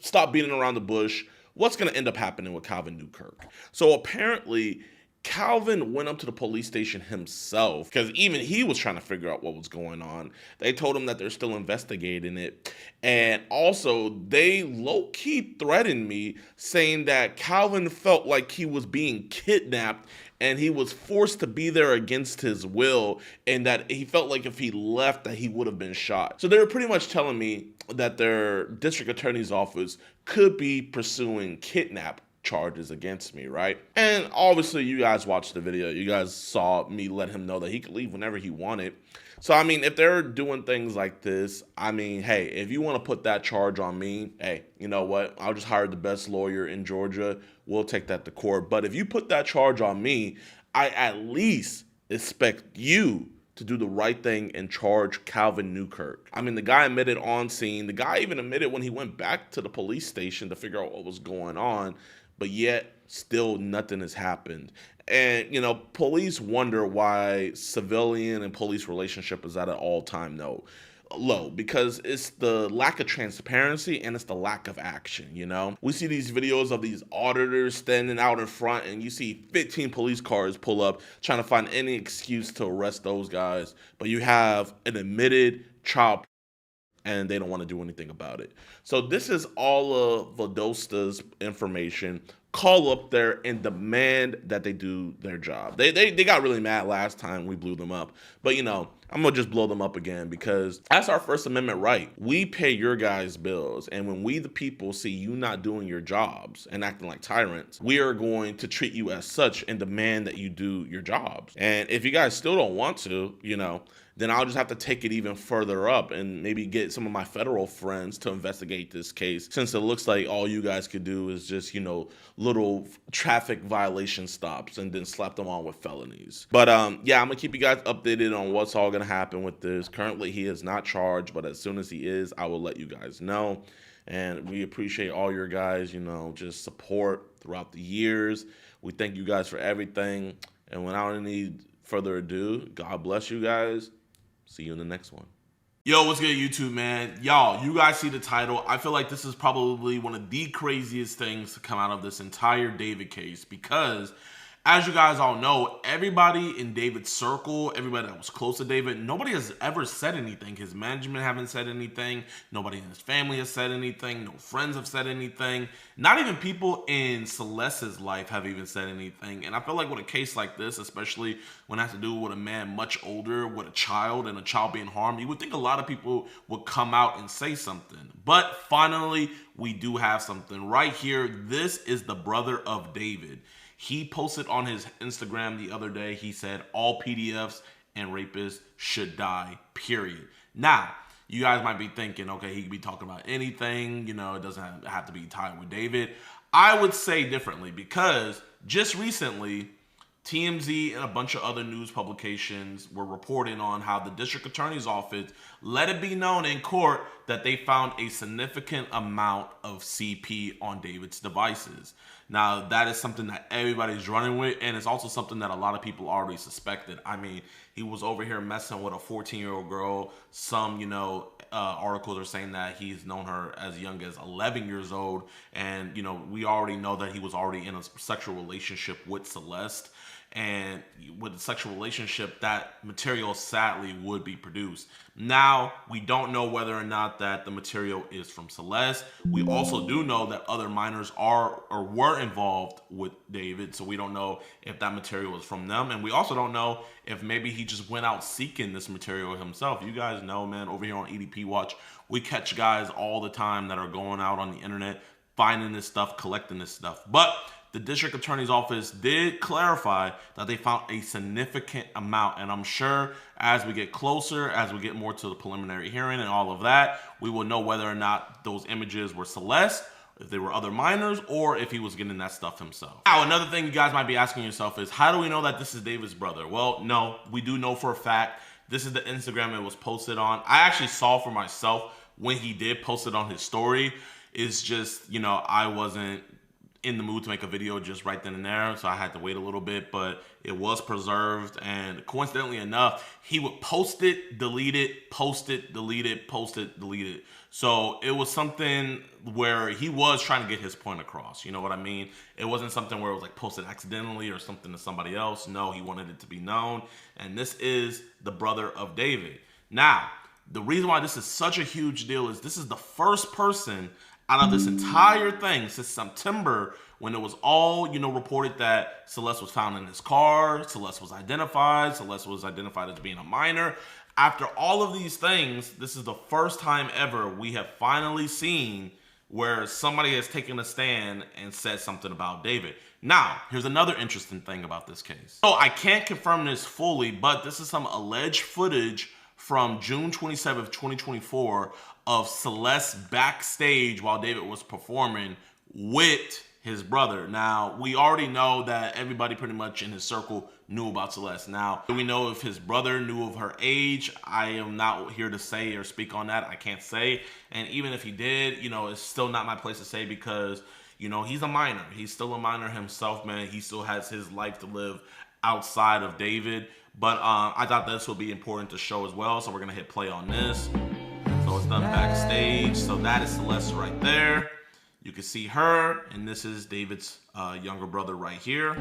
stop beating around the bush. What's going to end up happening with Calvin Newkirk? So apparently, Calvin went up to the police station himself because even he was trying to figure out what was going on. They told him that they're still investigating it. And also, they low-key threatened me, saying that Calvin felt like he was being kidnapped and he was forced to be there against his will, and that he felt like if he left that he would have been shot. So they were pretty much telling me that their district attorney's office could be pursuing kidnap charges against me, right? And obviously you guys watched the video. You guys saw me let him know that he could leave whenever he wanted. So, if they're doing things like this, hey, if you want to put that charge on me, hey, you know what? I'll just hire the best lawyer in Georgia. We'll take that to court. But if you put that charge on me, I at least expect you to do the right thing and charge Calvin Newkirk. The guy admitted on scene. The guy even admitted when he went back to the police station to figure out what was going on, but yet still nothing has happened. And, police wonder why civilian and police relationship is at an all-time low, because it's the lack of transparency and it's the lack of action. We see these videos of these auditors standing out in front, and you see 15 police cars pull up trying to find any excuse to arrest those guys, but you have an admitted child and they don't want to do anything about it. So this is all of Valdosta's information. Call up there and demand that they do their job. They got really mad last time we blew them up. But, I'm going to just blow them up again because that's our First Amendment right. We pay your guys' bills. And when we, the people, see you not doing your jobs and acting like tyrants, we are going to treat you as such and demand that you do your jobs. And if you guys still don't want to, then I'll just have to take it even further up and maybe get some of my federal friends to investigate this case, since it looks like all you guys could do is just, little traffic violation stops and then slap them on with felonies. But yeah, I'm gonna keep you guys updated on what's all gonna happen with this. Currently, he is not charged, but as soon as he is, I will let you guys know. And we appreciate all your guys, just support throughout the years. We thank you guys for everything. And without any further ado, God bless you guys. See you in the next one. Yo, what's good, YouTube, man? Y'all, you guys see the title. I feel like this is probably one of the craziest things to come out of this entire David case because, as you guys all know, everybody in David's circle, everybody that was close to David, nobody has ever said anything. His management haven't said anything. Nobody in his family has said anything. No friends have said anything. Not even people in Celeste's life have even said anything. And I feel like with a case like this, especially when it has to do with a man much older, with a child and a child being harmed, you would think a lot of people would come out and say something. But finally, we do have something right here. This is the brother of David. He posted on his Instagram the other day, he said, all PDFs and rapists should die, period. Now, you guys might be thinking, okay, he could be talking about anything, it doesn't have to be tied with David. I would say differently because just recently, TMZ and a bunch of other news publications were reporting on how the district attorney's office let it be known in court that they found a significant amount of CP on David's devices. Now, that is something that everybody's running with, and it's also something that a lot of people already suspected. He was over here messing with a 14-year-old girl. Some, articles are saying that he's known her as young as 11 years old. And, you know, we already know that he was already in a sexual relationship with Celeste. And with a sexual relationship, that material sadly would be produced. Now, we don't know whether or not that the material is from Celeste. We also do know that other minors are or were involved with David, so we don't know if that material is from them. And we also don't know if maybe he just went out seeking this material himself. You guys know, man, over here on EDP Watch, we catch guys all the time that are going out on the internet, finding this stuff, collecting this stuff. But the district attorney's office did clarify that they found a significant amount. And I'm sure as we get closer, as we get more to the preliminary hearing and all of that, we will know whether or not those images were Celeste, if they were other minors, or if he was getting that stuff himself. Now, another thing you guys might be asking yourself is, how do we know that this is David's brother? Well, no, we do know for a fact. This is the Instagram it was posted on. I actually saw for myself when he did post it on his story. It's just, you know, I wasn't in the mood to make a video just right then and there, so I had to wait a little bit, but it was preserved. And coincidentally enough, he would post it, delete it, post it, delete it, post it, delete it. So it was something where he was trying to get his point across, you know what I mean? It wasn't something where it was like posted accidentally or something to somebody else. No, he wanted it to be known. And this is the brother of David. Now, the reason why this is such a huge deal is this is the first person out of this entire thing since September, when it was all, you know, reported that Celeste was found in his car, Celeste was identified as being a minor. After all of these things, this is the first time ever we have finally seen where somebody has taken a stand and said something about David. Now, here's another interesting thing about this case. So I can't confirm this fully, but this is some alleged footage from June 27th, 2024 of Celeste backstage while David was performing with his brother. Now, we already know that everybody pretty much in his circle knew about Celeste. Now, do we know if his brother knew of her age? I am not here to say or speak on that. I can't say. And even if he did, you know, it's still not my place to say because, you know, he's a minor. He's still a minor himself, man. He still has his life to live outside of David. But I thought this would be important to show as well. So we're going to hit play on this. So it's done backstage. So that is Celeste right there. You can see her, and this is David's younger brother right here.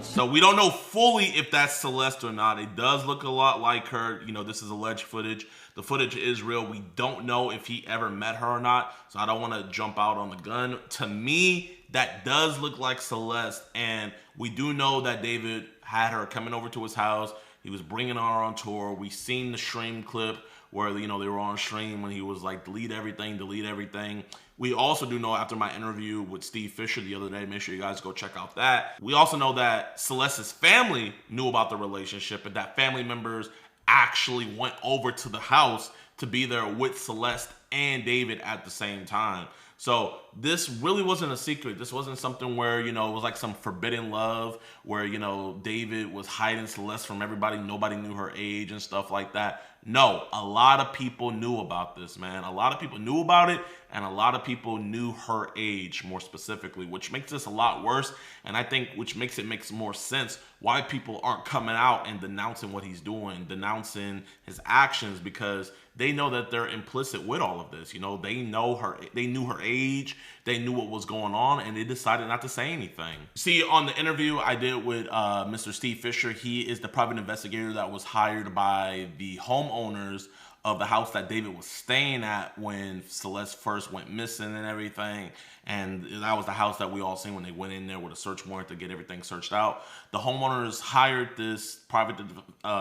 So we don't know fully if that's Celeste or not. It does look a lot like her. You know, this is alleged footage. The footage is real. We don't know if he ever met her or not. So I don't want to jump out on the gun. To me, that does look like Celeste. And we do know that David had her coming over to his house. He was bringing her on tour. We seen the stream clip where, you know, they were on stream when he was like, delete everything, delete everything. We also do know after my interview with Steve Fisher the other day, make sure you guys go check out that. We also know that Celeste's family knew about the relationship and that family members actually went over to the house to be there with Celeste and David at the same time. So this really wasn't a secret. This wasn't something where, you know, it was like some forbidden love where, you know, David was hiding Celeste from everybody. Nobody knew her age and stuff like that. No, a lot of people knew about this, man. A lot of people knew about it, and a lot of people knew her age more specifically, which makes this a lot worse. And I think which makes more sense why people aren't coming out and denouncing what he's doing, denouncing his actions, because they know that they're implicit with all of this. You know, they know her, they knew her age, they knew what was going on, and they decided not to say anything. See, on the interview I did with Mr. Steve Fisher, he is the private investigator that was hired by the homeowners of the house that David was staying at when Celeste first went missing and everything. And that was the house that we all seen when they went in there with a search warrant to get everything searched out. The homeowners hired this private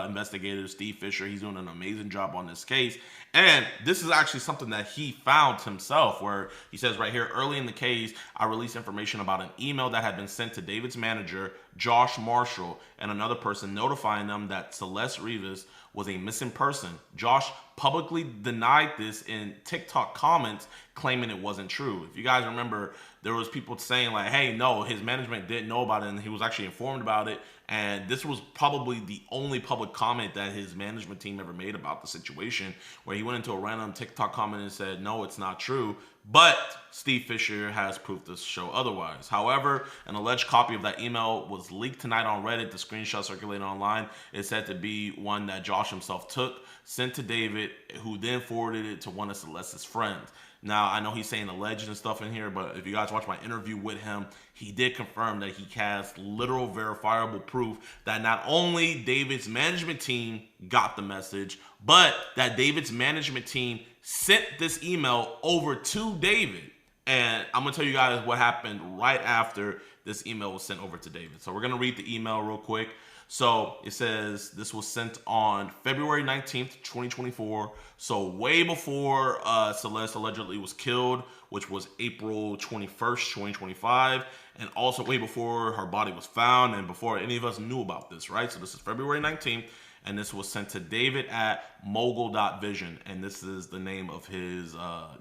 investigator, Steve Fisher. He's doing an amazing job on this case. And this is actually something that he found himself, where he says right here, early in the case, I released information about an email that had been sent to David's manager, Josh Marshall, and another person notifying them that Celeste Rivas was a missing person. Josh publicly denied this in TikTok comments, claiming it wasn't true. If you guys remember, there was people saying like, hey, no, his management didn't know about it and he was actually informed about it. And this was probably the only public comment that his management team ever made about the situation, where he went into a random TikTok comment and said, no, it's not true. But Steve Fisher has proof to show otherwise. However, an alleged copy of that email was leaked tonight on Reddit. The screenshot circulated online is said to be one that Josh himself took, sent to David, who then forwarded it to one of Celeste's friends. Now, I know he's saying alleged and stuff in here, but if you guys watch my interview with him, he did confirm that he has literal verifiable proof that not only David's management team got the message, but that David's management team sent this email over to David. And I'm going to tell you guys what happened right after this email was sent over to David. So we're going to read the email real quick. So it says this was sent on February 19th, 2024. So way before Celeste allegedly was killed, which was April 21st, 2025. And also way before her body was found and before any of us knew about this, right? So this is February 19th. And this was sent to David at mogul.vision. And this is the name of his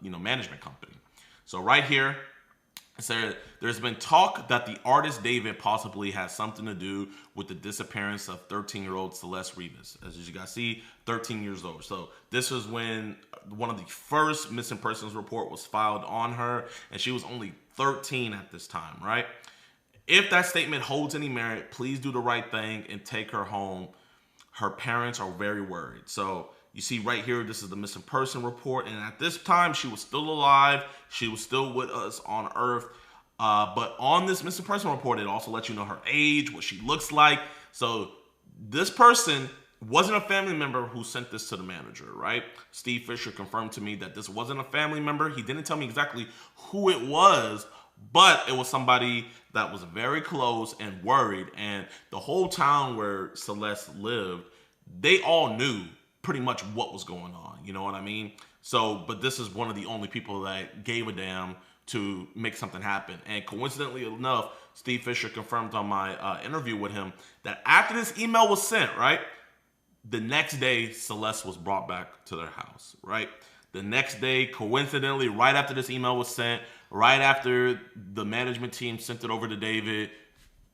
management company. So right here, it said, there's been talk that the artist David possibly has something to do with the disappearance of 13-year-old Celeste Rivas. As you guys see, 13 years old. So this is when one of the first missing persons report was filed on her, and she was only 13 at this time, right? If that statement holds any merit, please do the right thing and take her home. Her parents are very worried. So you see right here, this is the missing person report. And at this time, she was still alive. She was still with us on Earth. But on this missing person report, it also lets you know her age, what she looks like. So this person wasn't a family member who sent this to the manager, right? Steve Fisher confirmed to me that this wasn't a family member. He didn't tell me exactly who it was, but it was somebody that was very close and worried. And the whole town where Celeste lived, they all knew pretty much what was going on. You know what I mean? So, but this is one of the only people that gave a damn to make something happen. And coincidentally enough, Steve Fisher confirmed on my interview with him that after this email was sent, right, the next day, Celeste was brought back to their house, right? The next day, coincidentally, right after this email was sent, right after the management team sent it over to David,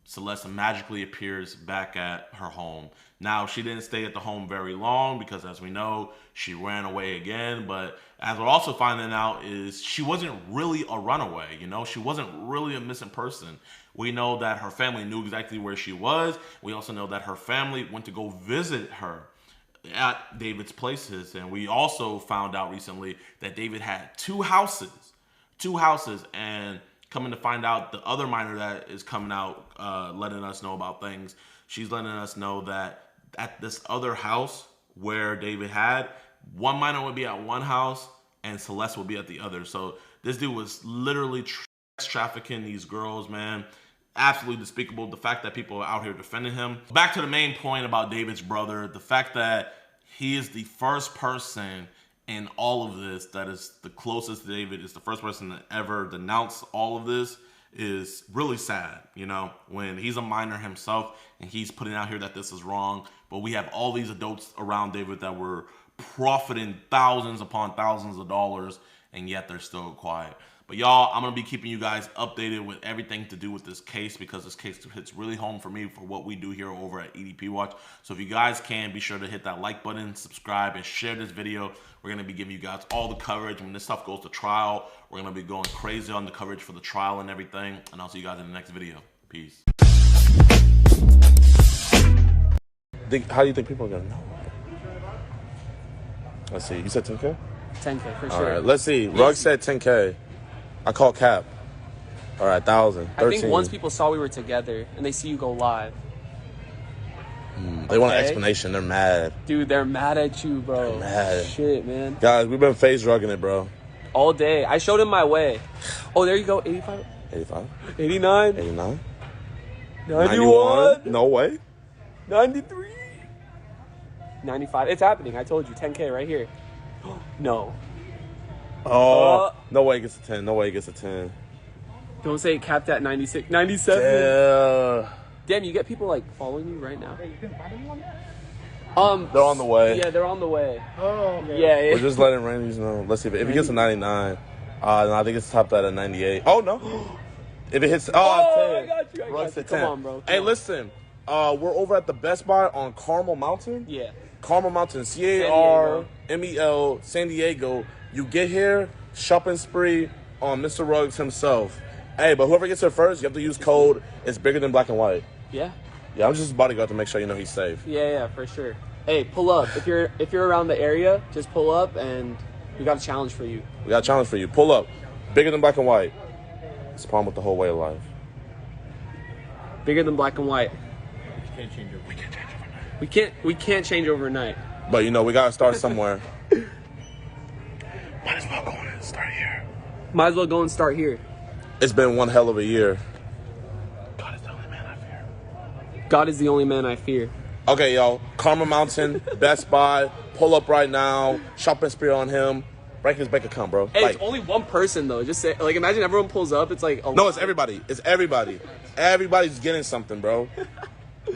Celeste magically appears back at her home. Now, she didn't stay at the home very long because, as we know, she ran away again. But as we're also finding out is she wasn't really a runaway, you know? She wasn't really a missing person. We know that her family knew exactly where she was. We also know that her family went to go visit her at David's places. And we also found out recently that David had two houses. And coming to find out, the other minor that is coming out letting us know about things, she's letting us know that at this other house where David had, one minor would be at one house and Celeste would be at the other. So this dude was literally trafficking these girls, man. Absolutely despicable. The fact that people are out here defending him. Back to the main point about David's brother, the fact that he is the first person in all of this that is the closest to David, is the first person to ever denounce all of this, is really sad, you know, when he's a minor himself and he's putting out here that this is wrong. But we have all these adults around David that were profiting thousands upon thousands of dollars, and yet they're still quiet. But y'all, I'm going to be keeping you guys updated with everything to do with this case, because this case hits really home for me for what we do here over at EDP Watch. So if you guys can, be sure to hit that like button, subscribe, and share this video. We're going to be giving you guys all the coverage. When this stuff goes to trial, we're going to be going crazy on the coverage for the trial and everything. And I'll see you guys in the next video. Peace. How do you think people are going to know? Let's see. You said 10K? 10K for All sure. right. Let's see. Rugg said 10K. I called Cap. All right, 1,000. 13. I think once people saw we were together and they see you go live. They want an explanation. They're mad. Dude, they're mad at you, bro. They're mad. Shit, man. Guys, we've been face rugging it, bro. All day. I showed him my way. Oh, there you go. 85? 85. 89? 89. 91? No way. 93? 95. It's happening. I told you. 10K right here. No. Oh, no way it gets a 10. No way it gets a 10. Don't say it capped at 96. 97. Yeah. Damn, you get people like following you right now. Hey, you couldn't find anyone yet? They're on the way. Yeah, they're on the way. Oh, okay. Yeah. We're just letting Randy's know. Let's see if he gets a 99. No, I think it's topped at a 98. Oh, no. If it hits... I got you. Runs to 10. Come on, bro. Hey, listen. We're over at the Best Buy on Carmel Mountain. Yeah. Carmel Mountain. C-A-R-M-E-L, San Diego. You get here, shopping spree on Mr. Ruggs himself. Hey, but whoever gets here first, you have to use code. It's bigger than black and white. Yeah. Yeah, I'm just his bodyguard to make sure you know he's safe. Yeah, for sure. Hey, pull up. If you're around the area, just pull up, and we got a challenge for you. We got a challenge for you. Pull up. Bigger than black and white. It's a problem with the whole way of life. Bigger than black and white. We can't change overnight. We can't change overnight. But you know, we gotta start somewhere. Might as well go and start here. Might as well go and start here. It's been one hell of a year. God is the only man I fear. God is the only man I fear. Okay, yo. Carmel Mountain, Best Buy. Pull up right now. Shopping spree on him. Break his bank account, bro. Hey, it's only one person though. Just say, like, imagine everyone pulls up. It's like no, it's everybody. It's everybody. Everybody's getting something, bro.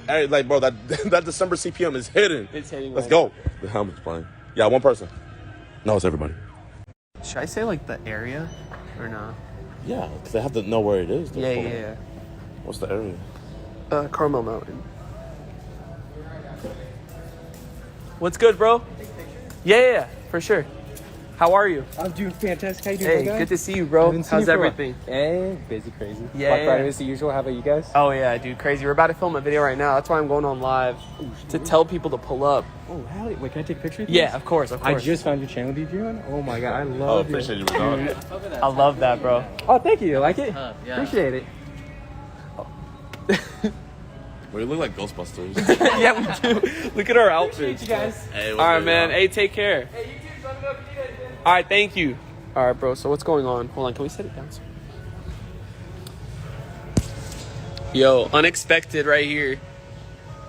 Like, bro, that December CPM is hidden. It's hitting. Let's go. The helmet's playing. Yeah, one person. No, it's everybody. Should I say like the area or not? Yeah, because they have to know where it is. Yeah. What's the area? Carmel Mountain. What's good, bro? Yeah, for sure. How are you? I'm doing fantastic. How you doing, Hey, guys? good to see you, bro. How's everything? Hey, busy, crazy. Yeah, Black yeah. Friday is the usual. How about you guys? Oh yeah, dude, crazy. We're about to film a video right now. That's why I'm going on live to tell people to pull up. Oh, hell, wait, can I take a picture of Yeah, this? of course. I just found your channel, Jidionpremium. Oh my god, I love it. Appreciate you, bro. I love that, bro. Oh, thank you. Like it? Yeah. Appreciate it. We look like Ghostbusters. Yeah, we do. Look at our outfits. Appreciate you guys. Hey, All right, man. Hey, take care. Hey, you too. Let me know if you need anything. All right, thank you. All right, bro. So what's going on? Hold on. Can we set it down? Yo, unexpected right here.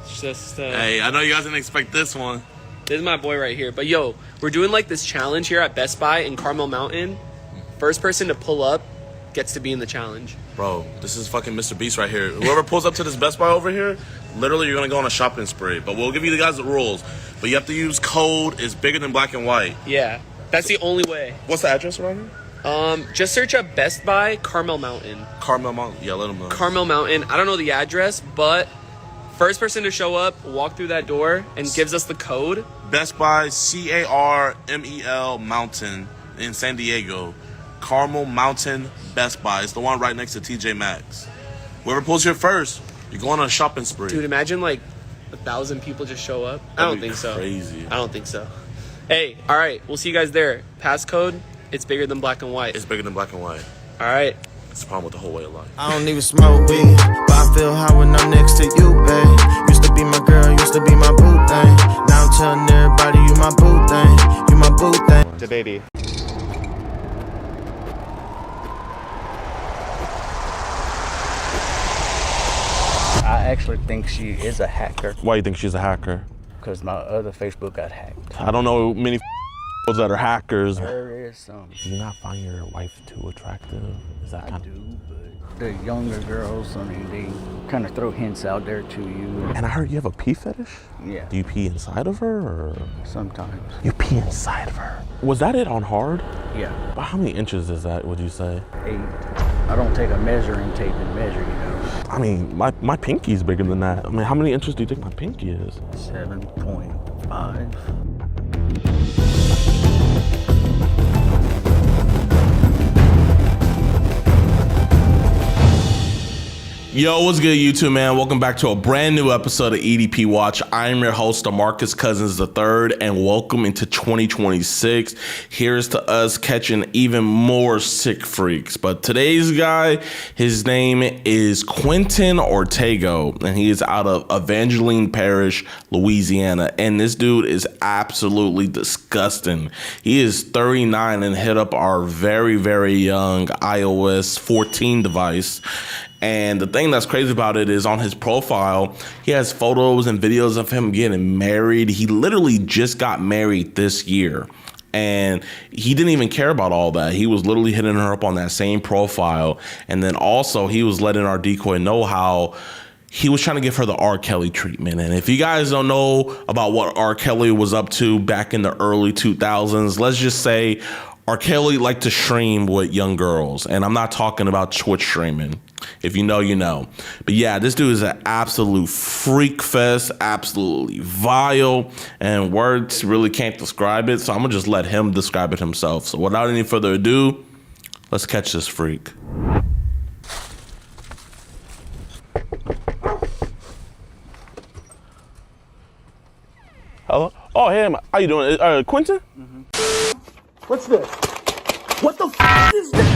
It's just. Hey, I know you guys didn't expect this one. This is my boy right here. But yo, we're doing like this challenge here at Best Buy in Carmel Mountain. First person to pull up gets to be in the challenge. Bro, this is fucking MrBeast right here. Whoever pulls up to this Best Buy over here, literally you're gonna go on a shopping spree. But we'll give you guys the rules. But you have to use code. It's bigger than black and white. Yeah, that's the only way. What's the address around here? Just search up Best Buy Carmel Mountain. Carmel Mountain. Yeah, let them know. Carmel Mountain. I don't know the address, but first person to show up, walk through that door, and gives us the code. Best Buy, C-A-R-M-E-L Mountain in San Diego. Carmel Mountain Best Buy. It's the one right next to TJ Maxx. Whoever pulls here first, you're going on a shopping spree. Dude, imagine like 1,000 people just show up. I don't think so. Crazy. I don't think so. Hey, all right, we'll see you guys there. Passcode, it's bigger than black and white. It's bigger than black and white. All right. It's a problem with the whole way of life. I don't even smoke weed, but I feel high when I'm next to you, babe. Used to be my girl, used to be my boo thing. Now I'm telling everybody you my boo thing, you my boo thing. The baby. I actually think she is a hacker Why do you think she's a hacker? because my other Facebook got hacked. I don't know many that are hackers. There is some. Do you not find your wife too attractive? Is that kind do, but the younger girls, I mean, they kind of throw hints out there to you. And I heard you have a pee fetish? Yeah. Do you pee inside of her or? Sometimes. You pee inside of her. Was that it on hard? Yeah. But how many inches is that, would you say? 8. I don't take a measuring tape and measure, you know. I mean, my pinky's bigger than that. I mean, how many inches do you think my pinky is? 7.5. Yo, what's good, YouTube, man? Welcome back to a brand new episode of EDP Watch. I am your host, DeMarcus Cousins III, and welcome into 2026. Here's to us catching even more sick freaks. But today's guy, his name is Quentin Ortego, and he is out of Evangeline Parish, Louisiana. And this dude is absolutely disgusting. He is 39 and hit up our very, very young iOS 14 device. And the thing that's crazy about it is on his profile, he has photos and videos of him getting married. He literally just got married this year. And he didn't even care about all that. He was literally hitting her up on that same profile. And then also he was letting our decoy know how he was trying to give her the R. Kelly treatment. And if you guys don't know about what R. Kelly was up to back in the early 2000s, let's just say R. Kelly liked to stream with young girls, and I'm not talking about Twitch streaming. If you know, you know. But yeah, this dude is an absolute freak fest, absolutely vile, and words really can't describe it, so I'm gonna just let him describe it himself. So without any further ado, let's catch this freak. Hello? Oh, hey, how you doing? Quentin? What's this? What the f is this?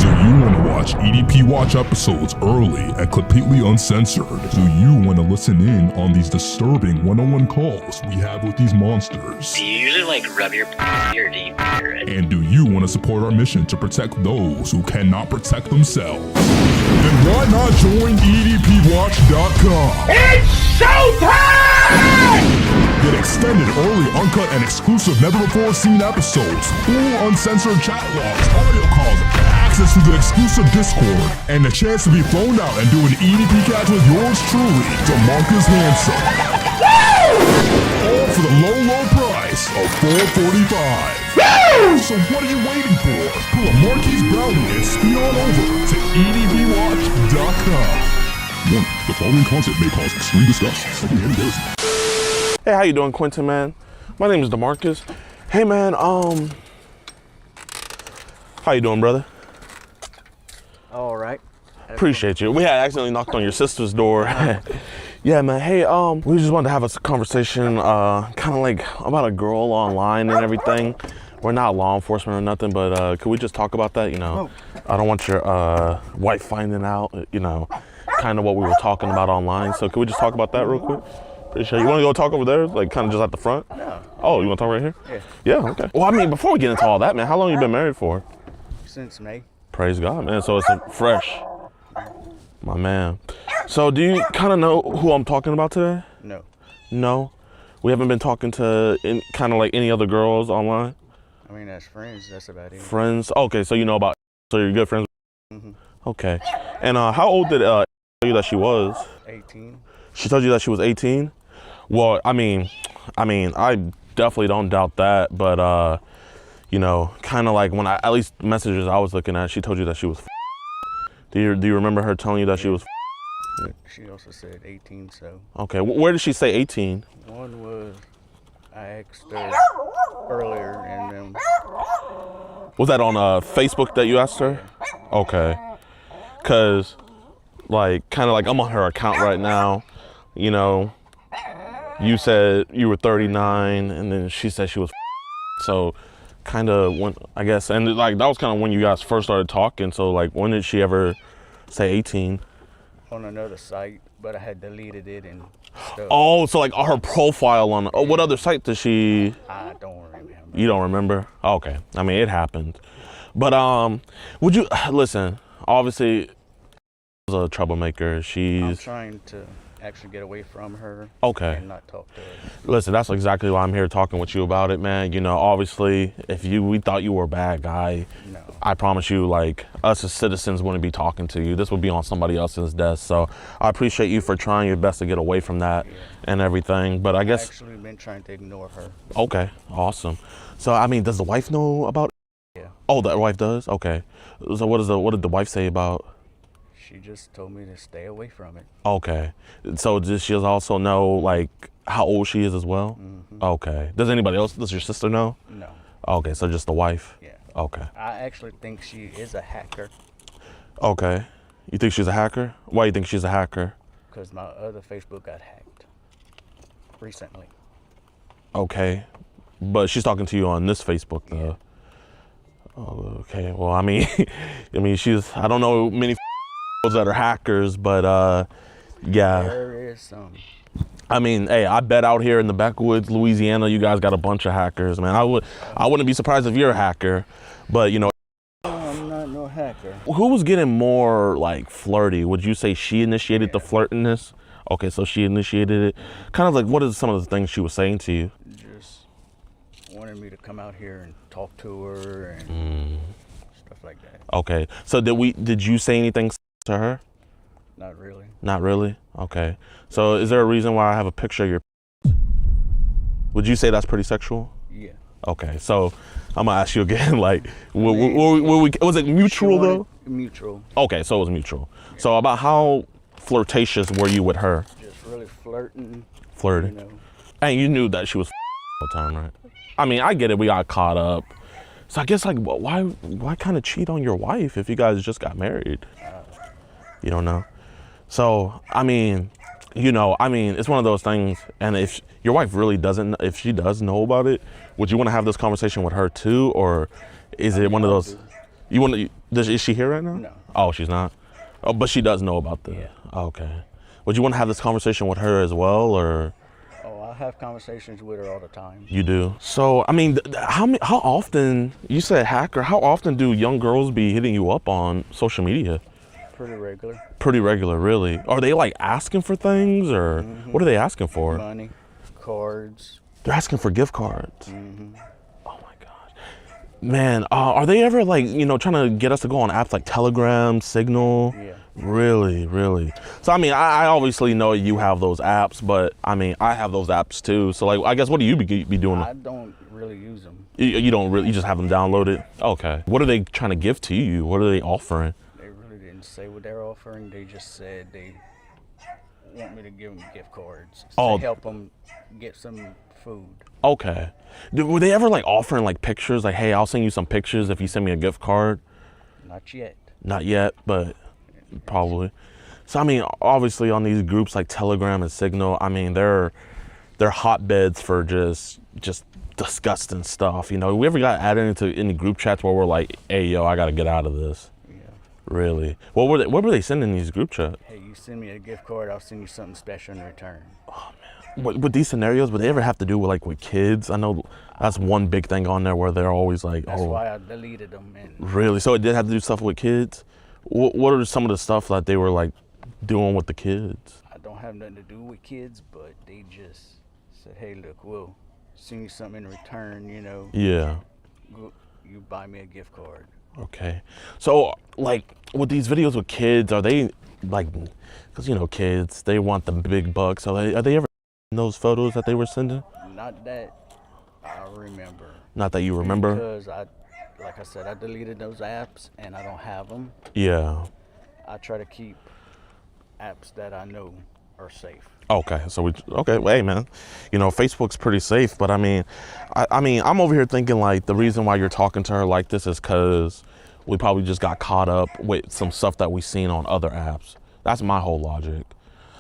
Do you want to watch EDP Watch episodes early and completely uncensored? Do you want to listen in on these disturbing one-on-one calls we have with these monsters? Do you usually like rub your or do you it? And do you want to support our mission to protect those who cannot protect themselves? Then why not join EDPWatch.com? It's showtime! Get extended, early, uncut, and exclusive never-before-seen episodes, full uncensored chat logs, audio calls, access to the exclusive Discord, and the chance to be flown out and do an EDP catch with yours truly, DeMarcus Handsome. All for the low, low price of $4.45. So what are you waiting for? Pull a Marquise Brownie and speed on over to EDPWatch.com. Warning, the following content may cause extreme disgust, secondhand embarrassment. Hey, how you doing, Quentin, man? My name is DeMarcus. Hey, man, how you doing, brother? All right. Appreciate you. We had accidentally knocked on your sister's door. Yeah, man. Hey, we just wanted to have a conversation, kind of like about a girl online and everything. We're not law enforcement or nothing, but could we just talk about that? You know, I don't want your wife finding out, you know, kind of what we were talking about online. So could we just talk about that real quick? Appreciate it. You want to go talk over there, like kind of just at the front? No. Oh, you want to talk right here? Yeah. Yeah, okay. Well, I mean, before we get into all that, man, how long you been married for? Since May. Praise God, man. So it's fresh. My man. So do you kind of know who I'm talking about today? No. No? We haven't been talking to kind of like any other girls online? I mean, as friends, that's about it. Friends? Okay, so you know about, so you're good friends? Mm-hmm. Okay. And how old did tell you that she was? 18. She told you that she was 18? Well, I mean, I definitely don't doubt that, but you know, kind of like when at least messages I was looking at, she told you that she was. Do you remember her telling you that she was? She also said 18, so. Okay, where did she say 18? One was, I asked her earlier, and then. Was that on Facebook that you asked her? Okay, cause like kind of like I'm on her account right now, you know. You said you were 39, and then she said she was. So, kind of when I guess, and like that was kind of when you guys first started talking. So like, when did she ever say 18? On another site, but I had deleted it and stuff. Oh, so like her profile on. Oh, what other site did she? I don't remember. You don't remember? Okay, I mean it happened, but would you listen? Obviously, she's a troublemaker. I'm trying to actually get away from her. Okay. And not talk to her. Listen, that's exactly why I'm here talking with you about it, man. You know, obviously, if we thought you were a bad guy, no. I promise you, like, us as citizens wouldn't be talking to you. This would be on somebody else's desk. So I appreciate you for trying your best to get away from that and everything. But I guess. I've actually been trying to ignore her. Okay, awesome. So, I mean, does the wife know about it? Yeah. Oh, the wife does? Okay. So what did the wife say about? She just told me to stay away from it. Okay. So does she also know, like, how old she is as well? Mm-hmm. Okay. Does anybody else, does your sister know? No. Okay, so just the wife? Yeah. Okay. I actually think she is a hacker. Okay. You think she's a hacker? Why do you think she's a hacker? Because my other Facebook got hacked recently. Okay. But she's talking to you on this Facebook, though. Yeah. Oh, okay. Well, I mean, I don't know many that are hackers, but yeah. There is some. I mean, hey, I bet out here in the backwoods, Louisiana, you guys got a bunch of hackers, man. I wouldn't be surprised if you're a hacker, but you know. I'm not no hacker. Who was getting more like flirty? Would you say she initiated the flirtiness? Okay, so she initiated it. Kind of like, what is some of the things she was saying to you? Just wanted me to come out here and talk to her and stuff like that. Okay, so did you say anything to her? Not really. Not really? Okay. So is there a reason why I have a picture of your? Would you say that's pretty sexual? Yeah. Okay, so I'm gonna ask you again. Like, was it mutual though? Mutual. Okay, so it was mutual. So about how flirtatious were you with her? Just really flirting. Flirting. You know. And you knew that she was all the time, right? I mean, I get it. We got caught up. So I guess like, why kind of cheat on your wife if you guys just got married? You don't know. So I mean, it's one of those things. And if your wife really doesn't, if she does know about it, would you want to have this conversation with her too, or is it one of those? You want to? Is she here right now? No. Oh, she's not. Oh, but she does know about this. Yeah. Okay. Would you want to have this conversation with her as well, or? Oh, I have conversations with her all the time. You do. So I mean, how often? You said hacker. How often do young girls be hitting you up on social media? Pretty regular. Pretty regular, really. Are they like asking for things, or what are they asking for? Money, cards. They're asking for gift cards. Oh my gosh, man. Are they ever like trying to get us to go on apps like Telegram, Signal? Yeah. Really, really. So I mean, I obviously know you have those apps, but I mean, I have those apps too. So like, I guess what do you be doing? I don't really use them. You don't really. You just have them downloaded. Okay. What are they trying to give to you? What are they offering? They really didn't say what they're offering. They just said they want me to give them gift cards to help them get some food. Okay. Were they ever like offering like pictures? Like, hey, I'll send you some pictures if you send me a gift card. Not yet. Not yet, but probably. So I mean, obviously on these groups like Telegram and Signal, I mean they're hotbeds for just disgusting stuff. We ever got added into any group chats where we're like, hey yo, I gotta get out of this? Yeah. Really? What were they sending these group chats? Hey, you send me a gift card, I'll send you something special in return. Oh man. With these scenarios, would they ever have to do with kids? I know that's one big thing on there where they're always like, that's why I deleted them. Really? So it did have to do stuff with kids? What are some of the stuff that they were like doing with the kids? I don't have nothing to do with kids, but they just said, hey, look, we'll send you something in return, Yeah. You buy me a gift card. Okay. So like with these videos with kids, are they like, because kids, they want the big bucks. Are they ever in those photos that they were sending? Not that I remember. Not that you remember? Because like I said, I deleted those apps and I don't have them. Yeah. I try to keep apps that I know are safe. Okay, so well, hey man, Facebook's pretty safe, but I mean, I'm over here thinking like the reason why you're talking to her like this is because we probably just got caught up with some stuff that we've seen on other apps. That's my whole logic.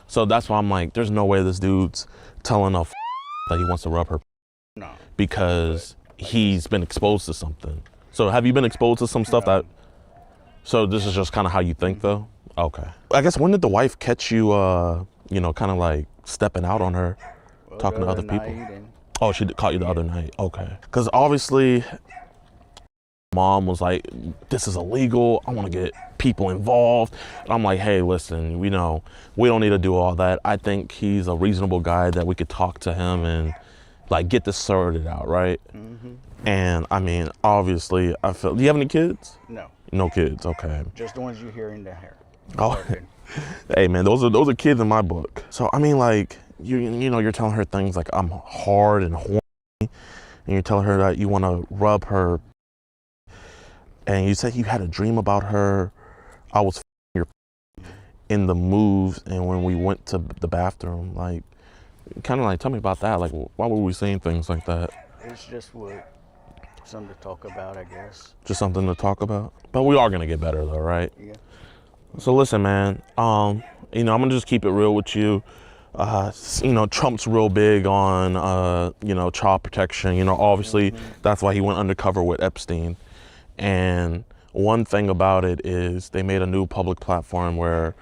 So that's why I'm like, there's no way this dude's telling a that he wants to rub her. No. Because he's been exposed to something. So have you been exposed to some stuff that? So this is just kind of how you think though? Okay. I guess when did the wife catch you, kind of like stepping out on her, talking to other people? Oh, she caught you the other night. Okay. Because obviously, mom was like, this is illegal. I want to get people involved. And I'm like, hey, listen, we don't need to do all that. I think he's a reasonable guy that we could talk to him and like get this sorted out, right? And I mean, obviously, I feel. Do you have any kids? No. No kids. Okay. Just the ones you hear in the hair. Oh, hey man, those are kids in my book. So I mean, like you're telling her things like I'm hard and horny, and you're telling her that you want to rub her, and you said you had a dream about her. I was your in the moves, and when we went to the bathroom, like kind of like tell me about that. Like, why were we saying things like that? It's just something to talk about, I guess. Just something to talk about. But we are gonna get better though, right? Yeah. So listen, man, I'm gonna just keep it real with you. Trump's real big on, child protection. Obviously that's why he went undercover with Epstein. And one thing about it is they made a new public platform where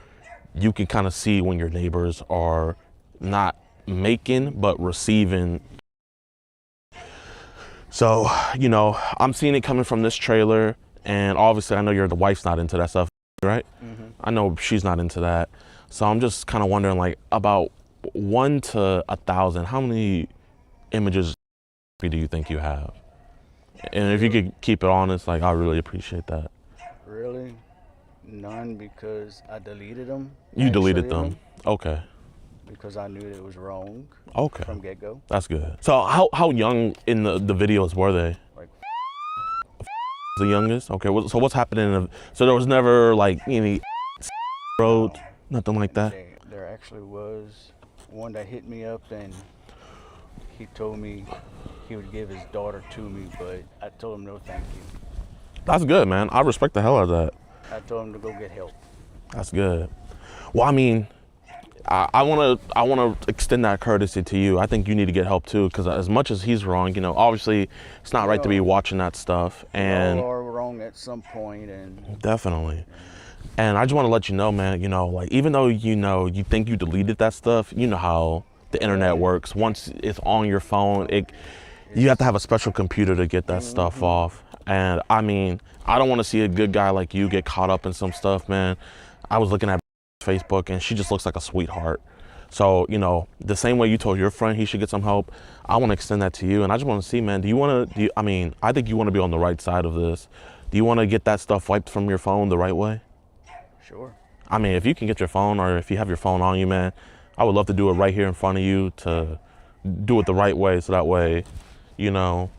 you can kind of see when your neighbors are not making, but receiving. So, I'm seeing it coming from this trailer, and obviously I know the wife's not into that stuff. Right? I know she's not into that. So I'm just kind of wondering, like, about 1 to 1,000, how many images do you think you have? And if you could keep it honest, like, I really appreciate that. Really? None, because I deleted them. You deleted them? Okay. because I knew that it was wrong. Okay. From get go. That's good. So how young in the videos were they? Like the youngest. Okay. So what's happening? So there was never like any road, nothing like that. There actually was one that hit me up, and he told me he would give his daughter to me, but I told him no, thank you. That's good, man. I respect the hell out of that. I told him to go get help. That's good. Well, I mean, I wanna extend that courtesy to you. I think you need to get help too, because as much as he's wrong, you know, obviously it's not right to be watching that stuff. And we all are wrong at some point, and definitely. And I just want to let you know, man. You know, like even though you think you deleted that stuff, you know how the internet works. Once it's on your phone, you have to have a special computer to get that stuff off. And I mean, I don't want to see a good guy like you get caught up in some stuff, man. I was looking at Facebook and she just looks like a sweetheart. So, you know, the same way you told your friend he should get some help, I want to extend that to you. And I just want to see, man, I mean, I think you want to be on the right side of this. Do you want to get that stuff wiped from your phone the right way? Sure. I mean, if you can get your phone, or if you have your phone on you, man, I would love to do it right here in front of you, to do it the right way, so that way, you know,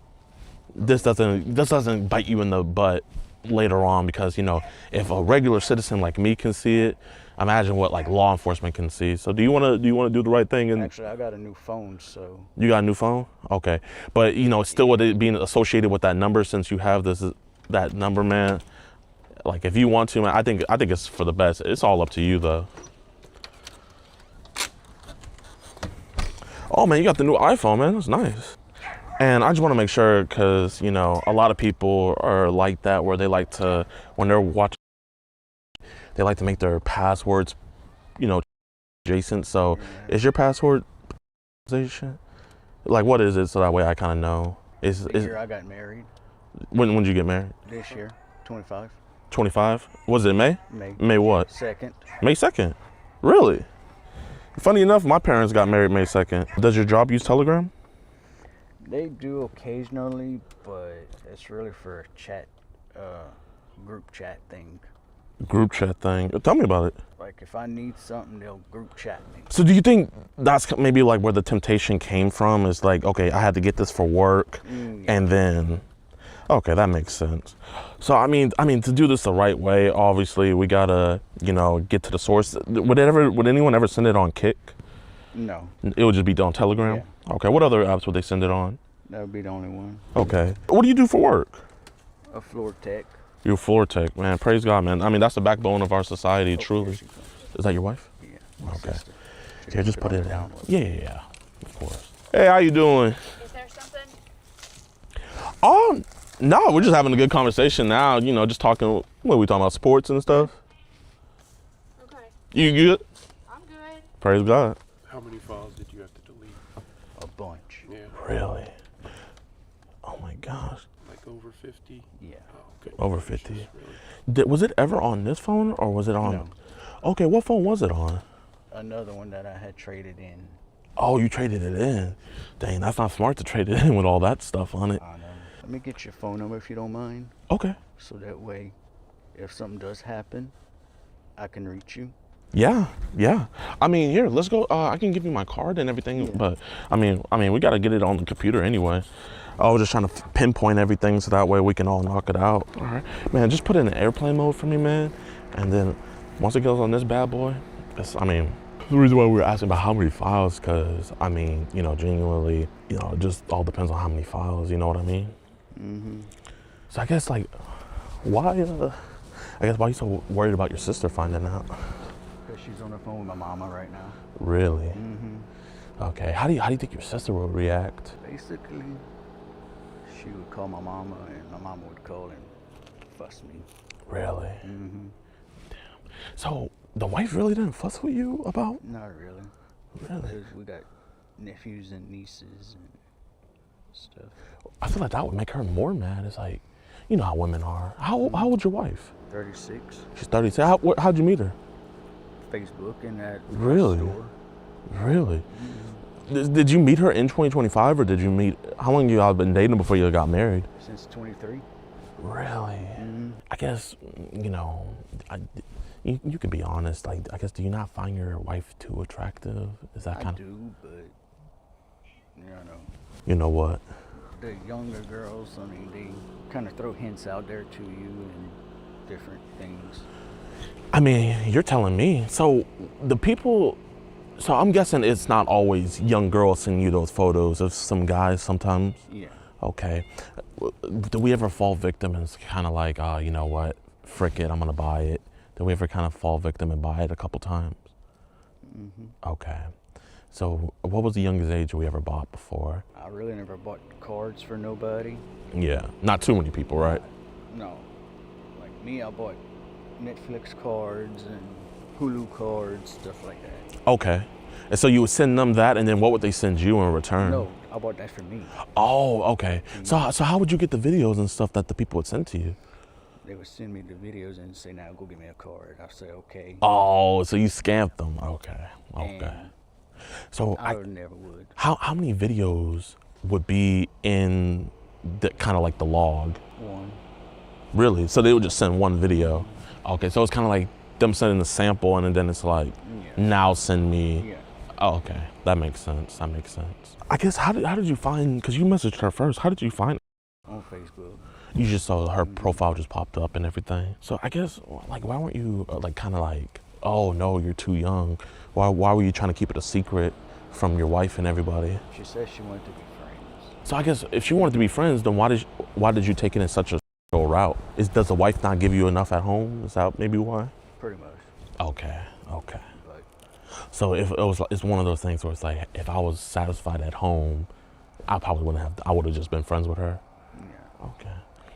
this doesn't bite you in the butt later on. Because, you know, if a regular citizen like me can see it, imagine what like law enforcement can see. So do you want to do the right thing? And actually, I got a new phone, so. You got a new phone? Okay. But, you know, still with it being associated with that number, since you have that number, man, like if you want to, man, I think it's for the best. It's all up to you though. Oh man, you got the new iPhone, man. That's nice. And I just want to make sure, because, you know, a lot of people are like that, where they like to, when they're watching, they like to make their passwords, you know, adjacent. So is your password like, what is it, so that way I kind of know? The year I got married. When did you get married? This year, 25. 25? Was it May? May. May what? 2nd. May 2nd? Really? Funny enough, my parents got married May 2nd. Does your job use Telegram? They do occasionally, but it's really for a chat, group chat thing. Group chat thing? Tell me about it. Like if I need something, they'll group chat me. So do you think that's maybe like where the temptation came from? Is like, okay, I had to get this for work, and then, okay, that makes sense. So I mean, to do this the right way, obviously we gotta, you know, get to the source. Would anyone ever send it on Kick? No. It would just be on Telegram? Yeah. Okay, what other apps would they send it on? That would be the only one. Okay. What do you do for work? A floor tech. You're a floor tech, man. Praise God, man. I mean, that's the backbone of our society, truly. Is that your wife? Yeah. Okay. Here, just put it in. Yeah, of course. Hey, how you doing? Is there something? Oh, no, we're just having a good conversation now. You know, just talking. What are we talking about? Sports and stuff? Okay. You good? I'm good. Praise God. How many files did you have to delete? A bunch. Yeah. Really? Oh my gosh. Like over 50? Yeah. Oh, okay. Over 50. Really? Was it ever on this phone, or was it on? No. Okay, what phone was it on? Another one that I had traded in. Oh, you traded it in. Dang, that's not smart to trade it in with all that stuff on it. I know. Let me get your phone number if you don't mind. Okay. So that way, if something does happen, I can reach you. Yeah. I mean, here, let's go. I can give you my card and everything, but I mean, we got to get it on the computer anyway. I was just trying to pinpoint everything so that way we can all knock it out. All right, man, just put it in airplane mode for me, man. And then once it goes on this bad boy, I mean, the reason why we were asking about how many files, because I mean, you know, genuinely, you know, it just all depends on how many files, you know what I mean? Mm-hmm. So I guess, like, why are you so worried about your sister finding out? Because she's on the phone with my mama right now. Really? Mm-hmm. Okay. How do you think your sister will react? Basically, she would call my mama, and my mama would call and fuss me. Really? Mm-hmm. Damn. So the wife really didn't fuss with you about? Not really. Really? We got nephews and nieces and stuff. I feel like that would make her more mad. It's like, you know how women are. How old's your wife? 36. She's 36. How'd you meet her? Facebook and at really? Store. Really? Did you meet her in 2025, or did you meet? How long you all been dating before you got married? Since 23. Really? Mm-hmm. I guess, you know, You can be honest. Like, I guess, do you not find your wife too attractive? Is that kind of? I do, but you know. You know what? The younger girls, I mean, they kind of throw hints out there to you and different things. I mean, you're telling me. So the people. So I'm guessing it's not always young girls sending you those photos of some guys sometimes. Yeah. Okay. Do we ever fall victim and it's kind of like, oh, you know what? Frick it, I'm gonna buy it. Did we ever kind of fall victim and buy it a couple times? Okay. So what was the youngest age we ever bought before? I really never bought cards for nobody. Yeah, not too many people, right? No. Like me, I bought Netflix cards and Hulu cards, stuff like that. Okay. And so you would send them that, and then what would they send you in return? No, I bought that for me. Oh, okay. So how would you get the videos and stuff that the people would send to you? They would send me the videos and say, now go get me a card. I'd say, okay. Oh, so you scammed them. Okay. So I never would. How many videos would be in the kind of like the log? One. Really? So they would just send one video. Okay, so it's kind of like them sending the sample and then it's like, now send me. Yeah. Oh, okay. That makes sense. I guess how did you find, because you messaged her first, how did you find her? On Facebook. You just saw her profile just popped up and everything. So I guess, like, why weren't you like kind of like, oh no, you're too young. Why were you trying to keep it a secret from your wife and everybody? She said she wanted to be friends. So I guess if she wanted to be friends, then why did you take it in such a route? Does the wife not give you enough at home? Is that maybe why? Pretty much. Okay. So if it's one of those things where it's like, if I was satisfied at home, I probably wouldn't have. I would have just been friends with her. Yeah. Okay.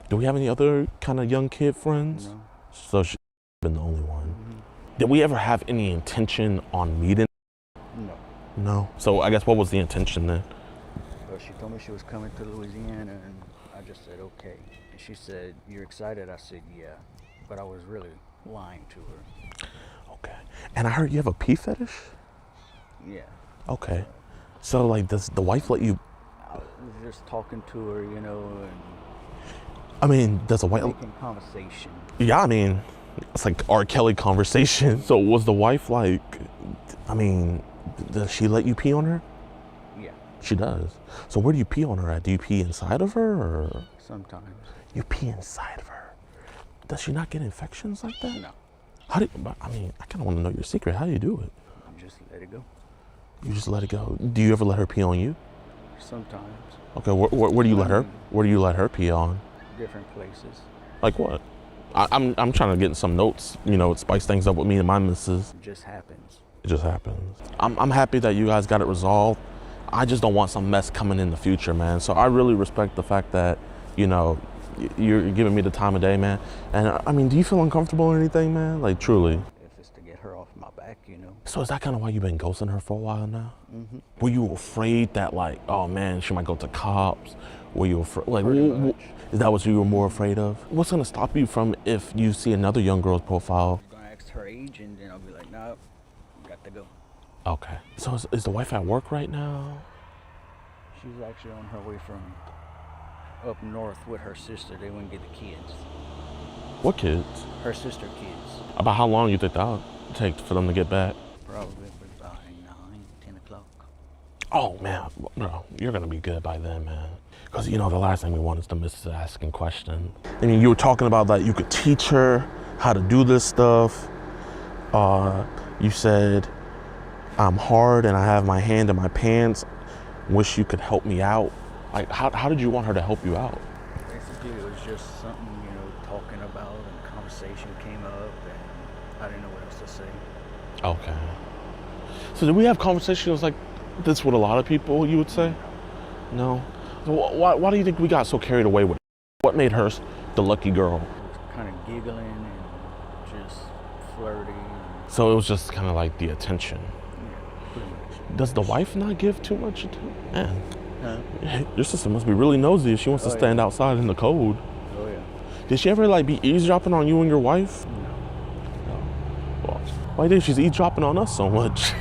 Do we have any other kind of young kid friends? No. So she's been the only one. Did we ever have any intention on meeting? No. No. So I guess what was the intention then? Well, she told me she was coming to Louisiana, and I just said okay. And she said, "You're excited?" I said, "Yeah," but I was really lying to her. Okay. And I heard you have a pee fetish? Yeah. Okay. So like, does the wife let you? I was just talking to her, you know, and I mean, does the wife? making conversation. Yeah, I mean, it's like R. Kelly conversation. So was the wife like? I mean, does she let you pee on her? Yeah. She does. So where do you pee on her at? Do you pee inside of her or? Sometimes. You pee inside of her. Does she not get infections like that? No. How do you, I mean, I kind of want to know your secret. How do you do it? Just let it go. You just let it go. Do you ever let her pee on you? Sometimes. Okay, where do you let her? Where do you let her pee on? Different places. Like what? I'm trying to get some notes. You know, spice things up with me and my missus. It just happens. It just happens. I'm happy that you guys got it resolved. I just don't want some mess coming in the future, man. So I really respect the fact that, you know, you're giving me the time of day, man. And I mean, do you feel uncomfortable or anything, man? Like, truly. If it's to get her off my back, you know. So is that kind of why you've been ghosting her for a while now? Mm-hmm. Were you afraid that, like, oh man, she might go to cops? Were you afraid? Like, is that what you were more afraid of? What's gonna stop you from if you see another young girl's profile? I'm gonna ask her age, and then I'll be like, "No, got to go." Okay. So is the wife at work right now? She's actually on her way from up north with her sister. They went and get the kids. What kids? Her sister kids. About how long you think that'll take for them to get back? Probably by 9, 10 o'clock. Oh man, bro, you're gonna be good by then, man. Because you know the last thing we want is the missus asking questions. I mean, you were talking about that you could teach her how to do this stuff. You said I'm hard and I have my hand in my pants. Wish you could help me out. Like, how did you want her to help you out? Basically, it was just something, you know, talking about, and conversation came up, and I didn't know what else to say. Okay. So did we have conversations like this with a lot of people, you would say? No? So why do you think we got so carried away with it? What made her the lucky girl? Kind of giggling and just flirty. So it was just kind of like the attention. Yeah, pretty much. Does the wife not give too much attention? Man. Huh? Your sister must be really nosy if she wants to stand outside in the cold. Oh yeah. Did she ever like be eavesdropping on you and your wife? No. Well, why did she's eavesdropping on us so much?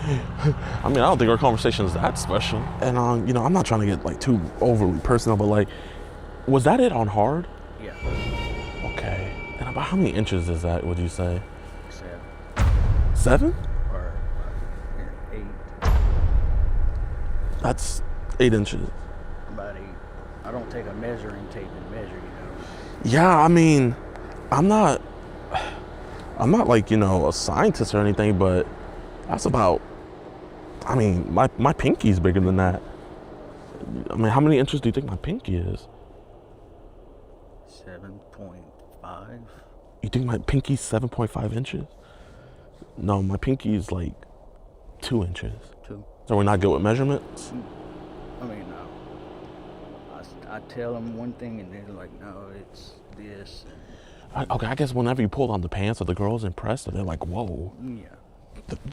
I mean, I don't think our conversation is that special. And you know, I'm not trying to get like too overly personal, but like, was that it on hard? Yeah. Okay. And about how many inches is that, would you say? 7. 7? Or 8. That's 8 inches. About 8. I don't take a measuring tape and measure, you know. Yeah, I mean, I'm not like, you know, a scientist or anything, but that's about, I mean, my pinky's bigger than that. I mean, how many inches do you think my pinky is? 7.5. You think my pinky's 7.5 inches? No, my pinky is like 2 inches. 2. So we're not good with measurements? I mean, no. I tell them one thing and they're like, no, it's this. Okay, I guess whenever you pull on the pants, are the girls impressed? Or they're like, whoa. Yeah.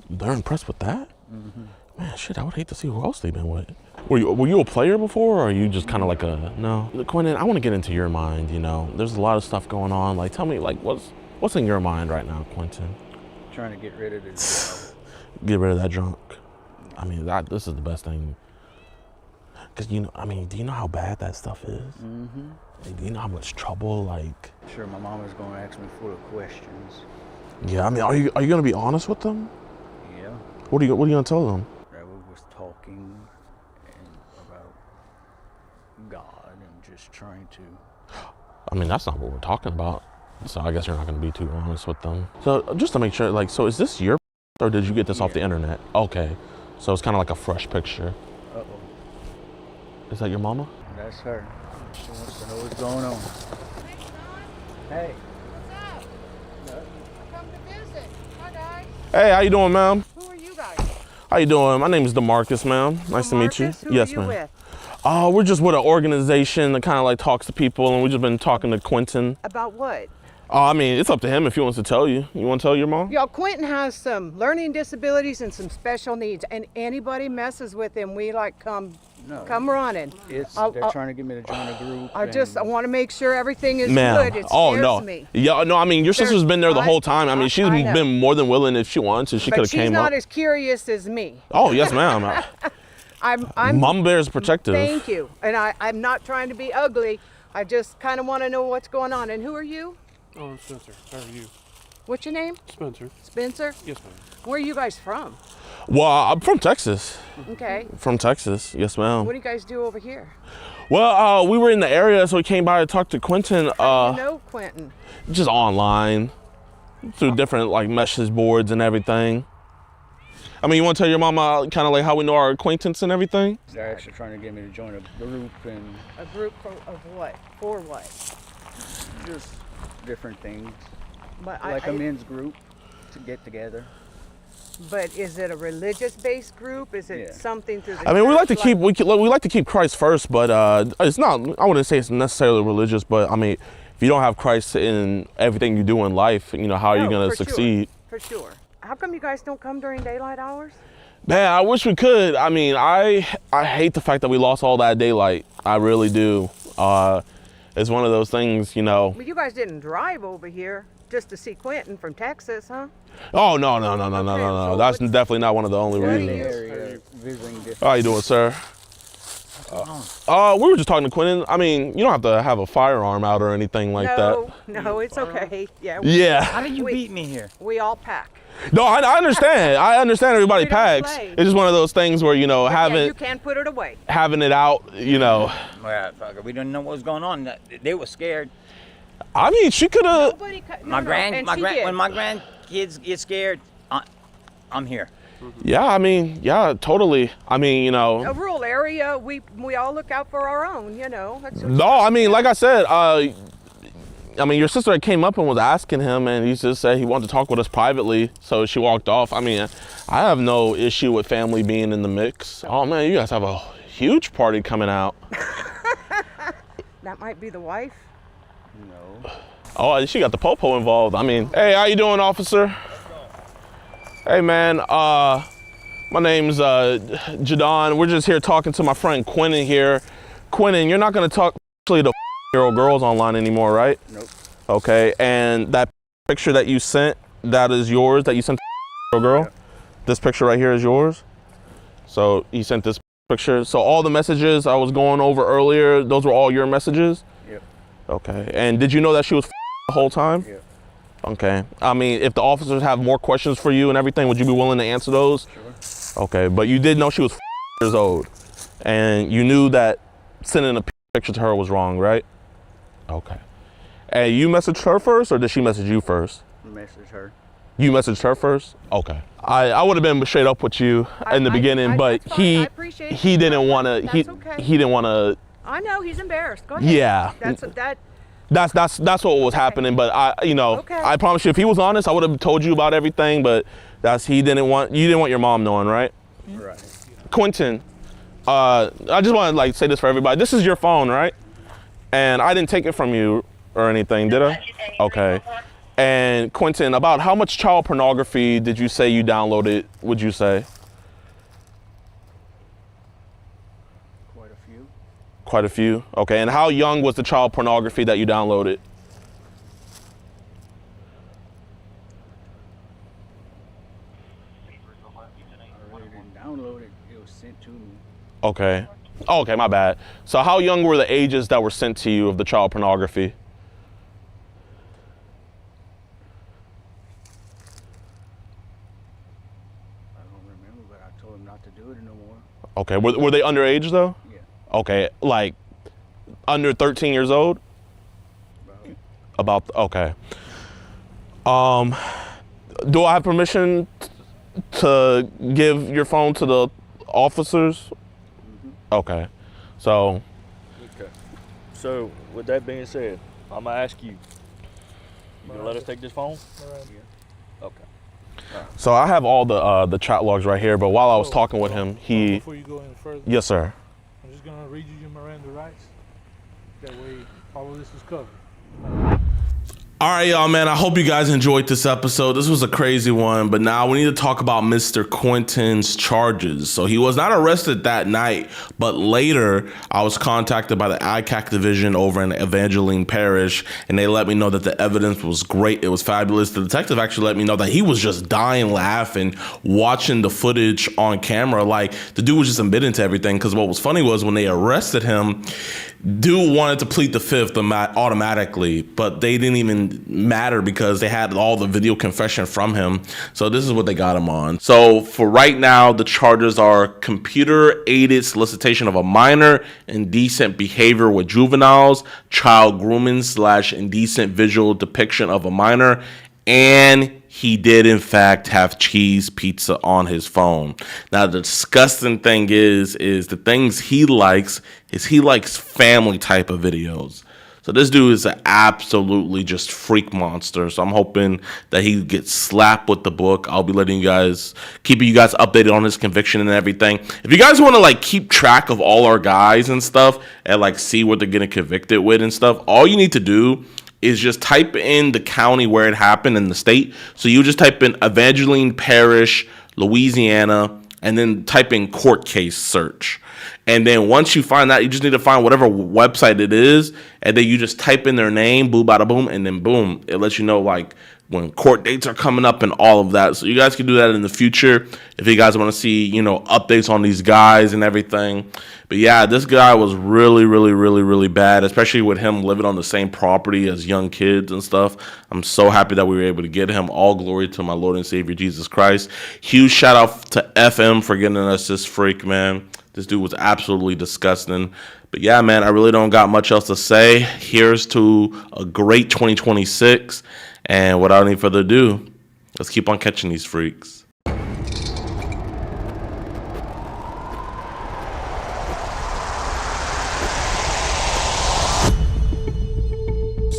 They're impressed with that? Mm-hmm. Man, shit, I would hate to see who else they've been with. Were you a player before, or are you just kind of like a, no? Quentin, I want to get into your mind, you know. There's a lot of stuff going on. Like, tell me, like, what's in your mind right now, Quentin? Trying to get rid of this. Get rid of that junk. I mean, this is the best thing. Because, you know, I mean, do you know how bad that stuff is? Mm-hmm. Like, do you know how much trouble, like... Sure, my mom is going to ask me full of questions. Yeah, I mean, are you going to be honest with them? Yeah. What are you going to tell them? That we was talking about God and just trying to... I mean, that's not what we're talking about. So I guess you're not going to be too honest with them. So just to make sure, like, so is this your or did you get this off the internet? Okay. So it's kind of like a fresh picture. Uh-oh. Is that your mama? That's her. She wants to know what's going on. Hey. Hey, how you doing, ma'am? Who are you guys? How you doing? My name is DeMarcus, ma'am. Nice to meet you. Who Yes, are you ma'am. with? We're just with an organization that kind of like talks to people, and we've just been talking to Quentin. About what? I mean, it's up to him if he wants to tell you. You want to tell your mom? Yo, Quentin has some learning disabilities and some special needs, and anybody messes with him, we like come running. They're trying to get me to join a group. I want to make sure everything is Ma'am. good. It Oh, scares no. me. Yeah, no, I mean, your sister's been there the whole time. I mean, she's I know. been more than willing if she wanted to. She could But have she's came not up. as curious as me. Oh, yes, ma'am. I'm Mom bear is protective. Thank you. And I'm not trying to be ugly. I just kind of want to know what's going on. And who are you? Oh, I'm Spencer. How are you? What's your name? Spencer. Spencer? Yes, ma'am. Where are you guys from? Well, I'm from Texas. Okay. From Texas, yes, ma'am. What do you guys do over here? Well, we were in the area, so we came by to talk to Quentin. How do you know Quentin? Just online, through different like message boards and everything. I mean, you want to tell your mama kind of like how we know our acquaintance and everything? They're actually trying to get me to join a group and... A group of what? For what? Just different things. But like a men's group to get together. But is it a religious-based group? Is it something to the I mean, we like to church, keep we like to keep Christ first, but it's not. I wouldn't say it's necessarily religious, but I mean, if you don't have Christ in everything you do in life, you know, how are you going to succeed? Sure. For sure. How come you guys don't come during daylight hours? Man, I wish we could. I mean, I hate the fact that we lost all that daylight. I really do. It's one of those things, you know. Well, you guys didn't drive over here just to see Quentin from Texas, huh? Oh, no. That's definitely not one of the only reasons. How you doing, sir? We were just talking to Quentin. I mean, you don't have to have a firearm out or anything like that. No, it's okay. Yeah. Yeah. How did you beat me here? We all pack. No, I understand. I understand everybody packs. It's just one of those things where, you know, you can't put it away. having it out, you know. Well, we didn't know what was going on. They were scared. I mean, she could have. When my grandkids get scared, I'm here. Yeah, I mean, yeah, totally. I mean, you know. A rural area, we all look out for our own, you know. No, I mean, like I said, I mean, your sister came up and was asking him, and he just said he wanted to talk with us privately, so she walked off. I mean, I have no issue with family being in the mix. Oh, man, you guys have a huge party coming out. That might be the wife. No. Oh, she got the popo involved. I mean, hey, how you doing, officer? Hey, man, my name's JiDon. We're just here talking to my friend Quentin here. Quentin, you're not going to talk to the girls online anymore, right? Nope. Okay, and that picture that you sent, that is yours, that you sent to the girl? Yeah. This picture right here is yours? So he sent this picture. So all the messages I was going over earlier, those were all your messages? Yep. Okay, and did you know that she was the whole time? Yep. Okay. I mean, if the officers have more questions for you and everything, would you be willing to answer those? Sure. Okay, but you did know she was years old, and you knew that sending a picture to her was wrong, right? Okay. And you messaged her first, or did she message you first? Message her. You messaged her first? Okay. I would have been straight up with you in the beginning, but he didn't want to. He didn't want to. I know he's embarrassed. Go ahead. Yeah. That's what was happening. But I promise you, if he was honest, I would have told you about everything. But you didn't want your mom knowing, right? Right. Quentin, I just want to say this for everybody. This is your phone, right? And I didn't take it from you or anything, did I? Okay. And Quentin, about how much child pornography did you say you downloaded, would you say? Quite a few. Quite a few? Okay, and how young was the child pornography that you downloaded? I really didn't download it, it was sent to me. Okay. Oh, okay, my bad. So how young were the ages that were sent to you of the child pornography? Okay, were they underage though? Yeah. Okay, like under 13 years old? Okay. Do I have permission to give your phone to the officers? Mm-hmm. Okay, so. Okay. So with that being said, I'm gonna ask you. You gonna let us take this phone? Yeah. Okay. So I have all the chat logs right here, but while I was talking with him, he. Before you go any further. Yes, sir. I'm just gonna read you your Miranda rights. That way, all of this is covered. All right, y'all, man. I hope you guys enjoyed this episode. This was a crazy one, but now we need to talk about Mr. Quentin's charges. So he was not arrested that night, but later I was contacted by the ICAC division over in Evangeline Parish, and they let me know that the evidence was great. It was fabulous. The detective actually let me know that he was just dying laughing, watching the footage on camera. Like, the dude was just admitting to everything, because what was funny was when they arrested him, dude wanted to plead the fifth automatically, but they didn't even matter because they had all the video confession from him. So this is what they got him on. So for right now, the charges are computer-aided solicitation of a minor, indecent behavior with juveniles, child grooming / indecent visual depiction of a minor, and he did in fact have cheese pizza on his phone. Now the disgusting thing is the things he likes family type of videos. So this dude is an absolutely just freak monster. So I'm hoping that he gets slapped with the book. I'll be keeping you guys updated on his conviction and everything. If you guys want to keep track of all our guys and stuff and see what they're getting convicted with and stuff, all you need to do is just type in the county where it happened in the state. So you just type in Evangeline Parish, Louisiana, and then type in court case search. And then once you find that, you just need to find whatever website it is, and then you just type in their name, boom, bada boom, and then boom, it lets you know when court dates are coming up and all of that. So you guys can do that in the future if you guys want to see, updates on these guys and everything. But yeah, this guy was really, really, really, really bad, especially with him living on the same property as young kids and stuff. I'm so happy that we were able to get him. All glory to my Lord and Savior, Jesus Christ. Huge shout out to FM for getting us this freak, man. This dude was absolutely disgusting. But yeah, man, I really don't got much else to say. Here's to a great 2026. And without any further ado, let's keep on catching these freaks.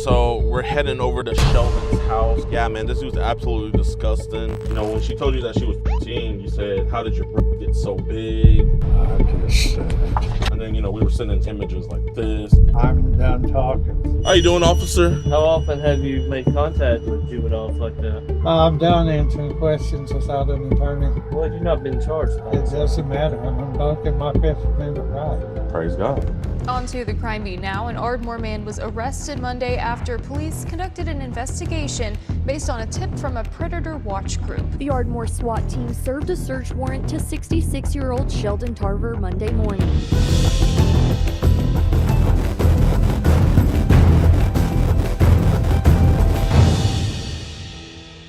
So we're heading over to Sheldon's house. Yeah, man, this dude's absolutely disgusting. When she told you that she was 15, you said, how did your get so big? I just said it. And then, we were sending images like this. I'm done talking. How you doing, officer? How often have you made contact with juveniles like that? I'm done answering questions without an attorney. Well, have you not been charged? It doesn't matter. I'm invoking my Fifth Amendment right. Praise God. On to the crime beat now. An Ardmore man was arrested Monday after police conducted an investigation based on a tip from a predator watch group. The Ardmore SWAT team served a search warrant to 66-year-old Sheldon Tarver Monday morning.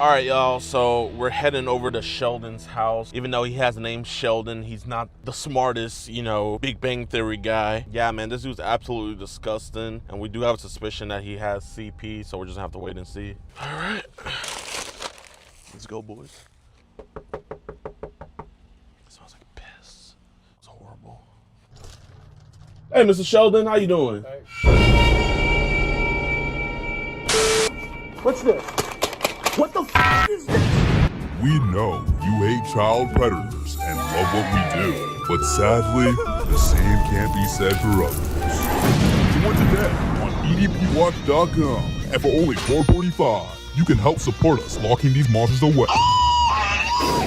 All right, y'all, so we're heading over to Sheldon's house. Even though he has the name Sheldon, he's not the smartest, you know, Big Bang Theory guy. Yeah, man, this dude's absolutely disgusting. And we do have a suspicion that he has CP, so we're just gonna have to wait and see. All right, let's go, boys. It smells like piss. It's horrible. Hey, Mr. Sheldon, how you doing? What's this? What the f is this? We know you hate child predators and love what we do, but sadly, the same can't be said for others. Join today on EDPWatch.com, and for only $4.45, you can help support us locking these monsters away.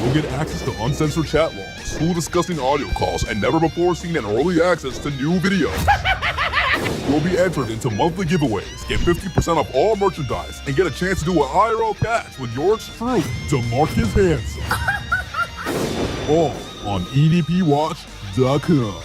You'll get access to uncensored chat logs, cool disgusting audio calls, and never before seen and early access to new videos. You'll be entered into monthly giveaways, get 50% off all merchandise, and get a chance to do an IRL catch with yours truly, DeMarcus Hanson. All on EDPWatch.com.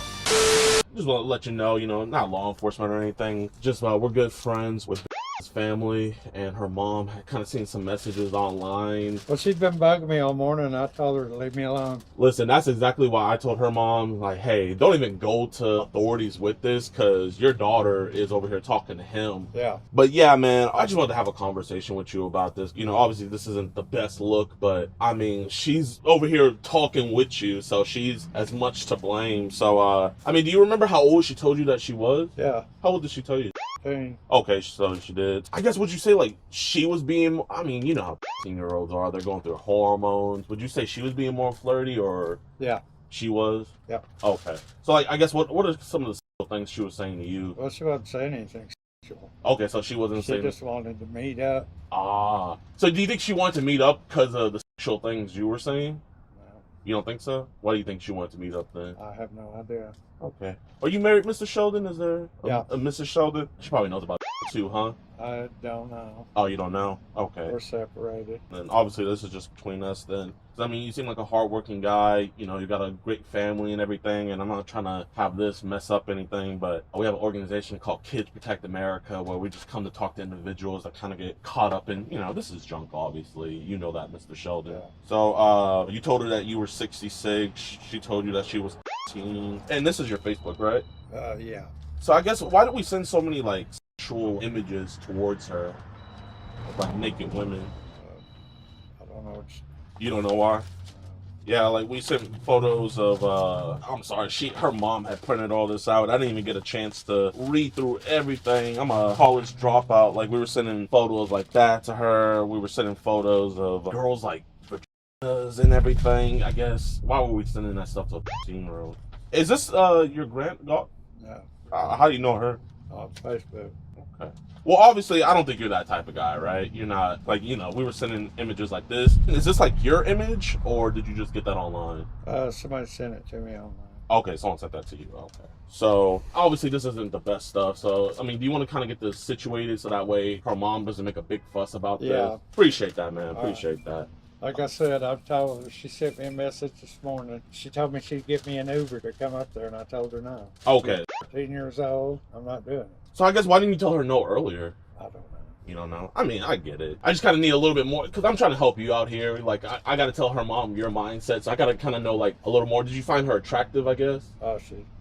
Just want to let you know, not law enforcement or anything. Just we're good friends with his family, and her mom had kind of seen some messages online. Well, she's been bugging me all morning. I told her to leave me alone. Listen, that's exactly why I told her mom, like, hey, don't even go to authorities with this, because your daughter is over here talking to him. Yeah. But yeah, man, I just wanted to have a conversation with you about this. Obviously this isn't the best look, but I mean, she's over here talking with you, so she's as much to blame. So, I mean, do you remember how old she told you that she was? Yeah. How old did she tell you? 15. Okay, so she did. I guess, would you say, like, she was being, I mean, you know how 15-year-olds are. They're going through hormones. Would you say she was being more flirty, or? Yeah. She was? Yeah. Okay. So, like, I guess, what are some of the things she was saying to you? Well, she wasn't saying anything sexual. Okay, so she wasn't saying... She just wanted to meet up. Ah. So do you think she wanted to meet up because of the sexual things you were saying? No. You don't think so? Why do you think she wanted to meet up then? I have no idea. Okay. Are you married, Mr. Sheldon? Is there Yeah. a Mrs. Sheldon? She probably knows about too, huh? I don't know. Oh, you don't know? Okay. We're separated. And obviously this is just between us then. I mean, you seem like a hardworking guy. You got a great family and everything, and I'm not trying to have this mess up anything, but we have an organization called Kids Protect America where we just come to talk to individuals that kind of get caught up in, this is junk, obviously. You know that, Mr. Sheldon. Yeah. So, you told her that you were 66. She told you that she was 15. And this is your Facebook, right? Yeah. So I guess, why do we send so many, like, sexual images towards her? Like naked women? I don't know. You don't know why? Yeah, like we sent photos of, I'm sorry, her mom had printed all this out. I didn't even get a chance to read through everything. I'm a college dropout. Like, we were sending photos like that to her. We were sending photos of girls like vaginas and everything, I guess. Why were we sending that stuff to a 15-year-old? Is this your granddaughter? No. How do you know her? On Facebook. Okay. Well, obviously, I don't think you're that type of guy, right? You're not, like, we were sending images like this. Is this, like, your image, or did you just get that online? Somebody sent it to me online. Okay, someone sent that to you. Okay. So, obviously, this isn't the best stuff. So, I mean, do you want to kind of get this situated so that way her mom doesn't make a big fuss about this? Yeah. Appreciate that, man. Appreciate that. Like I said, I've told her, she sent me a message this morning. She told me she'd give me an Uber to come up there, and I told her no. Okay. She's 13 years old. I'm not doing it. So, I guess, why didn't you tell her no earlier? I don't know. You don't know? I mean, I get it. I just kind of need a little bit more, because I'm trying to help you out here. Like, I got to tell her mom your mindset, so I got to kind of know, like, a little more. Did you find her attractive, I guess? Oh, I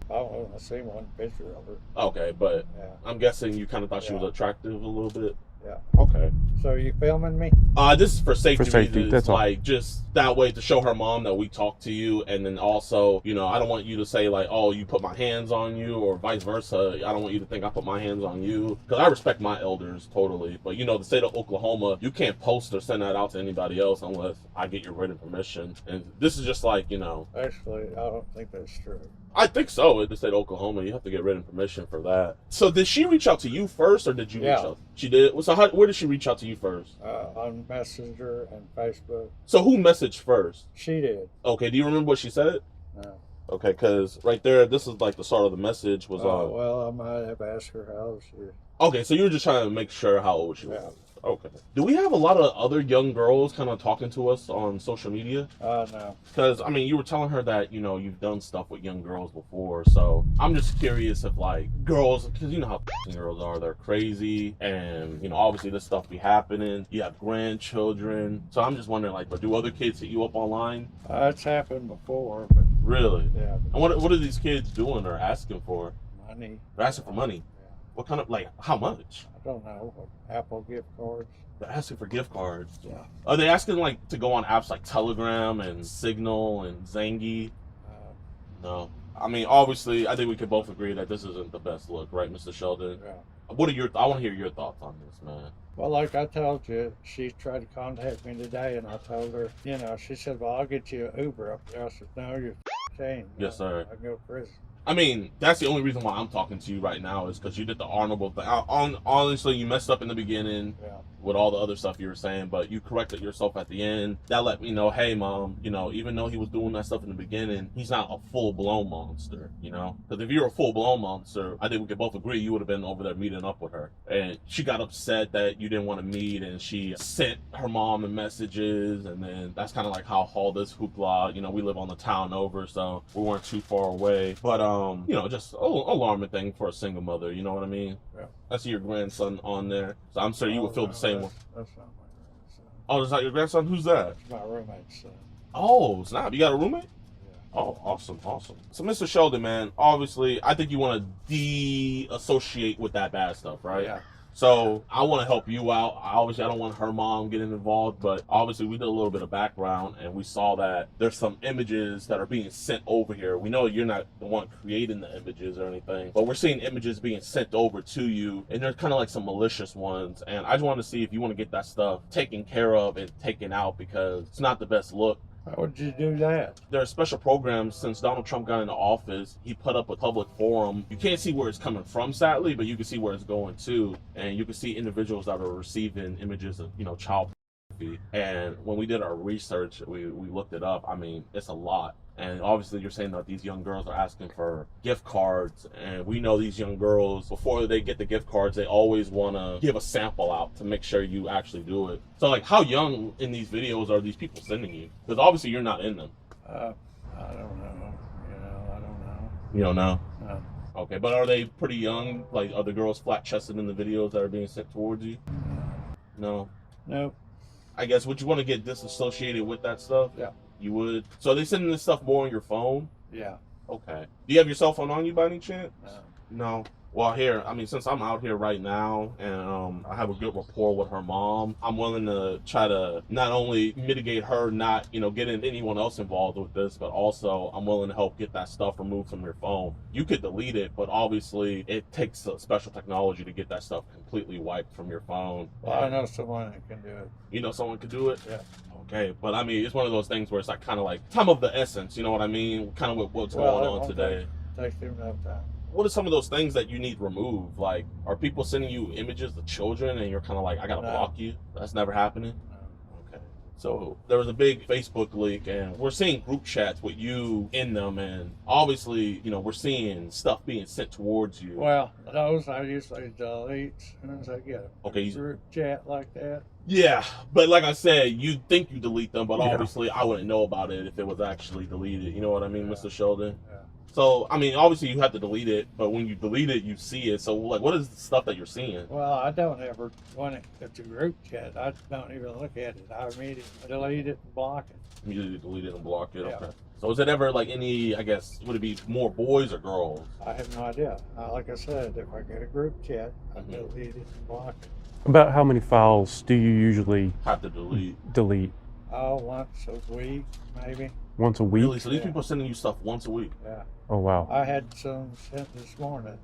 don't know. I seen one picture of her. Okay, but yeah. I'm guessing you kind of thought she was attractive a little bit? Yeah. Okay. So are you filming me? This is for safety reasons. That's all. Like, just that way to show her mom that we talked to you, and then also, I don't want you to say, like, oh, you put my hands on you, or vice versa. I don't want you to think I put my hands on you, because I respect my elders totally. But, the state of Oklahoma, you can't post or send that out to anybody else unless I get your written permission. And this is just like, Actually, I don't think that's true. I think so. In the state of Oklahoma, you have to get written permission for that. So did she reach out to you first, or did you reach out? She did? So where did she reach out to you first? On Messenger and Facebook. So who messaged first? She did. Okay, do you remember what she said? No. Okay, because right there, this is like the start of the message was on. Well, I might have asked her how old she is. Okay, so you were just trying to make sure how old she was. Okay. Do we have a lot of other young girls kind of talking to us on social media? No. Because, I mean, you were telling her that, you know, you've done stuff with young girls before. So I'm just curious if, like, girls, because you know how girls are. They're crazy. And, you know, obviously this stuff be happening. You have grandchildren. So I'm just wondering, like, but do other kids hit you up online? It's happened before, but... Really? Yeah. And what are these kids doing or asking for? Money. They're asking for money? Yeah. What kind of, like, how much? I don't know. Apple gift cards. They're asking for gift cards. Yeah. Are they asking, like, to go on apps like Telegram and Signal and Zangy? No. I mean, obviously, I think we could both agree that this isn't the best look, right, Mr. Sheldon? Yeah. What are your? I want to hear your thoughts on this, man. Well, like I told you, she tried to contact me today, and I told her, you know, she said, well, I'll get you an Uber up there. I said, no, you're changed. Yes, sir. I go to prison. I mean, that's the only reason why I'm talking to you right now is because you did the honorable thing. Honestly, you messed up in the beginning with all the other stuff you were saying, but you corrected yourself at the end. That let me know, hey, Mom, you know, even though he was doing that stuff in the beginning, he's not a full-blown monster, you know? Because if you're a full-blown monster, I think we could both agree you would have been over there meeting up with her. And she got upset that you didn't want to meet, and she sent her mom the messages, and then that's kind of like how all this hoopla, you know, we live on the town over, so we weren't too far away. But, you know, just alarming thing for a single mother, you know what I mean? Yeah. I see your grandson on there, so I'm sure you would feel the same way. That's not my grandson. Oh, that's not your grandson? Who's that? That's my roommate's son. Oh, snap. You got a roommate? Oh, awesome, awesome. So, Mr. Sheldon, man, obviously, I think you want to de-associate with that bad stuff, right? Yeah. So, I want to help you out. Obviously, I don't want her mom getting involved, but obviously, we did a little bit of background, and we saw that there's some images that are being sent over here. We know you're not the one creating the images or anything, but we're seeing images being sent over to you, and there's kind of like some malicious ones, and I just want to see if you want to get that stuff taken care of and taken out, because it's not the best look. How would you do that? There are special programs since Donald Trump got into office. He put up a public forum. You can't see where it's coming from, sadly, but you can see where it's going to. And you can see individuals that are receiving images of, you know, child pornography. And when we did our research, we looked it up. I mean, it's a lot. And obviously you're saying that these young girls are asking for gift cards, and we know these young girls, before they get the gift cards, they always want to give a sample out to make sure you actually do it. So, like, how young in these videos are these people sending you? Because obviously you're not in them. I don't know. You know, I don't know. You don't know? No. Okay, but are they pretty young? Like, are the girls flat-chested in the videos that are being sent towards you? No? Nope. I guess, would you want to get disassociated with that stuff? Yeah. You would? So are they sending this stuff more on your phone? Yeah. Okay. Do you have your cell phone on you by any chance? No. No. Well, here, I mean, since I'm out here right now and I have a good rapport with her mom, I'm willing to try to not only mitigate her not, you know, getting anyone else involved with this, but also I'm willing to help get that stuff removed from your phone. You could delete it, but obviously it takes a special technology to get that stuff completely wiped from your phone. Well, I know someone that can do it. You know someone could do it? Yeah. Okay, but I mean, it's one of those things where it's like kind of like time of the essence, you know what I mean? Kind of with what's going on today. Takes them enough time. What are some of those things that you need removed? Like, are people sending you images of children and you're kind of like, I gotta block you? That's never happening? No. Okay. So there was a big Facebook leak, and we're seeing group chats with you in them, and obviously, you know, we're seeing stuff being sent towards you. Well, those I usually delete as soon as I get a Okay. group chat like that. Yeah, but like I said, you think you delete them, but obviously I wouldn't know about it if it was actually deleted. You know what I mean, Mr. Sheldon? Yeah. So, I mean, obviously you have to delete it, but when you delete it, you see it. So, like, what is the stuff that you're seeing? Well, I don't ever, when it's a group chat, I don't even look at it. I immediately delete it and block it. Immediately delete it and block it? Yeah. Okay. So is it ever like any, I guess, would it be more boys or girls? I have no idea. Like I said, if I get a group chat, I delete it and block it. About how many files do you usually have to delete? Oh, once a week, maybe. Once a week? Really? So these people are sending you stuff once a week? Yeah. Oh, wow. I had some sent this morning.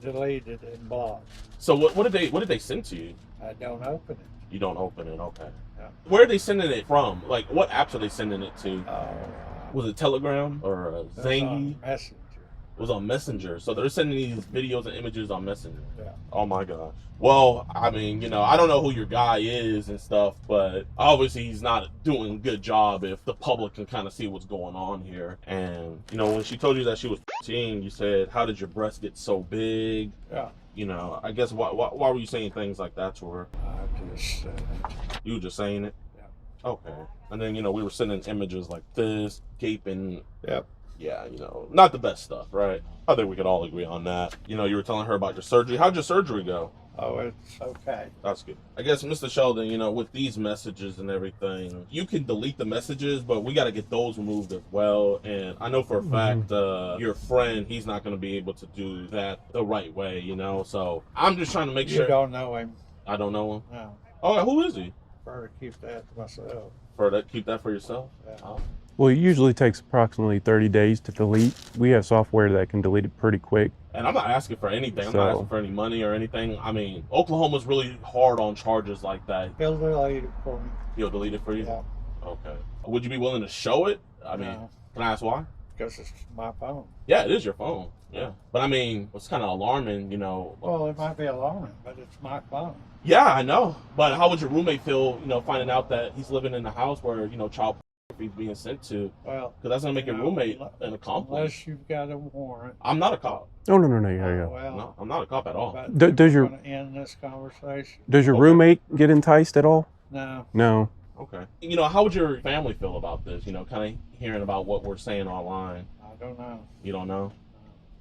Deleted and blocked. So what did they send to you? I don't open it. You don't open it, okay. Yeah. Where are they sending it from? Like, what apps are they sending it to? Was it Telegram or Zangy? Messenger. It was on Messenger. So they're sending these videos and images on Messenger. Yeah. Oh my gosh. Well, I mean, you know, I don't know who your guy is and stuff, but obviously he's not doing a good job if the public can kind of see what's going on here. And, you know, when she told you that she was 15, you said, how did your breast get so big? Yeah. you know, I guess why were you saying things like that to her? I just said it. You were just saying it? Yeah. Okay. And then, you know, we were sending images like this, gaping. Yep. Yeah, you know, not the best stuff, right? I think we could all agree on that. You know, you were telling her about your surgery. How'd your surgery go? Oh, it's okay. That's good. I guess, Mr. Sheldon, you know, with these messages and everything, you can delete the messages, but we got to get those removed as well. And I know for a fact, your friend, he's not going to be able to do that the right way, you know? So I'm just trying to make sure. You don't know him. I don't know him? No. Oh, who is he? Prefer to keep that to myself. Keep that for yourself? Yeah. Oh. Well, it usually takes approximately 30 days to delete. We have software that can delete it pretty quick. And I'm not asking for anything. I'm not asking for any money or anything. I mean, Oklahoma's really hard on charges like that. He'll delete it for me. He'll delete it for you? Yeah. Okay. Would you be willing to show it? I mean, can I ask why? Because it's my phone. Yeah, it is your phone. Yeah. But I mean, it's kind of alarming, you know. Well, it might be alarming, but it's my phone. Yeah, I know. But how would your roommate feel, you know, finding out that he's living in the house where, you know, child pornography is being sent to? Well, because that's going to make your roommate an accomplice. Unless you've got a warrant. I'm not a cop. Oh, no, yeah. Well, no, I'm not a cop at all. Does your going to end this conversation? Does your roommate get enticed at all? No. No. Okay. You know, how would your family feel about this? You know, kind of hearing about what we're saying online. I don't know. You don't know?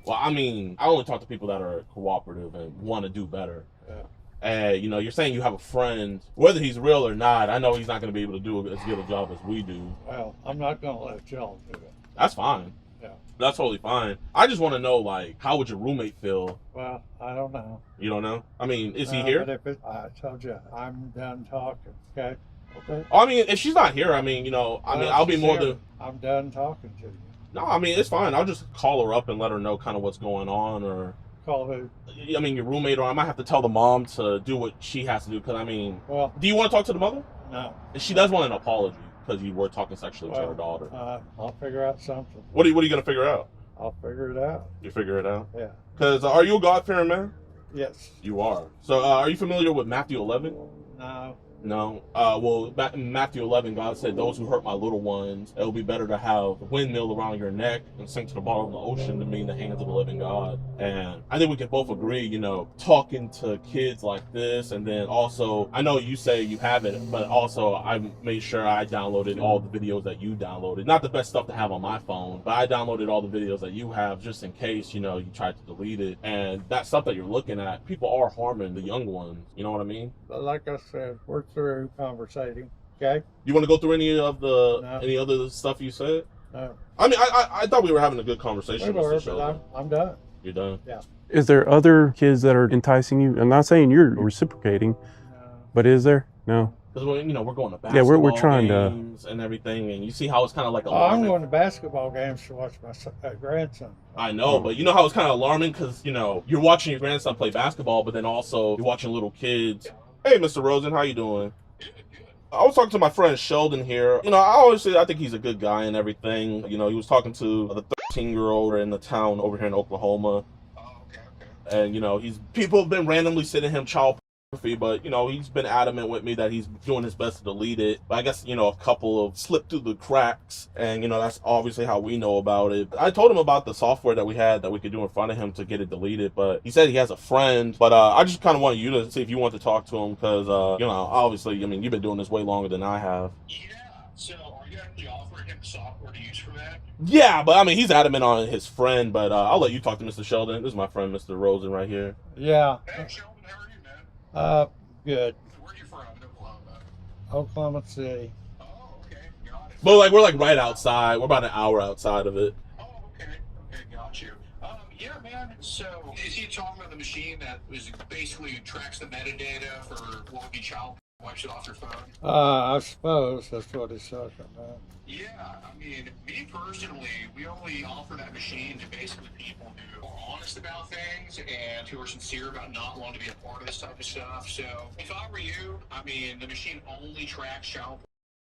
Well, I mean, I only talk to people that are cooperative and want to do better. Yeah. And, you know, you're saying you have a friend, whether he's real or not, I know he's not going to be able to do as good a job as we do. Well, I'm not going to let y'all do it. That's fine. Yeah. That's totally fine. I just want to know, like, how would your roommate feel? Well, I don't know. You don't know? I mean, is he here? But I told you, I'm done talking, okay? Okay. Oh, I mean, if she's not here, I mean, you know, I'll be more than... I'm done talking to you. No, I mean, it's fine. I'll just call her up and let her know kind of what's going on, or... Call who? I mean, your roommate, or I might have to tell the mom to do what she has to do, because, I mean... Well... Do you want to talk to the mother? No. She does want an apology, because you were talking sexually to her daughter. I'll figure out something. What are you going to figure out? I'll figure it out. You figure it out? Yeah. Because, are you a God-fearing man? Yes. You are. So, are you familiar with Matthew 11? No. No. Well, in Matthew 11, God said, those who hurt my little ones, it will be better to have a windmill around your neck and sink to the bottom of the ocean than be in the hands of the living God. And I think we can both agree, you know, talking to kids like this, and then also, I know you say you have it, but also I made sure I downloaded all the videos that you downloaded. Not the best stuff to have on my phone, but I downloaded all the videos that you have just in case, you know, you tried to delete it. And that stuff that you're looking at, people are harming the young ones. You know what I mean? But like I said, we're through conversating, okay? You want to go through any of the any other stuff you said? No. I mean, I thought we were having a good conversation. We were, but I'm done. You're done? Yeah. Is there other kids that are enticing you? I'm not saying you're reciprocating, but is there? No. Because you know, we're going to basketball we're trying games and everything, and you see how it's kind of like I'm going to basketball games to watch my grandson. I know, but you know how it's kind of alarming because, you know, you're watching your grandson play basketball, but then also you're watching little kids. Hey, Mr. Rosen, how you doing? I was talking to my friend Sheldon here. You know, I always say I think he's a good guy and everything. You know, he was talking to the 13-year-old in the town over here in Oklahoma. And, you know, people have been randomly sending him child pornography, but, you know, he's been adamant with me that he's doing his best to delete it. But I guess, you know, a couple of slipped through the cracks, and, you know, that's obviously how we know about it. I told him about the software that we had that we could do in front of him to get it deleted, but he said he has a friend. But I just kind of wanted you to see if you want to talk to him, because, you know, obviously, I mean, you've been doing this way longer than I have. Yeah, so are you actually offering him software to use for that? Yeah, but I mean, he's adamant on his friend, but I'll let you talk to Mr. Sheldon. This is my friend, Mr. Rosen, right here. Yeah. Hey, Sheldon, how are you, man? Good. Where are you from? Oklahoma. Oklahoma City. Oh, okay. Got it. But, like, we're, like, right outside. We're about an hour outside of it. Oh, okay. Okay, got you. Yeah, man, so is he talking about the machine that basically tracks the metadata for what would be child, wipes it off your phone? I suppose that's what he's talking about. Yeah, I mean, me personally, we only offer that machine to basically people who are honest about things and who are sincere about not wanting to be a part of this type of stuff. So if I were you, I mean, the machine only tracks child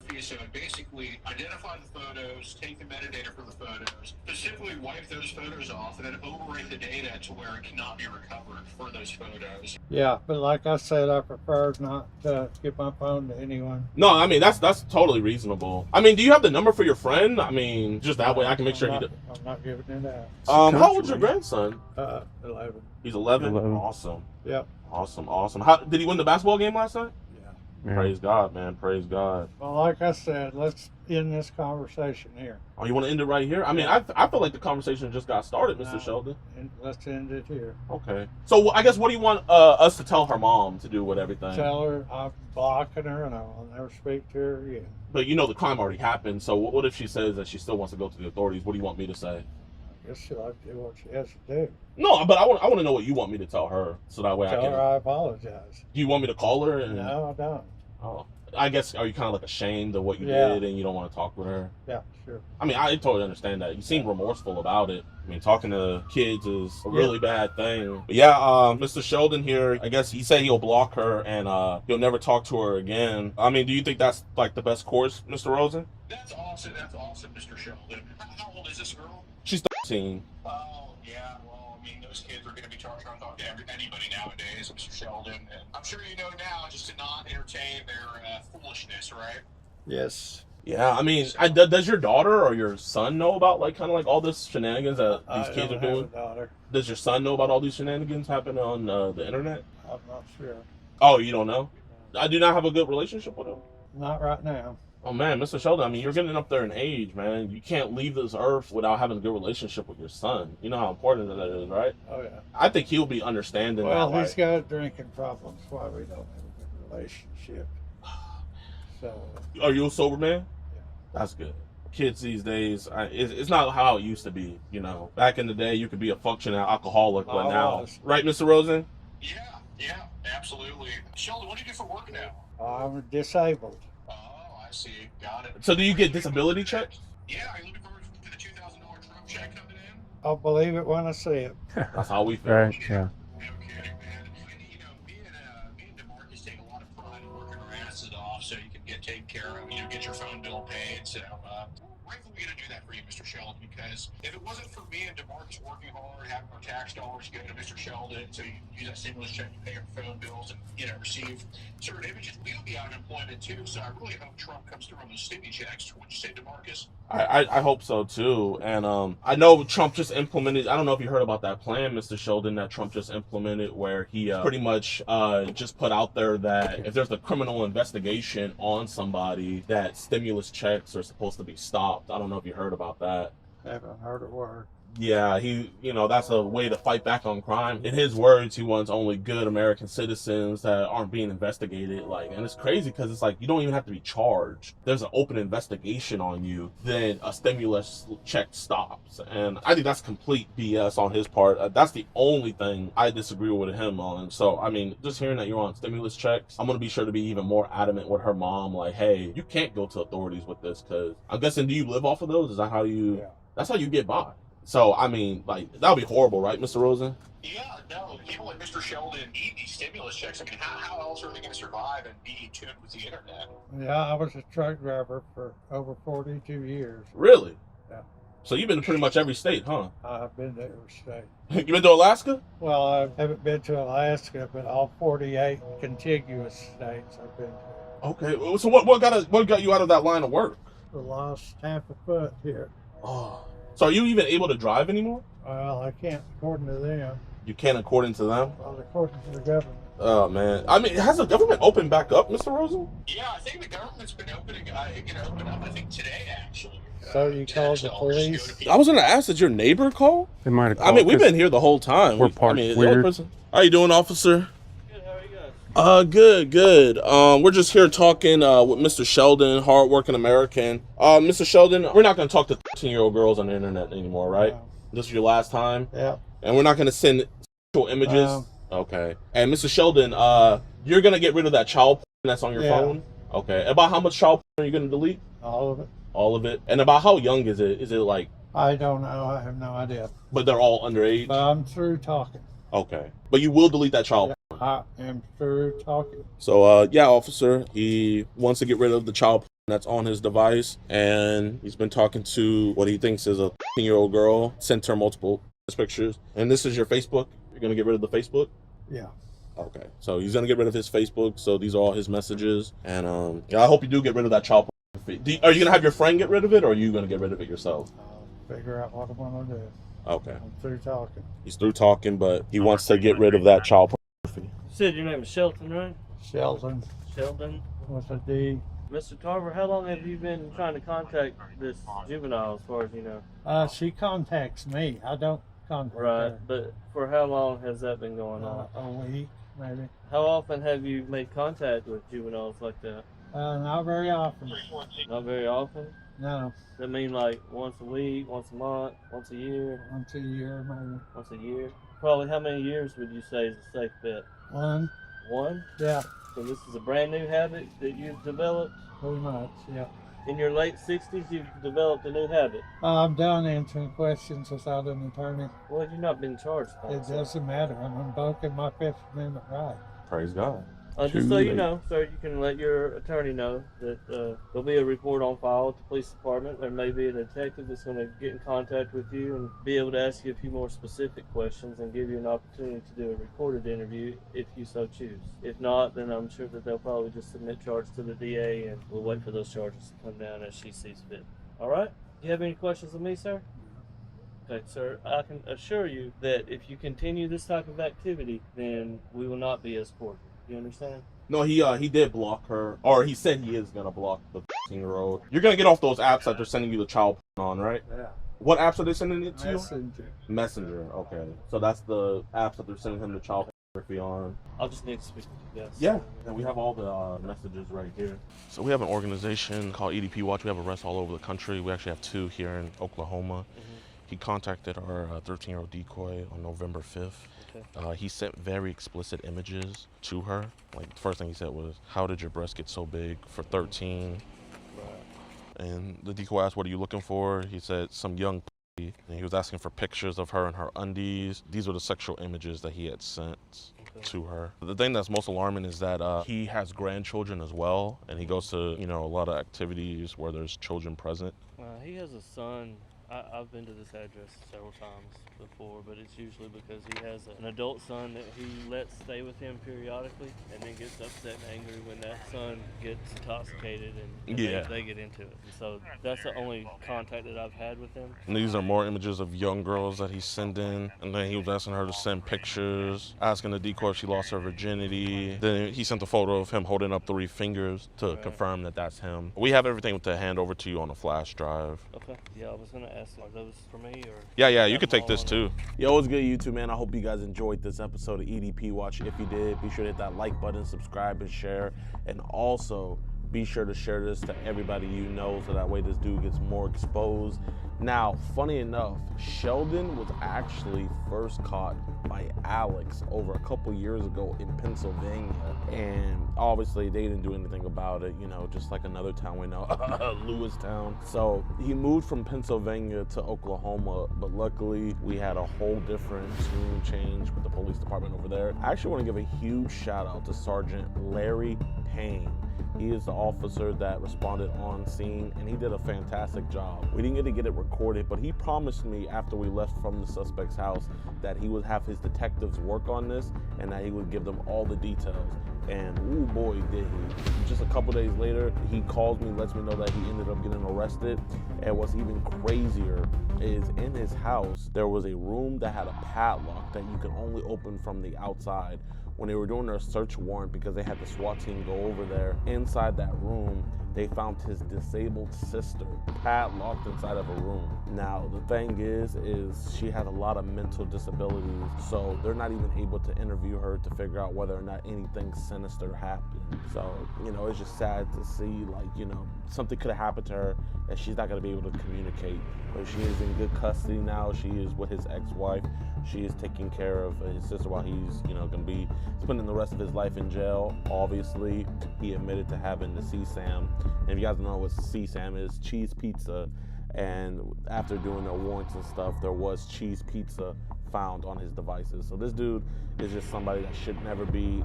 So basically, identify the photos, take the metadata for the photos, specifically wipe those photos off, and then overwrite the data to where it cannot be recovered for those photos. Yeah, but like I said, I prefer not to give my phone to anyone. No, I mean, that's totally reasonable. I mean, do you have the number for your friend? I mean, just that way I can make sure I'm not giving it out. How old's your grandson? 11. He's 11? 11. Awesome. Yep. Awesome. How did he win the basketball game last night? Yeah. Praise God, man. Praise God. Well, like I said, let's end this conversation here. Oh, you want to end it right here? I mean, I feel like the conversation just got started, Mr. Sheldon. Let's end it here. Okay. So I guess what do you want us to tell her mom to do with everything? Tell her I'm blocking her and I will never speak to her again. But you know the crime already happened, so what if she says that she still wants to go to the authorities? What do you want me to say? I guess she'll have to do what she has to do. No, but I want to know what you want me to tell her, so that way Tell I can. her I apologize. Do you want me to call her? No, I don't. Oh, I guess, are you kind of like ashamed of what you Yeah. did and you don't want to talk with her? Yeah, sure. I mean, I totally understand that. You seem remorseful about it. I mean, talking to kids is a really bad thing. But yeah, Mr. Sheldon here, I guess he said he'll block her and he'll never talk to her again. I mean, do you think that's like the best course, Mr. Rosen? That's awesome, Mr. Sheldon. How old is this girl? She's 13. Oh, yeah, well, I mean, those kids are going to be trying to talk to anybody nowadays, Mr. Sheldon. And I'm sure you know now just to not entertain their foolishness, right? Yes. Yeah, I mean, does your daughter or your son know about like kind of like all this shenanigans that these kids are doing? I don't have a daughter. Does your son know about all these shenanigans happening on the internet? I'm not sure. Oh, you don't know? I do not have a good relationship with him. Not right now. Oh man, Mr. Sheldon, I mean, you're getting up there in age, man. You can't leave this earth without having a good relationship with your son. You know how important that is, right? Oh, yeah. I think he'll be understanding Well, that. he's got drinking problems. Why we don't have a good relationship. So. Are you a sober man? Yeah. That's good. Kids these days, it's not how it used to be, you know. Back in the day, you could be a functioning alcoholic, but now... Right, Mr. Rosen? Yeah, absolutely. Sheldon, what do you do for work now? I'm disabled. Oh, I see. Got it. So do you get disability checks? Yeah, are you looking forward to the $2,000 truck check coming in? I'll believe it when I see it. That's how we feel. Right, yeah. So you can get taken care of, get your phone bill paid. So rightfully we're going to do that for you, Mr. Sheldon, because if it wasn't for me and DeMarcus working hard, having our tax dollars go to Mr. Sheldon, so you use that stimulus check to pay your phone bills and, receive certain images, we would be out of employment too. So I really hope Trump comes through on those stimmy checks. What'd you say, DeMarcus? I hope so too. And I know Trump just implemented, I don't know if you heard about that plan, Mr. Sheldon, that Trump just implemented where he pretty much just put out there that if there's a criminal investigation on somebody, that stimulus checks are supposed to be stopped. I don't know if you heard about that. I haven't heard a word. Yeah, that's a way to fight back on crime. In his words, he wants only good American citizens that aren't being investigated. And it's crazy because it's like you don't even have to be charged. There's an open investigation on you, then a stimulus check stops. And I think that's complete BS on his part. That's the only thing I disagree with him on. So, I mean, just hearing that you're on stimulus checks, I'm going to be sure to be even more adamant with her mom. Like, hey, you can't go to authorities with this because I'm guessing, do you live off of those? Is that how you... Yeah. That's how you get by. So, I mean, that would be horrible, right, Mr. Rosen? Yeah, no, people like Mr. Sheldon need these stimulus checks. I mean, how else are they going to survive and be tuned with the internet? Yeah, I was a truck driver for over 42 years. Really? Yeah. So you've been to pretty much every state, huh? I've been to every state. You been to Alaska? Well, I haven't been to Alaska, but all 48 contiguous states I've been to. Okay, so what got you out of that line of work? I lost half a foot here. Oh. So are you even able to drive anymore? Well, I can't according to them. You can't according to them? Well, according to the government. Oh, man. I mean, has the government opened back up, Mr. Rosen? Yeah, I think the government's been opening up, I think today, actually. So you called the police? I was going to ask, did your neighbor call? They might have called. I mean, we've been here the whole time. We're parked weird. How you doing, officer? Good. We're just here talking with Mr. Sheldon, hardworking American. Mr. Sheldon, we're not going to talk to 13-year-old girls on the internet anymore, right? No. This is your last time? Yeah. And we're not going to send sexual images? Okay. And Mr. Sheldon, you're going to get rid of that child porn that's on your phone? Okay. About how much child porn are you going to delete? All of it. All of it? And about how young is it? Is it like... I don't know. I have no idea. But they're all underage? But I'm through talking. Okay. But you will delete that child porn? I am through talking. So, yeah, officer, he wants to get rid of the child porn that's on his device, and he's been talking to what he thinks is a 15-year-old girl, sent her multiple pictures. And this is your Facebook? You're gonna get rid of the Facebook? Yeah. Okay, so he's gonna get rid of his Facebook, so these are all his messages. And yeah, I hope you do get rid of that child pornography. Are you gonna have your friend get rid of it, or are you gonna get rid of it yourself? Figure out what I want to do. Okay. I'm through talking. He's through talking, but he wants to get rid of that child pornography. You said your name is Shelton, right? Sheldon Sheldon. with a D. Mr. Tarver, how long have you been trying to contact this juvenile, as far as you know? She contacts me. I don't contact Right, her. but for how long has that been going on? A week, maybe. How often have you made contact with juveniles like that? Not very often. Not very often? No. Does that mean like once a week, once a month, once a year? Once a year, maybe. Once a year? Probably how many years would you say is a safe bet? One. One? Yeah. So this is a brand new habit that you've developed? Pretty much, yeah. In your late 60s, you've developed a new habit? I'm done answering questions without an attorney. Well, you've not been charged. It doesn't matter. I'm invoking my Fifth Amendment right. Praise God. Just so you know, sir, you can let your attorney know that there'll be a report on file at the police department. There may be a detective that's going to get in contact with you and be able to ask you a few more specific questions and give you an opportunity to do a recorded interview if you so choose. If not, then I'm sure that they'll probably just submit charges to the DA, and we'll wait for those charges to come down as she sees fit. All right? Do you have any questions of me, sir? Okay, sir, I can assure you that if you continue this type of activity, then we will not be as cordial. You understand? No, he did block her, or he said he is gonna block the 15-year-old. You're gonna get off those apps that they're sending you the child on, right? Yeah. What apps are they sending it to you? Messenger. Messenger. Okay, so that's the apps that they're sending him the child pornography on. I'll just need to speak to you guys. Yeah, and we have all the messages right here. So we have an organization called EDP Watch. We have arrests all over the country. We actually have 2 here in Oklahoma. He contacted our 13-year-old decoy on November 5th. Okay. He sent very explicit images to her. Like, the first thing he said was, "How did your breast get so big for 13? Right. And the decoy asked, "What are you looking for?" He said, "Some young p." And he was asking for pictures of her in her undies. These were the sexual images that he had sent to her. The thing that's most alarming is that he has grandchildren as well, and he goes to, you know, a lot of activities where there's children present. He has a son. I've been to this address several times before, but it's usually because he has an adult son that he lets stay with him periodically, and then gets upset and angry when that son gets intoxicated and they get into it. And so that's the only contact that I've had with him. And these are more images of young girls that he's sending, and then he was asking her to send pictures, asking the decoy if she lost her virginity. Then he sent a photo of him holding up 3 fingers to confirm that that's him. We have everything to hand over to you on a flash drive. Okay. Yeah, I was gonna ask, are those for me or? Yeah, you could take this too. Yo, what's good, YouTube, man? I hope you guys enjoyed this episode of EDP Watch. If you did, be sure to hit that like button, subscribe, and share. And also, be sure to share this to everybody you know so that way this dude gets more exposed. Now, funny enough, Sheldon was actually first caught by Alex over a couple years ago in Pennsylvania. And obviously they didn't do anything about it, you know, just like another town we know, Lewistown. So he moved from Pennsylvania to Oklahoma, but luckily we had a whole different team change with the police department over there. I actually want to give a huge shout out to Sergeant Larry Payne. He is the officer that responded on scene, and he did a fantastic job. We didn't get it recorded, but he promised me after we left from the suspect's house that he would have his detectives work on this and that he would give them all the details. And ooh boy, did he. Just a couple days later, he calls me, lets me know that he ended up getting arrested. And what's even crazier is in his house, there was a room that had a padlock that you can only open from the outside. When they were doing their search warrant, because they had the SWAT team go over there, inside that room, they found his disabled sister padlocked inside of a room. Now, the thing is she had a lot of mental disabilities, so they're not even able to interview her to figure out whether or not anything sinister happened. So, you know, it's just sad to see, like, you know, something could have happened to her and she's not gonna be able to communicate. But she is in good custody now. She is with his ex-wife. She is taking care of his sister while he's, you know, gonna be spending the rest of his life in jail. Obviously, he admitted to having the CSAM. And if you guys don't know what CSAM is, cheese pizza. And after doing their warrants and stuff, there was cheese pizza found on his devices. So this dude is just somebody that should never be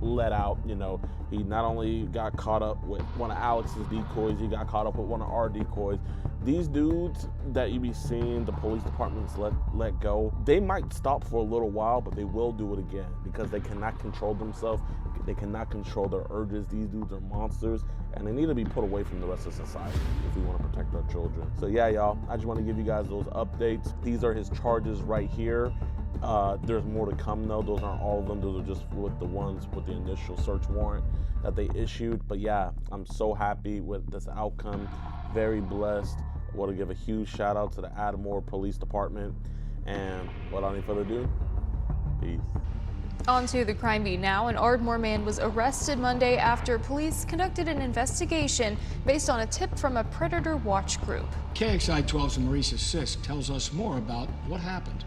let out. You know, he not only got caught up with one of Alex's decoys, he got caught up with one of our decoys. These dudes that you be seeing the police departments let go, they might stop for a little while, but they will do it again because they cannot control themselves. They cannot control their urges. These dudes are monsters, and they need to be put away from the rest of society if we want to protect our children. So yeah, y'all, I just want to give you guys those updates. These are his charges right here. There's more to come though. Those aren't all of them. Those are just with the ones with the initial search warrant that they issued. But yeah, I'm so happy with this outcome. Very blessed. I want to give a huge shout out to the Adin Police Department. And without any further ado, peace. On to the crime beat now. An Ardmore man was arrested Monday after police conducted an investigation based on a tip from a predator watch group. KXI 12's Marisa Sisk tells us more about what happened.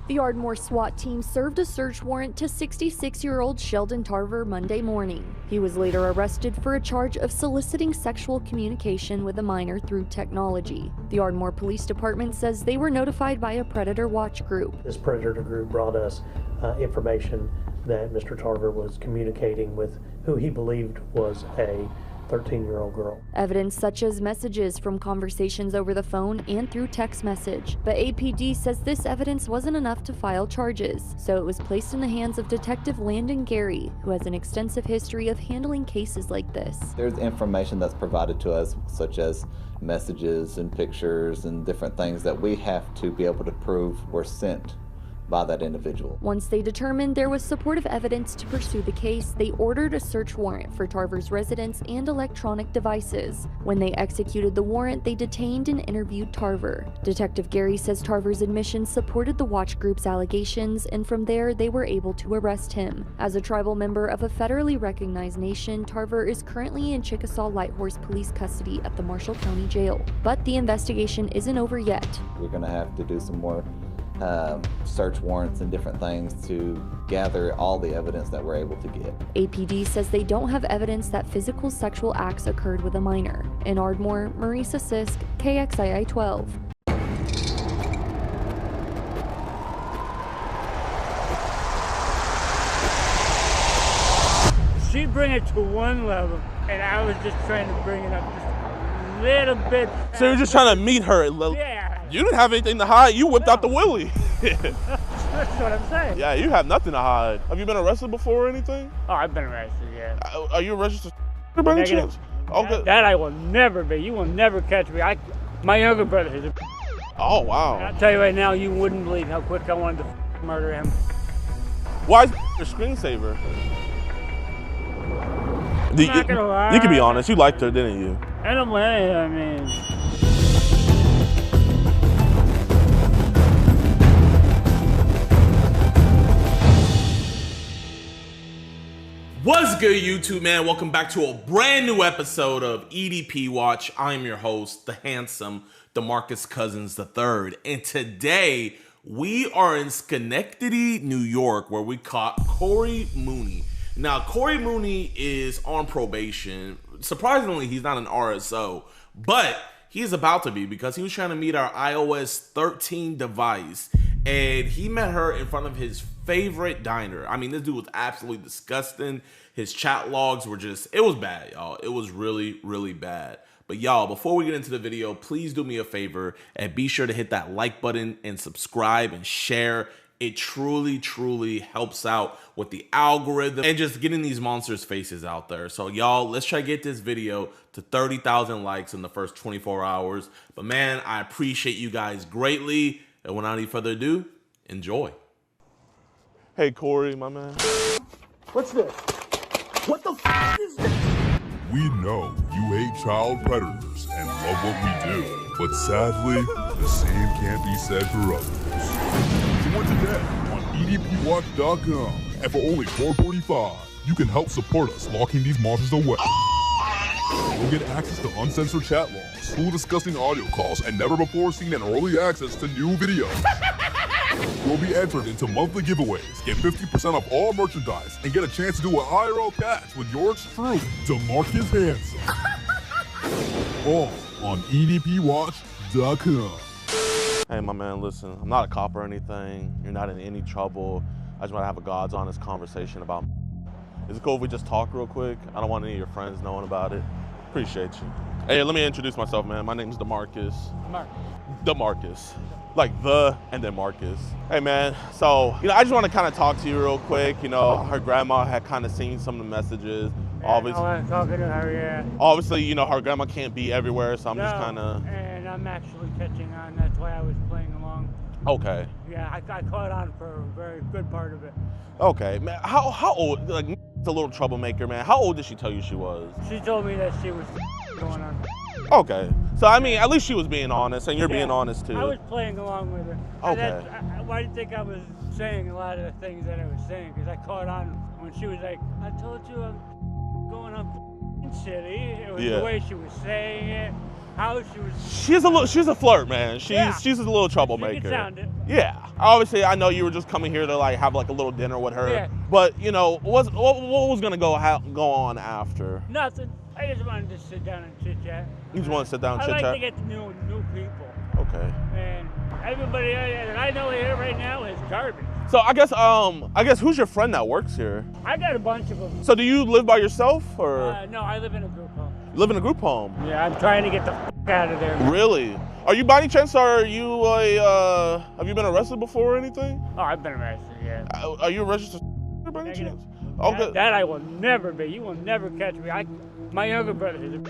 The Ardmore SWAT team served a search warrant to 66-year-old Sheldon Tarver Monday morning. He was later arrested for a charge of soliciting sexual communication with a minor through technology. The Ardmore Police Department says they were notified by a predator watch group. This predator group brought us information that Mr. Tarver was communicating with who he believed was a 13-year-old girl. Evidence such as messages from conversations over the phone and through text message. But APD says this evidence wasn't enough to file charges, so it was placed in the hands of Detective Landon Gary, who has an extensive history of handling cases like this. There's information that's provided to us, such as messages and pictures and different things that we have to be able to prove were sent by that individual. Once they determined there was supportive evidence to pursue the case, they ordered a search warrant for Tarver's residence and electronic devices. When they executed the warrant, they detained and interviewed Tarver. Detective Gary says Tarver's admission supported the watch group's allegations, and from there they were able to arrest him. As a tribal member of a federally recognized nation, Tarver is currently in Chickasaw Light Horse Police custody at the Marshall County Jail. But the investigation isn't over yet. We're going to have to do some more search warrants and different things to gather all the evidence that we're able to get. APD says they don't have evidence that physical sexual acts occurred with a minor. In Ardmore, Marisa Sisk, KXII 12. She bring it to one level, and I was just trying to bring it up just a little bit. So you're just trying to meet her. Yeah. You didn't have anything to hide. You whipped out the willy. That's what I'm saying. Yeah, you have nothing to hide. Have you been arrested before or anything? Oh, I've been arrested, yeah. Are you a registered by any chance? Okay. That I will never be. You will never catch me. My younger brother is a. Oh, wow. I'll tell you right now, you wouldn't believe how quick I wanted to murder him. Why is your screensaver? I'm not gonna lie. You can be honest. You liked her, didn't you? In a way, I mean. What's good, YouTube, man? Welcome back to a brand new episode of EDP Watch. I'm your host, the handsome DeMarcus Cousins III, and today we are in Schenectady, New York, where we caught Corey Mooney. Now, Corey Mooney is on probation. Surprisingly, he's not an RSO, but he's about to be because he was trying to meet our iOS 13 device, and he met her in front of his favorite diner. I mean, this dude was absolutely disgusting. His chat logs were just, it was bad, y'all. It was really, really bad. But y'all, before we get into the video, please do me a favor and be sure to hit that like button and subscribe and share. It truly, truly helps out with the algorithm and just getting these monsters' faces out there. So y'all, let's try to get this video to 30,000 likes in the first 24 hours. But man, I appreciate you guys greatly. And without any further ado, enjoy. Hey, Corey, my man. What's this? What the f is this? We know you hate child predators and love what we do, but sadly, the same can't be said for others. Join today on EDPWatch.com, and for only $4.45, you can help support us locking these monsters away. You'll get access to uncensored chat logs, full disgusting audio calls, and never before seen and early access to new videos. You'll be entered into monthly giveaways, get 50% off all merchandise, and get a chance to do an IRL catch with yours truly, DeMarcus Handsome. All on EDPWatch.com. Hey, my man, listen, I'm not a cop or anything. You're not in any trouble. I just want to have a God's honest conversation about. Is it cool if we just talk real quick? I don't want any of your friends knowing about it. Appreciate you. Hey, let me introduce myself, man. My name's DeMarcus. DeMarcus. Like the and then Marcus. Hey, man, so, I just want to kind of talk to you real quick. Her grandma had kind of seen some of the messages. Obviously, I'm talking to her, yeah. Obviously, her grandma can't be everywhere, so I'm just kind of. And I'm actually catching on. That's why I was playing along. Okay. Yeah, I caught on for a very good part of it. Okay, man. How old? Like, it's a little troublemaker, man. How old did she tell you she was? She told me that she was going on. Okay. So, I mean, at least she was being honest, and you're being honest, too. I was playing along with her. Okay. Why do you think I was saying a lot of the things that I was saying? Because I caught on when she was like, I told you I'm going on city. It was the way she was saying it, how she was. She's a flirt, man. She's a little troublemaker. She can sound it. Yeah. Obviously, I know you were just coming here to like have like a little dinner with her. Yeah. But what was gonna go on after? Nothing. I just wanted to sit down and chit chat. You just want to sit down and chit chat? I like to get to know new people. Okay. And everybody that I know here right now is garbage. So I guess who's your friend that works here? I got a bunch of them. So do you live by yourself or? No, I live in a group home. You live in a group home? Yeah, I'm trying to get the out of there. Really? Are you by any chance? Have you been arrested before or anything? Oh, I've been arrested. Yeah. Are you a registered by any chance? Okay. That I will never be. You will never catch me. My younger brother is a.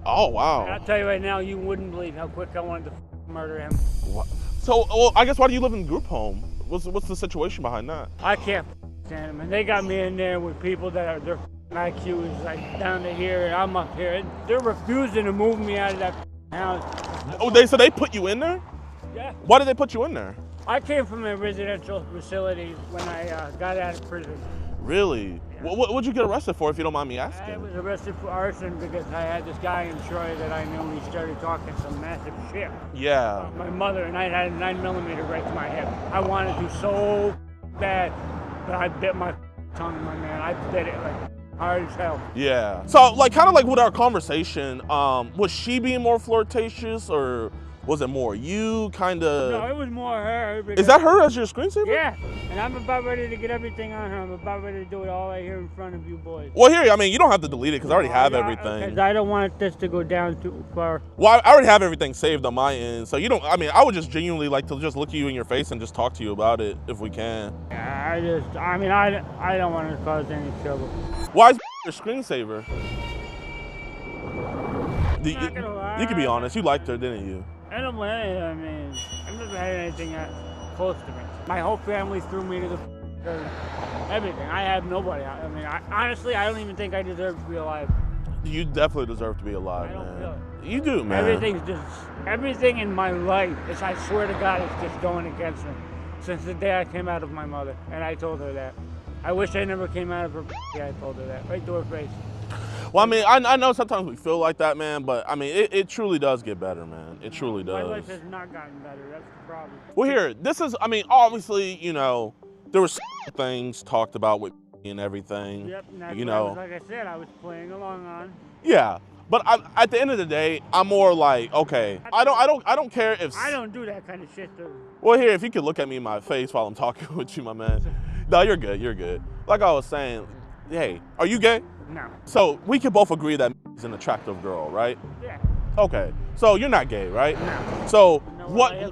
Oh wow. And I'll tell you right now, you wouldn't believe how quick I wanted to murder him. What? So, I guess why do you live in a group home? What's the situation behind that? I can't stand them, and they got me in there with people that are their IQ is like down to here, and I'm up here. And they're refusing to move me out of that house. Oh, so they put you in there? Yeah. Why did they put you in there? I came from a residential facility when I got out of prison. Really? Yeah. What'd you get arrested for, if you don't mind me asking? I was arrested for arson because I had this guy in Troy that I knew. He started talking some massive shit. Yeah. My mother, and I had a 9mm right to my hip. I wanted to so bad, but I bit my tongue, my man. I bit it like hard as hell. Yeah. So, kind of like with our conversation, was she being more flirtatious, or was it more you, kind of? No, it was more her. Is that her as your screensaver? Yeah, and I'm about ready to get everything on her. I'm about ready to do it all right here in front of you boys. Well, here, I mean, you don't have to delete it because I already have everything. Because I don't want this to go down too far. Well, I already have everything saved on my end, so you don't, I would just genuinely like to just look you in your face and just talk to you about it if we can. I don't want to cause any trouble. Why is your screensaver? You can be honest, you liked her, didn't you? I don't blame. I mean, I've never had anything close to me. My whole family threw me to the everything. I have nobody. I mean, honestly, I don't even think I deserve to be alive. You definitely deserve to be alive, man. Feel it. You do, man. Everything in my life is, I swear to God, is just going against me. Since the day I came out of my mother, and I told her that. I wish I never came out of her. I told her that right to her face. Well, I mean, I know sometimes we feel like that, man, but I mean, it truly does get better, man. It truly does. My life has not gotten better. That's the problem. Well, here, this is, I mean, obviously, there were things talked about with and everything. Yep, and that's like I said, I was playing along on. Yeah, but at the end of the day, I'm more like, okay, I don't care if. I don't do that kind of shit, though. Well, here, if you could look at me in my face while I'm talking with you, my man. No, you're good. You're good. Like I was saying, hey, are you gay? No. So we can both agree that is an attractive girl, right? Yeah. Okay. So you're not gay, right? No. So No,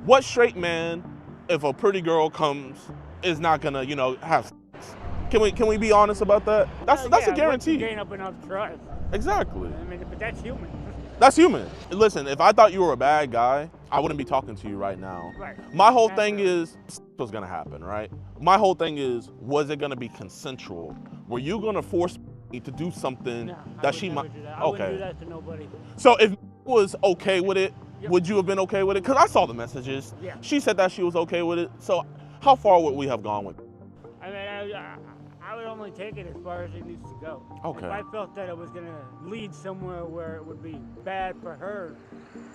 what straight man, if a pretty girl comes, is not gonna, have sex? Can we be honest about that? That's a guarantee. Gain up enough trust. Exactly. I mean, but that's human. That's human. Listen, if I thought you were a bad guy, I wouldn't be talking to you right now. Right. My whole thing is what's gonna happen, right? My whole thing is, was it gonna be consensual? Were you gonna force me to do something that she might? I wouldn't do that to nobody. So if was okay with it, would you have been okay with it? Because I saw the messages. Yeah. She said that she was okay with it. So how far would we have gone with it? I mean, I would only take it as far as it needs to go. Okay. If I felt that it was going to lead somewhere where it would be bad for her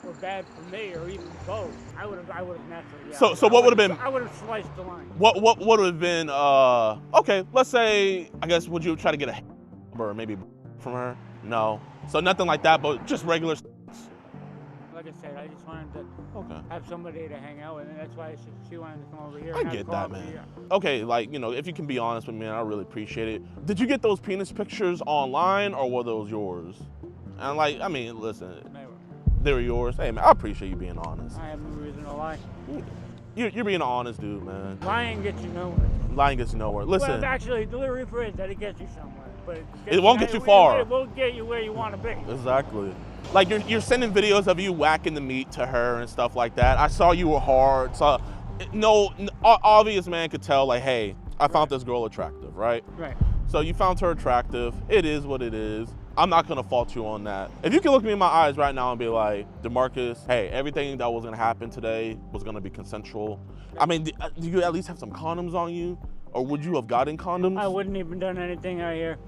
or bad for me or even both, I would have naturally. Yeah, so what would have been? I would have sliced the line. What would have been? Okay, let's say, I guess, would you try to get a or maybe from her? No. So nothing like that, but just regular. Like I I said, I just wanted to Okay. have somebody to hang out with, and that's why she wanted to come over here. I and have get that, coffee. man. Okay, like, you know, if you can be honest with me, I really appreciate it. Did you get those penis pictures online, or were those yours? And like, I mean, listen, they were yours. Hey, man, I appreciate you being honest. I have no reason to lie. You're being an honest dude, man. Lying gets you nowhere. Lying gets you nowhere. Listen. Well, actually, the rephrase that it gets you somewhere, but It won't get you far. It won't get you where you want to be. Exactly. Like you're sending videos of you whacking the meat to her and stuff like that. I saw you were hard. So no obvious man could tell like, hey, I found this girl attractive, right? Right. So you found her attractive. It is what it is. I'm not gonna fault you on that. If you can look me in my eyes right now and be like, DeMarcus, hey, everything that was gonna happen today was gonna be consensual. I mean, do you at least have some condoms on you? Or would you have gotten condoms? I wouldn't even done anything out here.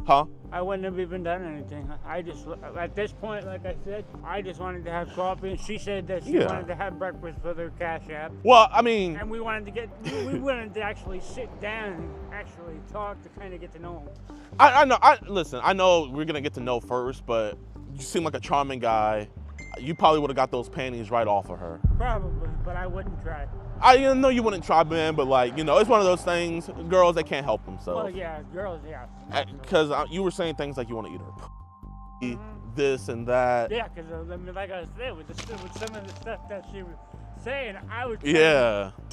Huh? I wouldn't have even done anything. I just, at this point, like I said, I just wanted to have coffee, and she said that she wanted to have breakfast with her Cash App. Well, I mean... And we wanted to actually sit down and actually talk to kind of get to know him. I know, listen, I know we're gonna get to know first, but you seem like a charming guy. You probably would have got those panties right off of her. Probably, but I wouldn't try. I know you wouldn't try, man, but like, you know, it's one of those things, girls, they can't help themselves. Well, yeah, girls, yeah. Because you were saying things like you want to eat her this and that. Yeah, because I mean, like I said, with some of the stuff that she was saying, I was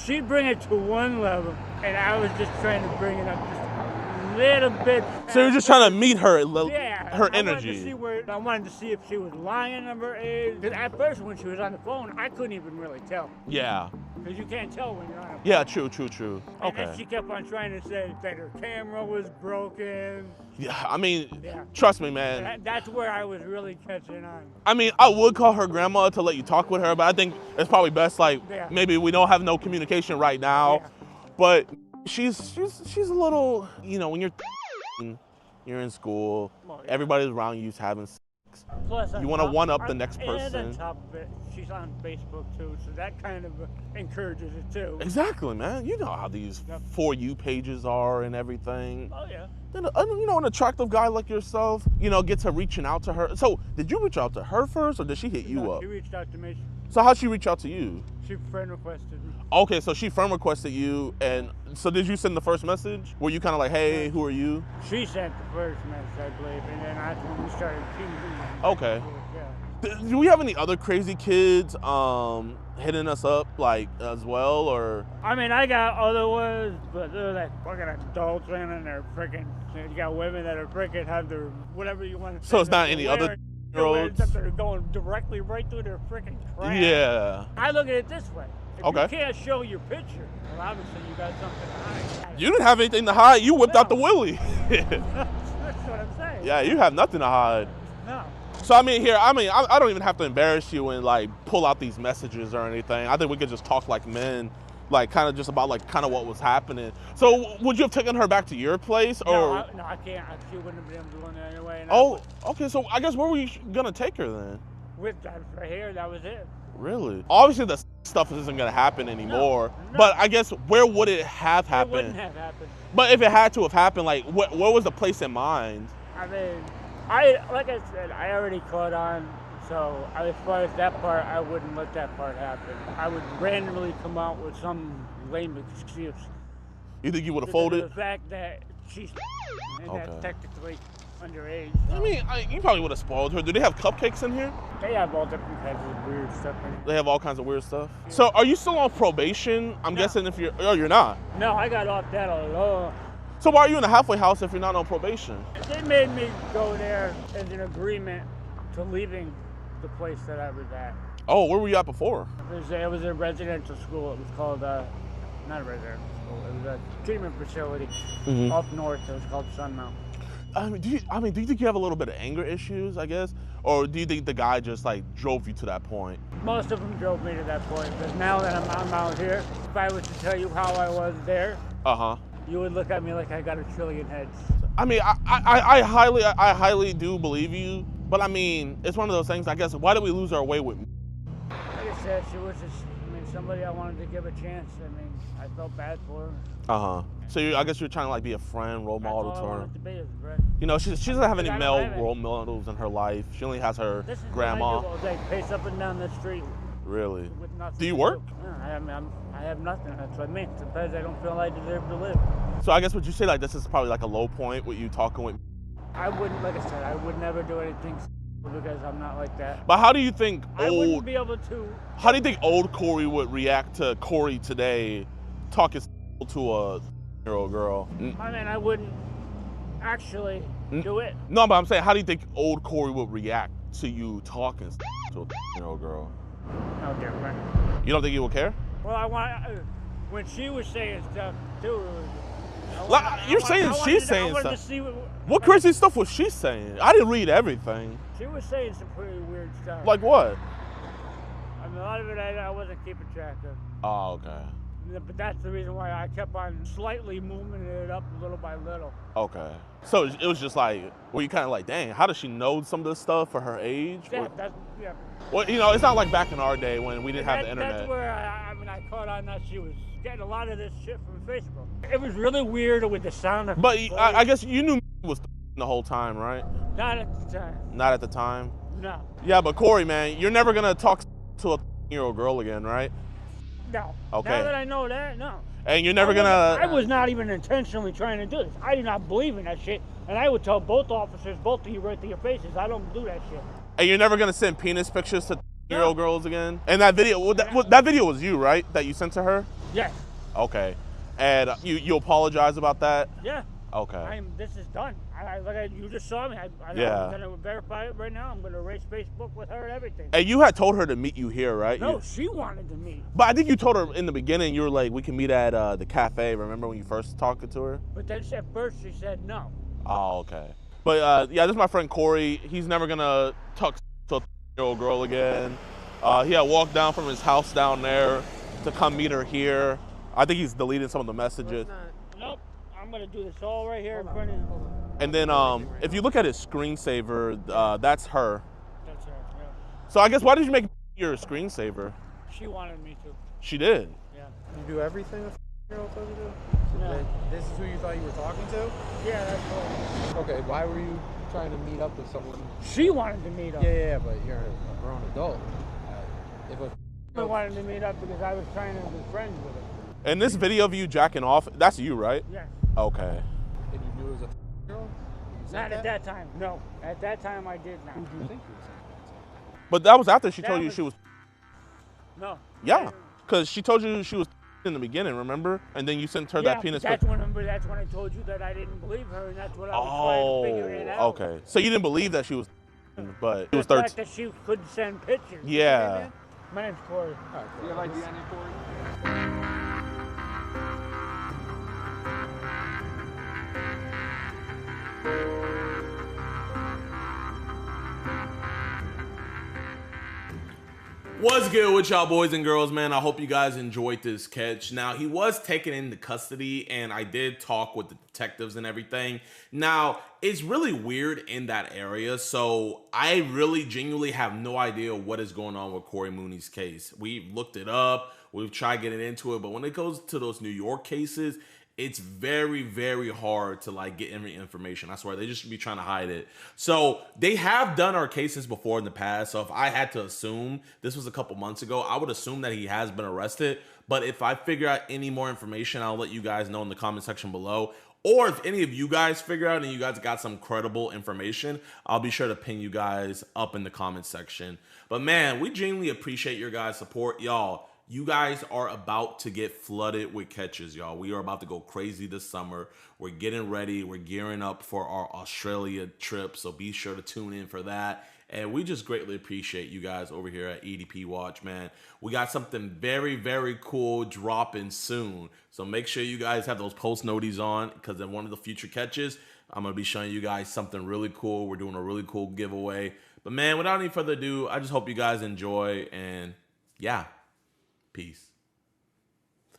she'd bring it to one level, and I was just trying to bring it up just a little bit. So you're just trying to meet her, her energy. I wanted to see if she was lying of her age. Because at first, when she was on the phone, I couldn't even really tell. Yeah. Because you can't tell when you're on a phone. Yeah, true. And Okay. then she kept on trying to say that her camera was broken. Yeah, I mean, trust me, man. That's where I was really catching on. I mean, I would call her grandma to let you talk with her, but I think it's probably best, like, maybe we don't have no communication right now. But she's a little, you know, when you're in school, everybody's around you's having sex. Plus, you want to one-up the next person. And on top of it, she's on Facebook too, so that kind of encourages it too. Exactly, man. You know how these For You pages are and everything. Oh, yeah. Then, you know, an attractive guy like yourself, you know, gets to reaching out to her. So, did you reach out to her first, or did she hit you up? She reached out to me. So, how'd she reach out to you? She friend requested me. Okay, so she friend requested you, and so did you send the first message? Were you kind of like, hey, who are you? She sent the first message, I believe, and then that's when we started pinging. Okay. Do we have any other crazy kids hitting us up, like, as well, or? I mean, I got other ones, but they're like fucking adults, man, and they're freaking, you got women that are freaking have their, whatever you want to say. So it's not any other girls? They're going directly right through their freaking crap. Yeah. I look at it this way. If Okay. you can't show your picture, well, obviously you got something to hide. You didn't have anything to hide. You whipped out the willy. That's what I'm saying. Yeah, you have nothing to hide. No. So I mean, I don't even have to embarrass you and like pull out these messages or anything. I think we could just talk like men, like kind of just about like kind of what was happening. So would you have taken her back to your place, or? No, I can't. She wouldn't have been able to go in there anyway. Oh, okay. So I guess where were you gonna take her then? With that right here, that was it. Really? Obviously, the stuff isn't gonna happen anymore. No. But I guess where would it have happened? It wouldn't have happened. But if it had to have happened, like what was the place in mind? I mean, like I said, I already caught on. So as far as that part, I wouldn't let that part happen. I would randomly come out with some lame excuse. You think you would have folded? The fact that she's and Okay. that's technically underage. I mean, you probably would have spoiled her. Do they have cupcakes in here? They have all different kinds of weird stuff in here. They have all kinds of weird stuff. So are you still on probation? I'm guessing if you're not. No, I got off that a long. So why are you in a halfway house if you're not on probation? They made me go there as an agreement to leaving the place that I was at. Oh, where were you at before? It was a residential school. It was called, not a residential school, it was a treatment facility up north. It was called Sunmount. Do you think you have a little bit of anger issues, I guess? Or do you think the guy just like drove you to that point? Most of them drove me to that point, because now that I'm out here, if I was to tell you how I was there, you would look at me like I got a trillion heads. I mean, I highly do believe you, but I mean, it's one of those things, I guess, why did we lose our way with? Like I said, she was just, somebody I wanted to give a chance. I mean, I felt bad for her. So I guess you're trying to like be a friend, role model That's to all I her. wanted to be is a friend. You know, she doesn't have any I don't male have any. role models in her life. She only has her This is grandma. what I do all day, pace up and down the street. Really? With nothing Do you to work? No, I have nothing. That's what I mean. Sometimes I don't feel I deserve to live. So I guess would you say like this is probably like a low point with you talking with? I wouldn't, like I said, I would never do anything because I'm not like that. But how do you think I wouldn't old? be able to. How do you think old Corey would react to Corey today, talking to a year-old girl? I mean, I wouldn't actually do it. No, but I'm saying, how do you think old Corey would react to you talking to a year-old girl? No different. You don't think he would care? Well, I want when she was saying stuff too. You're saying she's saying stuff. What crazy stuff was she saying? I didn't read everything. She was saying some pretty weird stuff. Like what? I mean, a lot of it I wasn't keeping track of. Oh, okay. But that's the reason why I kept on slightly moving it up little by little. Okay. So it was just like, were you kind of like, dang, how does she know some of this stuff for her age? Yeah, Or- yeah. Well, you know, it's not like back in our day when we didn't have the internet. That's where I caught on that she was getting a lot of this shit from Facebook. It was really weird with the sound of. But I guess you knew was the whole time, right? Not at the time. Not at the time. No. Yeah, but Corey, man, you're never gonna talk to a year-old girl again, right? No. Okay. Now that I know that, no. And you're never I gonna. was not even intentionally trying to do this. I do not believe in that shit. And I would tell both officers, both of you right to your faces, I don't do that shit. And you're never gonna send penis pictures to year-old girls again. And that video, that video was you, right? That you sent to her? Yes. Okay. And you apologize about that? Yeah. Okay. This is done. You just saw me. Yeah. I'm gonna verify it right now. I'm gonna erase Facebook with her and everything. And you had told her to meet you here, right? No, she wanted to meet. But I think you told her in the beginning, you were like, we can meet at the cafe. Remember when you first talked to her? But then at first she said no. Oh, okay. But yeah, this is my friend Corey. He's never gonna talk to a year-old girl again. He had walked down from his house down there to come meet her here. I think he's deleting some of the messages. Nope. I'm gonna do this all right here in front of you. And then if you look at his screensaver, that's her. That's her. Yeah. So I guess why did you make your screensaver? She wanted me to. She did. Yeah. You do everything a girl tells you to? No. This is who you thought you were talking to? Yeah, that's her. Okay, why were you trying to meet up with someone? She wanted to meet up. Yeah, but you're a grown adult. If I wanted to meet up because I was trying to be friends with her. And this video of you jacking off, that's you, right? Yes. Okay. And you knew it was a girl? Not at that time. No. At that time I did not. Who do you think you were? But that was after she That told you was- she was. No. Yeah, because she told you she was in the beginning, remember? And then you sent her that penis. That's when I told you that I didn't believe her, and that's what I was trying to figure it out. Okay. So you didn't believe that she was, but it was The 13. fact that she couldn't send pictures. Yeah. My name's Corey. Do you have ID on you, Corey? What's good with y'all boys and girls, man? I hope you guys enjoyed this catch. Now, he was taken into custody, and I did talk with the detectives and everything. Now, it's really weird in that area, so I really genuinely have no idea what is going on with Corey Mooney's case. We've looked it up, we've tried getting into it, but when it goes to those New York cases, it's very, very hard to like get any information. I swear, they just be trying to hide it. So they have done our cases before in the past. So if I had to assume, this was a couple months ago, I would assume that he has been arrested. But if I figure out any more information, I'll let you guys know in the comment section below. Or if any of you guys figure out and you guys got some credible information, I'll be sure to pin you guys up in the comment section. But man, we genuinely appreciate your guys' support. Y'all, you guys are about to get flooded with catches, y'all. We are about to go crazy this summer. We're getting ready. We're gearing up for our Australia trip, so be sure to tune in for that. And we just greatly appreciate you guys over here at EDP Watch, man. We got something very, very cool dropping soon. So make sure you guys have those post noties on, because in one of the future catches, I'm going to be showing you guys something really cool. We're doing a really cool giveaway. But man, without any further ado, I just hope you guys enjoy, and yeah. Peace.